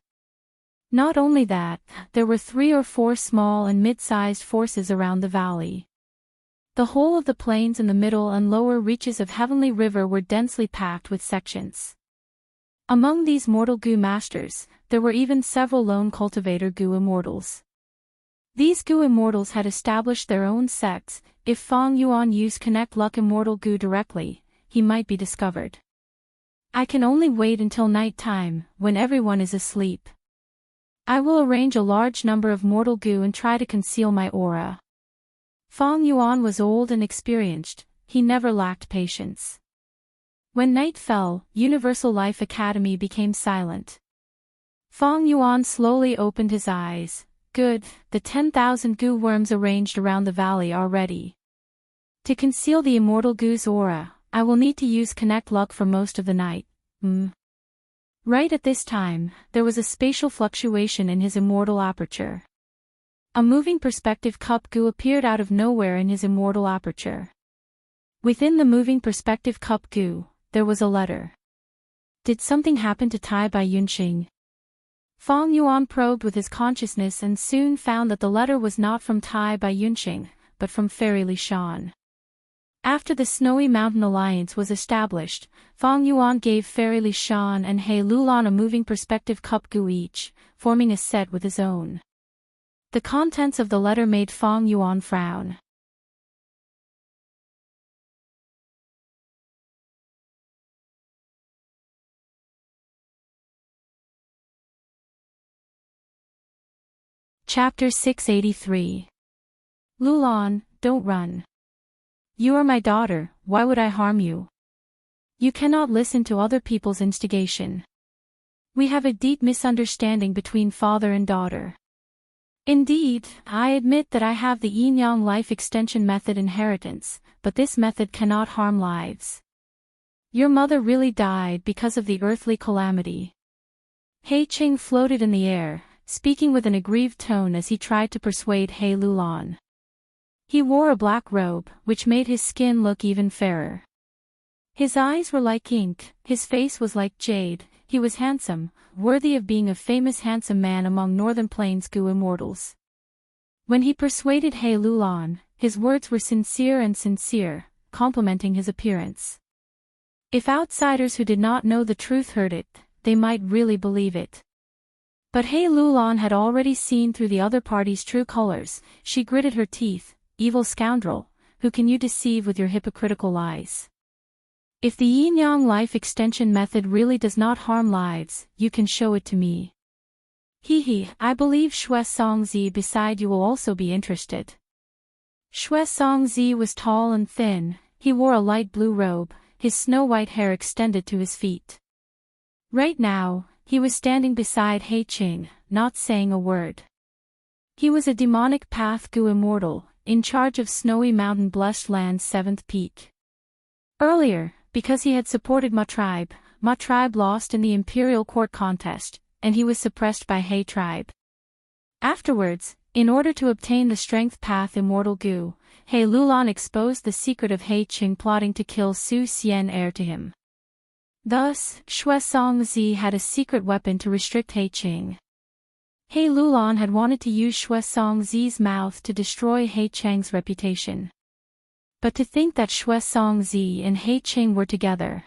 Not only that, there were 3 or 4 small and mid-sized forces around the valley. The whole of the plains in the middle and lower reaches of Heavenly River were densely packed with sections. Among these mortal Gu masters, there were even several lone cultivator Gu immortals. These Gu immortals had established their own sects. If Feng Yuan used Connect Luck Immortal Gu directly, he might be discovered. I can only wait until night time, when everyone is asleep. I will arrange a large number of mortal Gu and try to conceal my aura. Feng Yuan was old and experienced, he never lacked patience. When night fell, Universal Life Academy became silent. Feng Yuan slowly opened his eyes. Good, the 10,000 Gu worms arranged around the valley are ready. To conceal the immortal Gu's aura, I will need to use Connect Luck for most of the night. Right at this time, there was a spatial fluctuation in his immortal aperture. A moving perspective cup Gu appeared out of nowhere in his immortal aperture. Within the moving perspective cup Gu, there was a letter. Did something happen to Tai Bai Yunxing? Feng Yuan probed with his consciousness and soon found that the letter was not from Tai Bai Yunxing, but from Fairy Li Shan. After the Snowy Mountain Alliance was established, Feng Yuan gave Fairy Li Shan and He Lulan a moving perspective cup Gu each, forming a set with his own. The contents of the letter made Feng Yuan frown. Chapter 683. Lulan, don't run. You are my daughter, why would I harm you? You cannot listen to other people's instigation. We have a deep misunderstanding between father and daughter. Indeed, I admit that I have the yin-yang life extension method inheritance, but this method cannot harm lives. Your mother really died because of the earthly calamity. He Qing floated in the air, speaking with an aggrieved tone as he tried to persuade He Lulan. He wore a black robe, which made his skin look even fairer. His eyes were like ink, his face was like jade, he was handsome, worthy of being a famous handsome man among Northern Plains Gu immortals. When he persuaded He Lulan, his words were sincere, complimenting his appearance. If outsiders who did not know the truth heard it, they might really believe it. But He Lulan had already seen through the other party's true colors. She gritted her teeth. Evil scoundrel, who can you deceive with your hypocritical lies? If the yin-yang life extension method really does not harm lives, you can show it to me. I believe Xue Songzi beside you will also be interested. Xue Songzi was tall and thin, he wore a light blue robe, his snow-white hair extended to his feet. Right now, he was standing beside He Qing, not saying a word. He was a demonic path Gu immortal, in charge of Snowy Mountain Blessed Land's 7th peak. Earlier, because he had supported Ma tribe lost in the imperial court contest, and he was suppressed by He tribe. Afterwards, in order to obtain the strength path immortal Gu, He Lulan exposed the secret of He Qing plotting to kill Su Xian heir to him. Thus, Xue Songzi had a secret weapon to restrict He Qing. He Lulan had wanted to use Xue Songzi's mouth to destroy He Cheng's reputation. But to think that Xue Songzi and He Qing were together.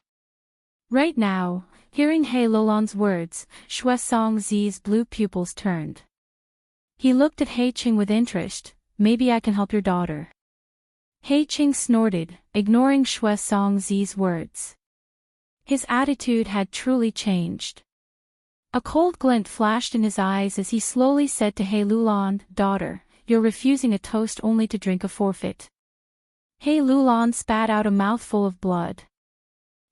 Right now, hearing He Lulan's words, Xue Songzi's blue pupils turned. He looked at He Qing with interest. Maybe I can help your daughter. He Qing snorted, ignoring Xue Songzi's words. His attitude had truly changed. A cold glint flashed in his eyes as he slowly said to He Lulan, "Daughter, you're refusing a toast only to drink a forfeit." He Lulan spat out a mouthful of blood.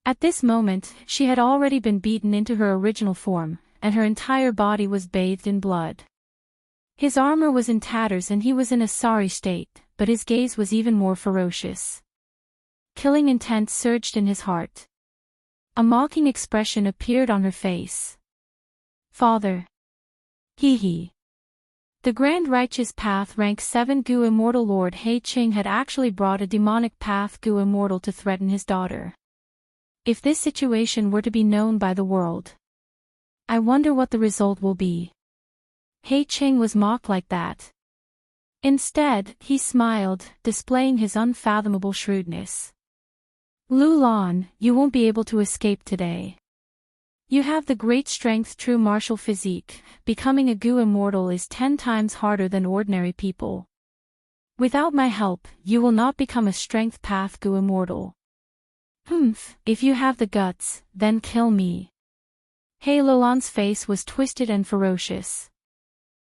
At this moment, she had already been beaten into her original form, and her entire body was bathed in blood. His armor was in tatters and he was in a sorry state, but his gaze was even more ferocious. Killing intent surged in his heart. A mocking expression appeared on her face. Father. He. The Grand Righteous Path Rank 7 Gu Immortal Lord He Qing had actually brought a demonic path Gu Immortal to threaten his daughter. If this situation were to be known by the world, I wonder what the result will be. He Qing was mocked like that. Instead, he smiled, displaying his unfathomable shrewdness. Lulan, you won't be able to escape today. You have the great strength true martial physique, becoming a Gu immortal is 10 times harder than ordinary people. Without my help, you will not become a strength path Gu immortal. If you have the guts, then kill me. He Lulan's face was twisted and ferocious.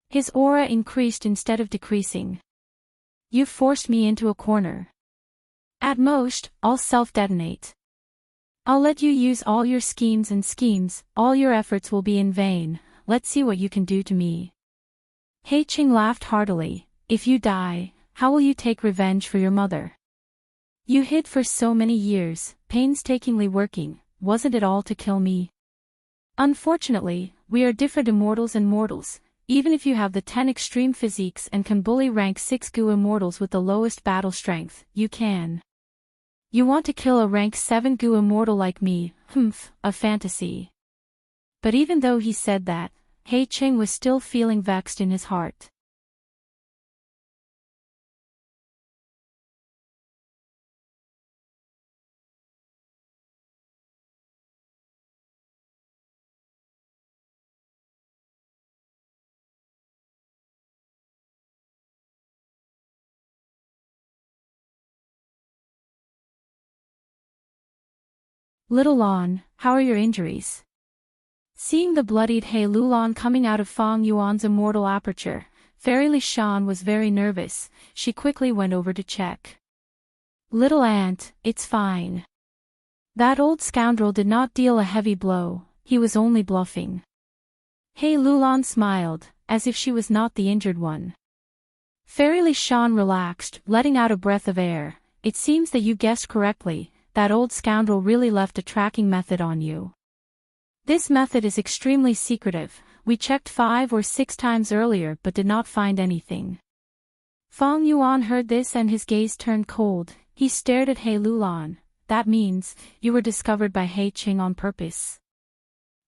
His aura increased instead of decreasing. You forced me into a corner. At most, I'll self-detonate. I'll let you use all your schemes, all your efforts will be in vain, let's see what you can do to me. He Qing laughed heartily. If you die, how will you take revenge for your mother? You hid for so many years, painstakingly working, wasn't it all to kill me? Unfortunately, we are different immortals and mortals, even if you have the 10 extreme physiques and can bully rank 6 Gu immortals with the lowest battle strength, you can. You want to kill a rank 7 Gu immortal like me, a fantasy. But even though he said that, He Qing was still feeling vexed in his heart. Little Lan, how are your injuries? Seeing the bloodied He Lulan coming out of Fang Yuan's immortal aperture, Fairy Li Shan was very nervous. She quickly went over to check. Little aunt, it's fine. That old scoundrel did not deal a heavy blow, he was only bluffing. He Lulan smiled, as if she was not the injured one. Fairy Li Shan relaxed, letting out a breath of air. It seems that you guessed correctly. that old scoundrel really left a tracking method on you. This method is extremely secretive. We checked 5 or 6 times earlier but did not find anything. Fang Yuan heard this and his gaze turned cold. He stared at He Lulan. That means, you were discovered by He Qing on purpose.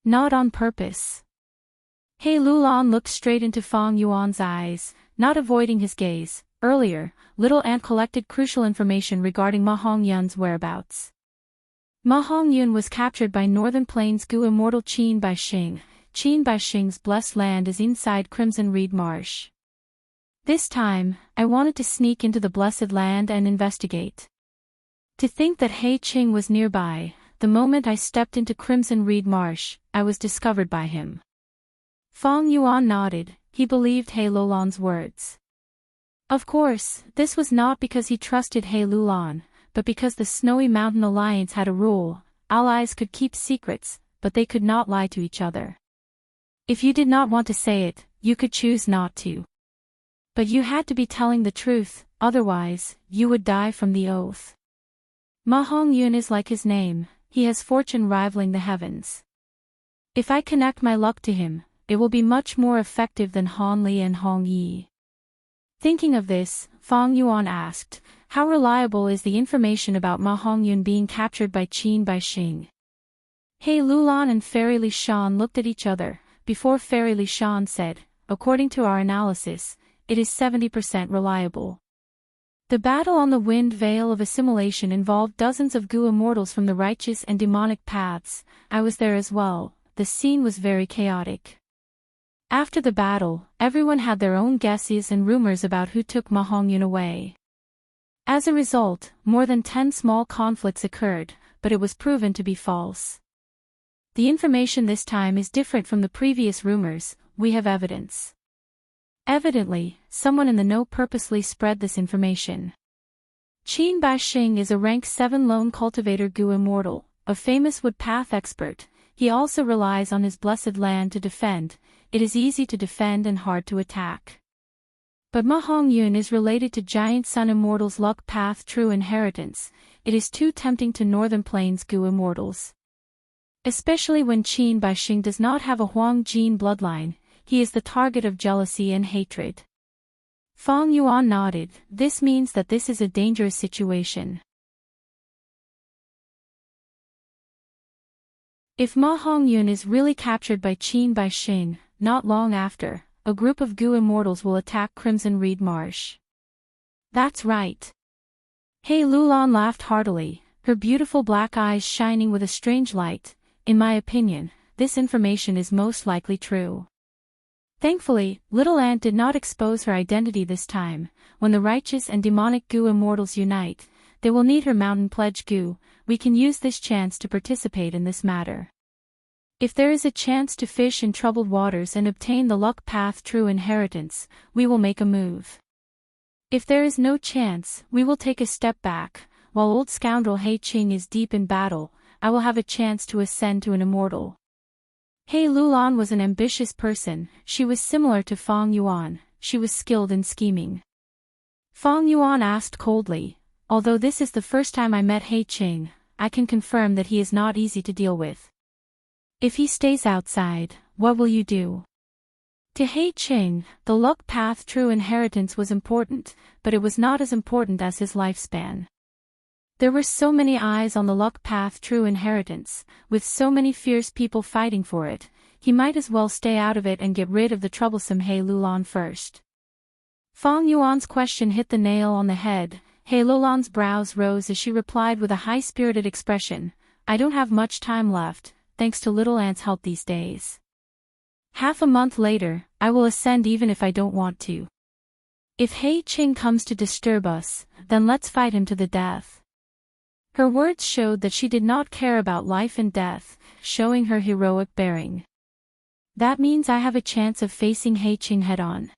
Not on purpose. He Lulan looked straight into Fang Yuan's eyes, not avoiding his gaze. Earlier, Little Ant collected crucial information regarding Ma Hongyun's whereabouts. Ma Hongyun was captured by Northern Plains Gu Immortal Qin Baixing. Qin Baixing's blessed land is inside Crimson Reed Marsh. This time, I wanted to sneak into the blessed land and investigate. To think that He Qing was nearby, the moment I stepped into Crimson Reed Marsh, I was discovered by him. Fang Yuan nodded. He believed He Lulan's words. Of course, this was not because he trusted He Lulan, but because the Snowy Mountain Alliance had a rule: allies could keep secrets, but they could not lie to each other. If you did not want to say it, you could choose not to. But you had to be telling the truth, otherwise, you would die from the oath. Ma Hongyun is like his name, he has fortune rivaling the heavens. If I connect my luck to him, it will be much more effective than Han Li and Hong Yi. Thinking of this, Fang Yuan asked, how reliable is the information about Ma Hongyun being captured by Qin Baixing? He Lulan and Fairy Li Shan looked at each other, before Fairy Li Shan said, according to our analysis, it is 70% reliable. The battle on the Wind Vale of Assimilation involved dozens of Gu immortals from the righteous and demonic paths. I was there as well. The scene was very chaotic. After the battle, everyone had their own guesses and rumors about who took Ma Hongyun away. As a result, more than 10 small conflicts occurred, but it was proven to be false. The information this time is different from the previous rumors. We have evidence. Evidently, someone in the know purposely spread this information. Qin Baixing is a rank 7 lone cultivator Gu immortal, a famous woodpath expert. He also relies on his blessed land to defend. It is easy to defend and hard to attack. But Ma Hongyun is related to Giant Sun Immortals' luck path true inheritance. It is too tempting to Northern Plains Gu immortals. Especially when Qin Baixing does not have a Huang Jin bloodline. He is the target of jealousy and hatred. Fang Yuan nodded. This means that this is a dangerous situation. If Ma Hongyun is really captured by Qin Baixing, not long after, a group of Gu immortals will attack Crimson Reed Marsh. That's right. He Lulan laughed heartily, her beautiful black eyes shining with a strange light. In my opinion, this information is most likely true. Thankfully, Little Ant did not expose her identity this time. When the righteous and demonic Gu immortals unite, they will need her mountain pledge Gu. We can use this chance to participate in this matter. If there is a chance to fish in troubled waters and obtain the luck path true inheritance, we will make a move. If there is no chance, we will take a step back. While old scoundrel He Qing is deep in battle, I will have a chance to ascend to an immortal. He Lulan was an ambitious person. She was similar to Fang Yuan. She was skilled in scheming. Fang Yuan asked coldly, although this is the first time I met He Qing, I can confirm that he is not easy to deal with. If he stays outside, what will you do? To He Qing, the luck path true inheritance was important, but it was not as important as his lifespan. There were so many eyes on the luck path true inheritance, with so many fierce people fighting for it, he might as well stay out of it and get rid of the troublesome He Lulan first. Fang Yuan's question hit the nail on the head. He Lulan's brows rose as she replied with a high-spirited expression, I don't have much time left, thanks to Little Ant's help these days. Half a month later, I will ascend even if I don't want to. If He Qing comes to disturb us, then let's fight him to the death. Her words showed that she did not care about life and death, showing her heroic bearing. That means I have a chance of facing He Qing head-on.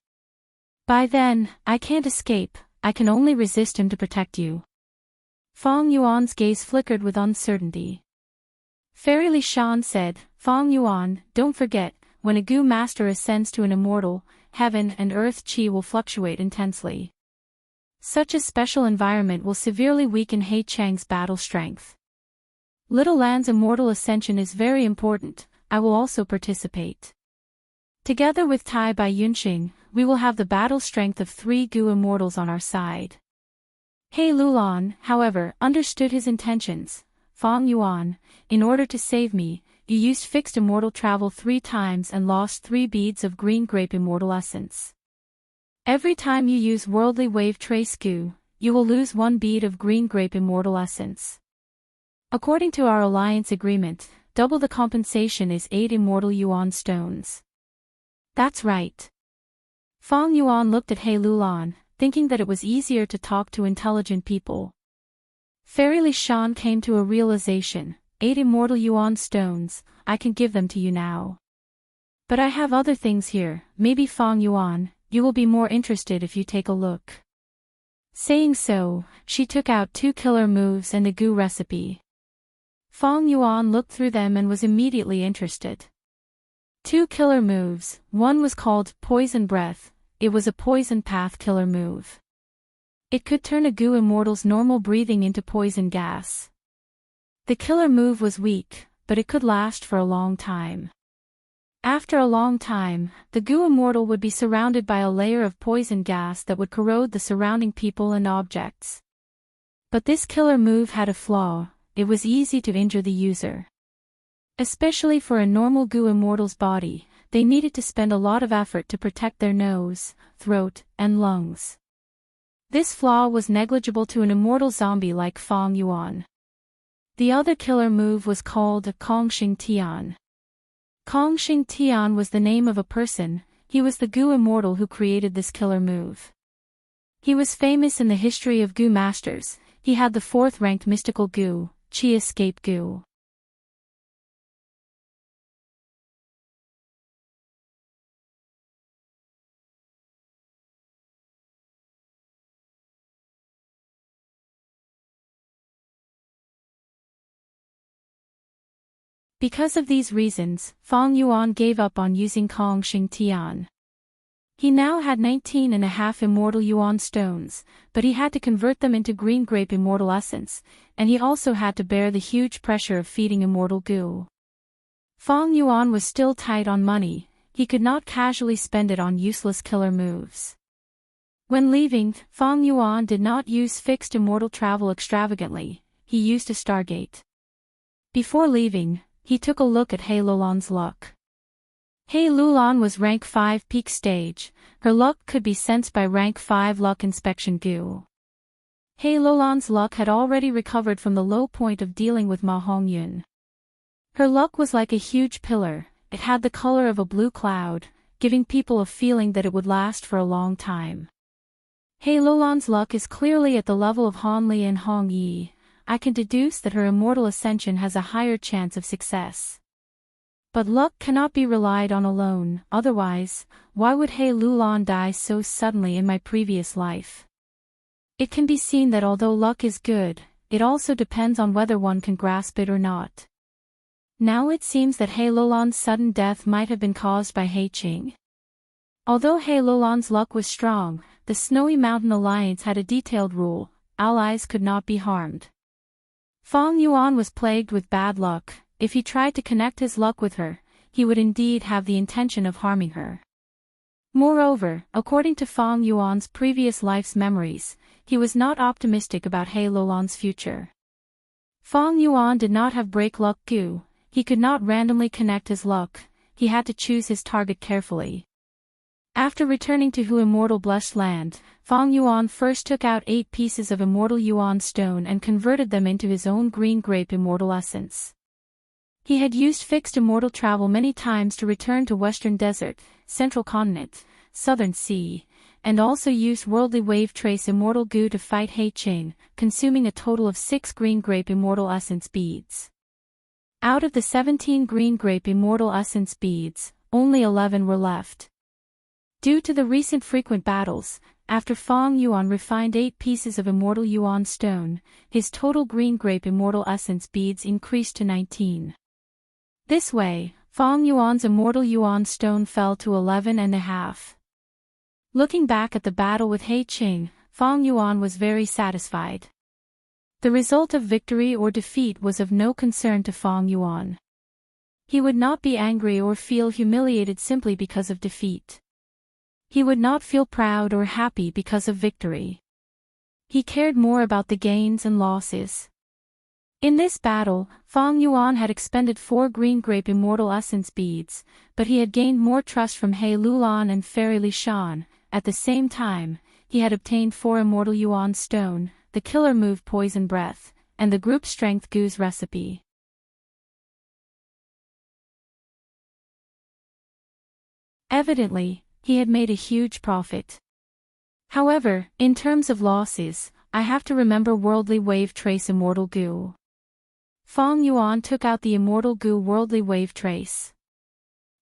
By then, I can't escape, I can only resist him to protect you. Fang Yuan's gaze flickered with uncertainty. Fairy Li Shan said, Fang Yuan, don't forget, when a Gu master ascends to an immortal, heaven and earth qi will fluctuate intensely. Such a special environment will severely weaken He Chang's battle strength. Little Land's immortal ascension is very important, I will also participate. Together with Tai by Yunxing, we will have the battle strength of 3 Gu immortals on our side. He Lulan, however, understood his intentions. Fang Yuan, in order to save me, you used fixed immortal travel 3 times and lost 3 beads of green grape immortal essence. Every time you use worldly wave trace Gu, you will lose 1 bead of green grape immortal essence. According to our alliance agreement, double the compensation is 8 immortal yuan stones. That's right. Fang Yuan looked at He Lulan, thinking that it was easier to talk to intelligent people. Fairy Li Shan came to a realization, 8 immortal yuan stones, I can give them to you now. But I have other things here, maybe Fang Yuan, you will be more interested if you take a look. Saying so, she took out 2 killer moves and a Gu recipe. Fang Yuan looked through them and was immediately interested. 2 killer moves, one was called Poison Breath, it was a poison path killer move. It could turn a Gu immortal's normal breathing into poison gas. The killer move was weak, but it could last for a long time. After a long time, the Gu immortal would be surrounded by a layer of poison gas that would corrode the surrounding people and objects. But this killer move had a flaw. It was easy to injure the user. Especially for a normal Gu immortal's body, they needed to spend a lot of effort to protect their nose, throat, and lungs. This flaw was negligible to an immortal zombie like Fang Yuan. The other killer move was called Kongxing Tian. Kongxing Tian was the name of a person, he was the Gu immortal who created this killer move. He was famous in the history of Gu masters, he had the 4th-ranked mystical Gu, Chi Escape Gu. Because of these reasons, Fang Yuan gave up on using Kongxing Tian. He now had 19.5 immortal yuan stones, but he had to convert them into green grape immortal essence, and he also had to bear the huge pressure of feeding immortal Gu. Fang Yuan was still tight on money, he could not casually spend it on useless killer moves. When leaving, Fang Yuan did not use fixed immortal travel extravagantly, he used a Stargate. Before leaving, he took a look at He Lulan's luck. He Lulan was rank 5 peak stage, her luck could be sensed by rank 5 luck inspection Gu. He Lulan's luck had already recovered from the low point of dealing with Ma Hongyun. Her luck was like a huge pillar, it had the color of a blue cloud, giving people a feeling that it would last for a long time. He Lulan's luck is clearly at the level of Han Li and Hong Yi. I can deduce that her immortal ascension has a higher chance of success. But luck cannot be relied on alone, otherwise, why would He Lulan die so suddenly in my previous life? It can be seen that although luck is good, it also depends on whether one can grasp it or not. Now it seems that He Lulan's sudden death might have been caused by He Qing. Although He Lulan's luck was strong, the Snowy Mountain Alliance had a detailed rule, allies could not be harmed. Fang Yuan was plagued with bad luck, if he tried to connect his luck with her, he would indeed have the intention of harming her. Moreover, according to Fang Yuan's previous life's memories, he was not optimistic about He Lulan's future. Fang Yuan did not have break luck Gu, he could not randomly connect his luck, he had to choose his target carefully. After returning to Hu Immortal Blessed Land, Fang Yuan first took out 8 pieces of Immortal Yuan Stone and converted them into his own green grape immortal essence. He had used fixed immortal travel many times to return to Western Desert, Central Continent, Southern Sea, and also used worldly wave trace immortal Gu to fight He Qing, consuming a total of 6 green grape immortal essence beads. Out of the 17 green grape immortal essence beads, only 11 were left. Due to the recent frequent battles, after Fang Yuan refined 8 pieces of Immortal Yuan Stone, his total green grape Immortal Essence beads increased to 19. This way, Fang Yuan's Immortal Yuan Stone fell to 11.5. Looking back at the battle with He Qing, Fang Yuan was very satisfied. The result of victory or defeat was of no concern to Fang Yuan. He would not be angry or feel humiliated simply because of defeat. He would not feel proud or happy because of victory. He cared more about the gains and losses. In this battle, Fang Yuan had expended 4 green grape immortal essence beads, but he had gained more trust from He Lulan and Fairy Li Shan. At the same time, he had obtained 4 immortal Yuan stone, the killer move Poison Breath, and the group strength Goose recipe. Evidently, he had made a huge profit. However, in terms of losses, I have to remember Worldly Wave Trace Immortal Goo. Fang Yuan took out the Immortal Goo Worldly Wave Trace.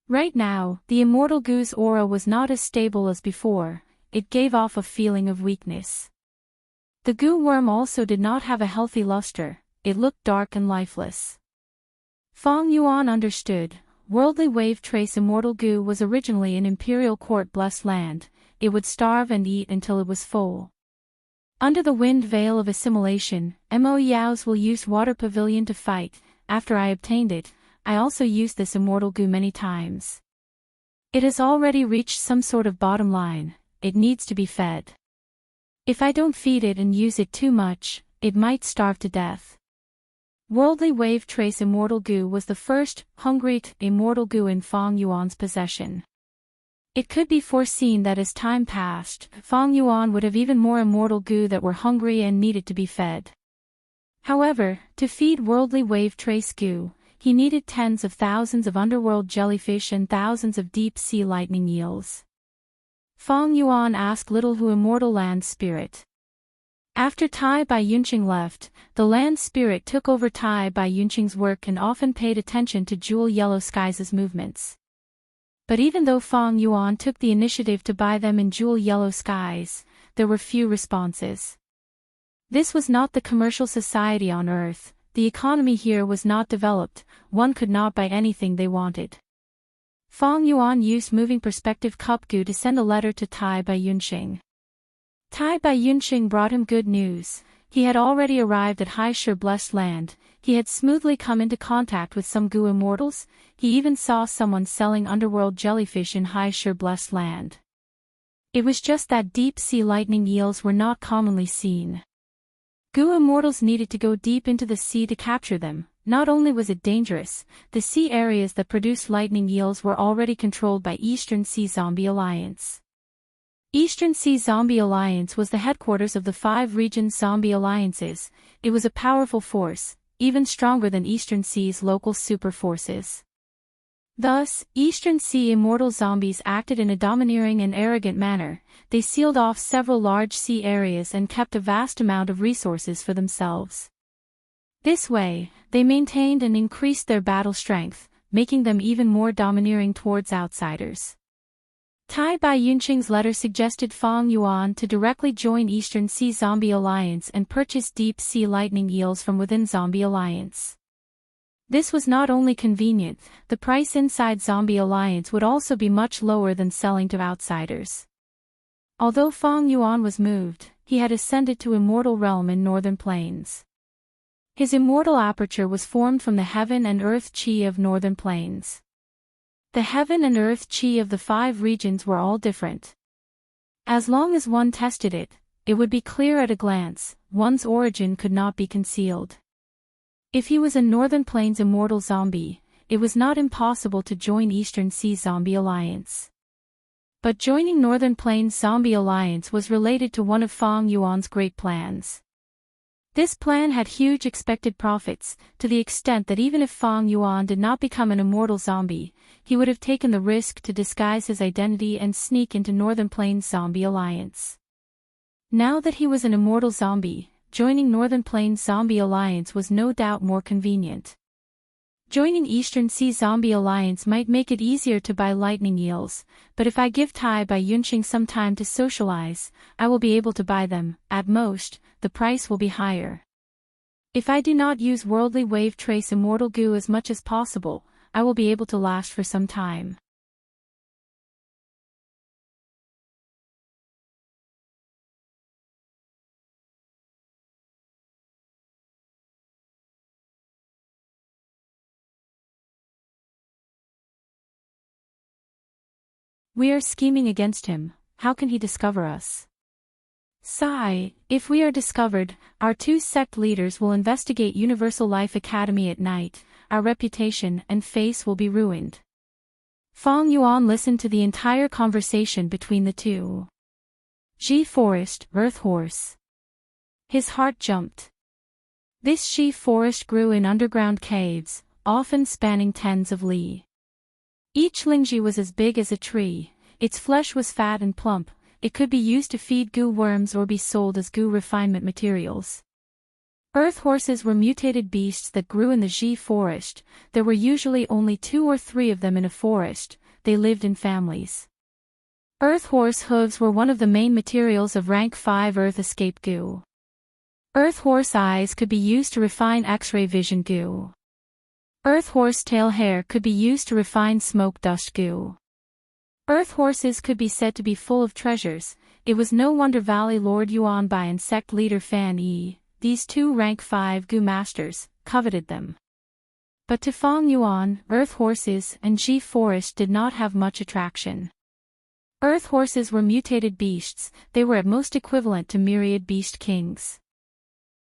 Right now, the Immortal Goo's aura was not as stable as before, it gave off a feeling of weakness. The Goo worm also did not have a healthy luster, it looked dark and lifeless. Fang Yuan understood, Worldly Wave Trace Immortal Goo was originally an Imperial Court blessed land, it would starve and eat until it was full. Under the wind veil of assimilation, Mo Yao's will use Water Pavilion to fight. After I obtained it, I also used this Immortal Goo many times. It has already reached some sort of bottom line, it needs to be fed. If I don't feed it and use it too much, it might starve to death. Worldly Wave Trace Immortal Goo was the first, hungry, Immortal Goo in Fang Yuan's possession. It could be foreseen that as time passed, Fang Yuan would have even more Immortal Goo that were hungry and needed to be fed. However, to feed Worldly Wave Trace Goo, he needed tens of thousands of underworld jellyfish and thousands of deep-sea lightning eels. Fang Yuan asked Little Hu Immortal Land Spirit. After Tai Bai Yunqing left, the land spirit took over Tai Bai Yunqing's work and often paid attention to Jewel Yellow Skies' movements. But even though Fang Yuan took the initiative to buy them in Jewel Yellow Skies, there were few responses. This was not the commercial society on Earth, the economy here was not developed, one could not buy anything they wanted. Fang Yuan used Moving Perspective Cup Goo to send a letter to Tai Bai Yunqing. Tai Bai Yunqing brought him good news. He had already arrived at Haishur Blessed Land, he had smoothly come into contact with some Goo immortals, he even saw someone selling underworld jellyfish in Haishur Blessed Land. It was just that deep-sea lightning eels were not commonly seen. Goo immortals needed to go deep into the sea to capture them. Not only was it dangerous, the sea areas that produced lightning eels were already controlled by Eastern Sea Zombie Alliance. Eastern Sea Zombie Alliance was the headquarters of the 5 region zombie alliances, it was a powerful force, even stronger than Eastern Sea's local super forces. Thus, Eastern Sea immortal zombies acted in a domineering and arrogant manner, they sealed off several large sea areas and kept a vast amount of resources for themselves. This way, they maintained and increased their battle strength, making them even more domineering towards outsiders. Tai Bai Yunqing's letter suggested Fang Yuan to directly join Eastern Sea Zombie Alliance and purchase deep-sea lightning eels from within Zombie Alliance. This was not only convenient, the price inside Zombie Alliance would also be much lower than selling to outsiders. Although Fang Yuan was moved, he had ascended to Immortal Realm in Northern Plains. His immortal aperture was formed from the heaven and earth chi of Northern Plains. The heaven and earth chi of the 5 regions were all different. As long as one tested it, it would be clear at a glance, one's origin could not be concealed. If he was a Northern Plains immortal zombie, it was not impossible to join Eastern Sea Zombie Alliance. But joining Northern Plains Zombie Alliance was related to one of Fang Yuan's great plans. This plan had huge expected profits, to the extent that even if Fang Yuan did not become an immortal zombie, he would have taken the risk to disguise his identity and sneak into Northern Plains Zombie Alliance. Now that he was an immortal zombie, joining Northern Plains Zombie Alliance was no doubt more convenient. Joining Eastern Sea Zombie Alliance might make it easier to buy lightning eels, but if I give Tai Bai Yunqing some time to socialize, I will be able to buy them, at most, the price will be higher. If I do not use Worldly Wave Trace Immortal Goo as much as possible, I will be able to last for some time. We are scheming against him, how can he discover us? Sigh, if we are discovered, our two sect leaders will investigate Universal Life Academy at night, our reputation and face will be ruined. Fang Yuan listened to the entire conversation between the two. She Forest, Earth Horse. His heart jumped. This she forest grew in underground caves, often spanning tens of li. Each lingji was as big as a tree, its flesh was fat and plump, it could be used to feed goo worms or be sold as goo refinement materials. Earth horses were mutated beasts that grew in the Ji forest, there were usually only 2 or 3 of them in a forest, they lived in families. Earth horse hooves were one of the main materials of rank 5 earth escape goo. Earth horse eyes could be used to refine X-ray vision goo. Earth horse tail hair could be used to refine smoke dust goo. Earth horses could be said to be full of treasures, it was no wonder Valley Lord Yuanbai and sect leader Fan Yi, these 2 rank 5 goo masters, coveted them. But to Fang Yuan, earth horses and Ji forest did not have much attraction. Earth horses were mutated beasts, they were at most equivalent to myriad beast kings.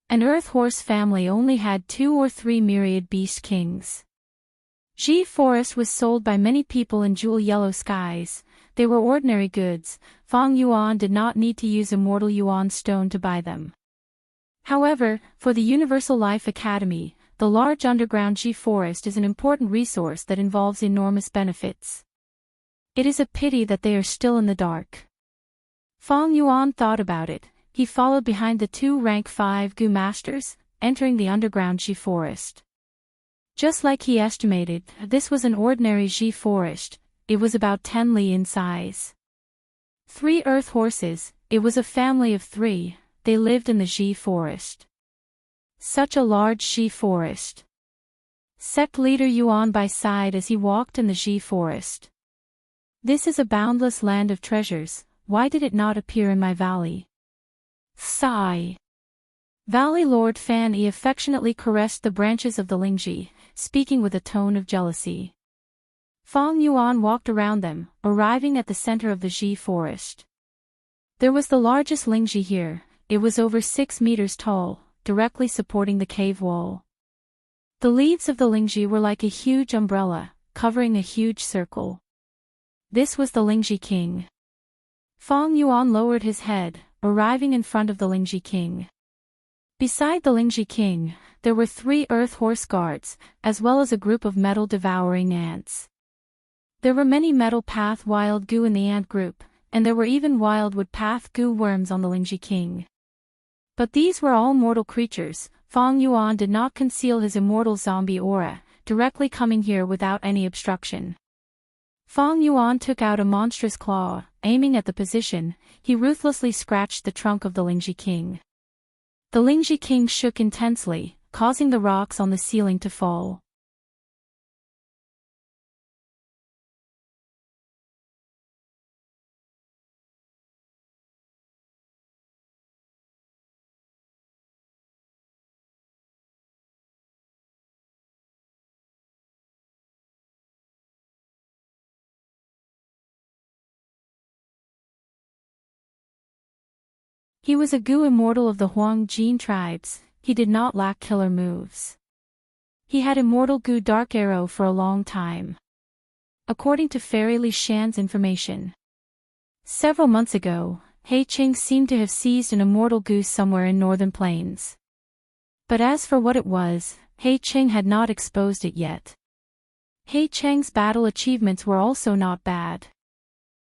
An earth horse family only had 2 or 3 myriad beast kings. Ji forest was sold by many people in jewel yellow skies, they were ordinary goods, Fang Yuan did not need to use immortal yuan stone to buy them. However, for the Universal Life Academy, the large underground Ji forest is an important resource that involves enormous benefits. It is a pity that they are still in the dark. Fang Yuan thought about it, he followed behind the 2 rank 5 goo masters, entering the underground Ji forest. Just like he estimated, this was an ordinary Ji forest, it was about 10 li in size. 3 earth horses, it was a family of 3, they lived in the Ji forest. Such a large Ji forest. Sect leader Yuanbai sighed as he walked in the Ji forest. This is a boundless land of treasures, why did it not appear in my valley? Sigh. Valley Lord Fan Yi affectionately caressed the branches of the lingji, speaking with a tone of jealousy. Fang Yuan walked around them, arriving at the center of the Ji forest. There was the largest lingji here, it was over 6 meters tall, directly supporting the cave wall. The leaves of the lingji were like a huge umbrella, covering a huge circle. This was the Lingji King. Fang Yuan lowered his head, arriving in front of the Lingji King. Beside the Lingji King, there were 3 earth horse guards, as well as a group of metal-devouring ants. There were many metal path wild goo in the ant group, and there were even wildwood path goo worms on the Lingji King. But these were all mortal creatures, Fang Yuan did not conceal his immortal zombie aura, directly coming here without any obstruction. Fang Yuan took out a monstrous claw, aiming at the position, he ruthlessly scratched the trunk of the Lingji King. The Lingji King shook intensely, causing the rocks on the ceiling to fall. He was a goo immortal of the Huang Jin tribes, he did not lack killer moves. He had immortal goo dark arrow for a long time. According to Fairy Li Shan's information. Several months ago, He Qing seemed to have seized an immortal goose somewhere in northern plains. But as for what it was, He Qing had not exposed it yet. He Cheng's battle achievements were also not bad.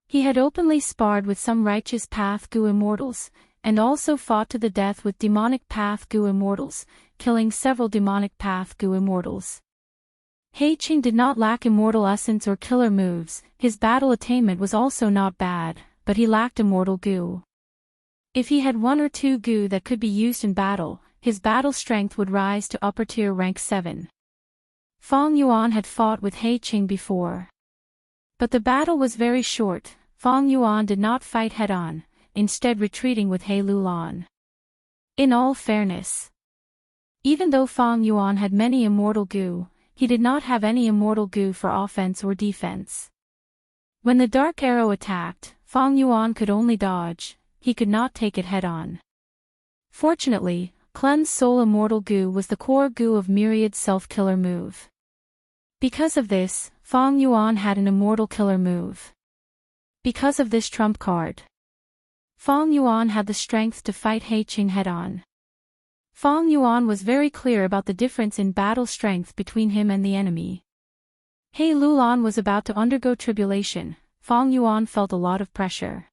He had openly sparred with some righteous path goo immortals, and also fought to the death with demonic path goo immortals, killing several demonic path goo immortals. He Qing did not lack immortal essence or killer moves, his battle attainment was also not bad, but he lacked immortal goo. If he had 1 or 2 goo that could be used in battle, his battle strength would rise to upper tier rank 7. Fang Yuan had fought with He Qing before. But the battle was very short, Fang Yuan did not fight head-on, instead retreating with He Lulan. In all fairness, even though Fang Yuan had many immortal goo, he did not have any immortal goo for offense or defense. When the dark arrow attacked, Fang Yuan could only dodge, he could not take it head-on. Fortunately, Cleanse Soul Immortal Goo was the core goo of Myriad's self-killer move. Because of this, Fang Yuan had an immortal killer move. Because of this trump card, Fang Yuan had the strength to fight He Qing head-on. Fang Yuan was very clear about the difference in battle strength between him and the enemy. He Lulan was about to undergo tribulation. Fang Yuan felt a lot of pressure.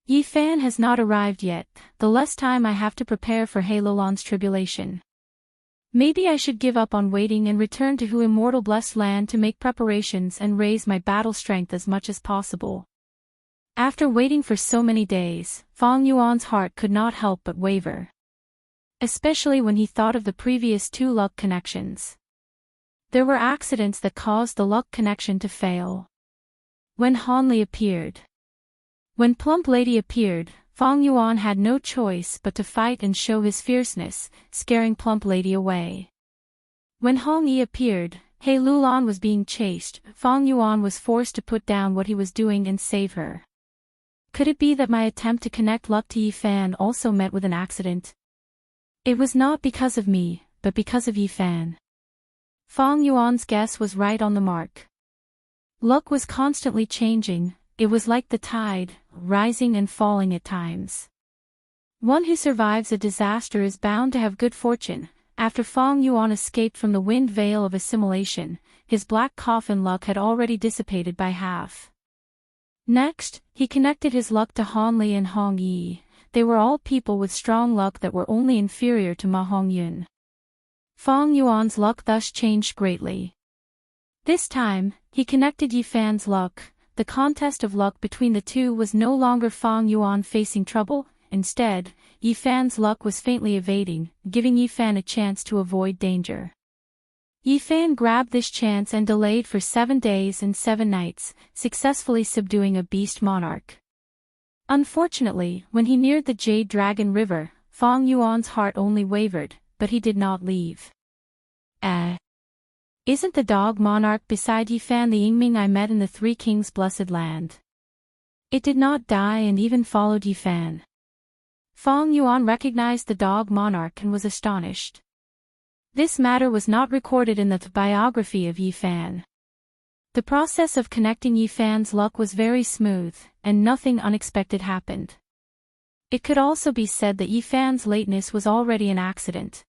Yi Fan has not arrived yet, the less time I have to prepare for He Lulan's tribulation. Maybe I should give up on waiting and return to Hu Immortal Blessed Land to make preparations and raise my battle strength as much as possible. After waiting for so many days, Fang Yuan's heart could not help but waver. Especially when he thought of the previous 2 luck connections. There were accidents that caused the luck connection to fail. When Hanli appeared. When Plump Lady appeared, Fang Yuan had no choice but to fight and show his fierceness, scaring Plump Lady away. When Hong Yi appeared, He Lulan was being chased. Fang Yuan was forced to put down what he was doing and save her. Could it be that my attempt to connect luck to Yi Fan also met with an accident? It was not because of me, but because of Yi Fan. Fang Yuan's guess was right on the mark. Luck was constantly changing, it was like the tide, rising and falling at times. One who survives a disaster is bound to have good fortune. After Fang Yuan escaped from the wind veil of assimilation, his black coffin luck had already dissipated by half. Next, he connected his luck to Hanli and Hong Yi. They were all people with strong luck that were only inferior to Ma Hongyun. Fang Yuan's luck thus changed greatly. This time, he connected Yi Fan's luck. The contest of luck between the two was no longer Fang Yuan facing trouble, instead, Yi Fan's luck was faintly evading, giving Yi Fan a chance to avoid danger. Yi Fan grabbed this chance and delayed for 7 days and 7 nights, successfully subduing a beast monarch. Unfortunately, when he neared the Jade Dragon River, Fang Yuan's heart only wavered, but he did not leave. Isn't the dog monarch beside Yi Fan the Yingming I met in the Three Kings' Blessed Land? It did not die and even followed Yi Fan. Fang Yuan recognized the dog monarch and was astonished. This matter was not recorded in the biography of Yi Fan. The process of connecting Yi Fan's luck was very smooth, and nothing unexpected happened. It could also be said that Yi Fan's lateness was already an accident.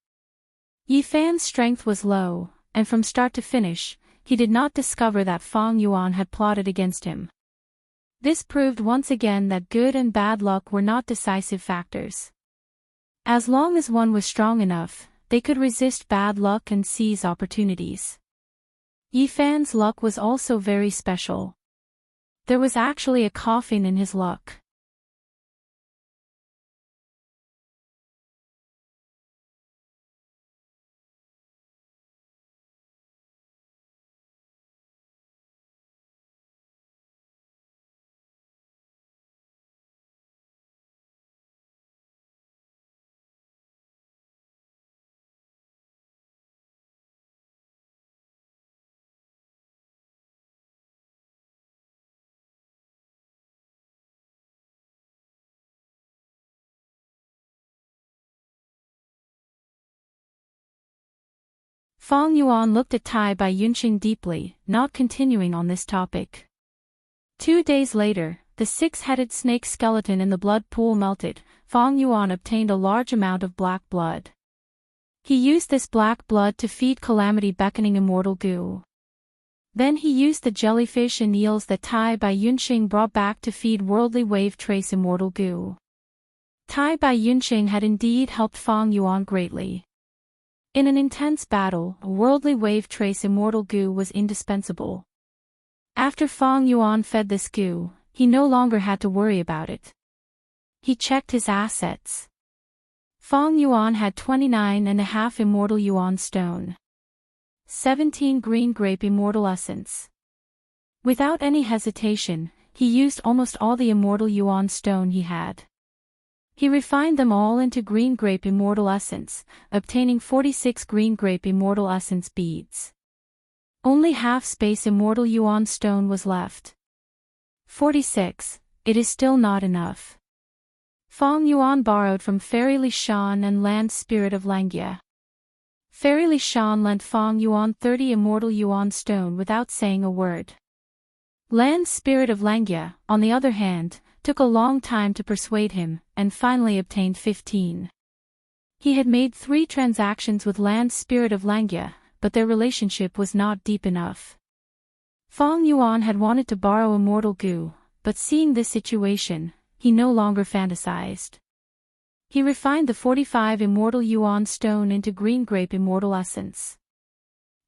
Yi Fan's strength was low, and from start to finish, he did not discover that Fang Yuan had plotted against him. This proved once again that good and bad luck were not decisive factors. As long as one was strong enough, they could resist bad luck and seize opportunities. Yi Fan's luck was also very special. There was actually a coffin in his luck. Fang Yuan looked at Tai Bai Yunqing deeply, not continuing on this topic. 2 days later, the 6-headed snake skeleton in the blood pool melted. Fang Yuan obtained a large amount of black blood. He used this black blood to feed Calamity Beckoning Immortal Goo. Then he used the jellyfish and eels that Tai Bai Yunqing brought back to feed Worldly Wave Trace Immortal Goo. Tai Bai Yunqing had indeed helped Fang Yuan greatly. In an intense battle, a Worldly Wave Trace Immortal Goo was indispensable. After Fang Yuan fed this goo, he no longer had to worry about it. He checked his assets. Fang Yuan had 29.5 Immortal Yuan Stone. 17 Green Grape Immortal Essence. Without any hesitation, he used almost all the Immortal Yuan Stone he had. He refined them all into Green Grape Immortal Essence, obtaining 46 Green Grape Immortal Essence beads. Only half space Immortal Yuan Stone was left. 46. It is still not enough. Feng Yuan borrowed from Fairy Li Shan and Land Spirit of Langia. Fairy Li Shan lent Feng Yuan 30 Immortal Yuan stone without saying a word. Land Spirit of Langia, on the other hand, took a long time to persuade him, and finally obtained 15. He had made 3 transactions with Land Spirit of Langia, but their relationship was not deep enough. Feng Yuan had wanted to borrow Immortal Gu, but seeing this situation, he no longer fantasized. He refined the 45 Immortal Yuan stone into Green Grape Immortal Essence.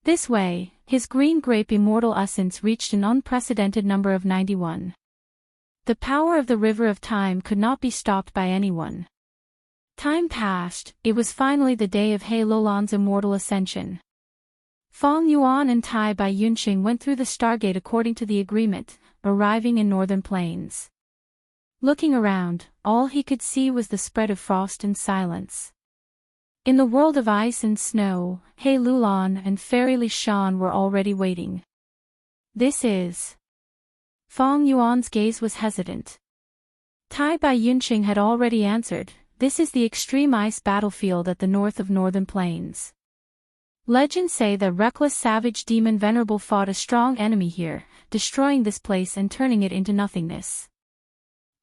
This way, his Green Grape Immortal Essence reached an unprecedented number of 91. The power of the River of Time could not be stopped by anyone. Time passed, it was finally the day of He Lulan's Immortal Ascension. Feng Yuan and Tai Bai Yunqing went through the Stargate according to the agreement, arriving in Northern Plains. Looking around, all he could see was the spread of frost and silence. In the world of ice and snow, He Lulan and Fairy Li Shan were already waiting. This is... Feng Yuan's gaze was hesitant. Tai Bai Yunqing had already answered, this is the extreme ice battlefield at the north of Northern Plains. Legends say that reckless savage demon Venerable fought a strong enemy here, destroying this place and turning it into nothingness.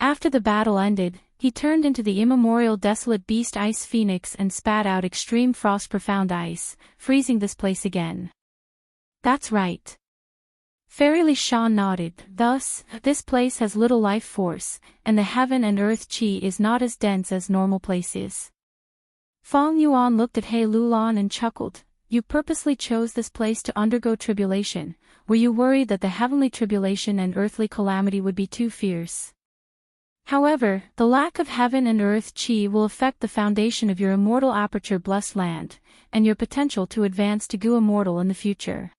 After the battle ended, he turned into the immemorial desolate beast Ice Phoenix and spat out extreme frost profound ice, freezing this place again. That's right. Fairy Li Shan nodded, thus, this place has little life force, and the heaven and earth chi is not as dense as normal places. Feng Yuan looked at He Lulan and chuckled, you purposely chose this place to undergo tribulation, were you worried that the heavenly tribulation and earthly calamity would be too fierce? However, the lack of heaven and earth chi will affect the foundation of your immortal aperture blessed land, and your potential to advance to Gu Immortal in the future.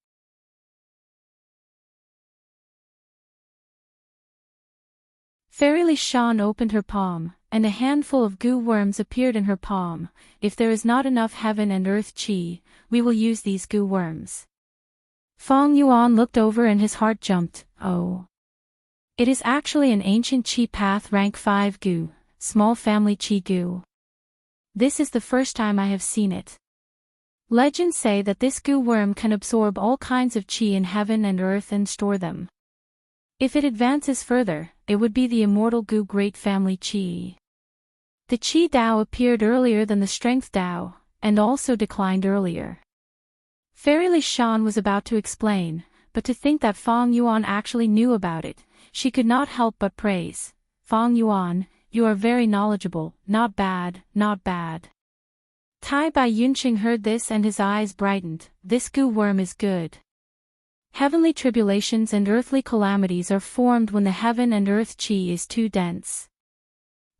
Fairy Li Shan opened her palm, and a handful of goo worms appeared in her palm. If there is not enough heaven and earth chi, we will use these goo worms. Feng Yuan looked over and his heart jumped, oh. It is actually an ancient chi path rank 5 goo, small family chi goo. This is the first time I have seen it. Legends say that this goo worm can absorb all kinds of chi in heaven and earth and store them. If it advances further, it would be the immortal Gu Great Family Qi. The Qi Dao appeared earlier than the Strength Dao, and also declined earlier. Fairy Li Shan was about to explain, but to think that Feng Yuan actually knew about it, she could not help but praise. Feng Yuan, you are very knowledgeable, not bad, not bad. Tai Bai Yunqing heard this and his eyes brightened, this Gu worm is good. Heavenly tribulations and earthly calamities are formed when the heaven and earth chi is too dense.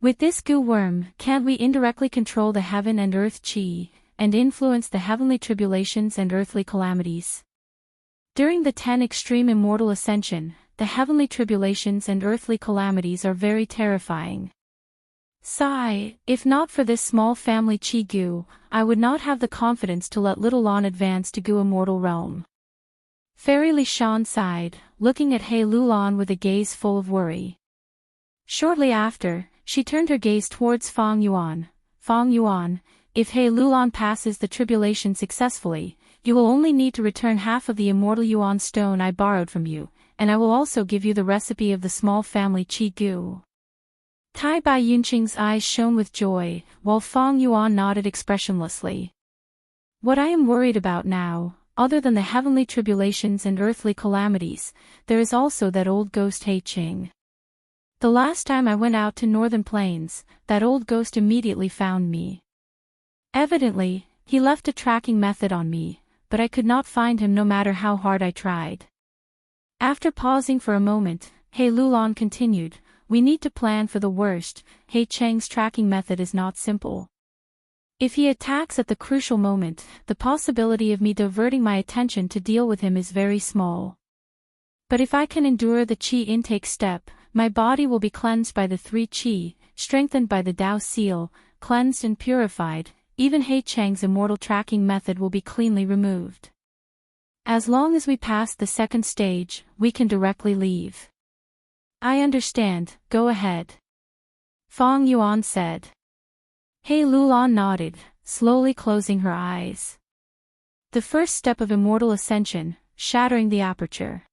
With this Gu worm, can't we indirectly control the heaven and earth chi, and influence the heavenly tribulations and earthly calamities? During the 10 extreme immortal ascension, the heavenly tribulations and earthly calamities are very terrifying. Sigh, if not for this small family chi Gu, I would not have the confidence to let little Lon advance to Gu Immortal Realm. Fairy Li Shan sighed, looking at He Lulan with a gaze full of worry. Shortly after, she turned her gaze towards Feng Yuan. Feng Yuan, if He Lulan passes the tribulation successfully, you will only need to return half of the immortal Yuan stone I borrowed from you, and I will also give you the recipe of the small family Qi Gu. Tai Bai Yunqing's eyes shone with joy, while Feng Yuan nodded expressionlessly. What I am worried about now, other than the heavenly tribulations and earthly calamities, there is also that old ghost He Qing. The last time I went out to Northern Plains, that old ghost immediately found me. Evidently, he left a tracking method on me, but I could not find him no matter how hard I tried. After pausing for a moment, He Lulan continued, we need to plan for the worst. He Cheng's tracking method is not simple. If he attacks at the crucial moment, the possibility of me diverting my attention to deal with him is very small. But if I can endure the Qi intake step, my body will be cleansed by the 3 Qi, strengthened by the Dao seal, cleansed and purified, even He Cheng's immortal tracking method will be cleanly removed. As long as we pass the second stage, we can directly leave. I understand, go ahead. Fang Yuan said. He Lulan nodded, slowly closing her eyes. The first step of immortal ascension, shattering the aperture.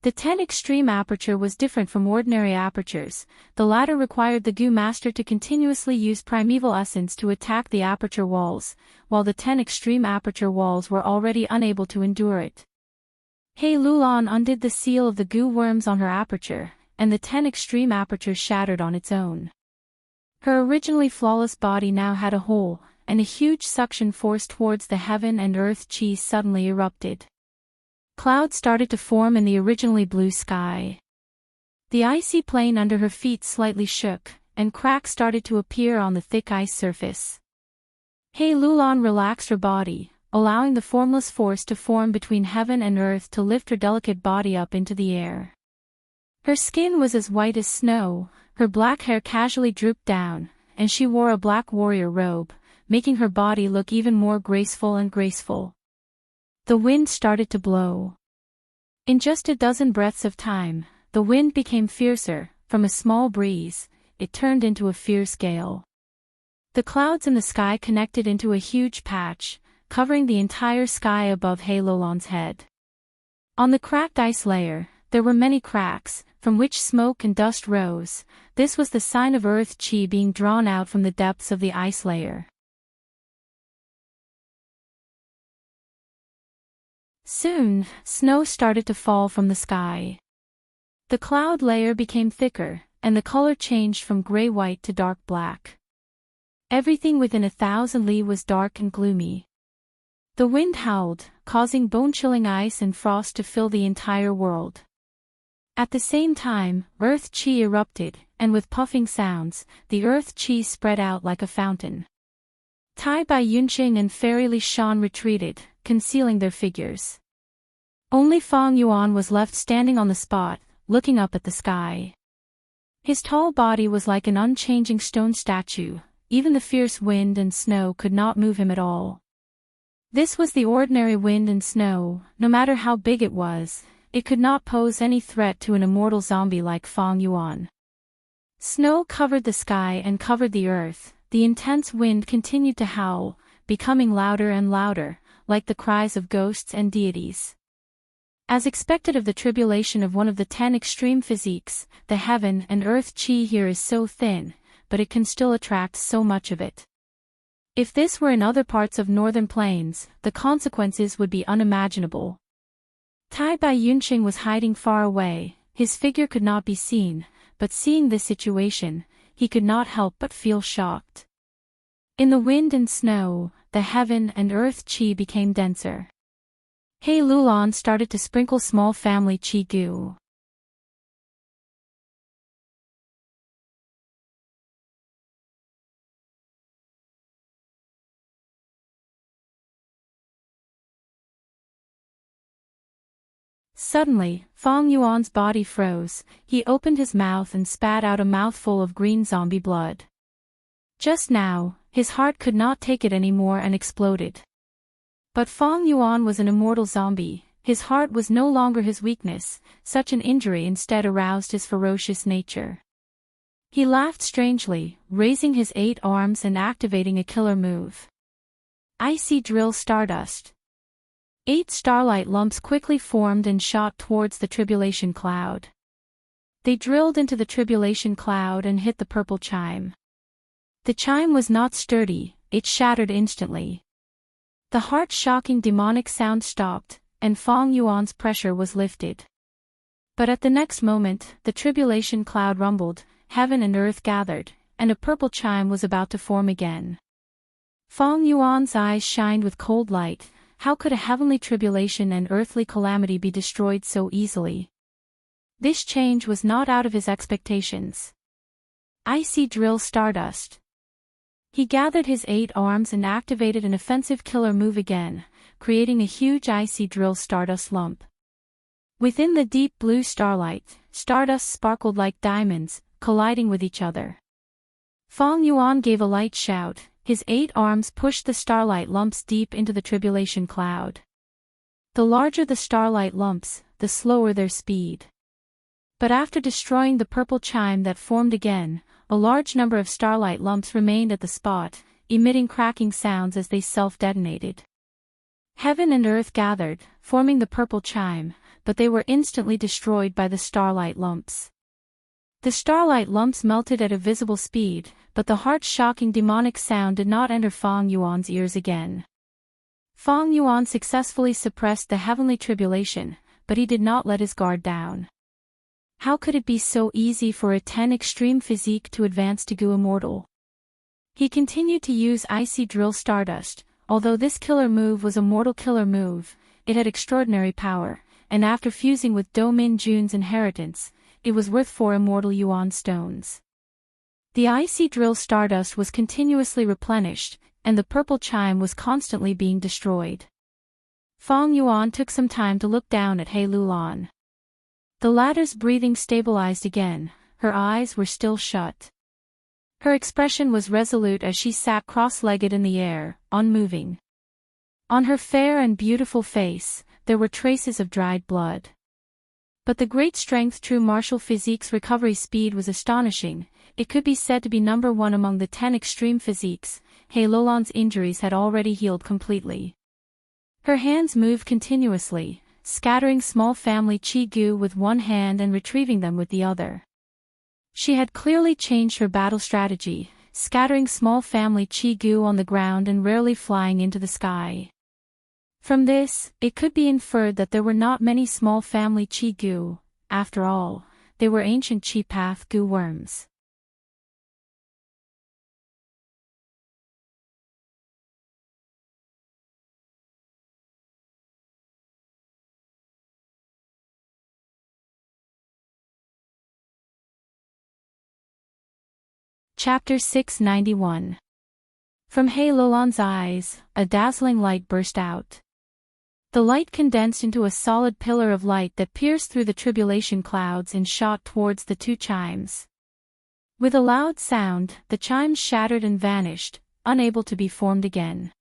The 10 extreme aperture was different from ordinary apertures. The latter required the Gu master to continuously use primeval essence to attack the aperture walls, while the 10 extreme aperture walls were already unable to endure it. He Lulan undid the seal of the Gu worms on her aperture, and the 10 extreme aperture shattered on its own. Her originally flawless body now had a hole, and a huge suction force towards the heaven and earth chi suddenly erupted. Clouds started to form in the originally blue sky. The icy plain under her feet slightly shook, and cracks started to appear on the thick ice surface. He Lulan relaxed her body, allowing the formless force to form between heaven and earth to lift her delicate body up into the air. Her skin was as white as snow, her black hair casually drooped down, and she wore a black warrior robe, making her body look even more graceful and graceful. The wind started to blow. In just a dozen breaths of time, the wind became fiercer. From a small breeze, it turned into a fierce gale. The clouds in the sky connected into a huge patch, covering the entire sky above He Lulan's head. On the cracked ice layer, there were many cracks, from which smoke and dust rose. This was the sign of earth chi being drawn out from the depths of the ice layer. Soon, snow started to fall from the sky. The cloud layer became thicker, and the color changed from gray-white to dark black. Everything within 1,000 li was dark and gloomy. The wind howled, causing bone-chilling ice and frost to fill the entire world. At the same time, earth chi erupted, and with puffing sounds, the earth chi spread out like a fountain. Tai Bai Yunqing and Fairy Li Shan retreated, concealing their figures. Only Fang Yuan was left standing on the spot, looking up at the sky. His tall body was like an unchanging stone statue, even the fierce wind and snow could not move him at all. This was the ordinary wind and snow. No matter how big it was, it could not pose any threat to an immortal zombie like Fang Yuan. Snow covered the sky and covered the earth. The intense wind continued to howl, becoming louder and louder, like the cries of ghosts and deities. As expected of the tribulation of one of the 10 extreme physiques, the heaven and earth chi here is so thin, but it can still attract so much of it. If this were in other parts of northern plains, the consequences would be unimaginable. Tai Bai Yunqing was hiding far away, his figure could not be seen, but seeing this situation, he could not help but feel shocked. In the wind and snow, the heaven and earth chi became denser. He Lulan started to sprinkle small family chi gu. Suddenly, Fang Yuan's body froze. He opened his mouth and spat out a mouthful of green zombie blood. Just now, his heart could not take it anymore and exploded. But Fang Yuan was an immortal zombie. His heart was no longer his weakness. Such an injury instead aroused his ferocious nature. He laughed strangely, raising his 8 arms and activating a killer move. Icy drill stardust. 8 starlight lumps quickly formed and shot towards the tribulation cloud. They drilled into the tribulation cloud and hit the purple chime. The chime was not sturdy, it shattered instantly. The heart-shocking demonic sound stopped, and Fang Yuan's pressure was lifted. But at the next moment, the tribulation cloud rumbled, heaven and earth gathered, and a purple chime was about to form again. Fang Yuan's eyes shined with cold light. How could a heavenly tribulation and earthly calamity be destroyed so easily? This change was not out of his expectations. Icy drill stardust. He gathered his 8 arms and activated an offensive killer move again, creating a huge icy drill stardust lump. Within the deep blue starlight, stardust sparkled like diamonds, colliding with each other. Fang Yuan gave a light shout. His 8 arms pushed the starlight lumps deep into the tribulation cloud. The larger the starlight lumps, the slower their speed. But after destroying the purple chime that formed again, a large number of starlight lumps remained at the spot, emitting cracking sounds as they self-detonated. Heaven and earth gathered, forming the purple chime, but they were instantly destroyed by the starlight lumps. The starlight lumps melted at a visible speed, but the heart-shocking demonic sound did not enter Feng Yuan's ears again. Feng Yuan successfully suppressed the heavenly tribulation, but he did not let his guard down. How could it be so easy for a 10 extreme physique to advance to go immortal? He continued to use Icy Drill Stardust. Although this killer move was a mortal killer move, it had extraordinary power, and after fusing with Do Min Jun's inheritance, it was worth 4 immortal yuan stones. The Icy Drill Stardust was continuously replenished, and the purple chime was constantly being destroyed. Feng Yuan took some time to look down at He Lulan. The latter's breathing stabilized again, her eyes were still shut. Her expression was resolute as she sat cross-legged in the air, unmoving. On her fair and beautiful face, there were traces of dried blood. But the great strength true martial physique's recovery speed was astonishing. It could be said to be number 1 among the 10 extreme physiques. He Lulan's injuries had already healed completely. Her hands moved continuously, scattering small family chi gu with one hand and retrieving them with the other. She had clearly changed her battle strategy, scattering small family chi gu on the ground and rarely flying into the sky. From this, it could be inferred that there were not many small family chi gu. After all, they were ancient chi path gu worms. Chapter 691. From He Lulan's eyes, a dazzling light burst out. The light condensed into a solid pillar of light that pierced through the tribulation clouds and shot towards the 2 chimes. With a loud sound, the chimes shattered and vanished, unable to be formed again.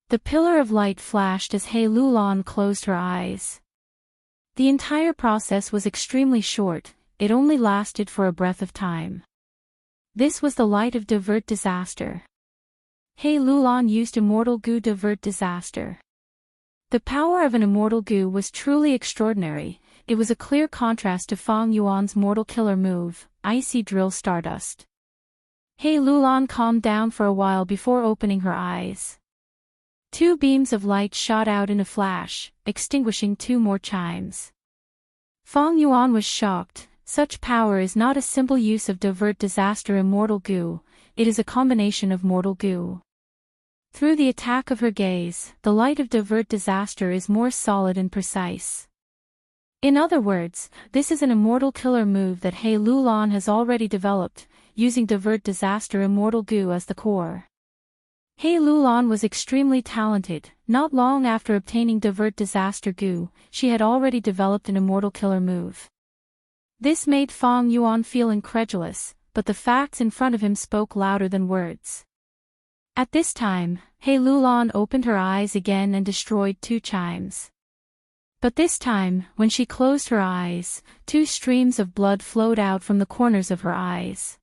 The pillar of light flashed as He Lulan closed her eyes. The entire process was extremely short, it only lasted for a breath of time. This was the light of divert disaster. He Lulan used immortal gu divert disaster. The power of an immortal gu was truly extraordinary. It was a clear contrast to Feng Yuan's mortal killer move, Icy Drill Stardust. He Lulan calmed down for a while before opening her eyes. 2 beams of light shot out in a flash, extinguishing 2 more chimes. Feng Yuan was shocked. Such power is not a simple use of divert disaster immortal gu, it is a combination of mortal gu. Through the attack of her gaze, the light of divert disaster is more solid and precise. In other words, this is an immortal killer move that He Lulan has already developed, using divert disaster immortal gu as the core. He Lulan was extremely talented. Not long after obtaining divert disaster gu, she had already developed an immortal killer move. This made Feng Yuan feel incredulous, but the facts in front of him spoke louder than words. At this time, He Lulan opened her eyes again and destroyed 2 chimes. But this time, when she closed her eyes, 2 streams of blood flowed out from the corners of her eyes.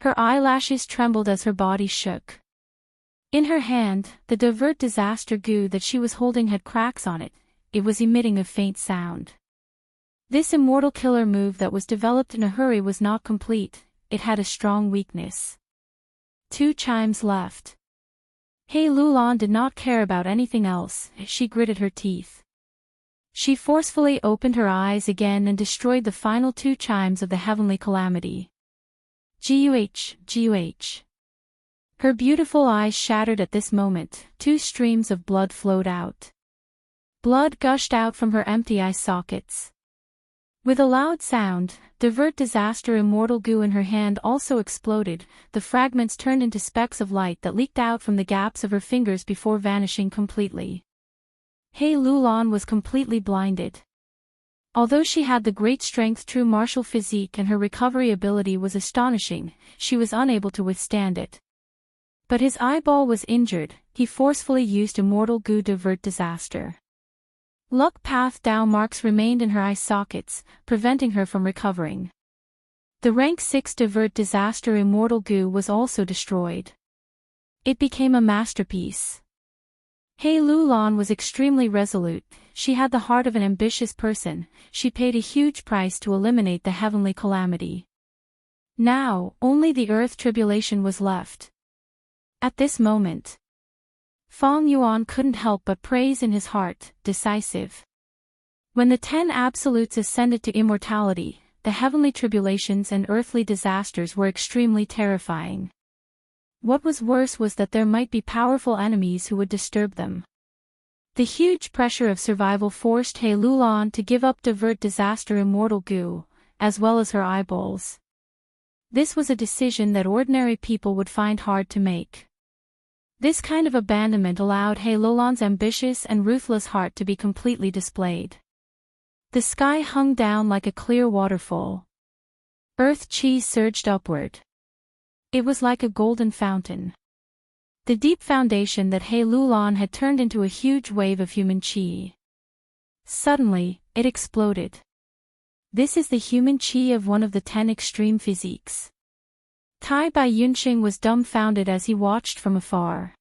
Her eyelashes trembled as her body shook. In her hand, the divert disaster gu that she was holding had cracks on it. It was emitting a faint sound. This immortal killer move that was developed in a hurry was not complete, it had a strong weakness. 2 chimes left. He Lulan did not care about anything else, she gritted her teeth. She forcefully opened her eyes again and destroyed the final 2 chimes of the heavenly calamity. Guh. Her beautiful eyes shattered at this moment, 2 streams of blood flowed out. Blood gushed out from her empty eye sockets. With a loud sound, divert disaster immortal gu in her hand also exploded. The fragments turned into specks of light that leaked out from the gaps of her fingers before vanishing completely. He Lulan was completely blinded. Although she had the great strength true martial physique and her recovery ability was astonishing, she was unable to withstand it. But his eyeball was injured, he forcefully used immortal gu divert disaster. Luck Path Dao marks remained in her eye sockets, preventing her from recovering. The rank 6 divert disaster Immortal Goo was also destroyed. It became a masterpiece. He Lulan was extremely resolute, she had the heart of an ambitious person, she paid a huge price to eliminate the heavenly calamity. Now, only the earth tribulation was left. At this moment, Fang Yuan couldn't help but praise in his heart, decisive. When the 10 absolutes ascended to immortality, the heavenly tribulations and earthly disasters were extremely terrifying. What was worse was that there might be powerful enemies who would disturb them. The huge pressure of survival forced He Lulan to give up divert disaster Immortal Goo, as well as her eyeballs. This was a decision that ordinary people would find hard to make. This kind of abandonment allowed He Lulan's ambitious and ruthless heart to be completely displayed. The sky hung down like a clear waterfall. Earth chi surged upward. It was like a golden fountain. The deep foundation that He Lulan had turned into a huge wave of human chi. Suddenly, it exploded. This is the human chi of one of the 10 extreme physiques. Tai Bai Yunqing was dumbfounded as he watched from afar.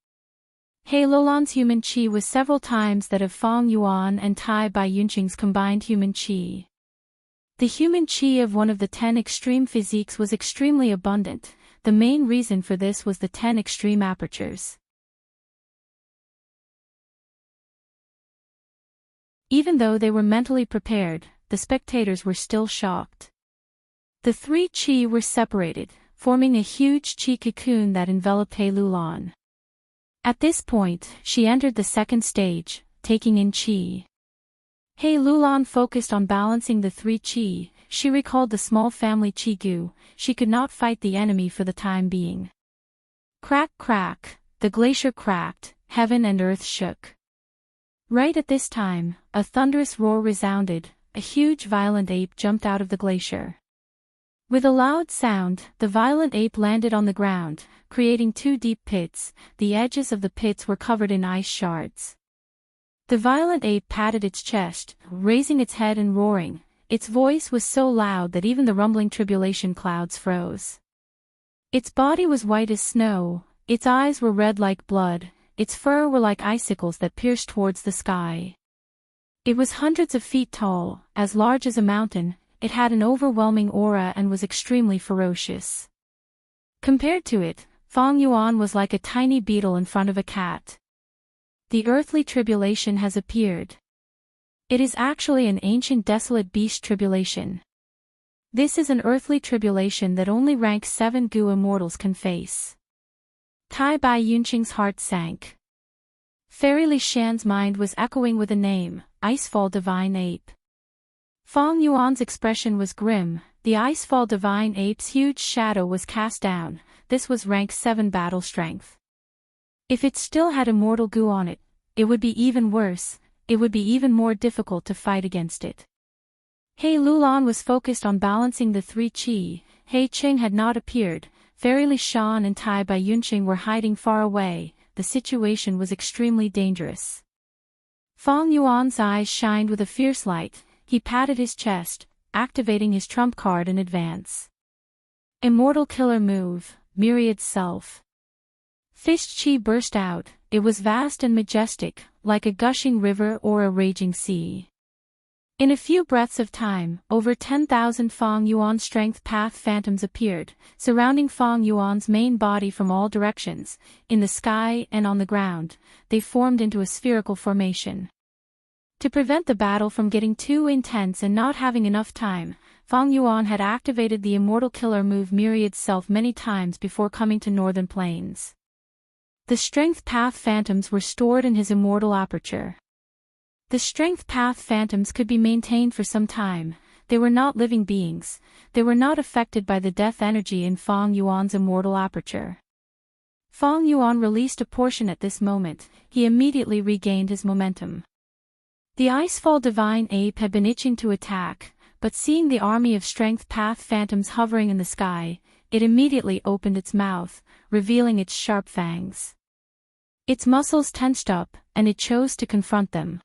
He Lulan's human chi was several times that of Fang Yuan and Tai Bai Yunqing's combined human chi. The human chi of one of the 10 extreme physiques was extremely abundant. The main reason for this was the 10 extreme apertures. Even though they were mentally prepared, the spectators were still shocked. The 3 chi were separated, forming a huge chi cocoon that enveloped He Lulan. At this point, she entered the second stage, taking in chi. He Lulan focused on balancing the 3 chi. She recalled the small family chi gu, she could not fight the enemy for the time being. Crack crack, the glacier cracked, heaven and earth shook. Right at this time, a thunderous roar resounded, a huge violent ape jumped out of the glacier. With a loud sound, the violent ape landed on the ground, creating 2 deep pits, the edges of the pits were covered in ice shards. The violent ape patted its chest, raising its head and roaring. Its voice was so loud that even the rumbling tribulation clouds froze. Its body was white as snow, its eyes were red like blood, its fur were like icicles that pierced towards the sky. It was hundreds of feet tall, as large as a mountain, it had an overwhelming aura and was extremely ferocious. Compared to it, Fang Yuan was like a tiny beetle in front of a cat. The earthly tribulation has appeared. It is actually an ancient desolate beast tribulation. This is an earthly tribulation that only rank 7 Gu immortals can face. Tai Bai Yunqing's heart sank. Fairy Li Shan's mind was echoing with a name, Icefall Divine Ape. Fang Yuan's expression was grim, the Icefall Divine Ape's huge shadow was cast down, this was rank 7 battle strength. If it still had Immortal Gu on it, it would be even worse. It would be even more difficult to fight against it. He Lulan was focused on balancing the 3 chi, He Qing had not appeared, Fairy Li Shan and Tai Bai Yunqing were hiding far away, the situation was extremely dangerous. Fang Yuan's eyes shined with a fierce light, he patted his chest, activating his trump card in advance. Immortal Killer Move, Myriad Self. Fish chi burst out, it was vast and majestic, like a gushing river or a raging sea. In a few breaths of time, over 10,000 Fang Yuan strength path phantoms appeared, surrounding Fang Yuan's main body from all directions, in the sky and on the ground, they formed into a spherical formation. To prevent the battle from getting too intense and not having enough time, Fang Yuan had activated the Immortal Killer Move Myriad Self many times before coming to Northern Plains. The Strength Path Phantoms were stored in his Immortal Aperture. The Strength Path Phantoms could be maintained for some time, they were not living beings, they were not affected by the death energy in Fang Yuan's Immortal Aperture. Fang Yuan released a portion at this moment, he immediately regained his momentum. The Icefall Divine Ape had been itching to attack, but seeing the army of Strength Path Phantoms hovering in the sky, it immediately opened its mouth, revealing its sharp fangs. Its muscles tensed up, and it chose to confront them.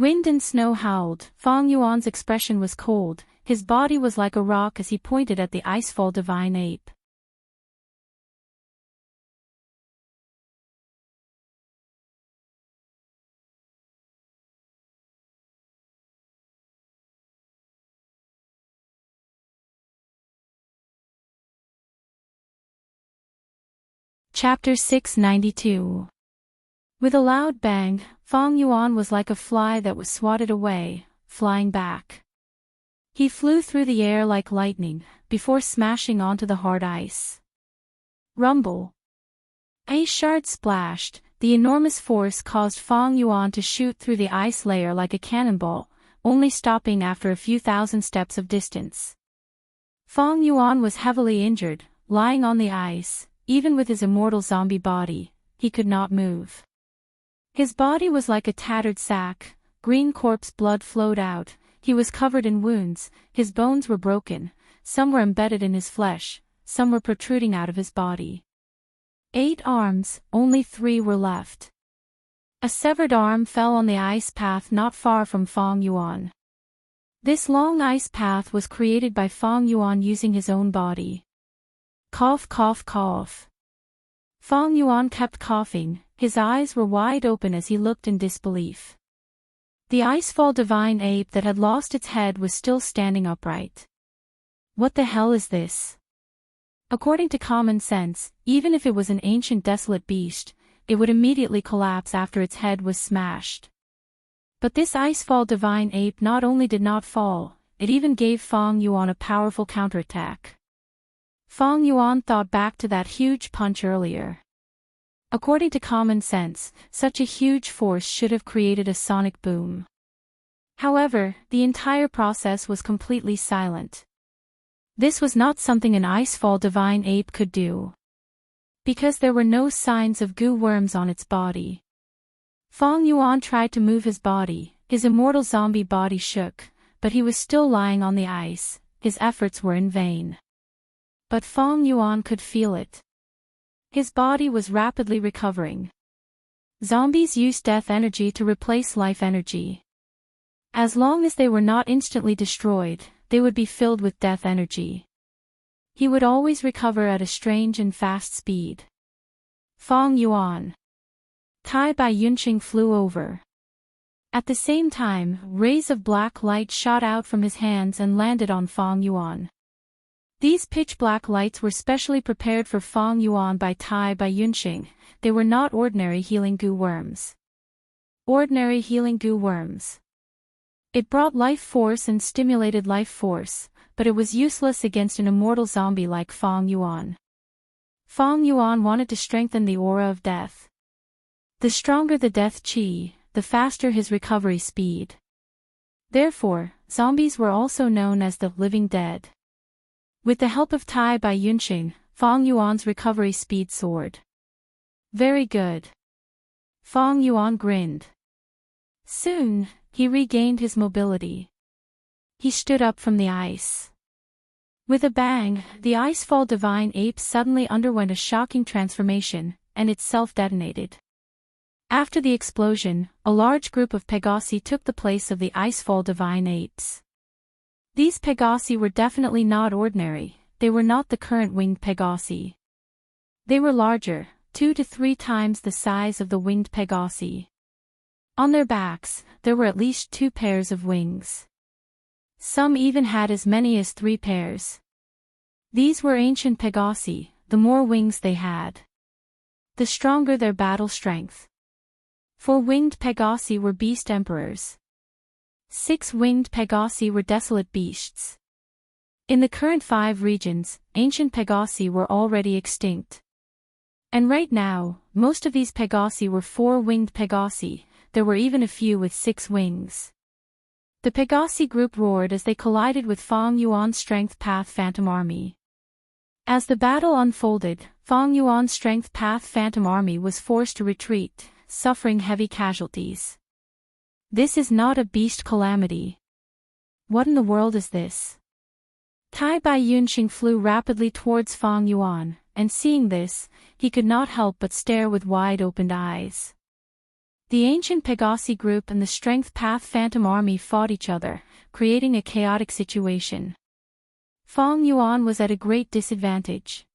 Wind and snow howled. Fang Yuan's expression was cold, his body was like a rock as he pointed at the icefall divine ape. Chapter 692. With a loud bang, Fang Yuan was like a fly that was swatted away, flying back. He flew through the air like lightning, before smashing onto the hard ice. Rumble. A shard splashed. The enormous force caused Fang Yuan to shoot through the ice layer like a cannonball, only stopping after a few thousand steps of distance. Fang Yuan was heavily injured, lying on the ice. Even with his immortal zombie body, he could not move. His body was like a tattered sack, green corpse blood flowed out, he was covered in wounds, his bones were broken, some were embedded in his flesh, some were protruding out of his body. 8 arms, only 3 were left. A severed arm fell on the ice path not far from Fang Yuan. This long ice path was created by Fang Yuan using his own body. Cough, cough, cough. Fang Yuan kept coughing, his eyes were wide open as he looked in disbelief. The icefall divine ape that had lost its head was still standing upright. What the hell is this? According to common sense, even if it was an ancient desolate beast, it would immediately collapse after its head was smashed. But this icefall divine ape not only did not fall, it even gave Fang Yuan a powerful counterattack. Fang Yuan thought back to that huge punch earlier. According to common sense, such a huge force should have created a sonic boom. However, the entire process was completely silent. This was not something an icefall divine ape could do. Because there were no signs of goo worms on its body. Fang Yuan tried to move his body, his immortal zombie body shook, but he was still lying on the ice, his efforts were in vain. But Fang Yuan could feel it. His body was rapidly recovering. Zombies use death energy to replace life energy. As long as they were not instantly destroyed, they would be filled with death energy. He would always recover at a strange and fast speed. Fang Yuan. Tai Bai Yunqing flew over. At the same time, rays of black light shot out from his hands and landed on Fang Yuan. These pitch-black lights were specially prepared for Fang Yuan by Tai Bai Yunqing. They were not ordinary healing goo worms. Ordinary healing goo worms. It brought life force and stimulated life force, but it was useless against an immortal zombie like Fang Yuan. Fang Yuan wanted to strengthen the aura of death. The stronger the death chi, the faster his recovery speed. Therefore, zombies were also known as the living dead. With the help of Tai Bai Yunqing, Fang Yuan's recovery speed soared. Very good. Fang Yuan grinned. Soon, he regained his mobility. He stood up from the ice. With a bang, the icefall divine ape suddenly underwent a shocking transformation, and itself detonated. After the explosion, a large group of Pegasi took the place of the icefall divine apes. These Pegasi were definitely not ordinary, they were not the current winged Pegasi. They were larger, 2 to 3 times the size of the winged Pegasi. On their backs, there were at least 2 pairs of wings. Some even had as many as 3 pairs. These were ancient Pegasi, the more wings they had, the stronger their battle strength. 4 winged Pegasi were beast emperors. 6 winged Pegasi were desolate beasts. In the current 5 regions, ancient Pegasi were already extinct. And right now, most of these Pegasi were 4 winged Pegasi, there were even a few with 6 wings. The Pegasi group roared as they collided with Fang Yuan's Strength Path Phantom Army. As the battle unfolded, Fang Yuan's Strength Path Phantom Army was forced to retreat, suffering heavy casualties. This is not a beast calamity. What in the world is this? Tai Bai Yunqing flew rapidly towards Fang Yuan, and seeing this, he could not help but stare with wide-opened eyes. The ancient Pegasi group and the Strength Path Phantom Army fought each other, creating a chaotic situation. Feng Yuan was at a great disadvantage.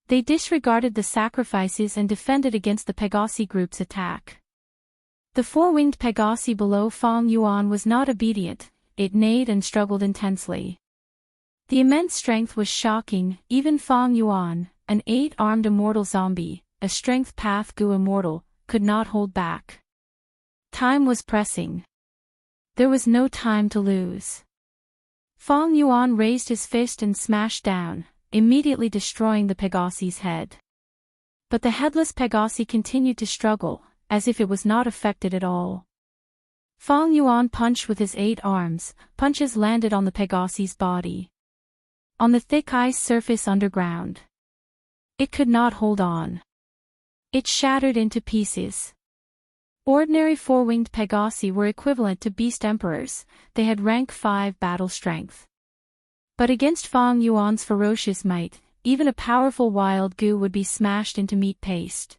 They disregarded the sacrifices and defended against the Pegasi group's attack. The four-winged Pegasi below Feng Yuan was not obedient, it neighed and struggled intensely. The immense strength was shocking, even Feng Yuan, an 8-armed immortal zombie, a strength path Gu immortal, could not hold back. Time was pressing. There was no time to lose. Feng Yuan raised his fist and smashed down, immediately destroying the Pegasi's head. But the headless Pegasi continued to struggle, as if it was not affected at all. Feng Yuan punched with his 8 arms, punches landed on the Pegasi's body. On the thick ice surface underground. It could not hold on. It shattered into pieces. Ordinary four-winged Pegasi were equivalent to beast emperors, they had rank 5 battle strength. But against Feng Yuan's ferocious might, even a powerful wild Gu would be smashed into meat paste.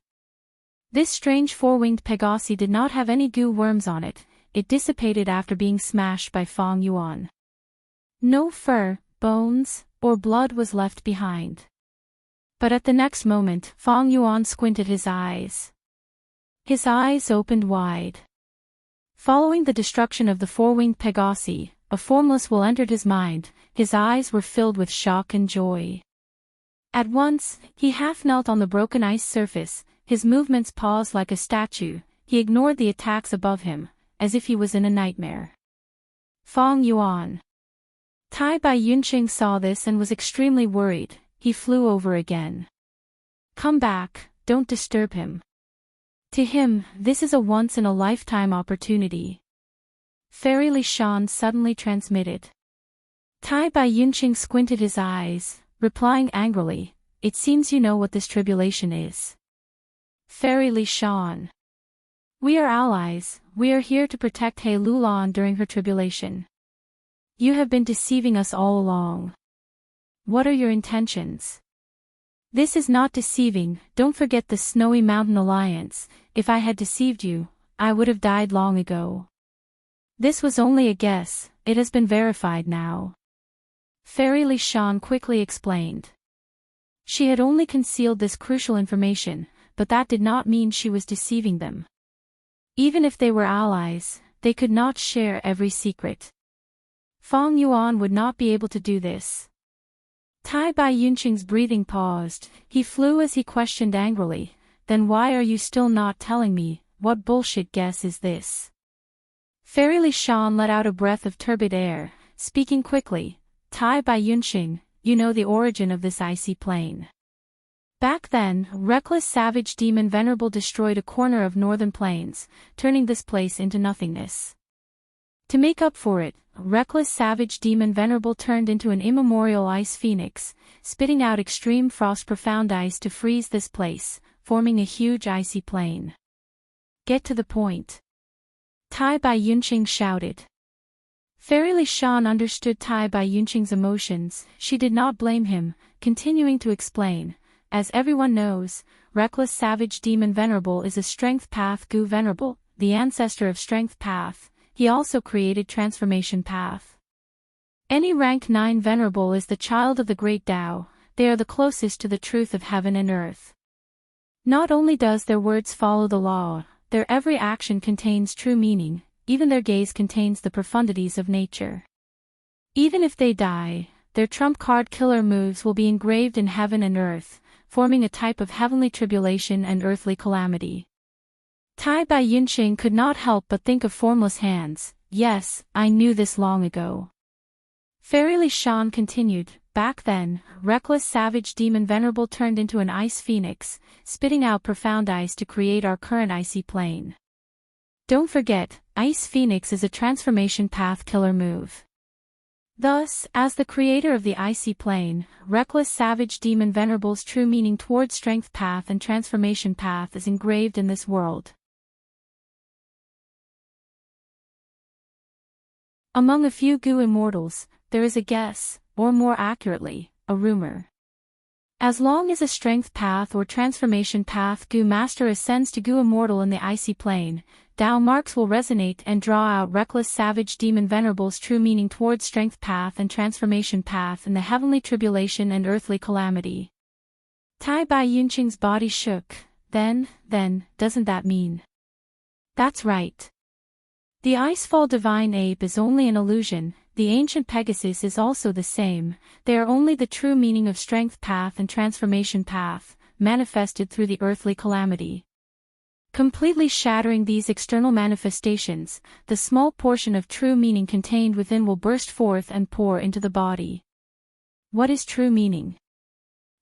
This strange four-winged Pegasi did not have any Gu worms on it, it dissipated after being smashed by Feng Yuan. No fur, bones, or blood was left behind. But at the next moment, Feng Yuan squinted his eyes. His eyes opened wide. Following the destruction of the four-winged Pegasi, a formless will entered his mind, his eyes were filled with shock and joy. At once, he half knelt on the broken ice surface, his movements paused like a statue, he ignored the attacks above him, as if he was in a nightmare. Feng Yuan. Tai Bai Yunqing saw this and was extremely worried, he flew over again. Come back, don't disturb him. To him, this is a once-in-a-lifetime opportunity. Fairy Li Shan suddenly transmitted. Tai Bai Yunqing squinted his eyes, replying angrily, it seems you know what this tribulation is. Fairy Li Shan. We are allies, we are here to protect He Lulan during her tribulation. You have been deceiving us all along. What are your intentions? This is not deceiving, don't forget the Snowy Mountain Alliance, if I had deceived you, I would have died long ago. This was only a guess, it has been verified now. Fairy Li Shan quickly explained. She had only concealed this crucial information, but that did not mean she was deceiving them. Even if they were allies, they could not share every secret. Feng Yuan would not be able to do this. Tai Bai Yunqing's breathing paused, he flew as he questioned angrily, then why are you still not telling me, what bullshit guess is this? Fairy Li Shan let out a breath of turbid air, speaking quickly, Tai Bai Yunqing, you know the origin of this icy plane. Back then, Reckless Savage Demon Venerable destroyed a corner of northern plains, turning this place into nothingness. To make up for it, Reckless Savage Demon Venerable turned into an immemorial ice phoenix, spitting out extreme frost profound ice to freeze this place, forming a huge icy plain. Get to the point. Tai Bai Yunqing shouted. Fairy Li Shan understood Tai Bai Yunqing's emotions, she did not blame him, continuing to explain, as everyone knows, Reckless Savage Demon Venerable is a Strength Path Gu Venerable, the ancestor of Strength Path, he also created Transformation Path. Any rank 9 Venerable is the child of the Great Tao, they are the closest to the truth of heaven and earth. Not only does their words follow the law, their every action contains true meaning, even their gaze contains the profundities of nature. Even if they die, their trump card killer moves will be engraved in heaven and earth, forming a type of heavenly tribulation and earthly calamity. Tai Bai Yunqing could not help but think of formless hands, yes, I knew this long ago. Fairy Li Shan continued, back then, Reckless Savage Demon Venerable turned into an ice phoenix, spitting out profound ice to create our current icy plane. Don't forget, Ice Phoenix is a transformation path killer move. Thus, as the creator of the icy plane, Reckless Savage Demon Venerable's true meaning toward Strength Path and Transformation Path is engraved in this world. Among a few Gu immortals, there is a guess, or more accurately, a rumor. As long as a strength path or transformation path Gu Master ascends to Gu Immortal in the icy plane, Tao marks will resonate and draw out Reckless Savage Demon Venerable's true meaning towards strength path and transformation path in the heavenly tribulation and earthly calamity. Tai Bai Yunqing's body shook. Then, doesn't that mean? That's right. The Icefall Divine Ape is only an illusion, the ancient Pegasus is also the same, they are only the true meaning of strength path and transformation path, manifested through the earthly calamity. Completely shattering these external manifestations, the small portion of true meaning contained within will burst forth and pour into the body. What is true meaning?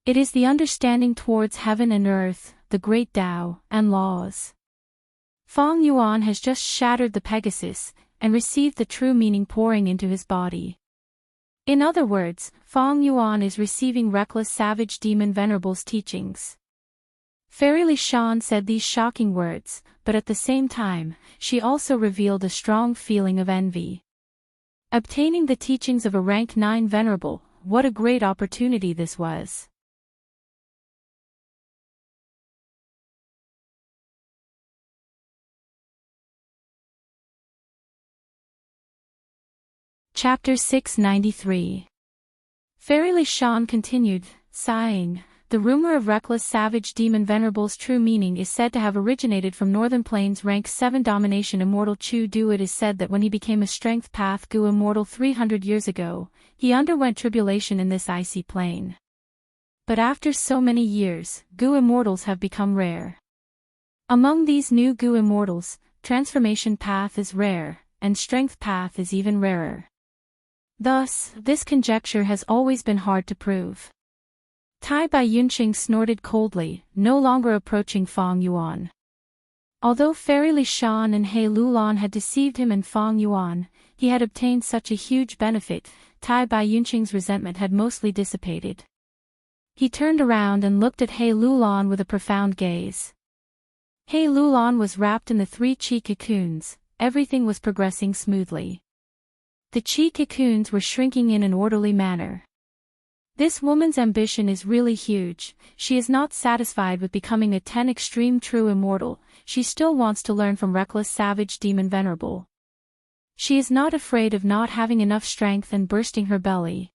It is the understanding towards heaven and earth, the great Tao, and laws. Feng Yuan has just shattered the Pegasus, and received the true meaning pouring into his body. In other words, Feng Yuan is receiving Reckless Savage Demon Venerable's teachings. Fairy Li Shan said these shocking words, but at the same time, she also revealed a strong feeling of envy. Obtaining the teachings of a rank 9 Venerable, what a great opportunity this was. Chapter 693. Fairy Li Shan continued, sighing, the rumor of Reckless Savage Demon Venerable's true meaning is said to have originated from Northern Plains rank 7 domination Immortal Chu Du. It is said that when he became a strength path Gu Immortal 300 years ago, he underwent tribulation in this icy plane. But after so many years, Gu Immortals have become rare. Among these new Gu Immortals, transformation path is rare, and strength path is even rarer. Thus, this conjecture has always been hard to prove. Tai Bai Yunqing snorted coldly, no longer approaching Feng Yuan. Although Fairy Li Shan and He Lulan had deceived him and Feng Yuan, he had obtained such a huge benefit, Tai Bai Yunqing's resentment had mostly dissipated. He turned around and looked at He Lulan with a profound gaze. He Lulan was wrapped in the 3 chi cocoons, everything was progressing smoothly. The chi cocoons were shrinking in an orderly manner. This woman's ambition is really huge, she is not satisfied with becoming a 10 extreme true immortal, she still wants to learn from Reckless Savage Demon Venerable. She is not afraid of not having enough strength and bursting her belly.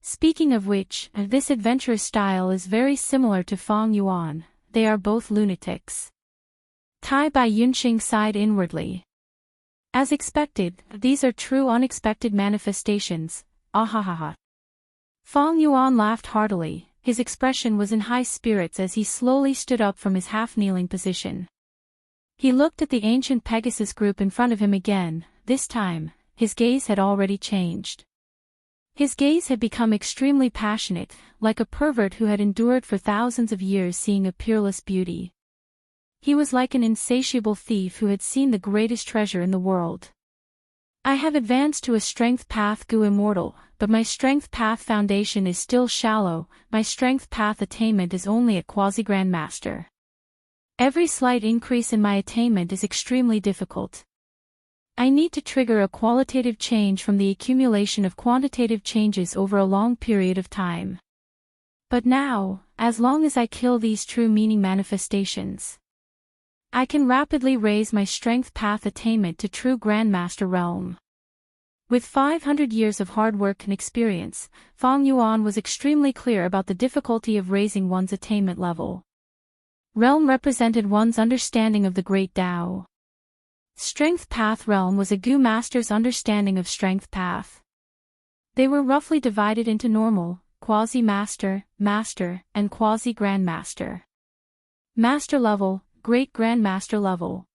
Speaking of which, this adventurous style is very similar to Feng Yuan, they are both lunatics. Tai Bai Yunqing sighed inwardly. As expected, these are true unexpected manifestations, ahahaha. Feng Yuan laughed heartily, his expression was in high spirits as he slowly stood up from his half-kneeling position. He looked at the ancient Pegasus group in front of him again, this time, his gaze had already changed. His gaze had become extremely passionate, like a pervert who had endured for thousands of years seeing a peerless beauty. He was like an insatiable thief who had seen the greatest treasure in the world. I have advanced to a strength path Gu Immortal, but my strength path foundation is still shallow, my strength path attainment is only at quasi-grandmaster. Every slight increase in my attainment is extremely difficult. I need to trigger a qualitative change from the accumulation of quantitative changes over a long period of time. But now, as long as I kill these true meaning manifestations, I can rapidly raise my strength path attainment to true Grandmaster realm. With 500 years of hard work and experience, Feng Yuan was extremely clear about the difficulty of raising one's attainment level. Realm represented one's understanding of the great Tao. Strength path realm was a Gu master's understanding of strength path. They were roughly divided into normal, quasi-master, master, and quasi-grandmaster. Master level, Great Grandmaster level.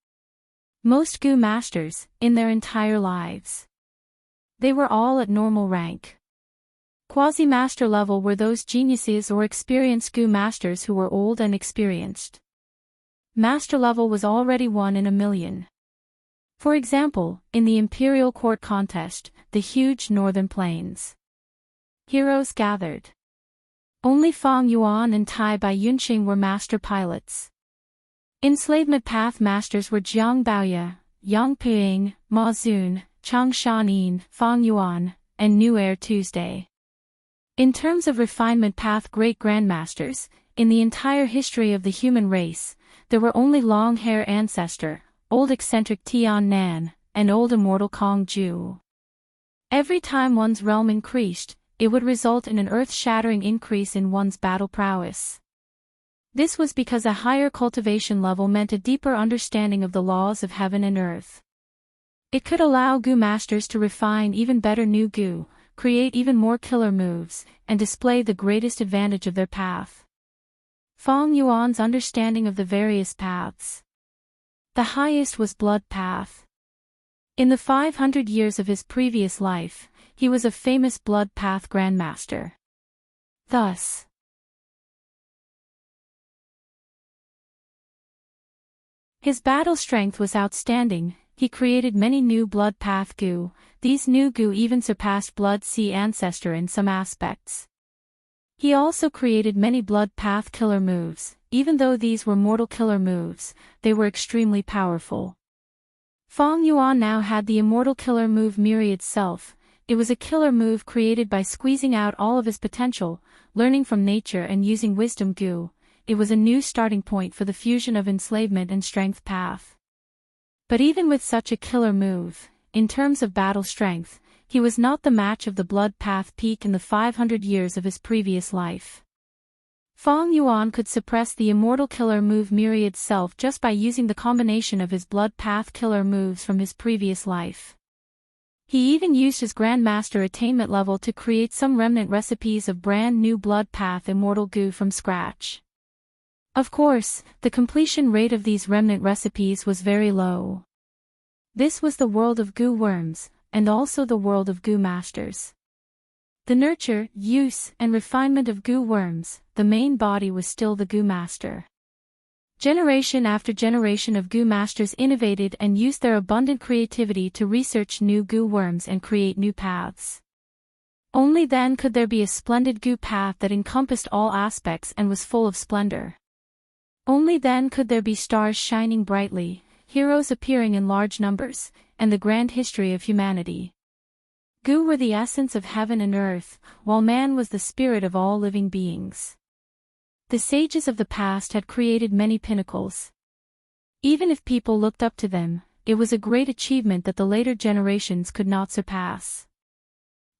Most Gu masters, in their entire lives, they were all at normal rank. Quasi-master level were those geniuses or experienced Gu masters who were old and experienced. Master level was already 1 in a million. For example, in the Imperial Court contest, the huge Northern Plains heroes gathered. Only Feng Yuan and Tai Bai Yunqing were master pilots. Enslavement path masters were Jiang Baoye, Yang Ping, Ma Zun, Chang Shanin, Feng Yuan, and New Air Tuesday. In terms of refinement path great grandmasters, in the entire history of the human race, there were only long hair ancestor, old eccentric Tian Nan, and old immortal Kong Ju. Every time one's realm increased, it would result in an earth-shattering increase in one's battle prowess. This was because a higher cultivation level meant a deeper understanding of the laws of heaven and earth. It could allow Gu masters to refine even better new Gu, create even more killer moves, and display the greatest advantage of their path. Feng Yuan's understanding of the various paths. The highest was blood path. In the 500 years of his previous life, he was a famous blood path grandmaster. Thus, his battle strength was outstanding. He created many new blood path Gu. These new Gu even surpassed blood sea ancestor in some aspects. He also created many blood path killer moves. Even though these were mortal killer moves, they were extremely powerful. Feng Yuan now had the immortal killer move Myriad Self. It was a killer move created by squeezing out all of his potential, learning from nature and using wisdom Gu. It was a new starting point for the fusion of enslavement and strength path. But even with such a killer move, in terms of battle strength, he was not the match of the blood path peak in the 500 years of his previous life. Feng Yuan could suppress the immortal killer move Myriad Self just by using the combination of his blood path killer moves from his previous life. He even used his Grandmaster attainment level to create some remnant recipes of brand new blood path immortal Gu from scratch. Of course, the completion rate of these remnant recipes was very low. This was the world of Gu worms, and also the world of Gu masters. The nurture, use, and refinement of Gu worms, the main body was still the Gu master. Generation after generation of Gu masters innovated and used their abundant creativity to research new Gu worms and create new paths. Only then could there be a splendid Gu path that encompassed all aspects and was full of splendor. Only then could there be stars shining brightly, heroes appearing in large numbers, and the grand history of humanity. Gu were the essence of heaven and earth, while man was the spirit of all living beings. The sages of the past had created many pinnacles. Even if people looked up to them, it was a great achievement that the later generations could not surpass.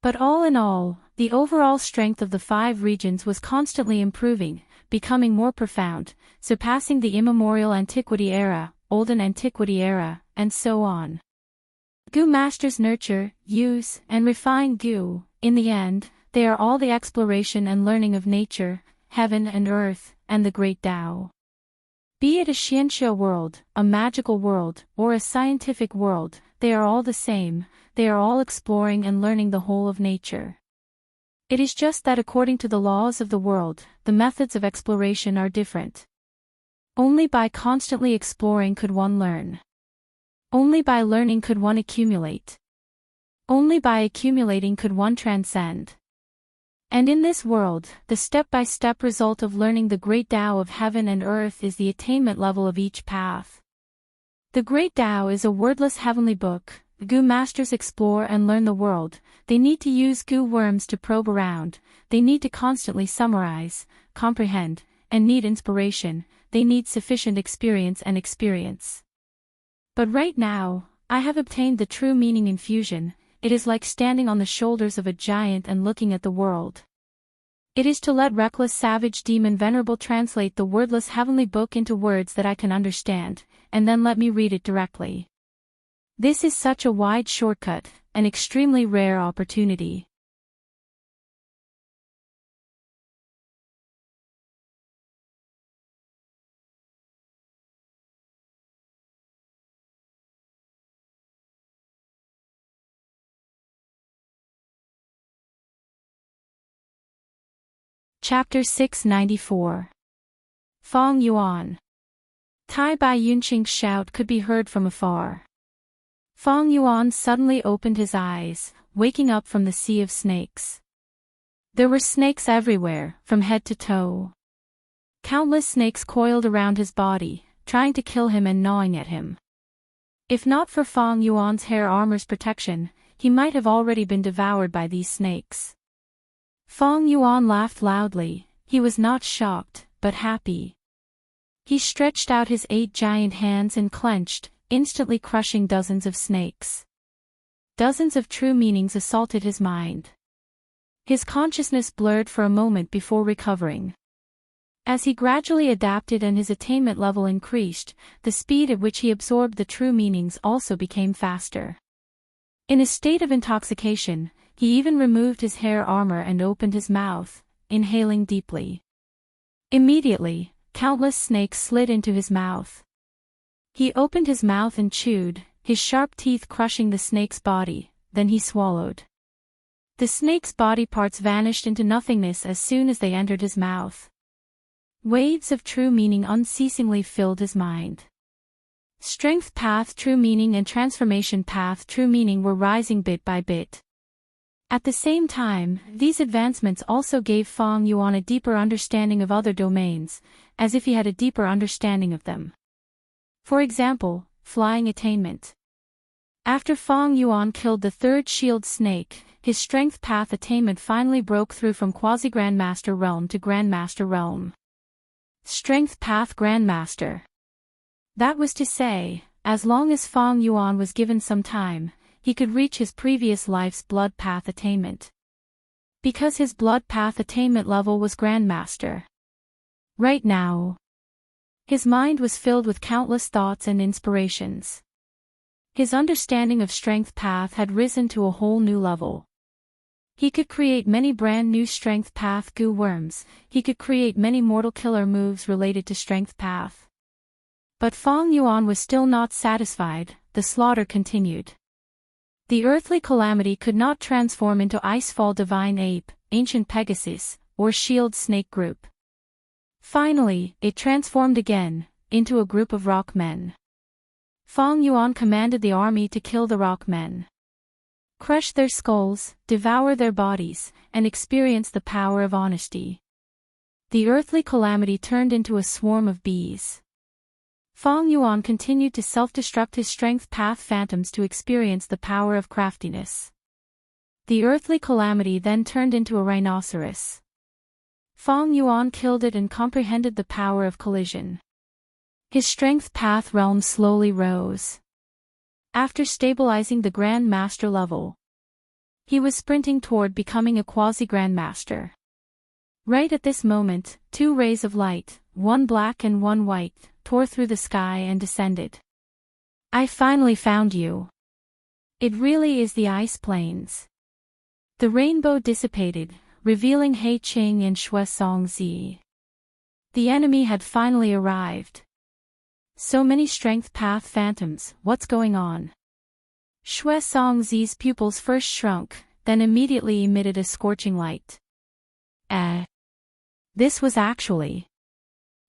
But all in all, the overall strength of the 5 regions was constantly improving, becoming more profound, surpassing the immemorial antiquity era, olden antiquity era, and so on. Gu masters nurture, use, and refine Gu. In the end, they are all the exploration and learning of nature, heaven and earth, and the great Tao. Be it a Xianxia world, a magical world, or a scientific world, they are all the same, they are all exploring and learning the whole of nature. It is just that according to the laws of the world, the methods of exploration are different. Only by constantly exploring could one learn. Only by learning could one accumulate. Only by accumulating could one transcend. And in this world, the step-by-step result of learning the great Tao of heaven and earth is the attainment level of each path. The great Tao is a wordless heavenly book. The Gu masters explore and learn the world. They need to use Gu worms to probe around. They need to constantly summarize, comprehend, and need inspiration. They need sufficient experience and experience. But right now, I have obtained the true meaning in fusion. It is like standing on the shoulders of a giant and looking at the world. It is to let reckless savage demon venerable translate the wordless heavenly book into words that I can understand, and then let me read it directly. This is such a wide shortcut, an extremely rare opportunity. Chapter 694. Feng Yuan. Tai Bai Yunqing's shout could be heard from afar. Feng Yuan suddenly opened his eyes, waking up from the sea of snakes. There were snakes everywhere, from head to toe. Countless snakes coiled around his body, trying to kill him and gnawing at him. If not for Feng Yuan's hair armor's protection, he might have already been devoured by these snakes. Feng Yuan laughed loudly. He was not shocked, but happy. He stretched out his 8 giant hands and clenched, instantly crushing dozens of snakes. Dozens of true meanings assaulted his mind. His consciousness blurred for a moment before recovering. As he gradually adapted and his attainment level increased, the speed at which he absorbed the true meanings also became faster. In a state of intoxication, he even removed his hair armor and opened his mouth, inhaling deeply. Immediately, countless snakes slid into his mouth. He opened his mouth and chewed, his sharp teeth crushing the snake's body, then he swallowed. The snake's body parts vanished into nothingness as soon as they entered his mouth. Waves of true meaning unceasingly filled his mind. Strength path true meaning and transformation path true meaning were rising bit by bit. At the same time, these advancements also gave Feng Yuan a deeper understanding of other domains, as if he had a deeper understanding of them. For example, flying attainment. After Feng Yuan killed the third shield snake, his strength path attainment finally broke through from quasi-grandmaster realm to grandmaster realm. Strength path grandmaster. That was to say, as long as Feng Yuan was given some time, he could reach his previous life's blood path attainment. Because his blood path attainment level was grandmaster. Right now, his mind was filled with countless thoughts and inspirations. His understanding of strength path had risen to a whole new level. He could create many brand new strength path goo worms, he could create many mortal killer moves related to strength path. But Feng Yuan was still not satisfied, the slaughter continued. The earthly calamity could not transform into Icefall Divine Ape, Ancient Pegasus, or Shield Snake Group. Finally, it transformed again, into a group of rock men. Feng Yuan commanded the army to kill the rock men. Crush their skulls, devour their bodies, and experience the power of honesty. The earthly calamity turned into a swarm of bees. Feng Yuan continued to self-destruct his strength path phantoms to experience the power of craftiness. The earthly calamity then turned into a rhinoceros. Feng Yuan killed it and comprehended the power of collision. His strength path realm slowly rose. After stabilizing the Grand Master level, he was sprinting toward becoming a quasi-grandmaster. Right at this moment, 2 rays of light, one black and one white, tore through the sky and descended. I finally found you. It really is the ice plains. The rainbow dissipated, revealing He Qing and Shui Songzi. The enemy had finally arrived. So many strength path phantoms, what's going on? Shui Songzi's pupils first shrunk, then immediately emitted a scorching light. This was actually.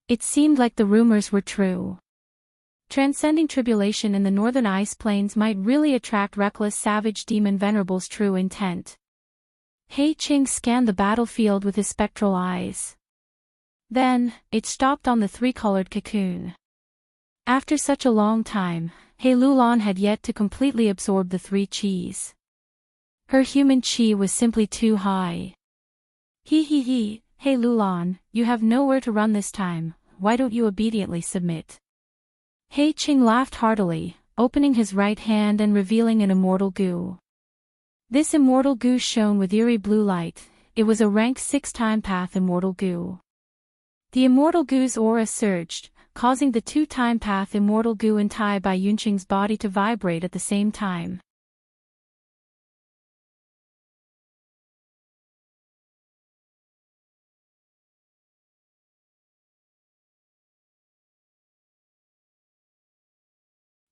It seemed like the rumors were true. Transcending tribulation in the northern ice plains might really attract reckless savage demon venerables' true intent. He Qing scanned the battlefield with his spectral eyes. Then, it stopped on the 3-colored cocoon. After such a long time, He Lulan had yet to completely absorb the 3 qis. Her human qi was simply too high. He Lulan, you have nowhere to run this time, why don't you obediently submit? He Qing laughed heartily, opening his right hand and revealing an immortal goo. This immortal goo shone with eerie blue light, it was a rank 6-time path immortal goo. The immortal goo's aura surged, causing the 2-time path immortal goo entire by Yunqing's body to vibrate at the same time.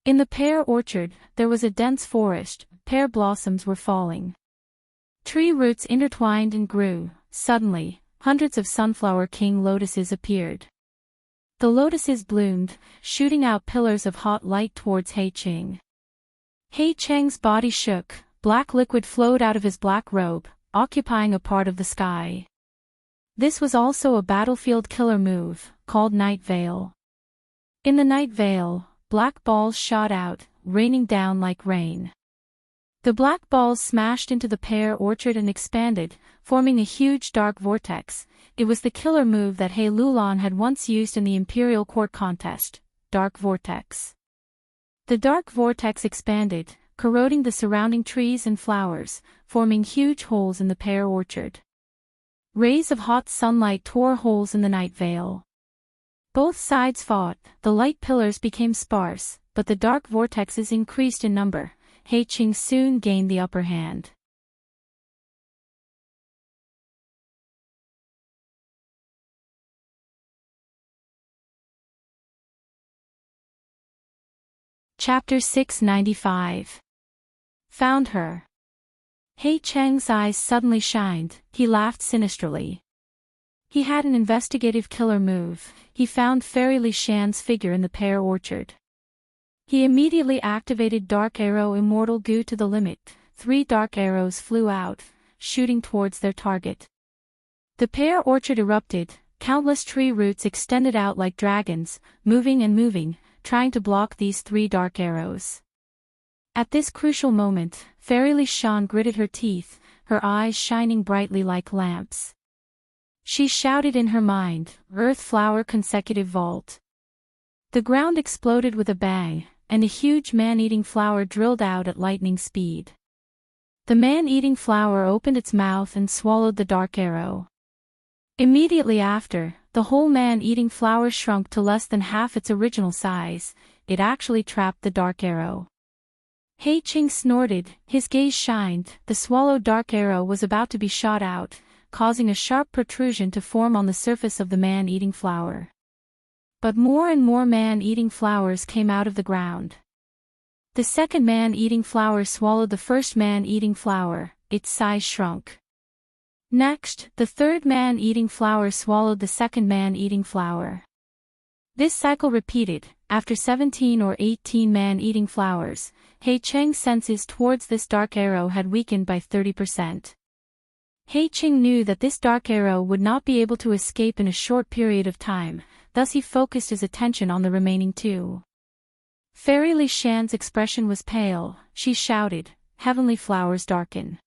In the pear orchard, there was a dense forest, pear blossoms were falling. Tree roots intertwined and grew, suddenly, hundreds of sunflower king lotuses appeared. The lotuses bloomed, shooting out pillars of hot light towards He Qing. He Qing's body shook, black liquid flowed out of his black robe, occupying a part of the sky. This was also a battlefield killer move, called Night Veil. In the Night Veil, black balls shot out, raining down like rain. The black balls smashed into the pear orchard and expanded, forming a huge dark vortex. It was the killer move that He Lulan had once used in the Imperial Court contest, Dark Vortex. The dark vortex expanded, corroding the surrounding trees and flowers, forming huge holes in the pear orchard. Rays of hot sunlight tore holes in the night veil. Both sides fought, the light pillars became sparse, but the dark vortexes increased in number. He Qing soon gained the upper hand. Chapter 695. Found her. He Cheng's eyes suddenly shined, he laughed sinisterly. He had an investigative killer move. He found Fairy Li Shan's figure in the pear orchard. He immediately activated Dark Arrow Immortal Gu to the limit. 3 dark arrows flew out, shooting towards their target. The pear orchard erupted, countless tree roots extended out like dragons, moving and moving, trying to block these 3 dark arrows. At this crucial moment, Fairy Li Shan gritted her teeth, her eyes shining brightly like lamps. She shouted in her mind, "Earth Flower Consecutive Vault." The ground exploded with a bang, and a huge man-eating flower drilled out at lightning speed. The man-eating flower opened its mouth and swallowed the dark arrow. Immediately after, the whole man-eating flower shrunk to less than half its original size. It actually trapped the dark arrow. He Qing snorted, his gaze shined. The swallowed dark arrow was about to be shot out, causing a sharp protrusion to form on the surface of the man-eating flower. But more and more man-eating flowers came out of the ground. The second man-eating flower swallowed the first man-eating flower, its size shrunk. Next, the third man-eating flower swallowed the second man-eating flower. This cycle repeated. After 17 or 18 man-eating flowers, He Cheng's senses towards this dark arrow had weakened by 30%. He Qing knew that this dark arrow would not be able to escape in a short period of time, thus he focused his attention on the remaining 2. Fairy Li Shan's expression was pale. She shouted, "Heavenly flowers darken."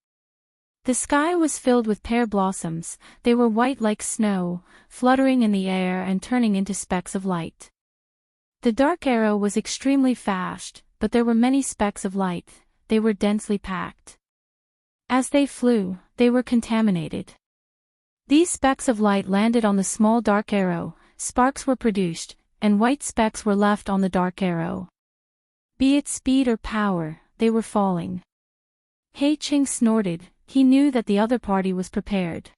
The sky was filled with pear blossoms. They were white like snow, fluttering in the air and turning into specks of light. The dark arrow was extremely fast, but there were many specks of light. They were densely packed. As they flew, they were contaminated. These specks of light landed on the small dark arrow, sparks were produced, and white specks were left on the dark arrow. Be it speed or power, they were falling. He Qing snorted, he knew that the other party was prepared.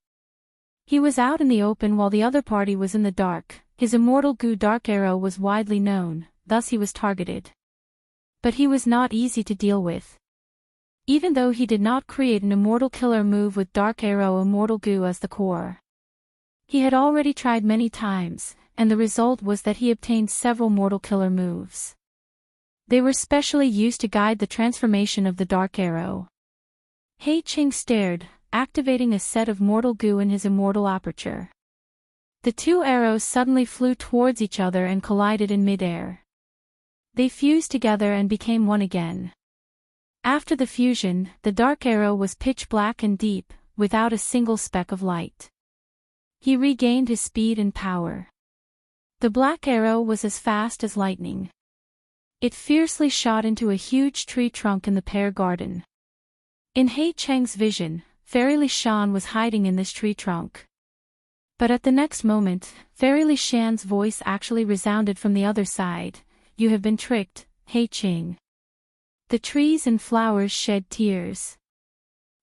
He was out in the open while the other party was in the dark. His Immortal Gu dark arrow was widely known, thus he was targeted. But he was not easy to deal with. Even though he did not create an immortal killer move with Dark Arrow Immortal Gu as the core. He had already tried many times, and the result was that he obtained several mortal killer moves. They were specially used to guide the transformation of the Dark Arrow. He Qing stared, activating a set of Mortal Gu in his immortal aperture. The 2 arrows suddenly flew towards each other and collided in mid-air. They fused together and became one again. After the fusion, the dark arrow was pitch black and deep, without a single speck of light. He regained his speed and power. The black arrow was as fast as lightning. It fiercely shot into a huge tree trunk in the pear garden. In He Cheng's vision, Fairy Li Shan was hiding in this tree trunk. But at the next moment, Fairy Li Shan's voice actually resounded from the other side. "You have been tricked, He Qing." The trees and flowers shed tears.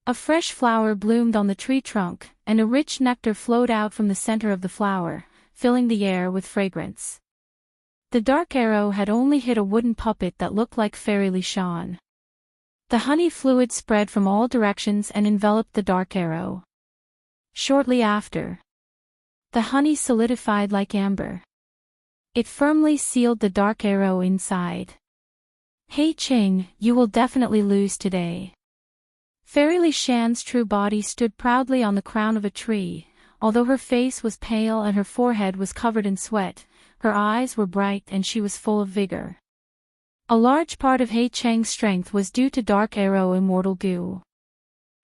A fresh flower bloomed on the tree trunk, and a rich nectar flowed out from the center of the flower, filling the air with fragrance. The dark arrow had only hit a wooden puppet that looked like Fairy Li Shan. The honey fluid spread from all directions and enveloped the dark arrow. Shortly after, the honey solidified like amber. It firmly sealed the dark arrow inside. "He Qing, you will definitely lose today." Fairy Li Shan's true body stood proudly on the crown of a tree. Although her face was pale and her forehead was covered in sweat, her eyes were bright and she was full of vigor. A large part of He Cheng's strength was due to Dark Arrow Immortal Goo.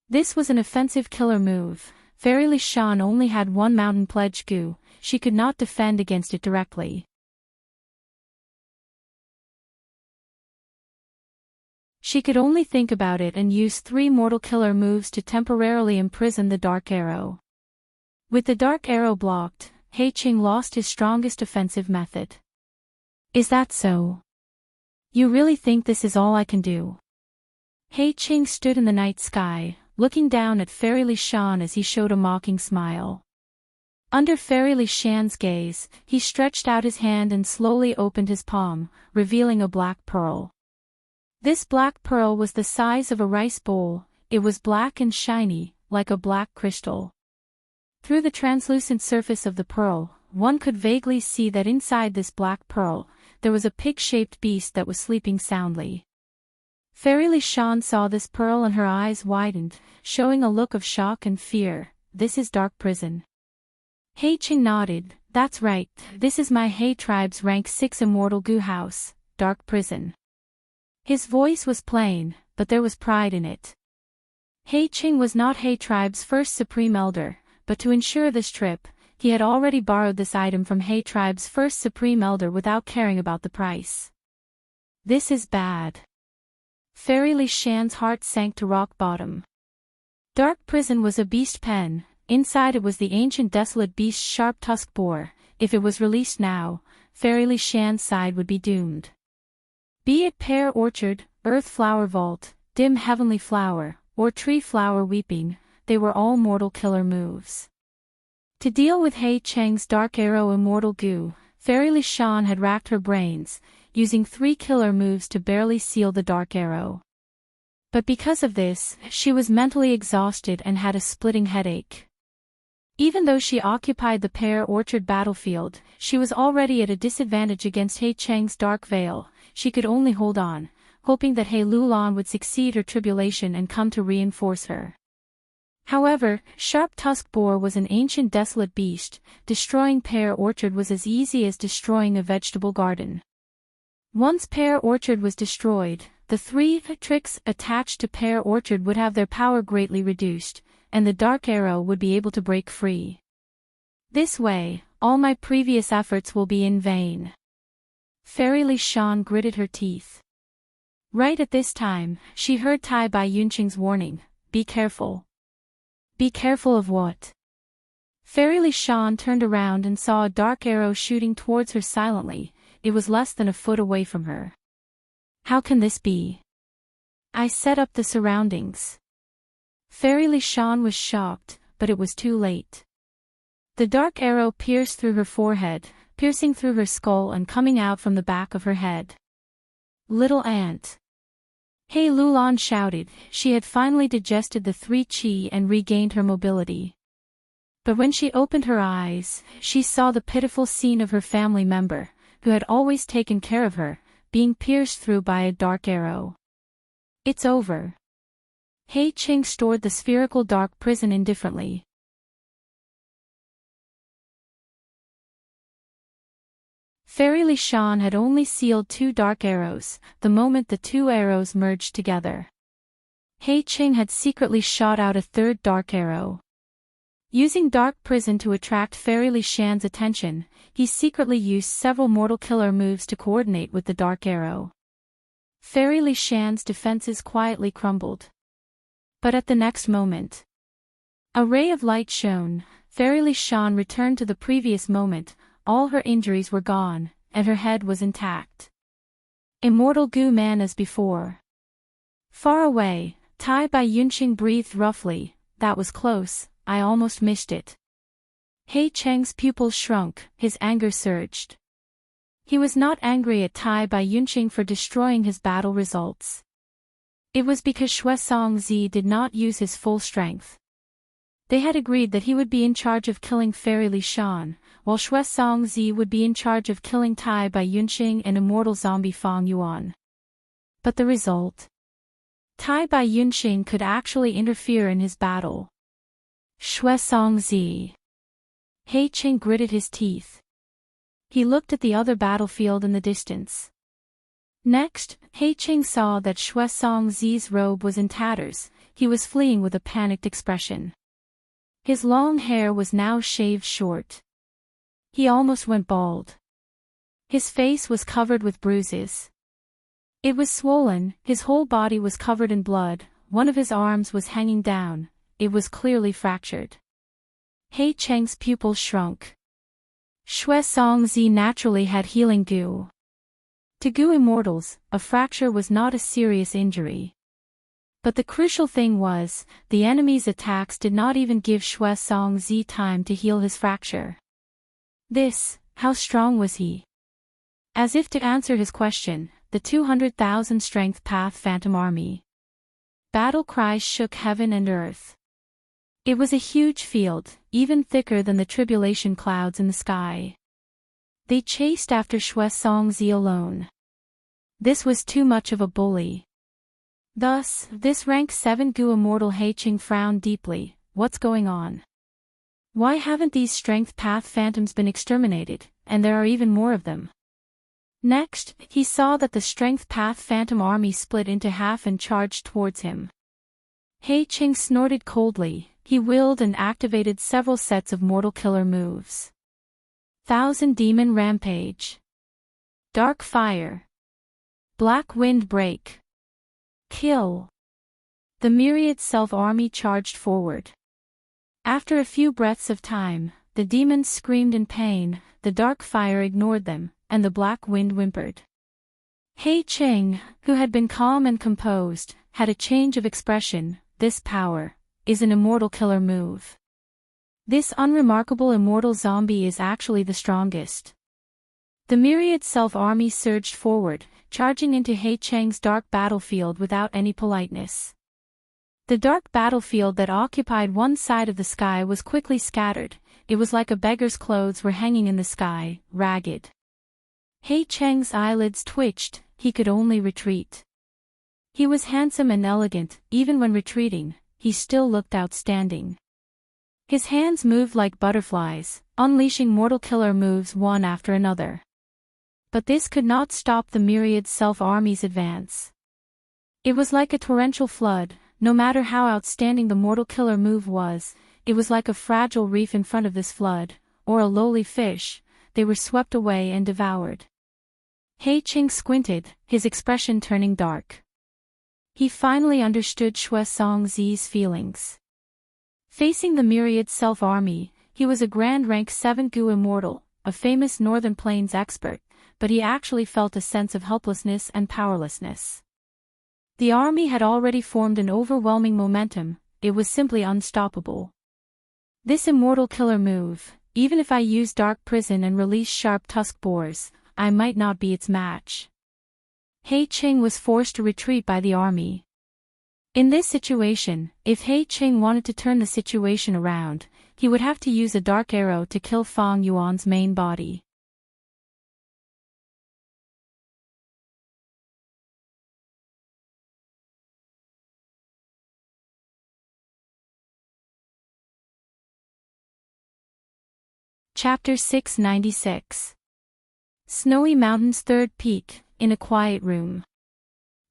This was an offensive killer move. Fairy Li Shan only had one Mountain Pledge Goo, she could not defend against it directly. She could only think about it and use 3 mortal killer moves to temporarily imprison the Dark Arrow. With the Dark Arrow blocked, He Cheng lost his strongest offensive method. Is that so? You really think this is all I can do? He Cheng stood in the night sky, looking down at Fairy Li Shan as he showed a mocking smile. Under Fairy Li Shan's gaze, he stretched out his hand and slowly opened his palm, revealing a black pearl. This black pearl was the size of a rice bowl, it was black and shiny, like a black crystal. Through the translucent surface of the pearl, one could vaguely see that inside this black pearl, there was a pig-shaped beast that was sleeping soundly. Fairy Li Shan saw this pearl and her eyes widened, showing a look of shock and fear. This is Dark Prison. He Cheng nodded. That's right, this is my He tribe's rank 6 Immortal Goo house, Dark Prison. His voice was plain, but there was pride in it. He Cheng was not He tribe's first supreme elder, but to ensure this trip, he had already borrowed this item from He tribe's first supreme elder without caring about the price. This is bad. Fairy Li Shan's heart sank to rock bottom. Dark Prison was a beast pen, inside it was the ancient desolate beast's sharp tusk boar. If it was released now, Fairy Li Shan's side would be doomed. Be it pear orchard, earth flower vault, dim heavenly flower, or tree flower weeping, they were all mortal killer moves. To deal with He Cheng's Dark Arrow Immortal Goo, Fairy Li Shan had racked her brains, using 3 killer moves to barely seal the Dark Arrow. But because of this, she was mentally exhausted and had a splitting headache. Even though she occupied the pear orchard battlefield, she was already at a disadvantage against He Cheng's Dark Veil. She could only hold on, hoping that He Lulan would succeed her tribulation and come to reinforce her. However, Sharp Tusk Boar was an ancient desolate beast. Destroying Pear Orchard was as easy as destroying a vegetable garden. Once Pear Orchard was destroyed, the 3 tricks attached to Pear Orchard would have their power greatly reduced, and the Dark Arrow would be able to break free. This way, all my previous efforts will be in vain. Fairy Li Shan gritted her teeth. Right at this time, she heard Tai Bai Yunqing's warning, be careful. Be careful of what? Fairy Li Shan turned around and saw a dark arrow shooting towards her silently. It was less than a foot away from her. How can this be? I set up the surroundings. Fairy Li Shan was shocked, but it was too late. The dark arrow pierced through her forehead, piercing through her skull and coming out from the back of her head. Little ant. He Lulan shouted. She had finally digested the 3 qi and regained her mobility. But when she opened her eyes, she saw the pitiful scene of her family member, who had always taken care of her, being pierced through by a dark arrow. It's over. He Cheng stored the spherical dark prison indifferently. Fairy Li Shan had only sealed 2 dark arrows, the moment the 2 arrows merged together. He Cheng had secretly shot out a 3rd dark arrow. Using Dark Prison to attract Fairy Li Shan's attention, he secretly used several mortal killer moves to coordinate with the dark arrow. Fairy Li Shan's defenses quietly crumbled. But at the next moment, a ray of light shone. Fairy Li Shan returned to the previous moment. All her injuries were gone, and her head was intact. Immortal Goo Man as before. Far away, Tai Bai Yunqing breathed roughly. That was close, I almost missed it. He Cheng's pupils shrunk, his anger surged. He was not angry at Tai Bai Yunqing for destroying his battle results. It was because Xuesong Zi did not use his full strength. They had agreed that he would be in charge of killing Fairy Li Shan, while Xuesong Zi would be in charge of killing Tai Bai Yunqing and immortal zombie Fang Yuan. But the result? Tai Bai Yunqing could actually interfere in his battle. Xuesong Zi. He Cheng gritted his teeth. He looked at the other battlefield in the distance. Next, He Qing saw that Shui Songzi's robe was in tatters. He was fleeing with a panicked expression. His long hair was now shaved short. He almost went bald. His face was covered with bruises. It was swollen, his whole body was covered in blood, one of his arms was hanging down, it was clearly fractured. He Cheng's pupils shrunk. Shui Songzi naturally had healing goo. To Gu immortals, a fracture was not a serious injury. But the crucial thing was, the enemy's attacks did not even give Shui Songzi time to heal his fracture. How strong was he? As if to answer his question, the 200,000 strength path phantom army. Battle cries shook heaven and earth. It was a huge field, even thicker than the tribulation clouds in the sky. They chased after Shui Songzi alone. This was too much of a bully. Thus, this rank 7 Gu immortal He Qing frowned deeply. What's going on? Why haven't these strength path phantoms been exterminated, and there are even more of them? Next, he saw that the strength path phantom army split into half and charged towards him. He Qing snorted coldly, he willed and activated several sets of mortal killer moves. Thousand Demon Rampage. Dark Fire. Black Wind Break. Kill. The myriad self-army charged forward. After a few breaths of time, the demons screamed in pain, the dark fire ignored them, and the black wind whimpered. He Qing, who had been calm and composed, had a change of expression. This power is an immortal killer move. This unremarkable immortal zombie is actually the strongest. The myriad self-army surged forward, charging into He Qing's dark battlefield without any politeness. The dark battlefield that occupied one side of the sky was quickly scattered. It was like a beggar's clothes were hanging in the sky, ragged. He Qing's eyelids twitched, he could only retreat. He was handsome and elegant, even when retreating, he still looked outstanding. His hands moved like butterflies, unleashing mortal killer moves one after another. But this could not stop the myriad self-army's advance. It was like a torrential flood, no matter how outstanding the mortal killer move was, it was like a fragile reef in front of this flood, or a lowly fish, they were swept away and devoured. He Qing squinted, his expression turning dark. He finally understood Shui Songzi's feelings. Facing the myriad self-army, he was a grand rank 7 Gu immortal, a famous Northern Plains expert, but he actually felt a sense of helplessness and powerlessness. The army had already formed an overwhelming momentum, it was simply unstoppable. This immortal killer move, even if I use dark prison and release sharp tusk boars, I might not be its match. He Qing was forced to retreat by the army. In this situation, if He Qing wanted to turn the situation around, he would have to use a dark arrow to kill Fang Yuan's main body. Chapter 696. Snowy Mountain's third peak, in a quiet room.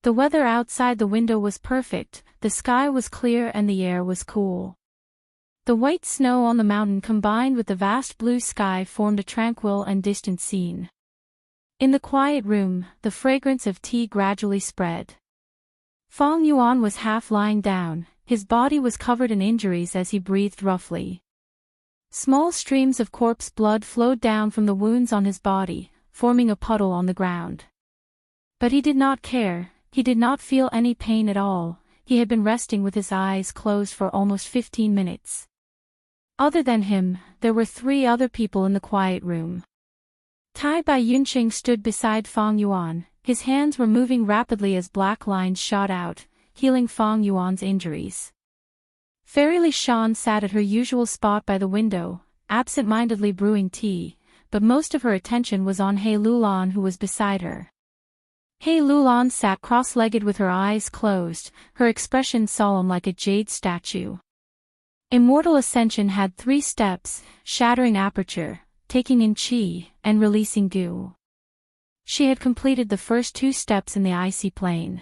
The weather outside the window was perfect, the sky was clear and the air was cool. The white snow on the mountain combined with the vast blue sky formed a tranquil and distant scene. In the quiet room, the fragrance of tea gradually spread. Fang Yuan was half lying down, his body was covered in injuries as he breathed roughly. Small streams of corpse blood flowed down from the wounds on his body, forming a puddle on the ground. But he did not care, he did not feel any pain at all, he had been resting with his eyes closed for almost 15 minutes. Other than him, there were 3 other people in the quiet room. Tai Bai Yunqing stood beside Fang Yuan, his hands were moving rapidly as black lines shot out, healing Fang Yuan's injuries. Fairy Li Shan sat at her usual spot by the window, absent-mindedly brewing tea, but most of her attention was on He Lulan who was beside her. He Lulan sat cross-legged with her eyes closed, her expression solemn like a jade statue. Immortal Ascension had 3 steps, shattering aperture, taking in qi, and releasing gu. She had completed the first 2 steps in the icy plane.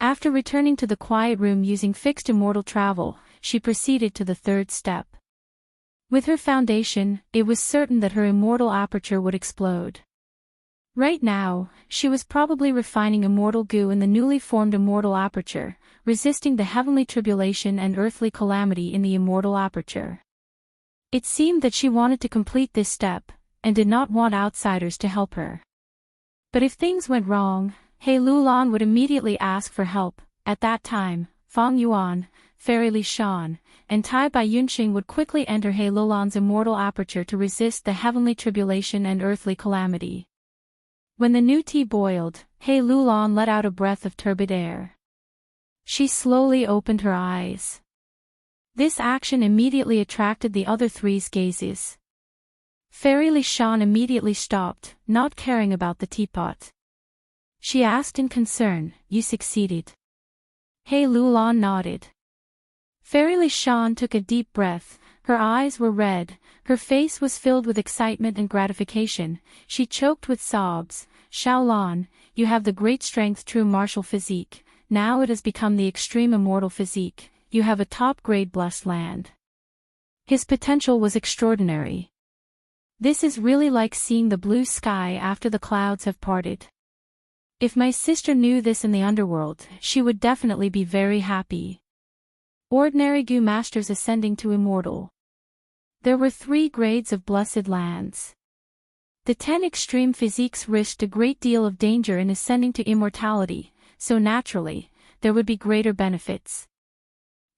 After returning to the quiet room using fixed immortal travel, she proceeded to the 3rd step. With her foundation, it was certain that her immortal aperture would explode. Right now, she was probably refining immortal goo in the newly formed immortal aperture, resisting the heavenly tribulation and earthly calamity in the immortal aperture. It seemed that she wanted to complete this step, and did not want outsiders to help her. But if things went wrong, He Lulan would immediately ask for help. At that time, Fang Yuan, Fairy Li Shan, and Tai Bai Yunxing would quickly enter He Lulan's immortal aperture to resist the heavenly tribulation and earthly calamity. When the new tea boiled, He Lulan let out a breath of turbid air. She slowly opened her eyes. This action immediately attracted the other 3's gazes. Fairy Li Shan immediately stopped, not caring about the teapot. She asked in concern, "You succeeded?" He Lulan nodded. Fairy Li Shan took a deep breath, her eyes were red, her face was filled with excitement and gratification, she choked with sobs. "Shaolan, you have the great strength true martial physique, now it has become the extreme immortal physique, you have a top-grade blessed land." His potential was extraordinary. This is really like seeing the blue sky after the clouds have parted. If my sister knew this in the underworld, she would definitely be very happy. Ordinary Gu Masters ascending to Immortal. There were 3 grades of blessed lands. The 10 extreme physiques risked a great deal of danger in ascending to immortality, so naturally, there would be greater benefits.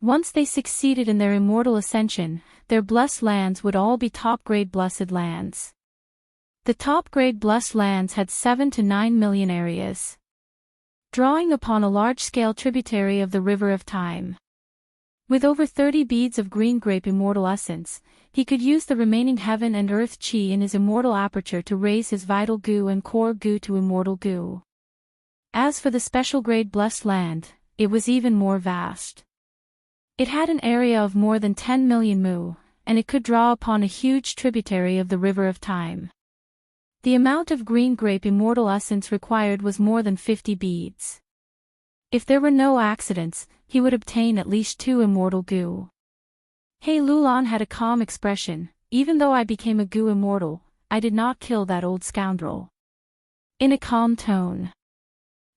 Once they succeeded in their immortal ascension, their blessed lands would all be top-grade blessed lands. The top-grade blessed lands had 7 to 9 million areas. Drawing upon a large-scale tributary of the River of Time. With over 30 beads of green grape immortal essence, he could use the remaining heaven and earth chi in his immortal aperture to raise his vital goo and core goo to immortal goo. As for the special grade blessed land, it was even more vast. It had an area of more than 10 million mu, and it could draw upon a huge tributary of the River of Time. The amount of green grape immortal essence required was more than 50 beads. If there were no accidents, he would obtain at least 2 immortal goo. He Lulan had a calm expression. "Even though I became a goo immortal, I did not kill that old scoundrel." In a calm tone.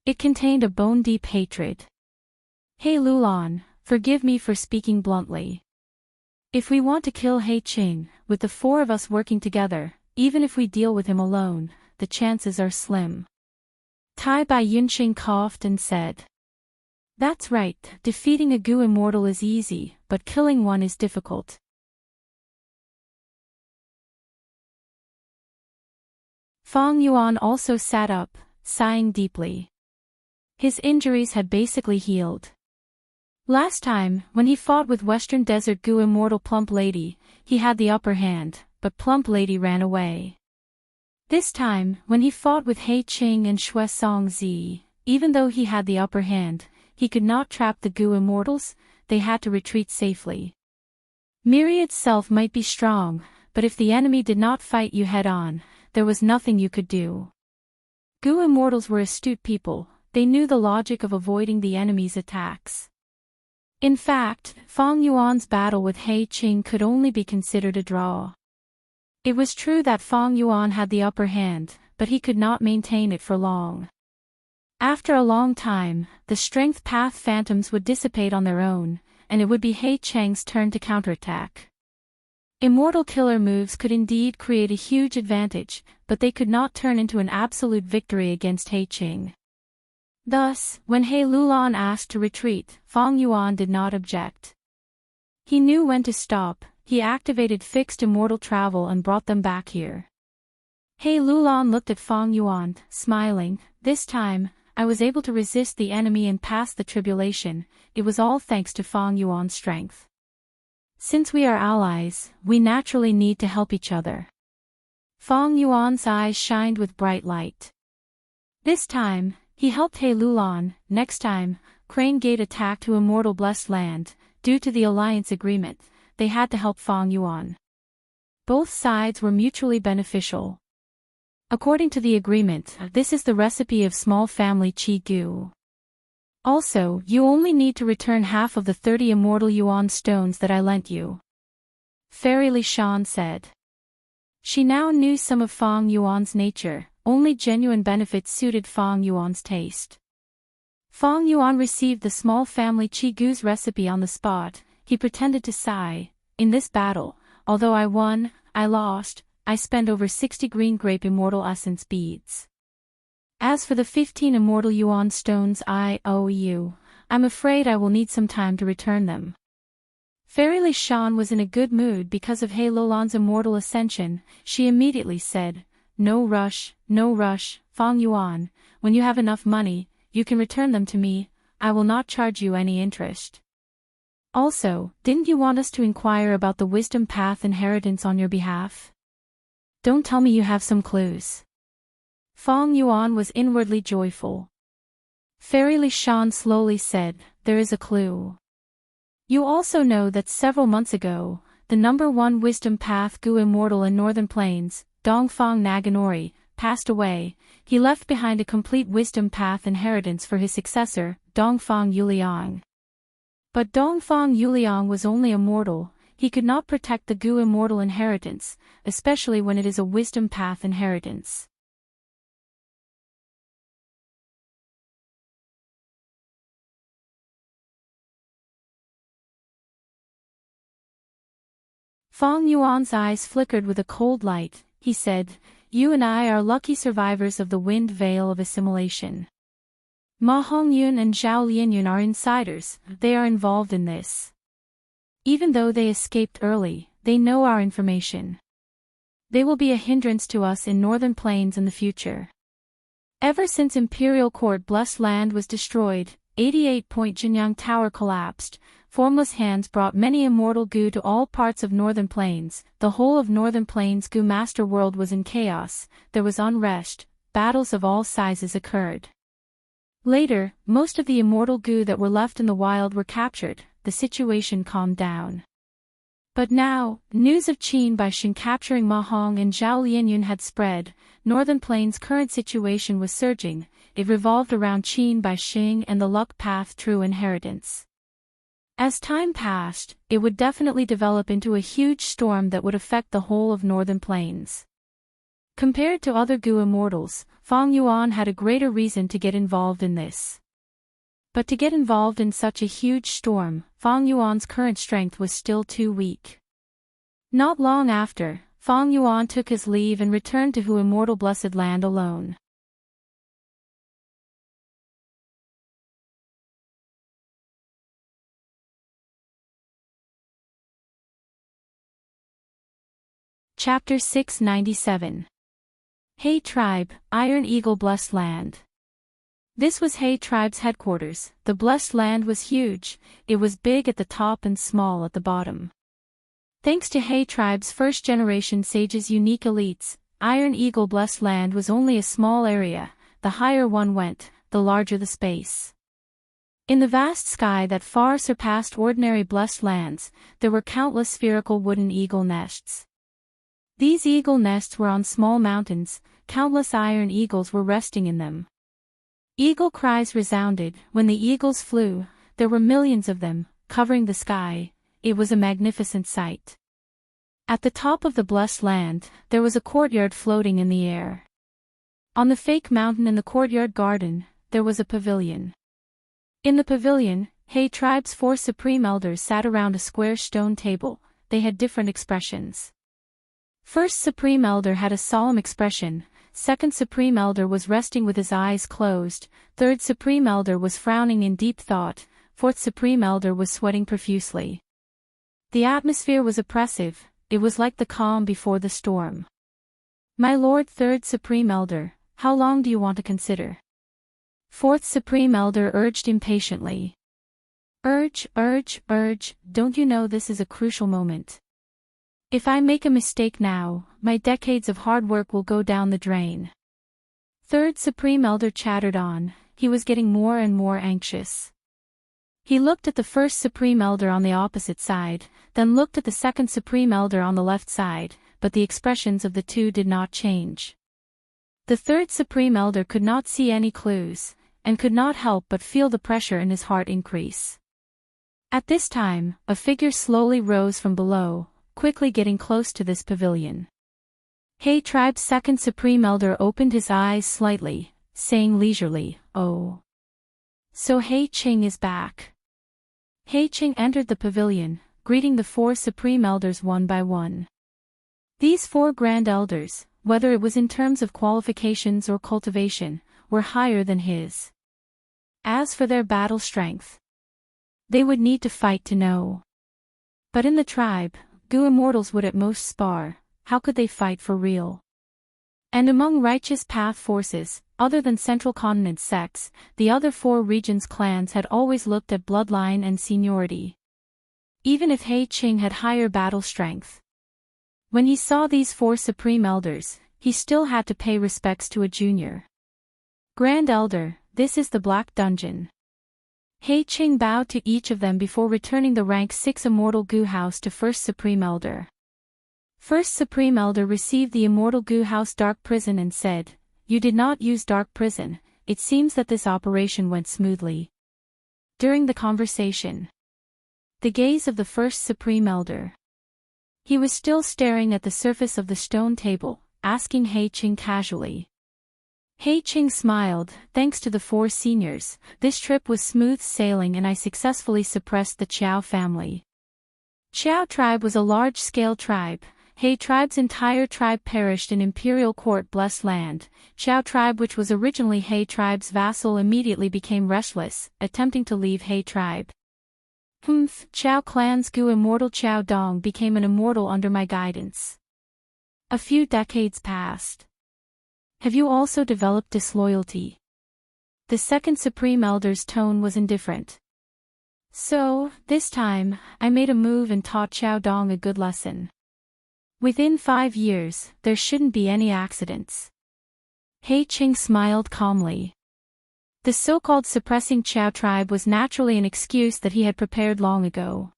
It contained a bone-deep hatred. "He Lulan, forgive me for speaking bluntly. If we want to kill He Qing, with the 4 of us working together, even if we deal with him alone, the chances are slim." Tai Bai Yunxing coughed and said, "That's right, defeating a goo immortal is easy, but killing one is difficult." Fang Yuan also sat up, sighing deeply. His injuries had basically healed. Last time, when he fought with Western Desert Goo Immortal Plump Lady, he had the upper hand, but Plump Lady ran away. This time, when he fought with He Qing and Xue Song Zi, even though he had the upper hand, he could not trap the Goo Immortals, they had to retreat safely. Myriad's self might be strong, but if the enemy did not fight you head-on, there was nothing you could do. Goo Immortals were astute people, they knew the logic of avoiding the enemy's attacks. In fact, Fang Yuan's battle with He Qing could only be considered a draw. It was true that Fang Yuan had the upper hand, but he could not maintain it for long. After a long time, the strength path phantoms would dissipate on their own, and it would be He Cheng's turn to counterattack. Immortal killer moves could indeed create a huge advantage, but they could not turn into an absolute victory against He Qing. Thus, when He Lulan asked to retreat, Fang Yuan did not object. He knew when to stop, he activated fixed immortal travel and brought them back here. He Lulan looked at Fang Yuan, smiling. "This time, I was able to resist the enemy and pass the tribulation, it was all thanks to Fang Yuan's strength. Since we are allies, we naturally need to help each other." Fang Yuan's eyes shined with bright light. This time, he helped He Lulan. Next time, Crane Gate attacked to Immortal Blessed Land. Due to the alliance agreement, they had to help Fang Yuan. Both sides were mutually beneficial. According to the agreement, this is the recipe of small family Qi Gu. Also, you only need to return half of the 30 immortal yuan stones that I lent you. Fairy Li Shan said. She now knew some of Fang Yuan's nature, only genuine benefits suited Fang Yuan's taste. Fang Yuan received the small family Qi Gu's recipe on the spot. He pretended to sigh. In this battle, although I won, I lost. I spent over 60 green grape immortal essence beads. As for the 15 immortal yuan stones I owe you, I'm afraid I will need some time to return them. Fairy Li Shan was in a good mood because of He Lolan's immortal ascension. She immediately said, no rush, Fang Yuan, when you have enough money, you can return them to me, I will not charge you any interest. Also, didn't you want us to inquire about the wisdom path inheritance on your behalf? Don't tell me you have some clues. Fang Yuan was inwardly joyful. Fairy Li Shan slowly said, there is a clue. You also know that several months ago, the number 1 wisdom path Gu Immortal in Northern Plains, Dongfang Naganori, passed away. He left behind a complete wisdom path inheritance for his successor, Dongfang Yuliang. But Dongfang Yuliang was only a mortal. He could not protect the Gu Immortal inheritance, especially when it is a wisdom path inheritance. Fang Yuan's eyes flickered with a cold light. He said, you and I are lucky survivors of the wind veil of assimilation. Ma Hongyun and Zhao Lianyun are insiders, they are involved in this. Even though they escaped early, they know our information. They will be a hindrance to us in Northern Plains in the future. Ever since Imperial Court Blessed Land was destroyed, 88-point Jinyang Tower collapsed, formless hands brought many immortal Gu to all parts of Northern Plains. The whole of Northern Plains Gu Master World was in chaos, there was unrest, battles of all sizes occurred. Later, most of the immortal Gu that were left in the wild were captured, the situation calmed down. But now, news of Qin Baishan capturing Ma Hong and Zhao Lianyun had spread. Northern Plains' current situation was surging, it revolved around Qin Baishan and the luck path true inheritance. As time passed, it would definitely develop into a huge storm that would affect the whole of Northern Plains. Compared to other Gu immortals, Fang Yuan had a greater reason to get involved in this. But to get involved in such a huge storm, Fang Yuan's current strength was still too weak. Not long after, Fang Yuan took his leave and returned to Hu Immortal Blessed Land alone. Chapter 697. He Tribe, Iron Eagle Blessed Land. This was He Tribe's headquarters. The Blessed Land was huge, it was big at the top and small at the bottom. Thanks to He Tribe's first-generation sages' unique elites, Iron Eagle Blessed Land was only a small area. The higher one went, the larger the space. In the vast sky that far surpassed ordinary blessed lands, there were countless spherical wooden eagle nests. These eagle nests were on small mountains, countless iron eagles were resting in them. Eagle cries resounded. When the eagles flew, there were millions of them, covering the sky. It was a magnificent sight. At the top of the blessed land, there was a courtyard floating in the air. On the fake mountain in the courtyard garden, there was a pavilion. In the pavilion, He Tribe's 4 supreme elders sat around a square stone table. They had different expressions. First Supreme Elder had a solemn expression, Second Supreme Elder was resting with his eyes closed, Third Supreme Elder was frowning in deep thought, Fourth Supreme Elder was sweating profusely. The atmosphere was oppressive, it was like the calm before the storm. My Lord Third Supreme Elder, how long do you want to consider? Fourth Supreme Elder urged impatiently. Urge, don't you know this is a crucial moment? If I make a mistake now, my decades of hard work will go down the drain. Third Supreme Elder chattered on, he was getting more and more anxious. He looked at the First Supreme Elder on the opposite side, then looked at the Second Supreme Elder on the left side, but the expressions of the two did not change. The third Supreme Elder could not see any clues, and could not help but feel the pressure in his heart increase. At this time, a figure slowly rose from below, quickly getting close to this pavilion. He Tribe's second Supreme Elder opened his eyes slightly, saying leisurely, "Oh. So He Qing is back." He Qing entered the pavilion, greeting the four Supreme Elders one by one. These four Grand Elders, whether it was in terms of qualifications or cultivation, were higher than his. As for their battle strength, they would need to fight to know. But in the tribe, Gu Immortals would at most spar. How could they fight for real? And among righteous path forces, other than Central Continent sects, the other four regions' clans had always looked at bloodline and seniority. Even if He Qing had higher battle strength. When he saw these four Supreme Elders, he still had to pay respects to a junior Grand Elder. This is the Black Dungeon. He Qing bowed to each of them before returning the rank 6 Immortal Gu House to First Supreme Elder. First Supreme Elder received the Immortal Gu House Dark Prison and said, "You did not use Dark Prison. It seems that this operation went smoothly." During the conversation, the gaze of the First Supreme Elder. He was still staring at the surface of the stone table, asking He Qing casually. He Qing smiled. "Thanks to the four seniors, this trip was smooth sailing and I successfully suppressed the Qiao family." Qiao tribe was a large-scale tribe. He Tribe's entire tribe perished in Imperial Court-blessed land. Qiao tribe, which was originally He Tribe's vassal, immediately became restless, attempting to leave He Tribe. Qiao clan's Gu Immortal Qiao Dong became an immortal under my guidance. A few decades passed. Have you also developed disloyalty? The second Supreme Elder's tone was indifferent. So, this time, I made a move and taught Qiao Dong a good lesson. Within 5 years, there shouldn't be any accidents. He Qing smiled calmly. The so-called suppressing Qiao tribe was naturally an excuse that he had prepared long ago.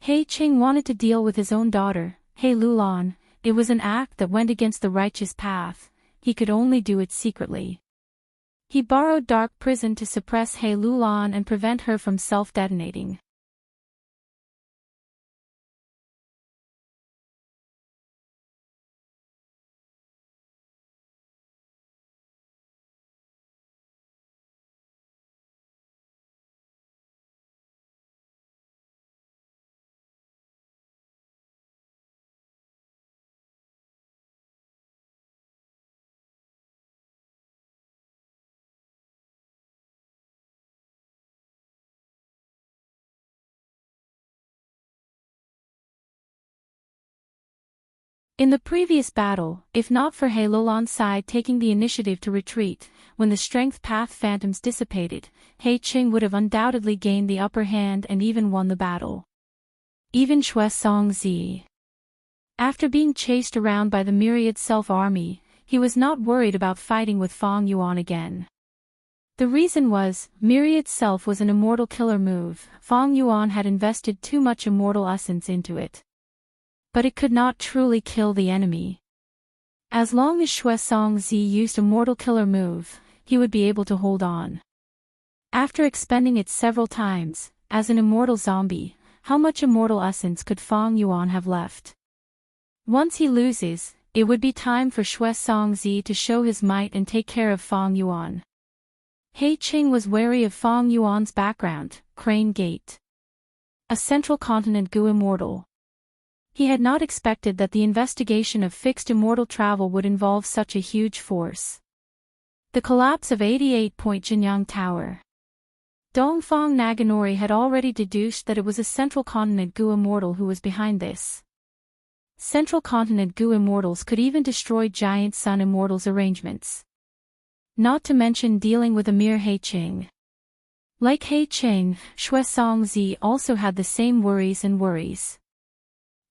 He Qing wanted to deal with his own daughter, He Lulan. It was an act that went against the righteous path. He could only do it secretly. He borrowed Dark Prison to suppress He Lulan and prevent her from self-detonating. In the previous battle, if not for He Lulan's side taking the initiative to retreat, when the strength path phantoms dissipated, He Qing would have undoubtedly gained the upper hand and even won the battle. Even Shui Songzi. After being chased around by the myriad self-army, he was not worried about fighting with Fang Yuan again. The reason was, myriad self was an immortal killer move. Fang Yuan had invested too much immortal essence into it. But it could not truly kill the enemy. As long as Shui Songzi used a mortal killer move, he would be able to hold on. After expending it several times, as an immortal zombie, how much immortal essence could Fang Yuan have left? Once he loses, it would be time for Shui Songzi to show his might and take care of Fang Yuan. He Qing was wary of Fang Yuan's background, Crane Gate. A Central Continent Gu Immortal. He had not expected that the investigation of fixed immortal travel would involve such a huge force. The collapse of 88-point Jinyang Tower. Dongfang Naganori had already deduced that it was a Central Continent Gu Immortal who was behind this. Central Continent Gu Immortals could even destroy Giant Sun Immortals' arrangements. Not to mention dealing with a mere He Qing. Like He Qing, Shui Songzi also had the same worries.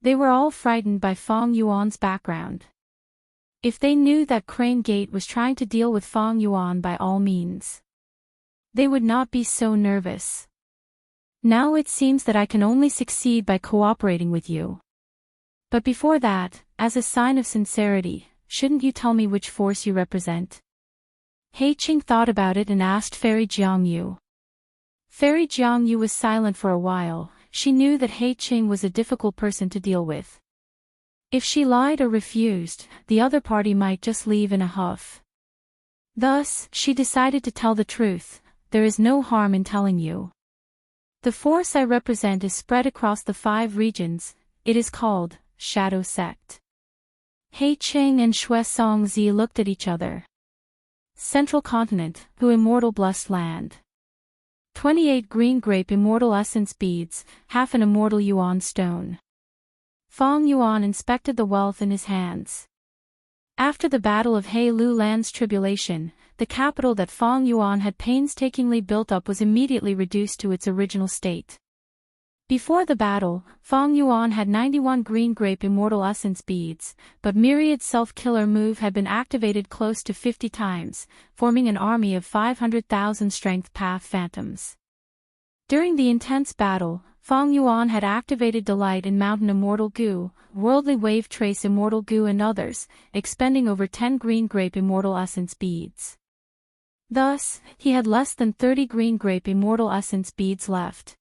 They were all frightened by Fang Yuan's background. If they knew that Crane Gate was trying to deal with Fang Yuan by all means, they would not be so nervous. Now it seems that I can only succeed by cooperating with you. But before that, as a sign of sincerity, shouldn't you tell me which force you represent? He Qing thought about it and asked Fairy Jiangyu. Fairy Jiangyu was silent for a while. She knew that He Qing was a difficult person to deal with. If she lied or refused, the other party might just leave in a huff. Thus, she decided to tell the truth. There is no harm in telling you. The force I represent is spread across the 5 regions. It is called Shadow Sect. He Qing and Xue Songzi looked at each other. Central Continent, who Immortal Blessed Land. 28 green grape Immortal Essence beads, half an Immortal Yuan stone. Fong Yuan inspected the wealth in his hands. After the Battle of He Lu Land's tribulation, the capital that Fong Yuan had painstakingly built up was immediately reduced to its original state. Before the battle, Fong Yuan had 91 green grape Immortal Essence beads, but Myriad Self-Killer move had been activated close to 50 times, forming an army of 500,000 Strength Path Phantoms. During the intense battle, Fong Yuan had activated Delight in Mountain Immortal Goo, Worldly Wave Trace Immortal Goo and others, expending over 10 green grape Immortal Essence beads. Thus, he had less than 30 green grape Immortal Essence beads left.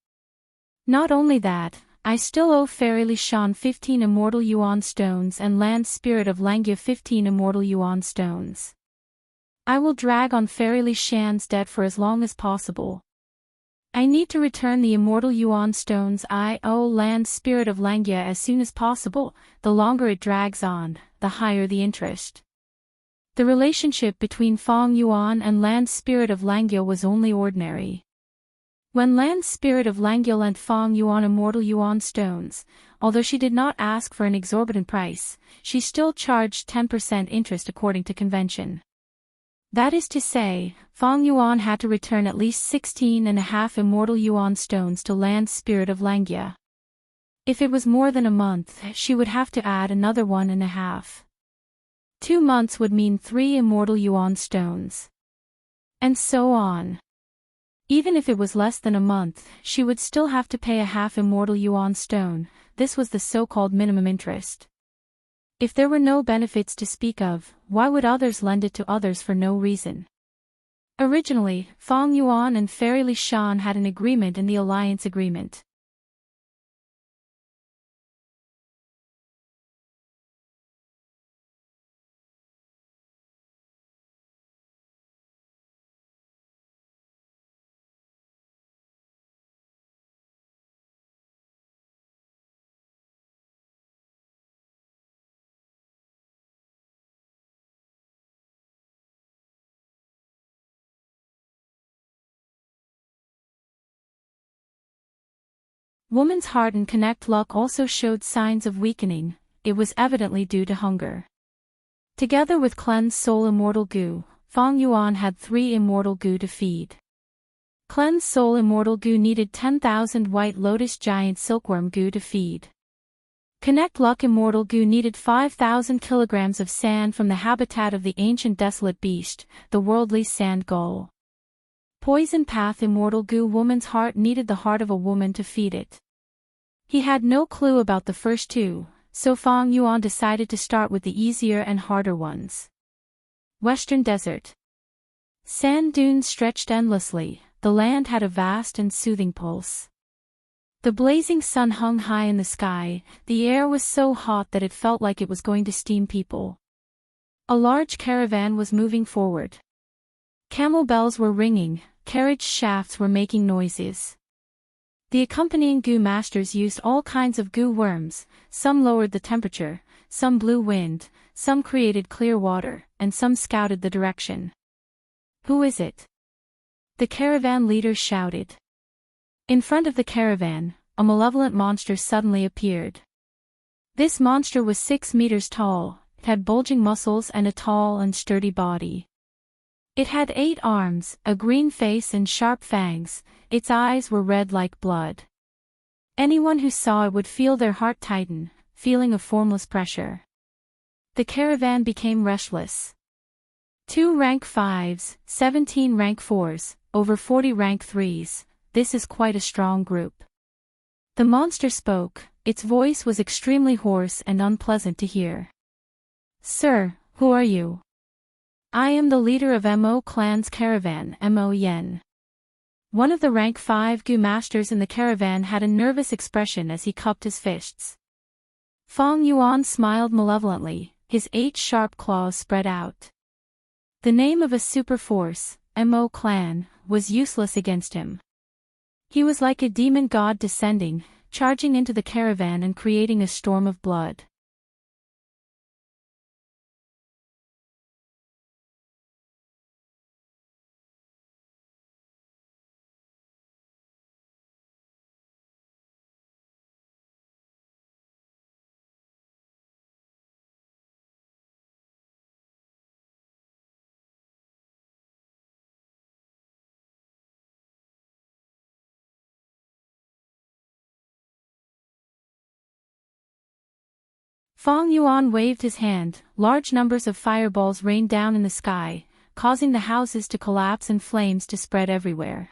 Not only that, I still owe Fairy Lishan 15 Immortal Yuan stones and Land Spirit of Langya 15 Immortal Yuan stones. I will drag on Fairy Lishan's debt for as long as possible. I need to return the Immortal Yuan stones I owe Land Spirit of Langya as soon as possible. The longer it drags on, the higher the interest. The relationship between Fong Yuan and Land Spirit of Langya was only ordinary. When Land Spirit of Langya lent Fong Yuan Immortal Yuan stones, although she did not ask for an exorbitant price, she still charged 10% interest according to convention. That is to say, Fong Yuan had to return at least 16.5 Immortal Yuan stones to Land Spirit of Langya. If it was more than a month, she would have to add another 1.5. 2 months would mean 3 Immortal Yuan stones. And so on. Even if it was less than a month, she would still have to pay a half Immortal Yuan stone. This was the so-called minimum interest. If there were no benefits to speak of, why would others lend it to others for no reason? Originally, Fong Yuan and Fairy Lishan had an agreement in the alliance agreement. Woman's heart and connect luck also showed signs of weakening. It was evidently due to hunger. Together with Cleanse Soul Immortal Goo, Fong Yuan had 3 Immortal Goo to feed. Cleanse Soul Immortal Goo needed 10,000 White Lotus Giant Silkworm Goo to feed. Connect Luck Immortal Goo needed 5,000 kilograms of sand from the habitat of the ancient desolate beast, the worldly sand gull. Poison Path Immortal Goo Woman's heart needed the heart of a woman to feed it. He had no clue about the first 2, so Fong Yuan decided to start with the easier and harder ones. Western Desert. Sand dunes stretched endlessly, the land had a vast and soothing pulse. The blazing sun hung high in the sky, the air was so hot that it felt like it was going to steam people. A large caravan was moving forward. Camel bells were ringing, carriage shafts were making noises. The accompanying goo masters used all kinds of goo worms, some lowered the temperature, some blew wind, some created clear water, and some scouted the direction. Who is it? The caravan leaders shouted. In front of the caravan, a malevolent monster suddenly appeared. This monster was 6 meters tall, it had bulging muscles and a tall and sturdy body. It had 8 arms, a green face and sharp fangs, its eyes were red like blood. Anyone who saw it would feel their heart tighten, feeling a formless pressure. The caravan became restless. 2 rank 5s, 17 rank 4s, over 40 rank 3s, this is quite a strong group. The monster spoke, its voice was extremely hoarse and unpleasant to hear. Sir, Who are you? I am the leader of Mo clan's caravan, Mo Yen. One of the rank 5 Gu masters in the caravan had a nervous expression as he cupped his fists. Fong Yuan smiled malevolently, his 8 sharp claws spread out. The name of a super force, Mo clan, was useless against him. He was like a demon god descending, charging into the caravan and creating a storm of blood. Fong Yuan waved his hand, large numbers of fireballs rained down in the sky, causing the houses to collapse and flames to spread everywhere.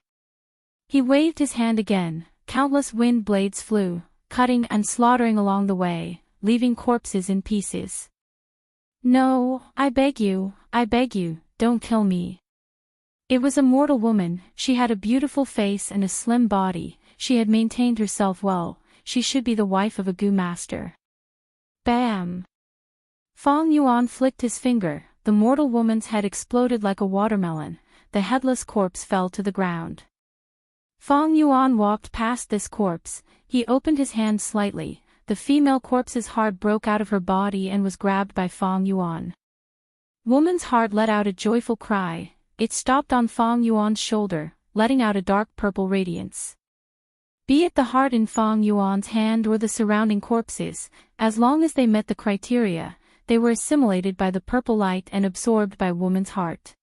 He waved his hand again, countless wind blades flew, cutting and slaughtering along the way, leaving corpses in pieces. No, I beg you, don't kill me. It was a mortal woman, she had a beautiful face and a slim body, she had maintained herself well, she should be the wife of a Gu master. Bam! Fong Yuan flicked his finger, the mortal woman's head exploded like a watermelon, the headless corpse fell to the ground. Fong Yuan walked past this corpse, he opened his hand slightly, the female corpse's heart broke out of her body and was grabbed by Fong Yuan. Woman's heart let out a joyful cry, it stopped on Fong Yuan's shoulder, letting out a dark purple radiance. Be it the heart in Fong Yuan's hand or the surrounding corpses, as long as they met the criteria, they were assimilated by the purple light and absorbed by woman's heart.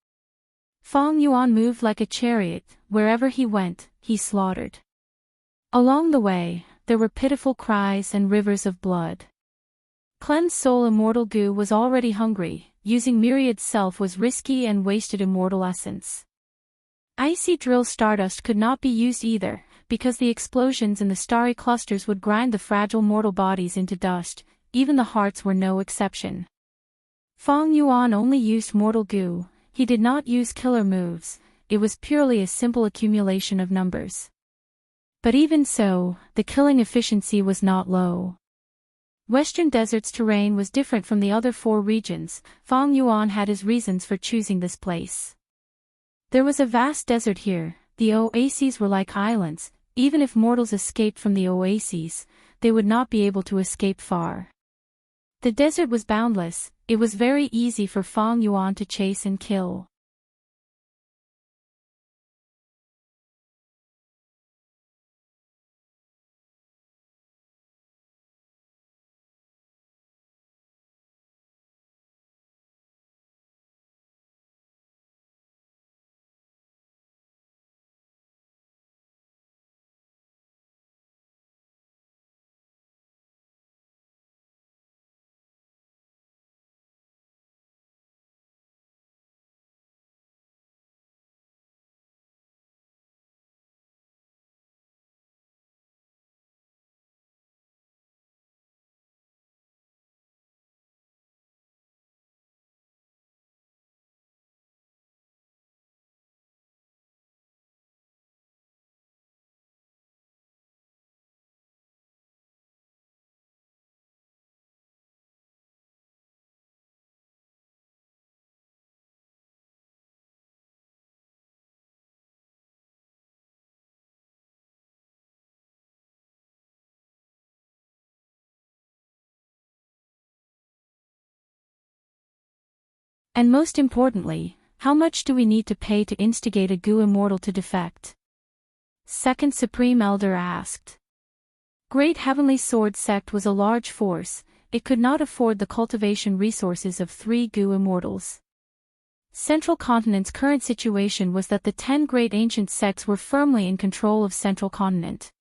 Fong Yuan moved like a chariot, wherever he went, he slaughtered. Along the way, there were pitiful cries and rivers of blood. Cleansed soul immortal Gu was already hungry, using myriad self was risky and wasted immortal essence. Icy drill stardust could not be used either, because the explosions in the starry clusters would grind the fragile mortal bodies into dust, even the hearts were no exception. Fong Yuan only used mortal Gu, he did not use killer moves, it was purely a simple accumulation of numbers. But even so, the killing efficiency was not low. Western Desert's terrain was different from the other 4 regions, Fong Yuan had his reasons for choosing this place. There was a vast desert here, the oases were like islands, even if mortals escaped from the oases, they would not be able to escape far. The desert was boundless, it was very easy for Fong Yuan to chase and kill. And most importantly, how much do we need to pay to instigate a Gu immortal to defect? Second Supreme Elder asked. Great Heavenly Sword sect was a large force, it could not afford the cultivation resources of 3 Gu immortals. Central Continent's current situation was that the 10 great ancient sects were firmly in control of Central Continent.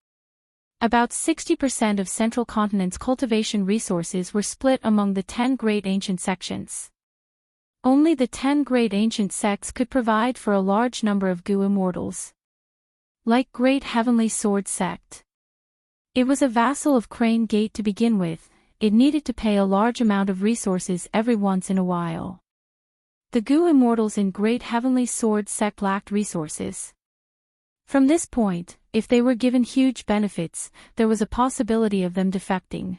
About 60% of Central Continent's cultivation resources were split among the 10 great ancient sections. Only the 10 great ancient sects could provide for a large number of Gu immortals. Like Great Heavenly Sword sect. It was a vassal of Crane Gate to begin with, it needed to pay a large amount of resources every once in a while. The Gu Immortals in Great Heavenly Sword sect lacked resources. From this point, if they were given huge benefits, there was a possibility of them defecting.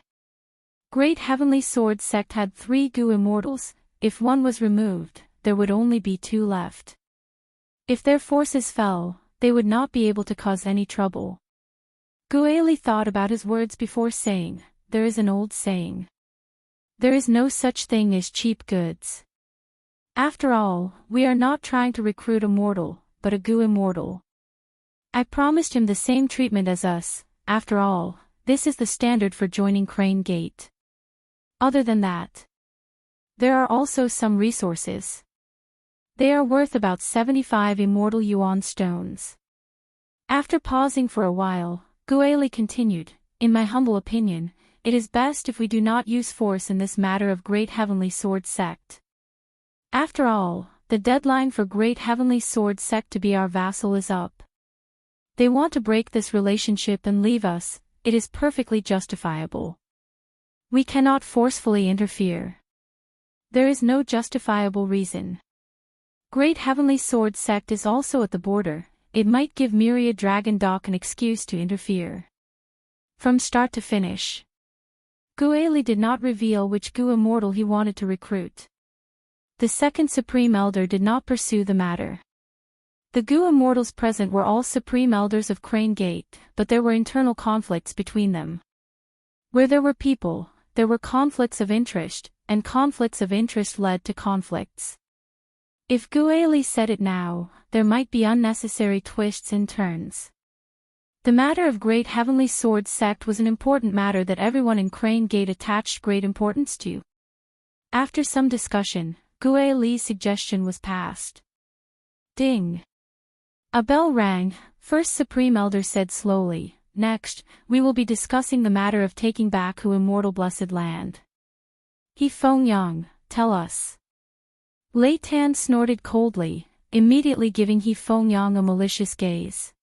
Great Heavenly Sword sect had 3 Gu Immortals. If one was removed, there would only be 2 left. If their forces fell, they would not be able to cause any trouble. Gueli thought about his words before saying, "There is an old saying. There is no such thing as cheap goods. After all, we are not trying to recruit a mortal, but a Gu Immortal. I promised him the same treatment as us. After all, this is the standard for joining Crane Gate. Other than that, there are also some resources. They are worth about 75 Immortal Yuan stones." After pausing for a while, Gueli continued, "In my humble opinion, it is best if we do not use force in this matter of Great Heavenly Sword sect. After all, the deadline for Great Heavenly Sword sect to be our vassal is up. They want to break this relationship and leave us. It is perfectly justifiable. We cannot forcefully interfere. There is no justifiable reason. Great Heavenly Sword sect is also at the border. It might give Myriad Dragon Dock an excuse to interfere. From start to finish." Gueli did not reveal which Gu Immortal he wanted to recruit. The second Supreme Elder did not pursue the matter. The Gu Immortals present were all Supreme Elders of Crane Gate, but there were internal conflicts between them. Where there were people, there were conflicts of interest, and conflicts of interest led to conflicts. If Gueli said it now, there might be unnecessary twists and turns. The matter of Great Heavenly Sword sect was an important matter that everyone in Crane Gate attached great importance to. After some discussion, Gueli's suggestion was passed. Ding! A bell rang. First Supreme Elder said slowly, "Next, we will be discussing the matter of taking back Hu Immortal Blessed Land. He Fengyang, tell us." Lei Tan snorted coldly, immediately giving He Fengyang a malicious gaze.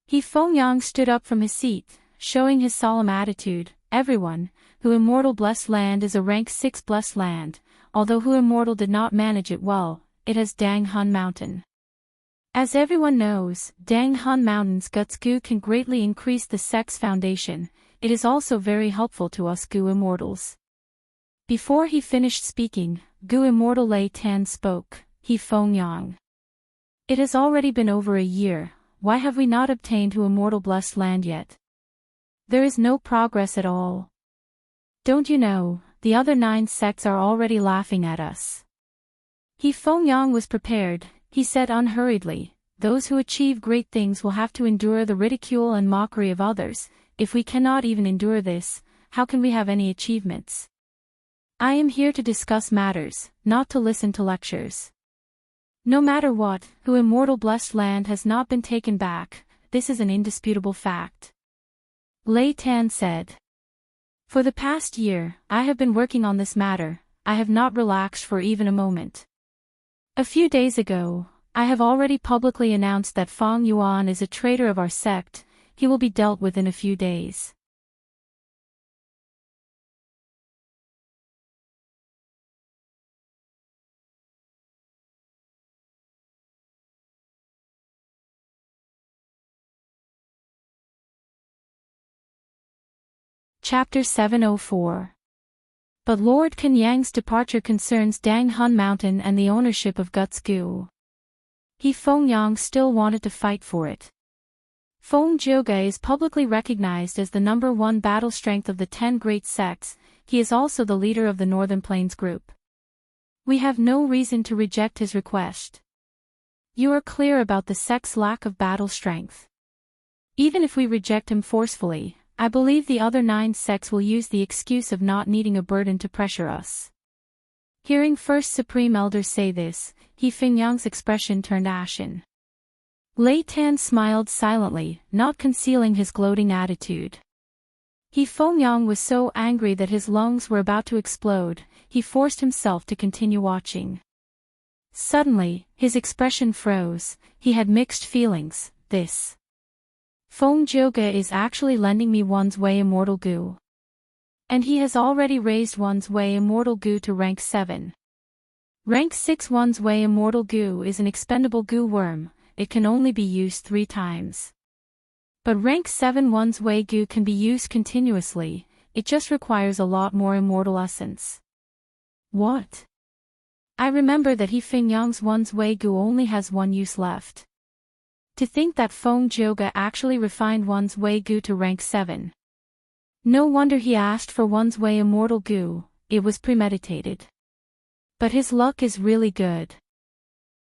He Fengyang stood up from his seat, showing his solemn attitude. "Everyone, Hu Immortal Blessed Land is a rank 6 blessed land. Although Hu Immortal did not manage it well, it has Dang Hun Mountain. As everyone knows, Dang Hun Mountain's Guts Gu can greatly increase the sect's foundation. It is also very helpful to us Gu Immortals." Before he finished speaking, Gu Immortal Lei Tan spoke. "He Fengyang. It has already been over a year. Why have we not obtained Hu Immortal Blessed Land yet? There is no progress at all. Don't you know, the other 9 sects are already laughing at us." He Fengyang was prepared. He said unhurriedly, "Those who achieve great things will have to endure the ridicule and mockery of others. If we cannot even endure this, how can we have any achievements? I am here to discuss matters, not to listen to lectures. No matter what, Hu Immortal Blessed Land has not been taken back. This is an indisputable fact." Lei Tan said. "For the past year, I have been working on this matter. I have not relaxed for even a moment. A few days ago, I have already publicly announced that Fang Yuan is a traitor of our sect. He will be dealt with in a few days." Chapter 704. But Lord Kenyang's departure concerns Dang Hun Mountain and the ownership of Guts Gu. He Fengyang still wanted to fight for it. Feng Jioge is publicly recognized as the #1 battle strength of the 10 great sects. He is also the leader of the Northern Plains group. We have no reason to reject his request. You are clear about the sect's lack of battle strength. Even if we reject him forcefully, I believe the other 9 sects will use the excuse of not needing a burden to pressure us." Hearing First Supreme Elder say this, He Fengyang's expression turned ashen. Lei Tan smiled silently, not concealing his gloating attitude. He Fengyang was so angry that his lungs were about to explode. He forced himself to continue watching. Suddenly, his expression froze. He had mixed feelings. This Feng Jioge is actually lending me one's way Immortal Gu. And he has already raised one's way immortal goo to rank 7. Rank 6 one's way immortal goo is an expendable goo worm, it can only be used 3 times. But rank 7 one's way goo can be used continuously, it just requires a lot more immortal essence. What? I remember that he Feng Yang's one's way goo only has 1 use left. To think that Feng Jioge actually refined one's way goo to rank 7. No wonder he asked for one's way immortal goo, it was premeditated. But his luck is really good.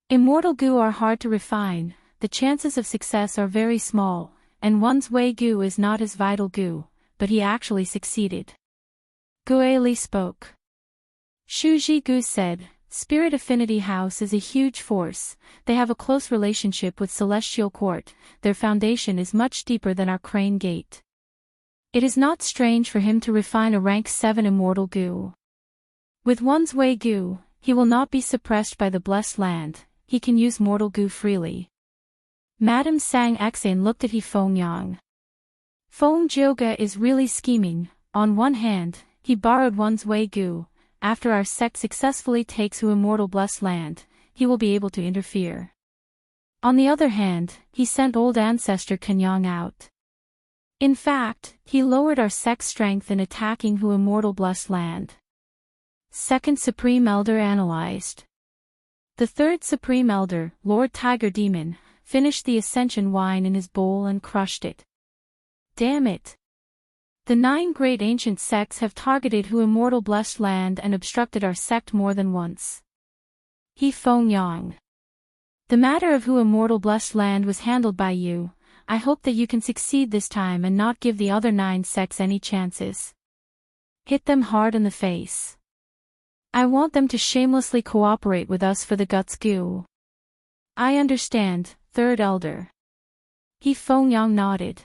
Immortal goo are hard to refine, the chances of success are very small, and one's way goo is not his vital goo, but he actually succeeded. Gue Li spoke. Shu Ji Gu said, Spirit Affinity House is a huge force, they have a close relationship with Celestial Court, their foundation is much deeper than our Crane Gate. It is not strange for him to refine a rank 7 immortal goo. With one's way goo, he will not be suppressed by the blessed land, he can use mortal goo freely. Madame Sang Exane looked at He Feng Yang. Feng Jioge is really scheming, on one hand, he borrowed one's way goo, after our sect successfully takes Hu immortal blessed land, he will be able to interfere. On the other hand, he sent old ancestor Kenyang out. In fact, he lowered our sect's strength in attacking Hu immortal blessed land. Second Supreme Elder analyzed. The third Supreme Elder, Lord Tiger Demon, finished the Ascension wine in his bowl and crushed it. Damn it! The 9 great ancient sects have targeted Hu immortal blessed land and obstructed our sect more than once. He Feng Yang. The matter of Hu immortal blessed land was handled by you, I hope that you can succeed this time and not give the other 9 sects any chances. Hit them hard in the face. I want them to shamelessly cooperate with us for the guts goo. I understand, Third Elder. He Feng Yang nodded.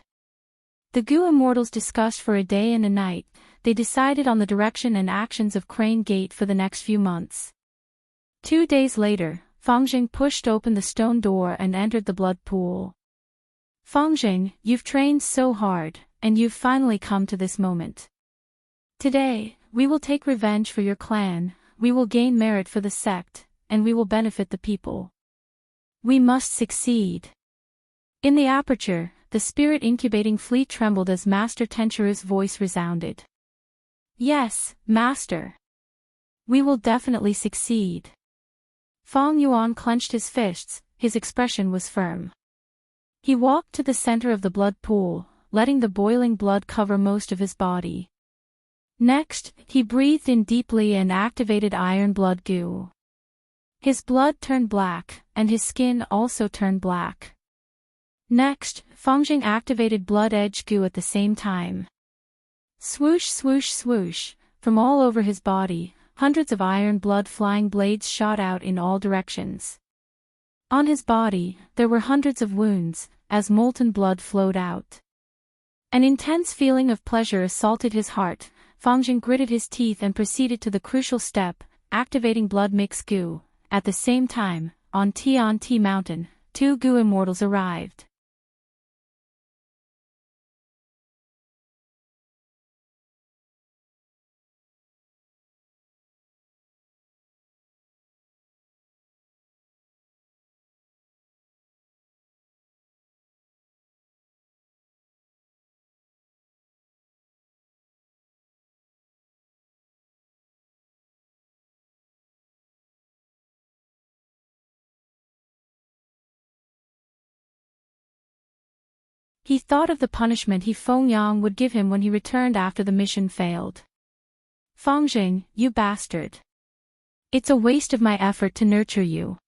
The Gu Immortals discussed for a day and a night, they decided on the direction and actions of Crane Gate for the next few months. 2 days later, Fangjing pushed open the stone door and entered the blood pool. Fangjing, you've trained so hard, and you've finally come to this moment. Today, we will take revenge for your clan, we will gain merit for the sect, and we will benefit the people. We must succeed. In the aperture, the spirit incubating fleet trembled as Master Tenchuru's voice resounded. Yes, Master. We will definitely succeed. Feng Yuan clenched his fists, his expression was firm. He walked to the center of the blood pool, letting the boiling blood cover most of his body. Next, he breathed in deeply and activated iron blood goo. His blood turned black, and his skin also turned black. Next, Fangjing activated blood edge goo at the same time. Swoosh swoosh swoosh, from all over his body, hundreds of iron blood flying blades shot out in all directions. On his body, there were hundreds of wounds, as molten blood flowed out. An intense feeling of pleasure assaulted his heart, Fangjing gritted his teeth and proceeded to the crucial step, activating blood mix goo. At the same time, on Tian-Ti Mountain, 2 Gu Immortals arrived. He thought of the punishment He Feng Yang would give him when he returned after the mission failed. Fangjing, you bastard. It's a waste of my effort to nurture you.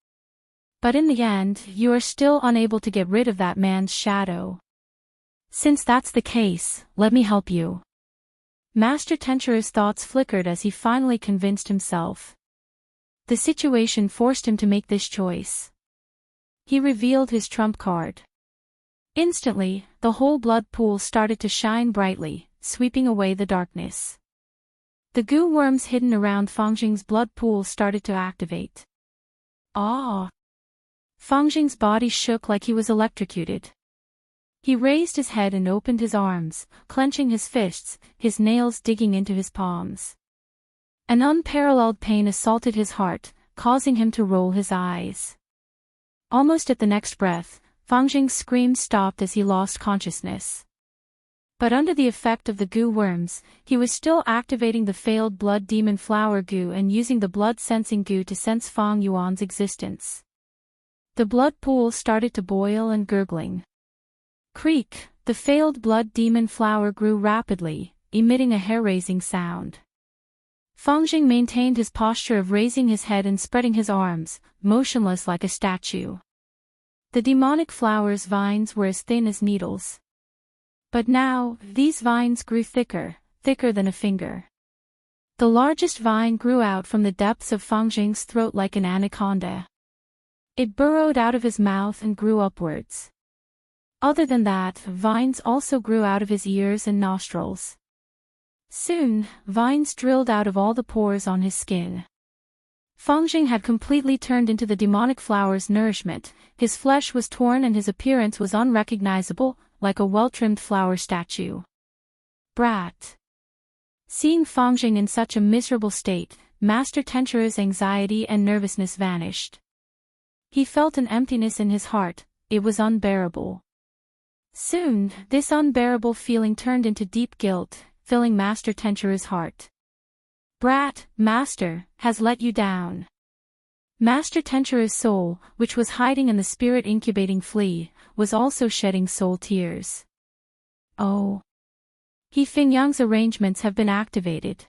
But in the end, you are still unable to get rid of that man's shadow. Since that's the case, let me help you. Master Tenchuru's thoughts flickered as he finally convinced himself. The situation forced him to make this choice. He revealed his trump card. Instantly, the whole blood pool started to shine brightly, sweeping away the darkness. The goo worms hidden around Fangjing's blood pool started to activate. Ah! Fangjing's body shook like he was electrocuted. He raised his head and opened his arms, clenching his fists, his nails digging into his palms. An unparalleled pain assaulted his heart, causing him to roll his eyes. Almost at the next breath, Fang Jing's scream stopped as he lost consciousness. But under the effect of the goo worms, he was still activating the failed blood demon flower goo and using the blood-sensing goo to sense Fang Yuan's existence. The blood pool started to boil and gurgling. Creak, the failed blood demon flower grew rapidly, emitting a hair-raising sound. Fang Jing maintained his posture of raising his head and spreading his arms, motionless like a statue. The demonic flower's vines were as thin as needles. But now, these vines grew thicker than a finger. The largest vine grew out from the depths of Fang Jing's throat like an anaconda. It burrowed out of his mouth and grew upwards. Other than that, vines also grew out of his ears and nostrils. Soon, vines drilled out of all the pores on his skin. Fang Jing had completely turned into the demonic flower's nourishment, his flesh was torn and his appearance was unrecognizable, like a well-trimmed flower statue. Brat. Seeing Fang Jing in such a miserable state, Master Tenchura's anxiety and nervousness vanished. He felt an emptiness in his heart, it was unbearable. Soon, this unbearable feeling turned into deep guilt, filling Master Tenchura's heart. Brat, Master, has let you down. Master Tenchura's soul, which was hiding in the spirit incubating flea, was also shedding soul tears. Oh. He Fing Yang's arrangements have been activated.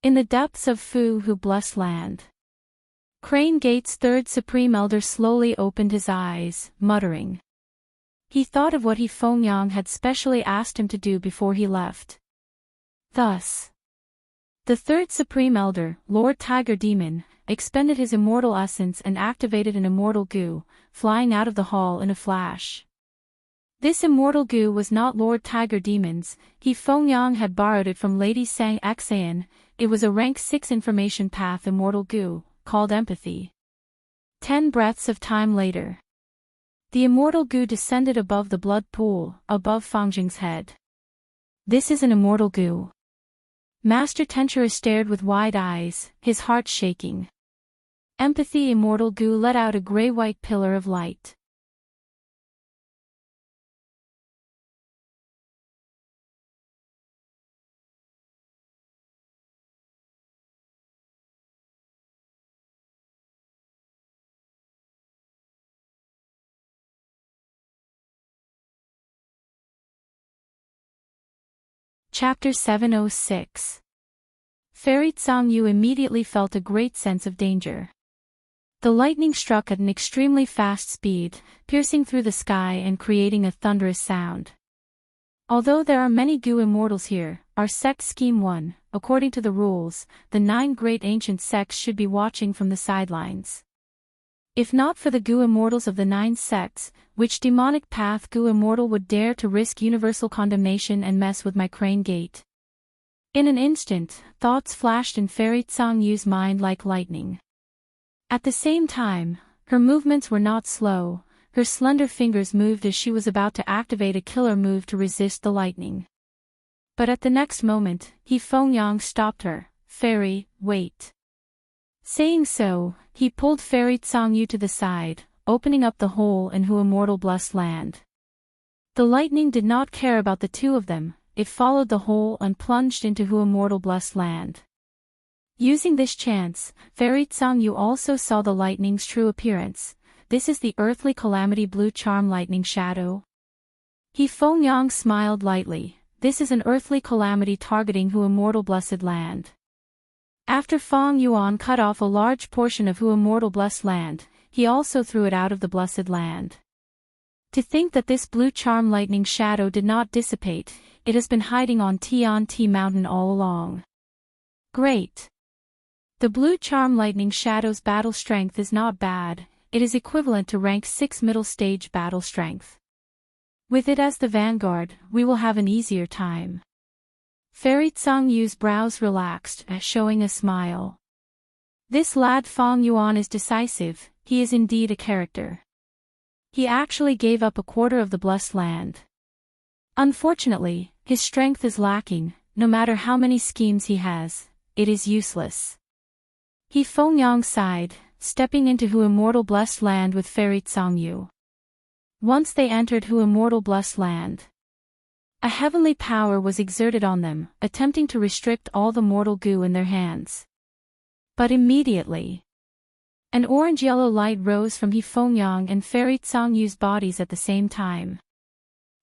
In the depths of Fu Hu blessed land. Crane Gate's third supreme elder slowly opened his eyes, muttering. He thought of what He Feng Yang had specially asked him to do before he left. Thus, the third supreme elder, Lord Tiger Demon, expended his immortal essence and activated an immortal goo, flying out of the hall in a flash. This immortal goo was not Lord Tiger Demon's, He Feng Yang had borrowed it from Lady Sang Xan, it was a rank 6 information path immortal goo, called empathy. 10 breaths of time later. The immortal goo descended above the blood pool, above Fang Jing's head. This is an immortal goo. Master Tenchura stared with wide eyes, his heart shaking. Empathy immortal goo let out a gray-white pillar of light. Chapter 706. Fairy Tsang Yu immediately felt a great sense of danger. The lightning struck at an extremely fast speed, piercing through the sky and creating a thunderous sound. Although there are many Gu immortals here, our sect scheme 1, according to the rules, the 9 great ancient sects should be watching from the sidelines. If not for the Gu immortals of the 9 sects, which demonic path Gu immortal would dare to risk universal condemnation and mess with my Crane Gate? In an instant, thoughts flashed in Fairy Tsang Yu's mind like lightning. At the same time, her movements were not slow, her slender fingers moved as she was about to activate a killer move to resist the lightning. But at the next moment, He Feng Yang stopped her. Fairy, wait. Saying so, he pulled Fairy Tsang Yu to the side, opening up the hole in Hu Immortal blessed land. The lightning did not care about the two of them, it followed the hole and plunged into Hu Immortal blessed land. Using this chance, Fairy Tsang Yu also saw the lightning's true appearance. This is the earthly calamity blue charm lightning shadow. He Feng Yang smiled lightly. This is an earthly calamity targeting Hu Immortal blessed land. After Fang Yuan cut off a large portion of Hu Immortal blessed land, he also threw it out of the blessed land. To think that this blue charm lightning shadow did not dissipate, it has been hiding on Tian Ti Mountain all along. Great. The blue charm lightning shadow's battle strength is not bad, it is equivalent to rank 6 middle stage battle strength. With it as the vanguard, we will have an easier time. Fairy Tsang Yu's brows relaxed, showing a smile. This lad Fang Yuan is decisive, he is indeed a character. He actually gave up a quarter of the blessed land. Unfortunately, his strength is lacking. No matter how many schemes he has, it is useless. He Fengyang sighed, stepping into Hu Immortal Blessed Land with Fairy Tsangyu. Once they entered Hu Immortal Blessed Land, a heavenly power was exerted on them, attempting to restrict all the mortal goo in their hands. But immediately, an orange-yellow light rose from He Fengyang and Fairy Tsangyu's bodies at the same time.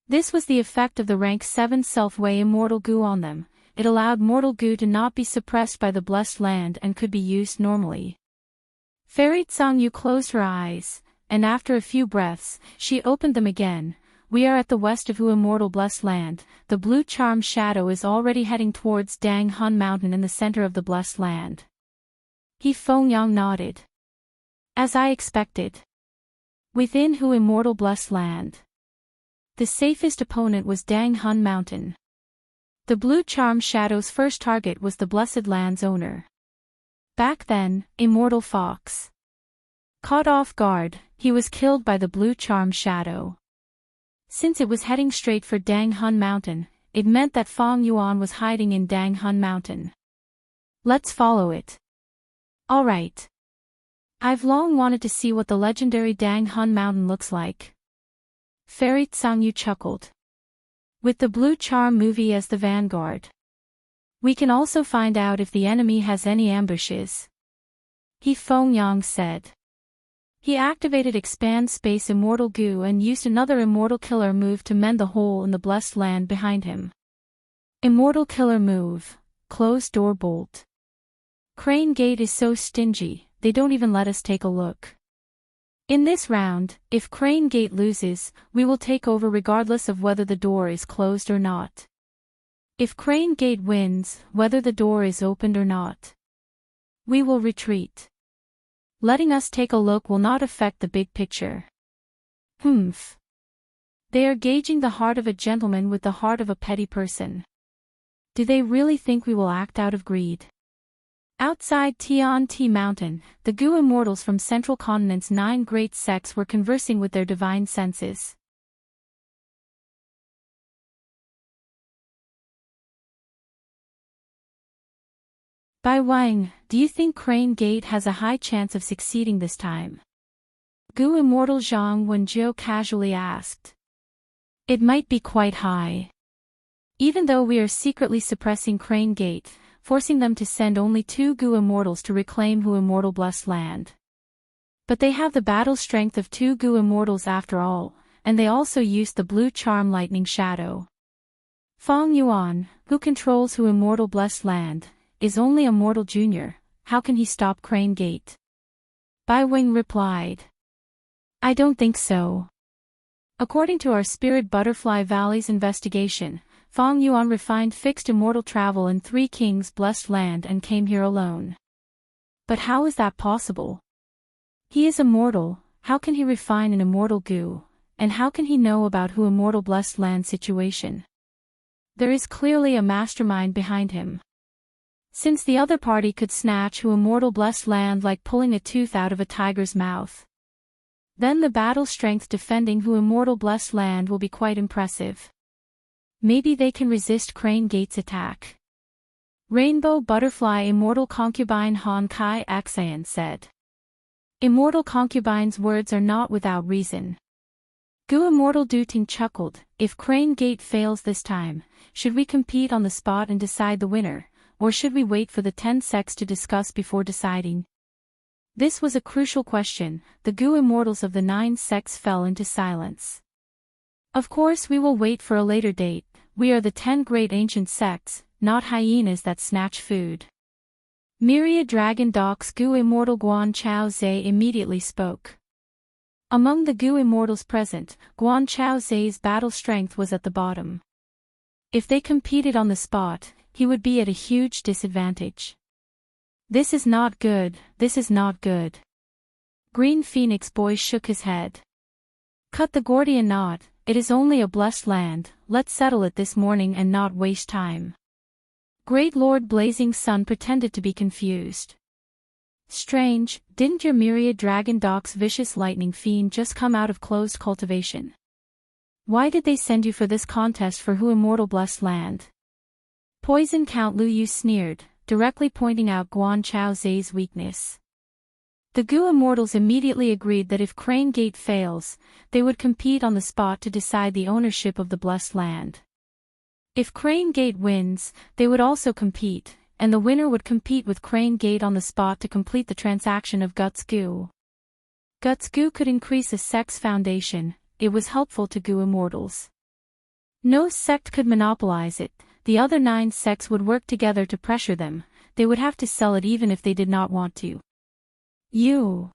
This was the effect of the rank 7 self-way immortal goo on them. It allowed mortal goo to not be suppressed by the blessed land and could be used normally. Fairy Tsangyu closed her eyes, and after a few breaths, she opened them again. We are at the west of Hu Immortal Blessed Land. The blue charm shadow is already heading towards Dang Hun Mountain in the center of the blessed land. He Fengyang nodded. As I expected. Within Hu Immortal Blessed Land, the safest opponent was Dang Hun Mountain. The blue charm shadow's first target was the blessed land's owner. Back then, Immortal Fox. Caught off guard, he was killed by the blue charm shadow. Since it was heading straight for Dang Hun Mountain, it meant that Feng Yuan was hiding in Dang Hun Mountain. Let's follow it. Alright. I've long wanted to see what the legendary Dang Hun Mountain looks like. Fairy Tsangyu chuckled. With the blue charm movie as the vanguard, we can also find out if the enemy has any ambushes. He Fengyang said. He activated Expand Space Immortal Goo and used another Immortal Killer move to mend the hole in the blessed land behind him. Immortal Killer move, Closed Door Bolt. Crane Gate is so stingy, they don't even let us take a look. In this round, if Crane Gate loses, we will take over regardless of whether the door is closed or not. If Crane Gate wins, whether the door is opened or not, we will retreat. Letting us take a look will not affect the big picture. Humph. They are gauging the heart of a gentleman with the heart of a petty person. Do they really think we will act out of greed? Outside Tian Ti Mountain, the Goo Immortals from Central Continent's 9 great sects were conversing with their divine senses. Bai Wang, do you think Crane Gate has a high chance of succeeding this time? Goo Immortal Zhang Wenjiu casually asked. It might be quite high. Even though we are secretly suppressing Crane Gate, forcing them to send only 2 Goo Immortals to reclaim Hu Immortal Blessed Land. But they have the battle strength of 2 Goo Immortals after all, and they also used the blue charm Lightning Shadow. Feng Yuan, who controls Hu Immortal Blessed Land, is only a mortal junior. How can he stop Crane Gate? Bai Wing replied. I don't think so. According to our Spirit Butterfly Valley's investigation, Feng Yuan refined fixed immortal travel in 3 Kings' blessed land and came here alone. But how is that possible? He is immortal, how can he refine an immortal goo, and how can he know about Hu Immortal Blessed Land situation? There is clearly a mastermind behind him. Since the other party could snatch Hu Immortal Blessed Land like pulling a tooth out of a tiger's mouth, then the battle strength defending Hu Immortal Blessed Land will be quite impressive. Maybe they can resist Crane Gate's attack. Rainbow Butterfly Immortal Concubine Han Kai Axayan said. Immortal Concubine's words are not without reason. Gu Immortal Duting chuckled. If Crane Gate fails this time, should we compete on the spot and decide the winner, or should we wait for the 10 sects to discuss before deciding? This was a crucial question. The Gu Immortals of the 9 sects fell into silence. Of course we will wait for a later date. We are the 10 great ancient sects, not hyenas that snatch food. Myriad Dragon Doc's Gu Immortal Guan Chao Zhe immediately spoke. Among the Gu Immortals present, Guan Chao Zhe's battle strength was at the bottom. If they competed on the spot, he would be at a huge disadvantage. This is not good, this is not good. Green Phoenix Boy shook his head. Cut the Gordian knot. It is only a blessed land, let's settle it this morning and not waste time. Great Lord Blazing Sun pretended to be confused. Strange, didn't your myriad dragon doc's vicious lightning fiend just come out of closed cultivation? Why did they send you for this contest for who immortal blessed land? Poison Count Lu Yu sneered, directly pointing out Guan Chao Zai's weakness. The Gu Immortals immediately agreed that if Crane Gate fails, they would compete on the spot to decide the ownership of the blessed land. If Crane Gate wins, they would also compete, and the winner would compete with Crane Gate on the spot to complete the transaction of Guts Gu. Guts Gu could increase a sect's foundation, it was helpful to Gu Immortals. No sect could monopolize it, the other 9 sects would work together to pressure them, they would have to sell it even if they did not want to. You!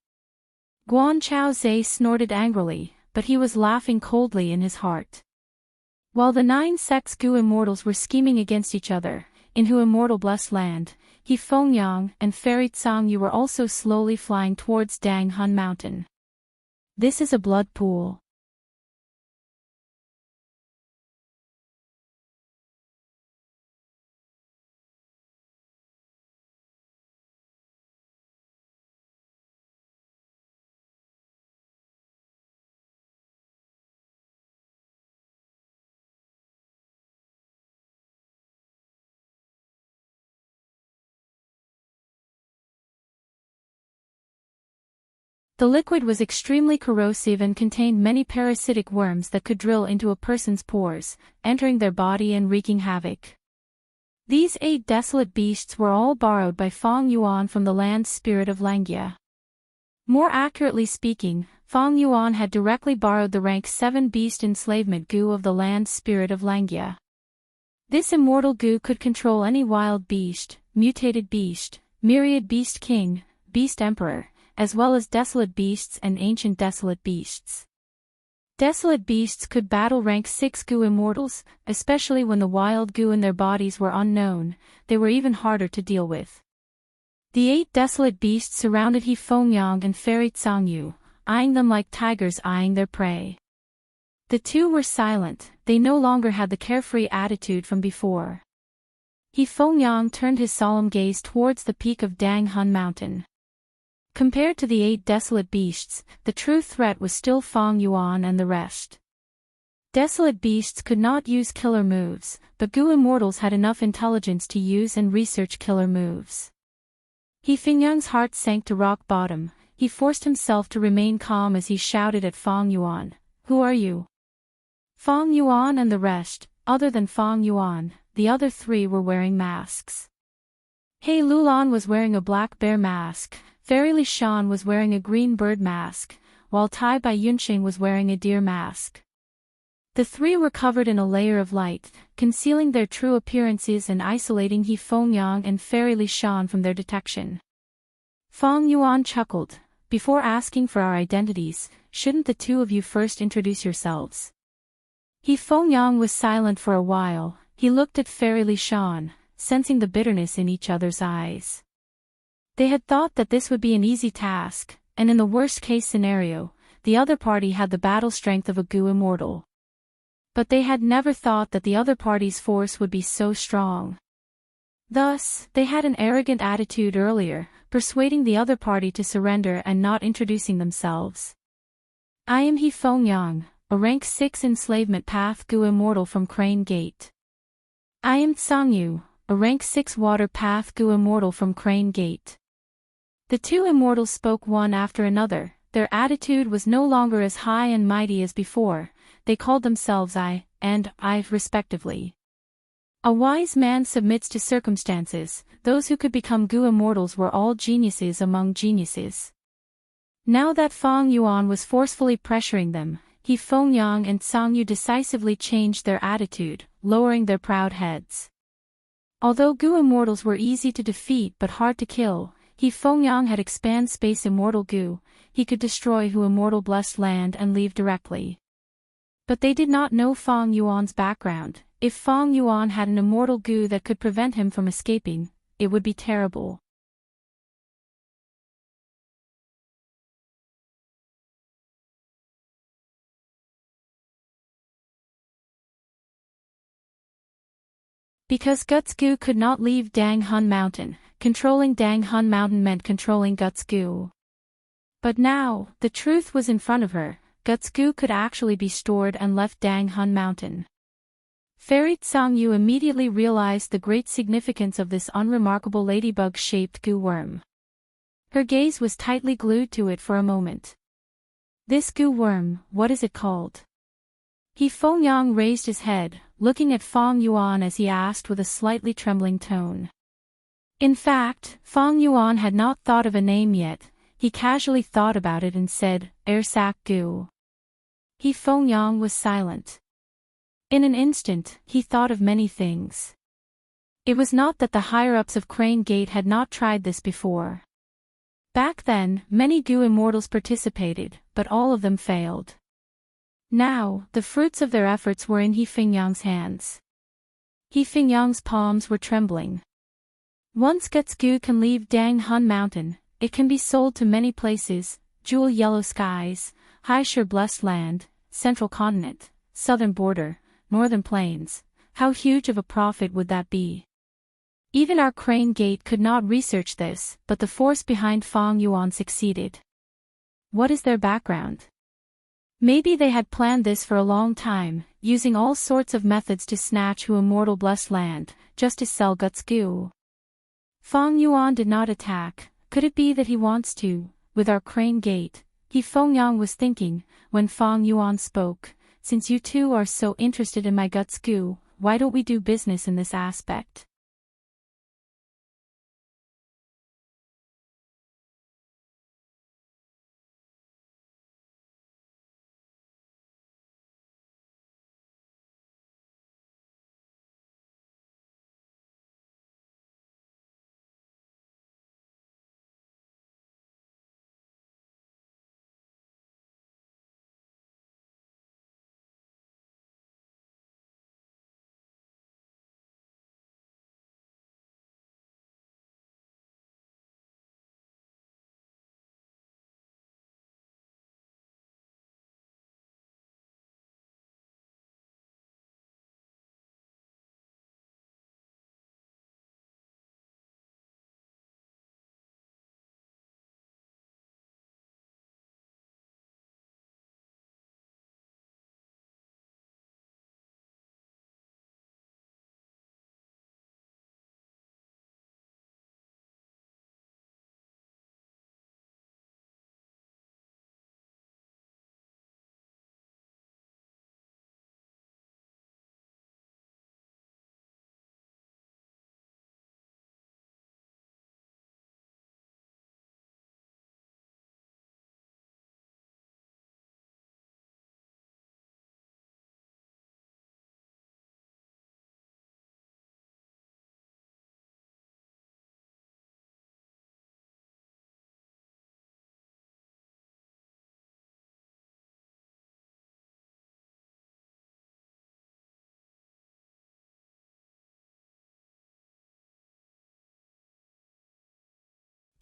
Guan Chao Zai snorted angrily, but he was laughing coldly in his heart. While the 9 sects Gu Immortals were scheming against each other, in Hu Immortal Blessed Land, He Fengyang and Fairy Tsang Yu were also slowly flying towards Dang Hun Mountain. This is a blood pool. The liquid was extremely corrosive and contained many parasitic worms that could drill into a person's pores, entering their body and wreaking havoc. These 8 desolate beasts were all borrowed by Feng Yuan from the land spirit of Langia. More accurately speaking, Feng Yuan had directly borrowed the rank 7 beast enslavement Gu of the land spirit of Langia. This immortal Gu could control any wild beast, mutated beast, myriad beast king, beast emperor, as well as desolate beasts and ancient desolate beasts. Desolate beasts could battle rank 6 Gu Immortals, especially when the wild Gu in their bodies were unknown, they were even harder to deal with. The 8 desolate beasts surrounded He Fengyang and Fairy Tsang Yu, eyeing them like tigers eyeing their prey. The 2 were silent, they no longer had the carefree attitude from before. He Fengyang turned his solemn gaze towards the peak of Dang Hun Mountain. Compared to the 8 desolate beasts, the true threat was still Feng Yuan and the rest. Desolate beasts could not use killer moves, but Gu Immortals had enough intelligence to use and research killer moves. He Fengyang's heart sank to rock bottom, he forced himself to remain calm as he shouted at Feng Yuan, "Who are you?" Feng Yuan and the rest, other than Feng Yuan, the other 3 were wearing masks. He Lulan was wearing a black bear mask, Fairy Li Shan was wearing a green bird mask, while Tai Bai Yunxing was wearing a deer mask. The 3 were covered in a layer of light, concealing their true appearances and isolating He Fengyang and Fairy Li Shan from their detection. Feng Yuan chuckled, "Before asking for our identities, shouldn't the 2 of you first introduce yourselves?" He Fengyang was silent for a while, he looked at Fairy Li Shan, sensing the bitterness in each other's eyes. They had thought that this would be an easy task, and in the worst-case scenario, the other party had the battle strength of a Gu Immortal. But they had never thought that the other party's force would be so strong. Thus, they had an arrogant attitude earlier, persuading the other party to surrender and not introducing themselves. "I am He Fengyang, a rank 6 enslavement path Gu Immortal from Crane Gate." "I am Tsang Yu, a rank 6 water path Gu Immortal from Crane Gate." The 2 immortals spoke one after another, their attitude was no longer as high and mighty as before, they called themselves I and I respectively. A wise man submits to circumstances, those who could become Gu Immortals were all geniuses among geniuses. Now that Feng Yuan was forcefully pressuring them, He Fengyang and Tsang Yu decisively changed their attitude, lowering their proud heads. Although Gu Immortals were easy to defeat but hard to kill, He Fengyang had expand space immortal Gu, he could destroy Hu Immortal Blessed Land and leave directly. But they did not know Feng Yuan's background. If Feng Yuan had an immortal Gu that could prevent him from escaping, it would be terrible. Because Gutsgu could not leave Dang Hun Mountain, controlling Dang Hun Mountain meant controlling Gutsgu. But now, the truth was in front of her, Gutsgu could actually be stored and left Dang Hun Mountain. Fairy Tsangyu immediately realized the great significance of this unremarkable ladybug-shaped goo worm. Her gaze was tightly glued to it for a moment. This goo worm, what is it called? He Fengyang raised his head, looking at Feng Yuan as he asked with a slightly trembling tone. In fact, Feng Yuan had not thought of a name yet. He casually thought about it and said, Air Sac Goo. He Fengyang was silent. In an instant, he thought of many things. It was not that the higher-ups of Crane Gate had not tried this before. Back then, many Goo Immortals participated, but all of them failed. Now, the fruits of their efforts were in He Fengyang's hands. He Fengyang's palms were trembling. Once Gutsgu can leave Dang Hun Mountain, it can be sold to many places: Jewel Yellow Skies, High Shore Blessed Land, Central Continent, Southern Border, Northern Plains. How huge of a profit would that be? Even our Crane Gate could not research this, but the force behind Feng Yuan succeeded. What is their background? Maybe they had planned this for a long time, using all sorts of methods to snatch Hu Immortal Blessed Land, just to sell Gutsgu. Feng Yuan did not attack. Could it be that he wants to, with our Crane Gate? He Fengyang was thinking, when Feng Yuan spoke, since you two are so interested in my Gutsgu, why don't we do business in this aspect?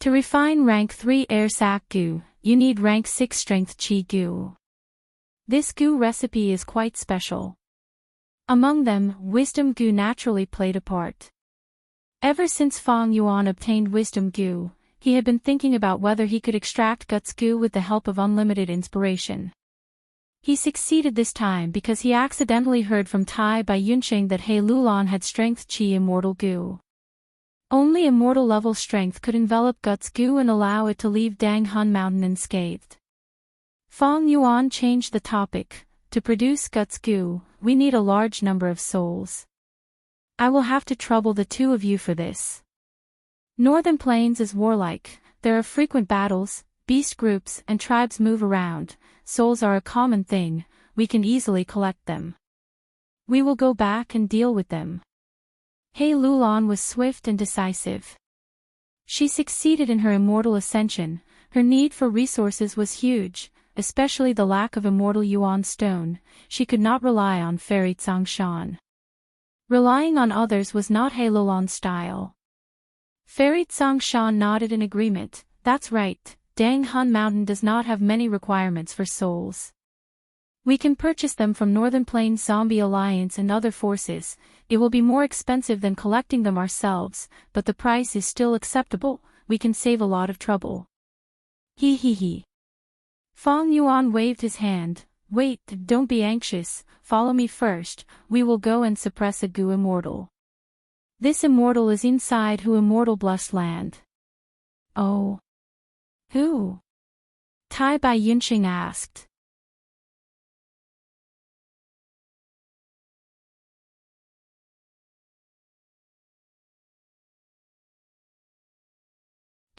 To refine rank 3 Air Sac Goo, you need rank 6 Strength Chi Goo. This Goo recipe is quite special. Among them, Wisdom Goo naturally played a part. Ever since Feng Yuan obtained Wisdom Goo, he had been thinking about whether he could extract Guts Goo with the help of unlimited inspiration. He succeeded this time because he accidentally heard from Tai Bai Yunsheng that He Lulan had Strength Chi Immortal Goo. Only immortal level strength could envelop Guts Goo and allow it to leave Dang Hun Mountain unscathed. Feng Yuan changed the topic. To produce Guts Goo, we need a large number of souls. I will have to trouble the two of you for this. Northern Plains is warlike, there are frequent battles, beast groups and tribes move around, souls are a common thing, we can easily collect them. We will go back and deal with them. He Lulan was swift and decisive. She succeeded in her immortal ascension, her need for resources was huge, especially the lack of immortal Yuan stone, she could not rely on Fairy Tsangshan. Relying on others was not He Lulan's style. Fairy Tsangshan nodded in agreement, that's right, Dang Hun Mountain does not have many requirements for souls. We can purchase them from Northern Plains Zombie Alliance and other forces. It will be more expensive than collecting them ourselves, but the price is still acceptable. We can save a lot of trouble. He. Fang Yuan waved his hand. Wait, don't be anxious, follow me first, we will go and suppress a Gu Immortal. This Immortal is inside Hu Immortal Blessed Land. Oh. Who? Tai Bai Yunqing asked.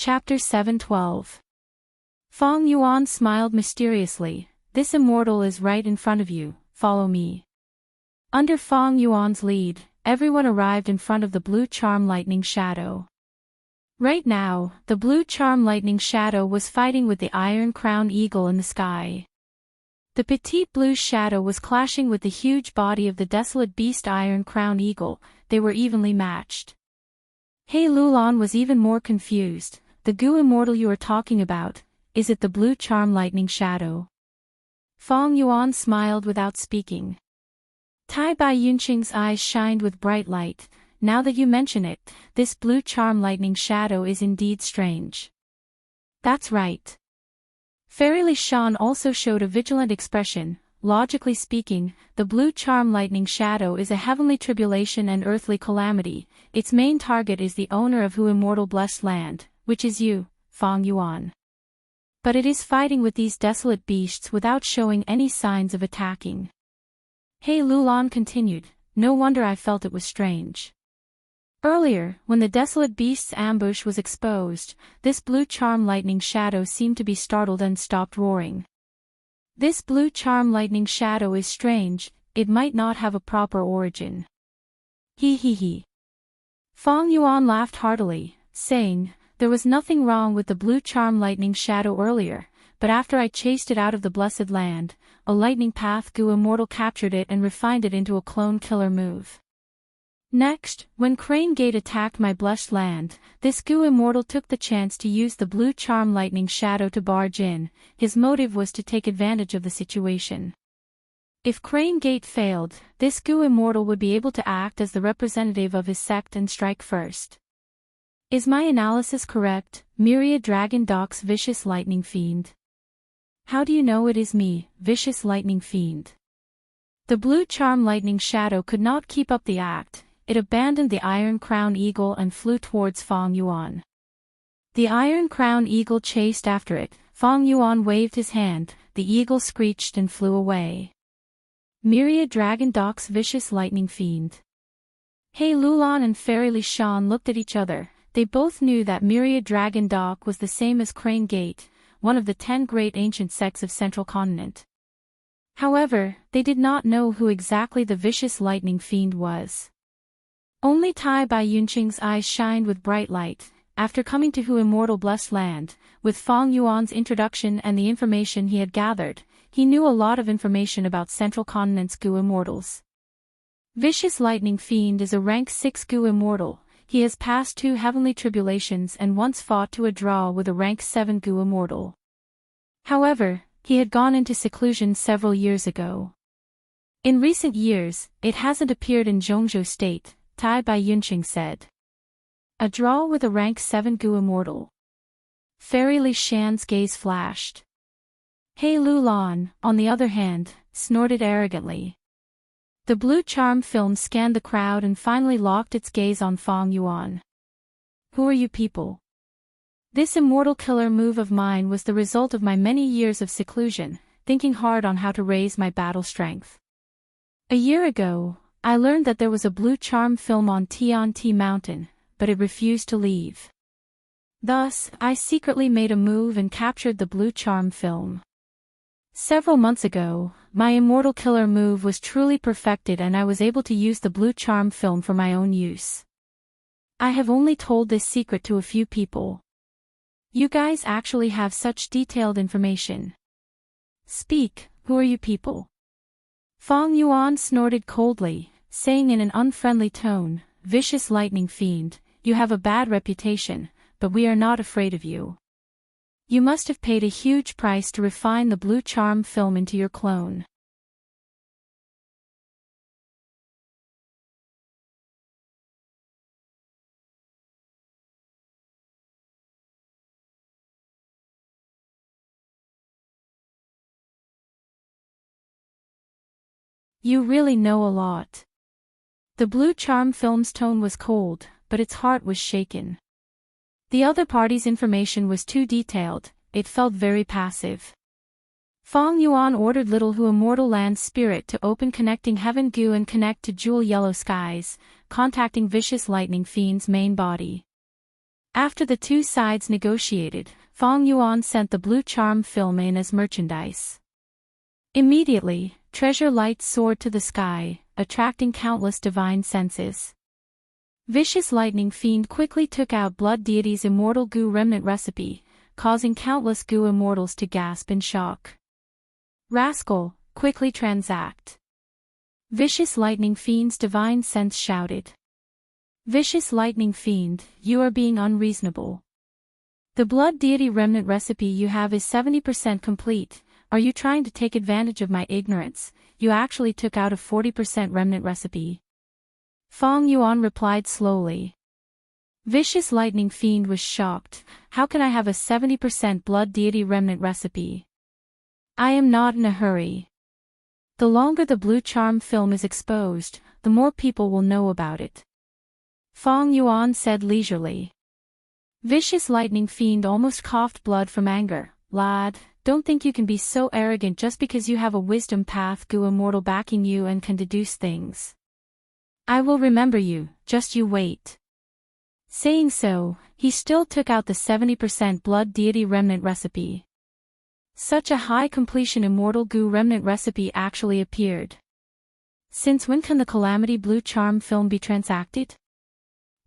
Chapter 7:12. Fang Yuan smiled mysteriously. This Immortal is right in front of you, follow me. Under Fang Yuan's lead, everyone arrived in front of the blue charm lightning shadow. Right now, the blue charm lightning shadow was fighting with the iron crown eagle in the sky. The petite blue shadow was clashing with the huge body of the desolate beast iron crown eagle. They were evenly matched. He Lulan was even more confused. The Gu Immortal you are talking about, is it the blue charm lightning shadow? Fang Yuan smiled without speaking. Tai Bai Yunqing's eyes shined with bright light. Now that you mention it, this blue charm lightning shadow is indeed strange. That's right. Fairy Li Shan also showed a vigilant expression. Logically speaking, the blue charm lightning shadow is a heavenly tribulation and earthly calamity. Its main target is the owner of Hu Immortal Blessed Land, which is you, Fang Yuan. But it is fighting with these desolate beasts without showing any signs of attacking. He Lulan continued, no wonder I felt it was strange. Earlier, when the desolate beast's ambush was exposed, this blue charm lightning shadow seemed to be startled and stopped roaring. This blue charm lightning shadow is strange, it might not have a proper origin. He. Fang Yuan laughed heartily, saying, there was nothing wrong with the blue charm lightning shadow earlier, but after I chased it out of the blessed land, a lightning path Gu Immortal captured it and refined it into a clone killer move. Next, when Crane Gate attacked my blessed land, this Gu Immortal took the chance to use the blue charm lightning shadow to barge in. His motive was to take advantage of the situation. If Crane Gate failed, this Gu Immortal would be able to act as the representative of his sect and strike first. Is my analysis correct, Myriad Dragon Doc's vicious lightning fiend? How do you know it is me, vicious lightning fiend? The blue charm lightning shadow could not keep up the act. It abandoned the Iron Crown Eagle and flew towards Fang Yuan. The Iron Crown Eagle chased after it. Fang Yuan waved his hand, the eagle screeched and flew away. Myriad Dragon Doc's vicious lightning fiend. He Lulan and Fairy Li Shan looked at each other. They both knew that Myriad Dragon Doc was the same as Crane Gate, one of the 10 great ancient sects of Central Continent. However, they did not know who exactly the vicious lightning fiend was. Only Tai Bai Yunqing's eyes shined with bright light. After coming to Hu Immortal Blessed Land, with Fang Yuan's introduction and the information he had gathered, he knew a lot of information about Central Continent's Gu Immortals. Vicious Lightning Fiend is a rank 6 Gu Immortal. He has passed 2 heavenly tribulations and once fought to a draw with a rank 7 Gu Immortal. However, he had gone into seclusion several years ago. In recent years, it hasn't appeared in Zhongzhou State, Tai Bai Yunqing said. A draw with a rank 7 Gu Immortal. Fairy Li Shan's gaze flashed. He Lulan, on the other hand, snorted arrogantly. The blue charm film scanned the crowd and finally locked its gaze on Fang Yuan. Who are you people? This immortal killer move of mine was the result of my many years of seclusion, thinking hard on how to raise my battle strength. A year ago, I learned that there was a blue charm film on Tianti Mountain, but it refused to leave. Thus, I secretly made a move and captured the blue charm film. Several months ago, my immortal killer move was truly perfected and I was able to use the blue charm film for my own use. I have only told this secret to a few people. You guys actually have such detailed information. Speak, who are you people? Fang Yuan snorted coldly, saying in an unfriendly tone, Vicious Lightning Fiend, you have a bad reputation, but we are not afraid of you. You must have paid a huge price to refine the blue charm film into your clone. You really know a lot. The blue charm film's tone was cold, but its heart was shaken. The other party's information was too detailed, it felt very passive. Feng Yuan ordered Little Hu Immortal Land's spirit to open connecting Heaven Gu and connect to Jewel Yellow Skies, contacting Vicious Lightning Fiend's main body. After the two sides negotiated, Feng Yuan sent the blue charm film in as merchandise. Immediately, treasure lights soared to the sky, attracting countless divine senses. Vicious Lightning Fiend quickly took out Blood Deity's Immortal Gu remnant recipe, causing countless Gu immortals to gasp in shock. Rascal, quickly transact. Vicious Lightning Fiend's divine sense shouted. Vicious Lightning Fiend, you are being unreasonable. The Blood Deity remnant recipe you have is 70% complete. Are you trying to take advantage of my ignorance? You actually took out a 40% remnant recipe. Feng Yuan replied slowly. Vicious Lightning Fiend was shocked. How can I have a 70% Blood Deity remnant recipe? I am not in a hurry. The longer the blue charm film is exposed, the more people will know about it. Feng Yuan said leisurely. Vicious Lightning Fiend almost coughed blood from anger. Lad, don't think you can be so arrogant just because you have a wisdom path Gu immortal backing you and can deduce things. I will remember you, just you wait. Saying so, he still took out the 70% Blood Deity remnant recipe. Such a high completion Immortal Gu remnant recipe actually appeared. Since when can the Calamity Blue Charm film be transacted?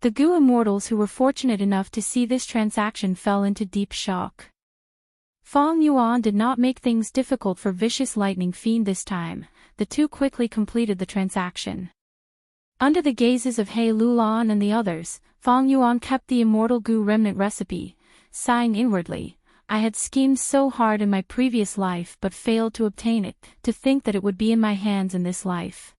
The Gu immortals who were fortunate enough to see this transaction fell into deep shock. Feng Yuan did not make things difficult for Vicious Lightning Fiend this time, the two quickly completed the transaction. Under the gazes of He Lulan and the others, Feng Yuan kept the Immortal Gu remnant recipe, sighing inwardly. I had schemed so hard in my previous life but failed to obtain it, to think that it would be in my hands in this life.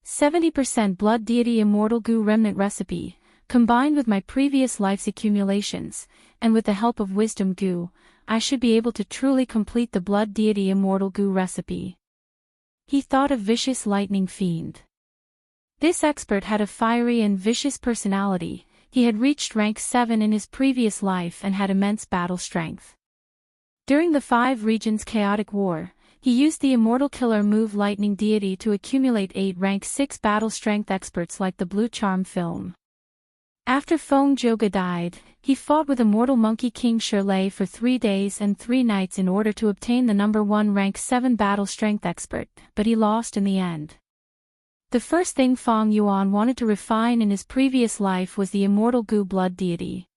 70% Blood Deity Immortal Gu remnant recipe, combined with my previous life's accumulations, and with the help of Wisdom Gu, I should be able to truly complete the Blood Deity Immortal Gu recipe. He thought of Vicious Lightning Fiend. This expert had a fiery and vicious personality. He had reached rank 7 in his previous life and had immense battle strength. During the 5 regions chaotic war, he used the immortal killer move Lightning Deity to accumulate 8 rank 6 battle strength experts like the Blue Charm film. After Feng Zhouge died, he fought with Immortal Monkey King Shirley for 3 days and 3 nights in order to obtain the number 1 rank 7 battle strength expert, but he lost in the end. The first thing Feng Yuan wanted to refine in his previous life was the Immortal Gu Blood Deity.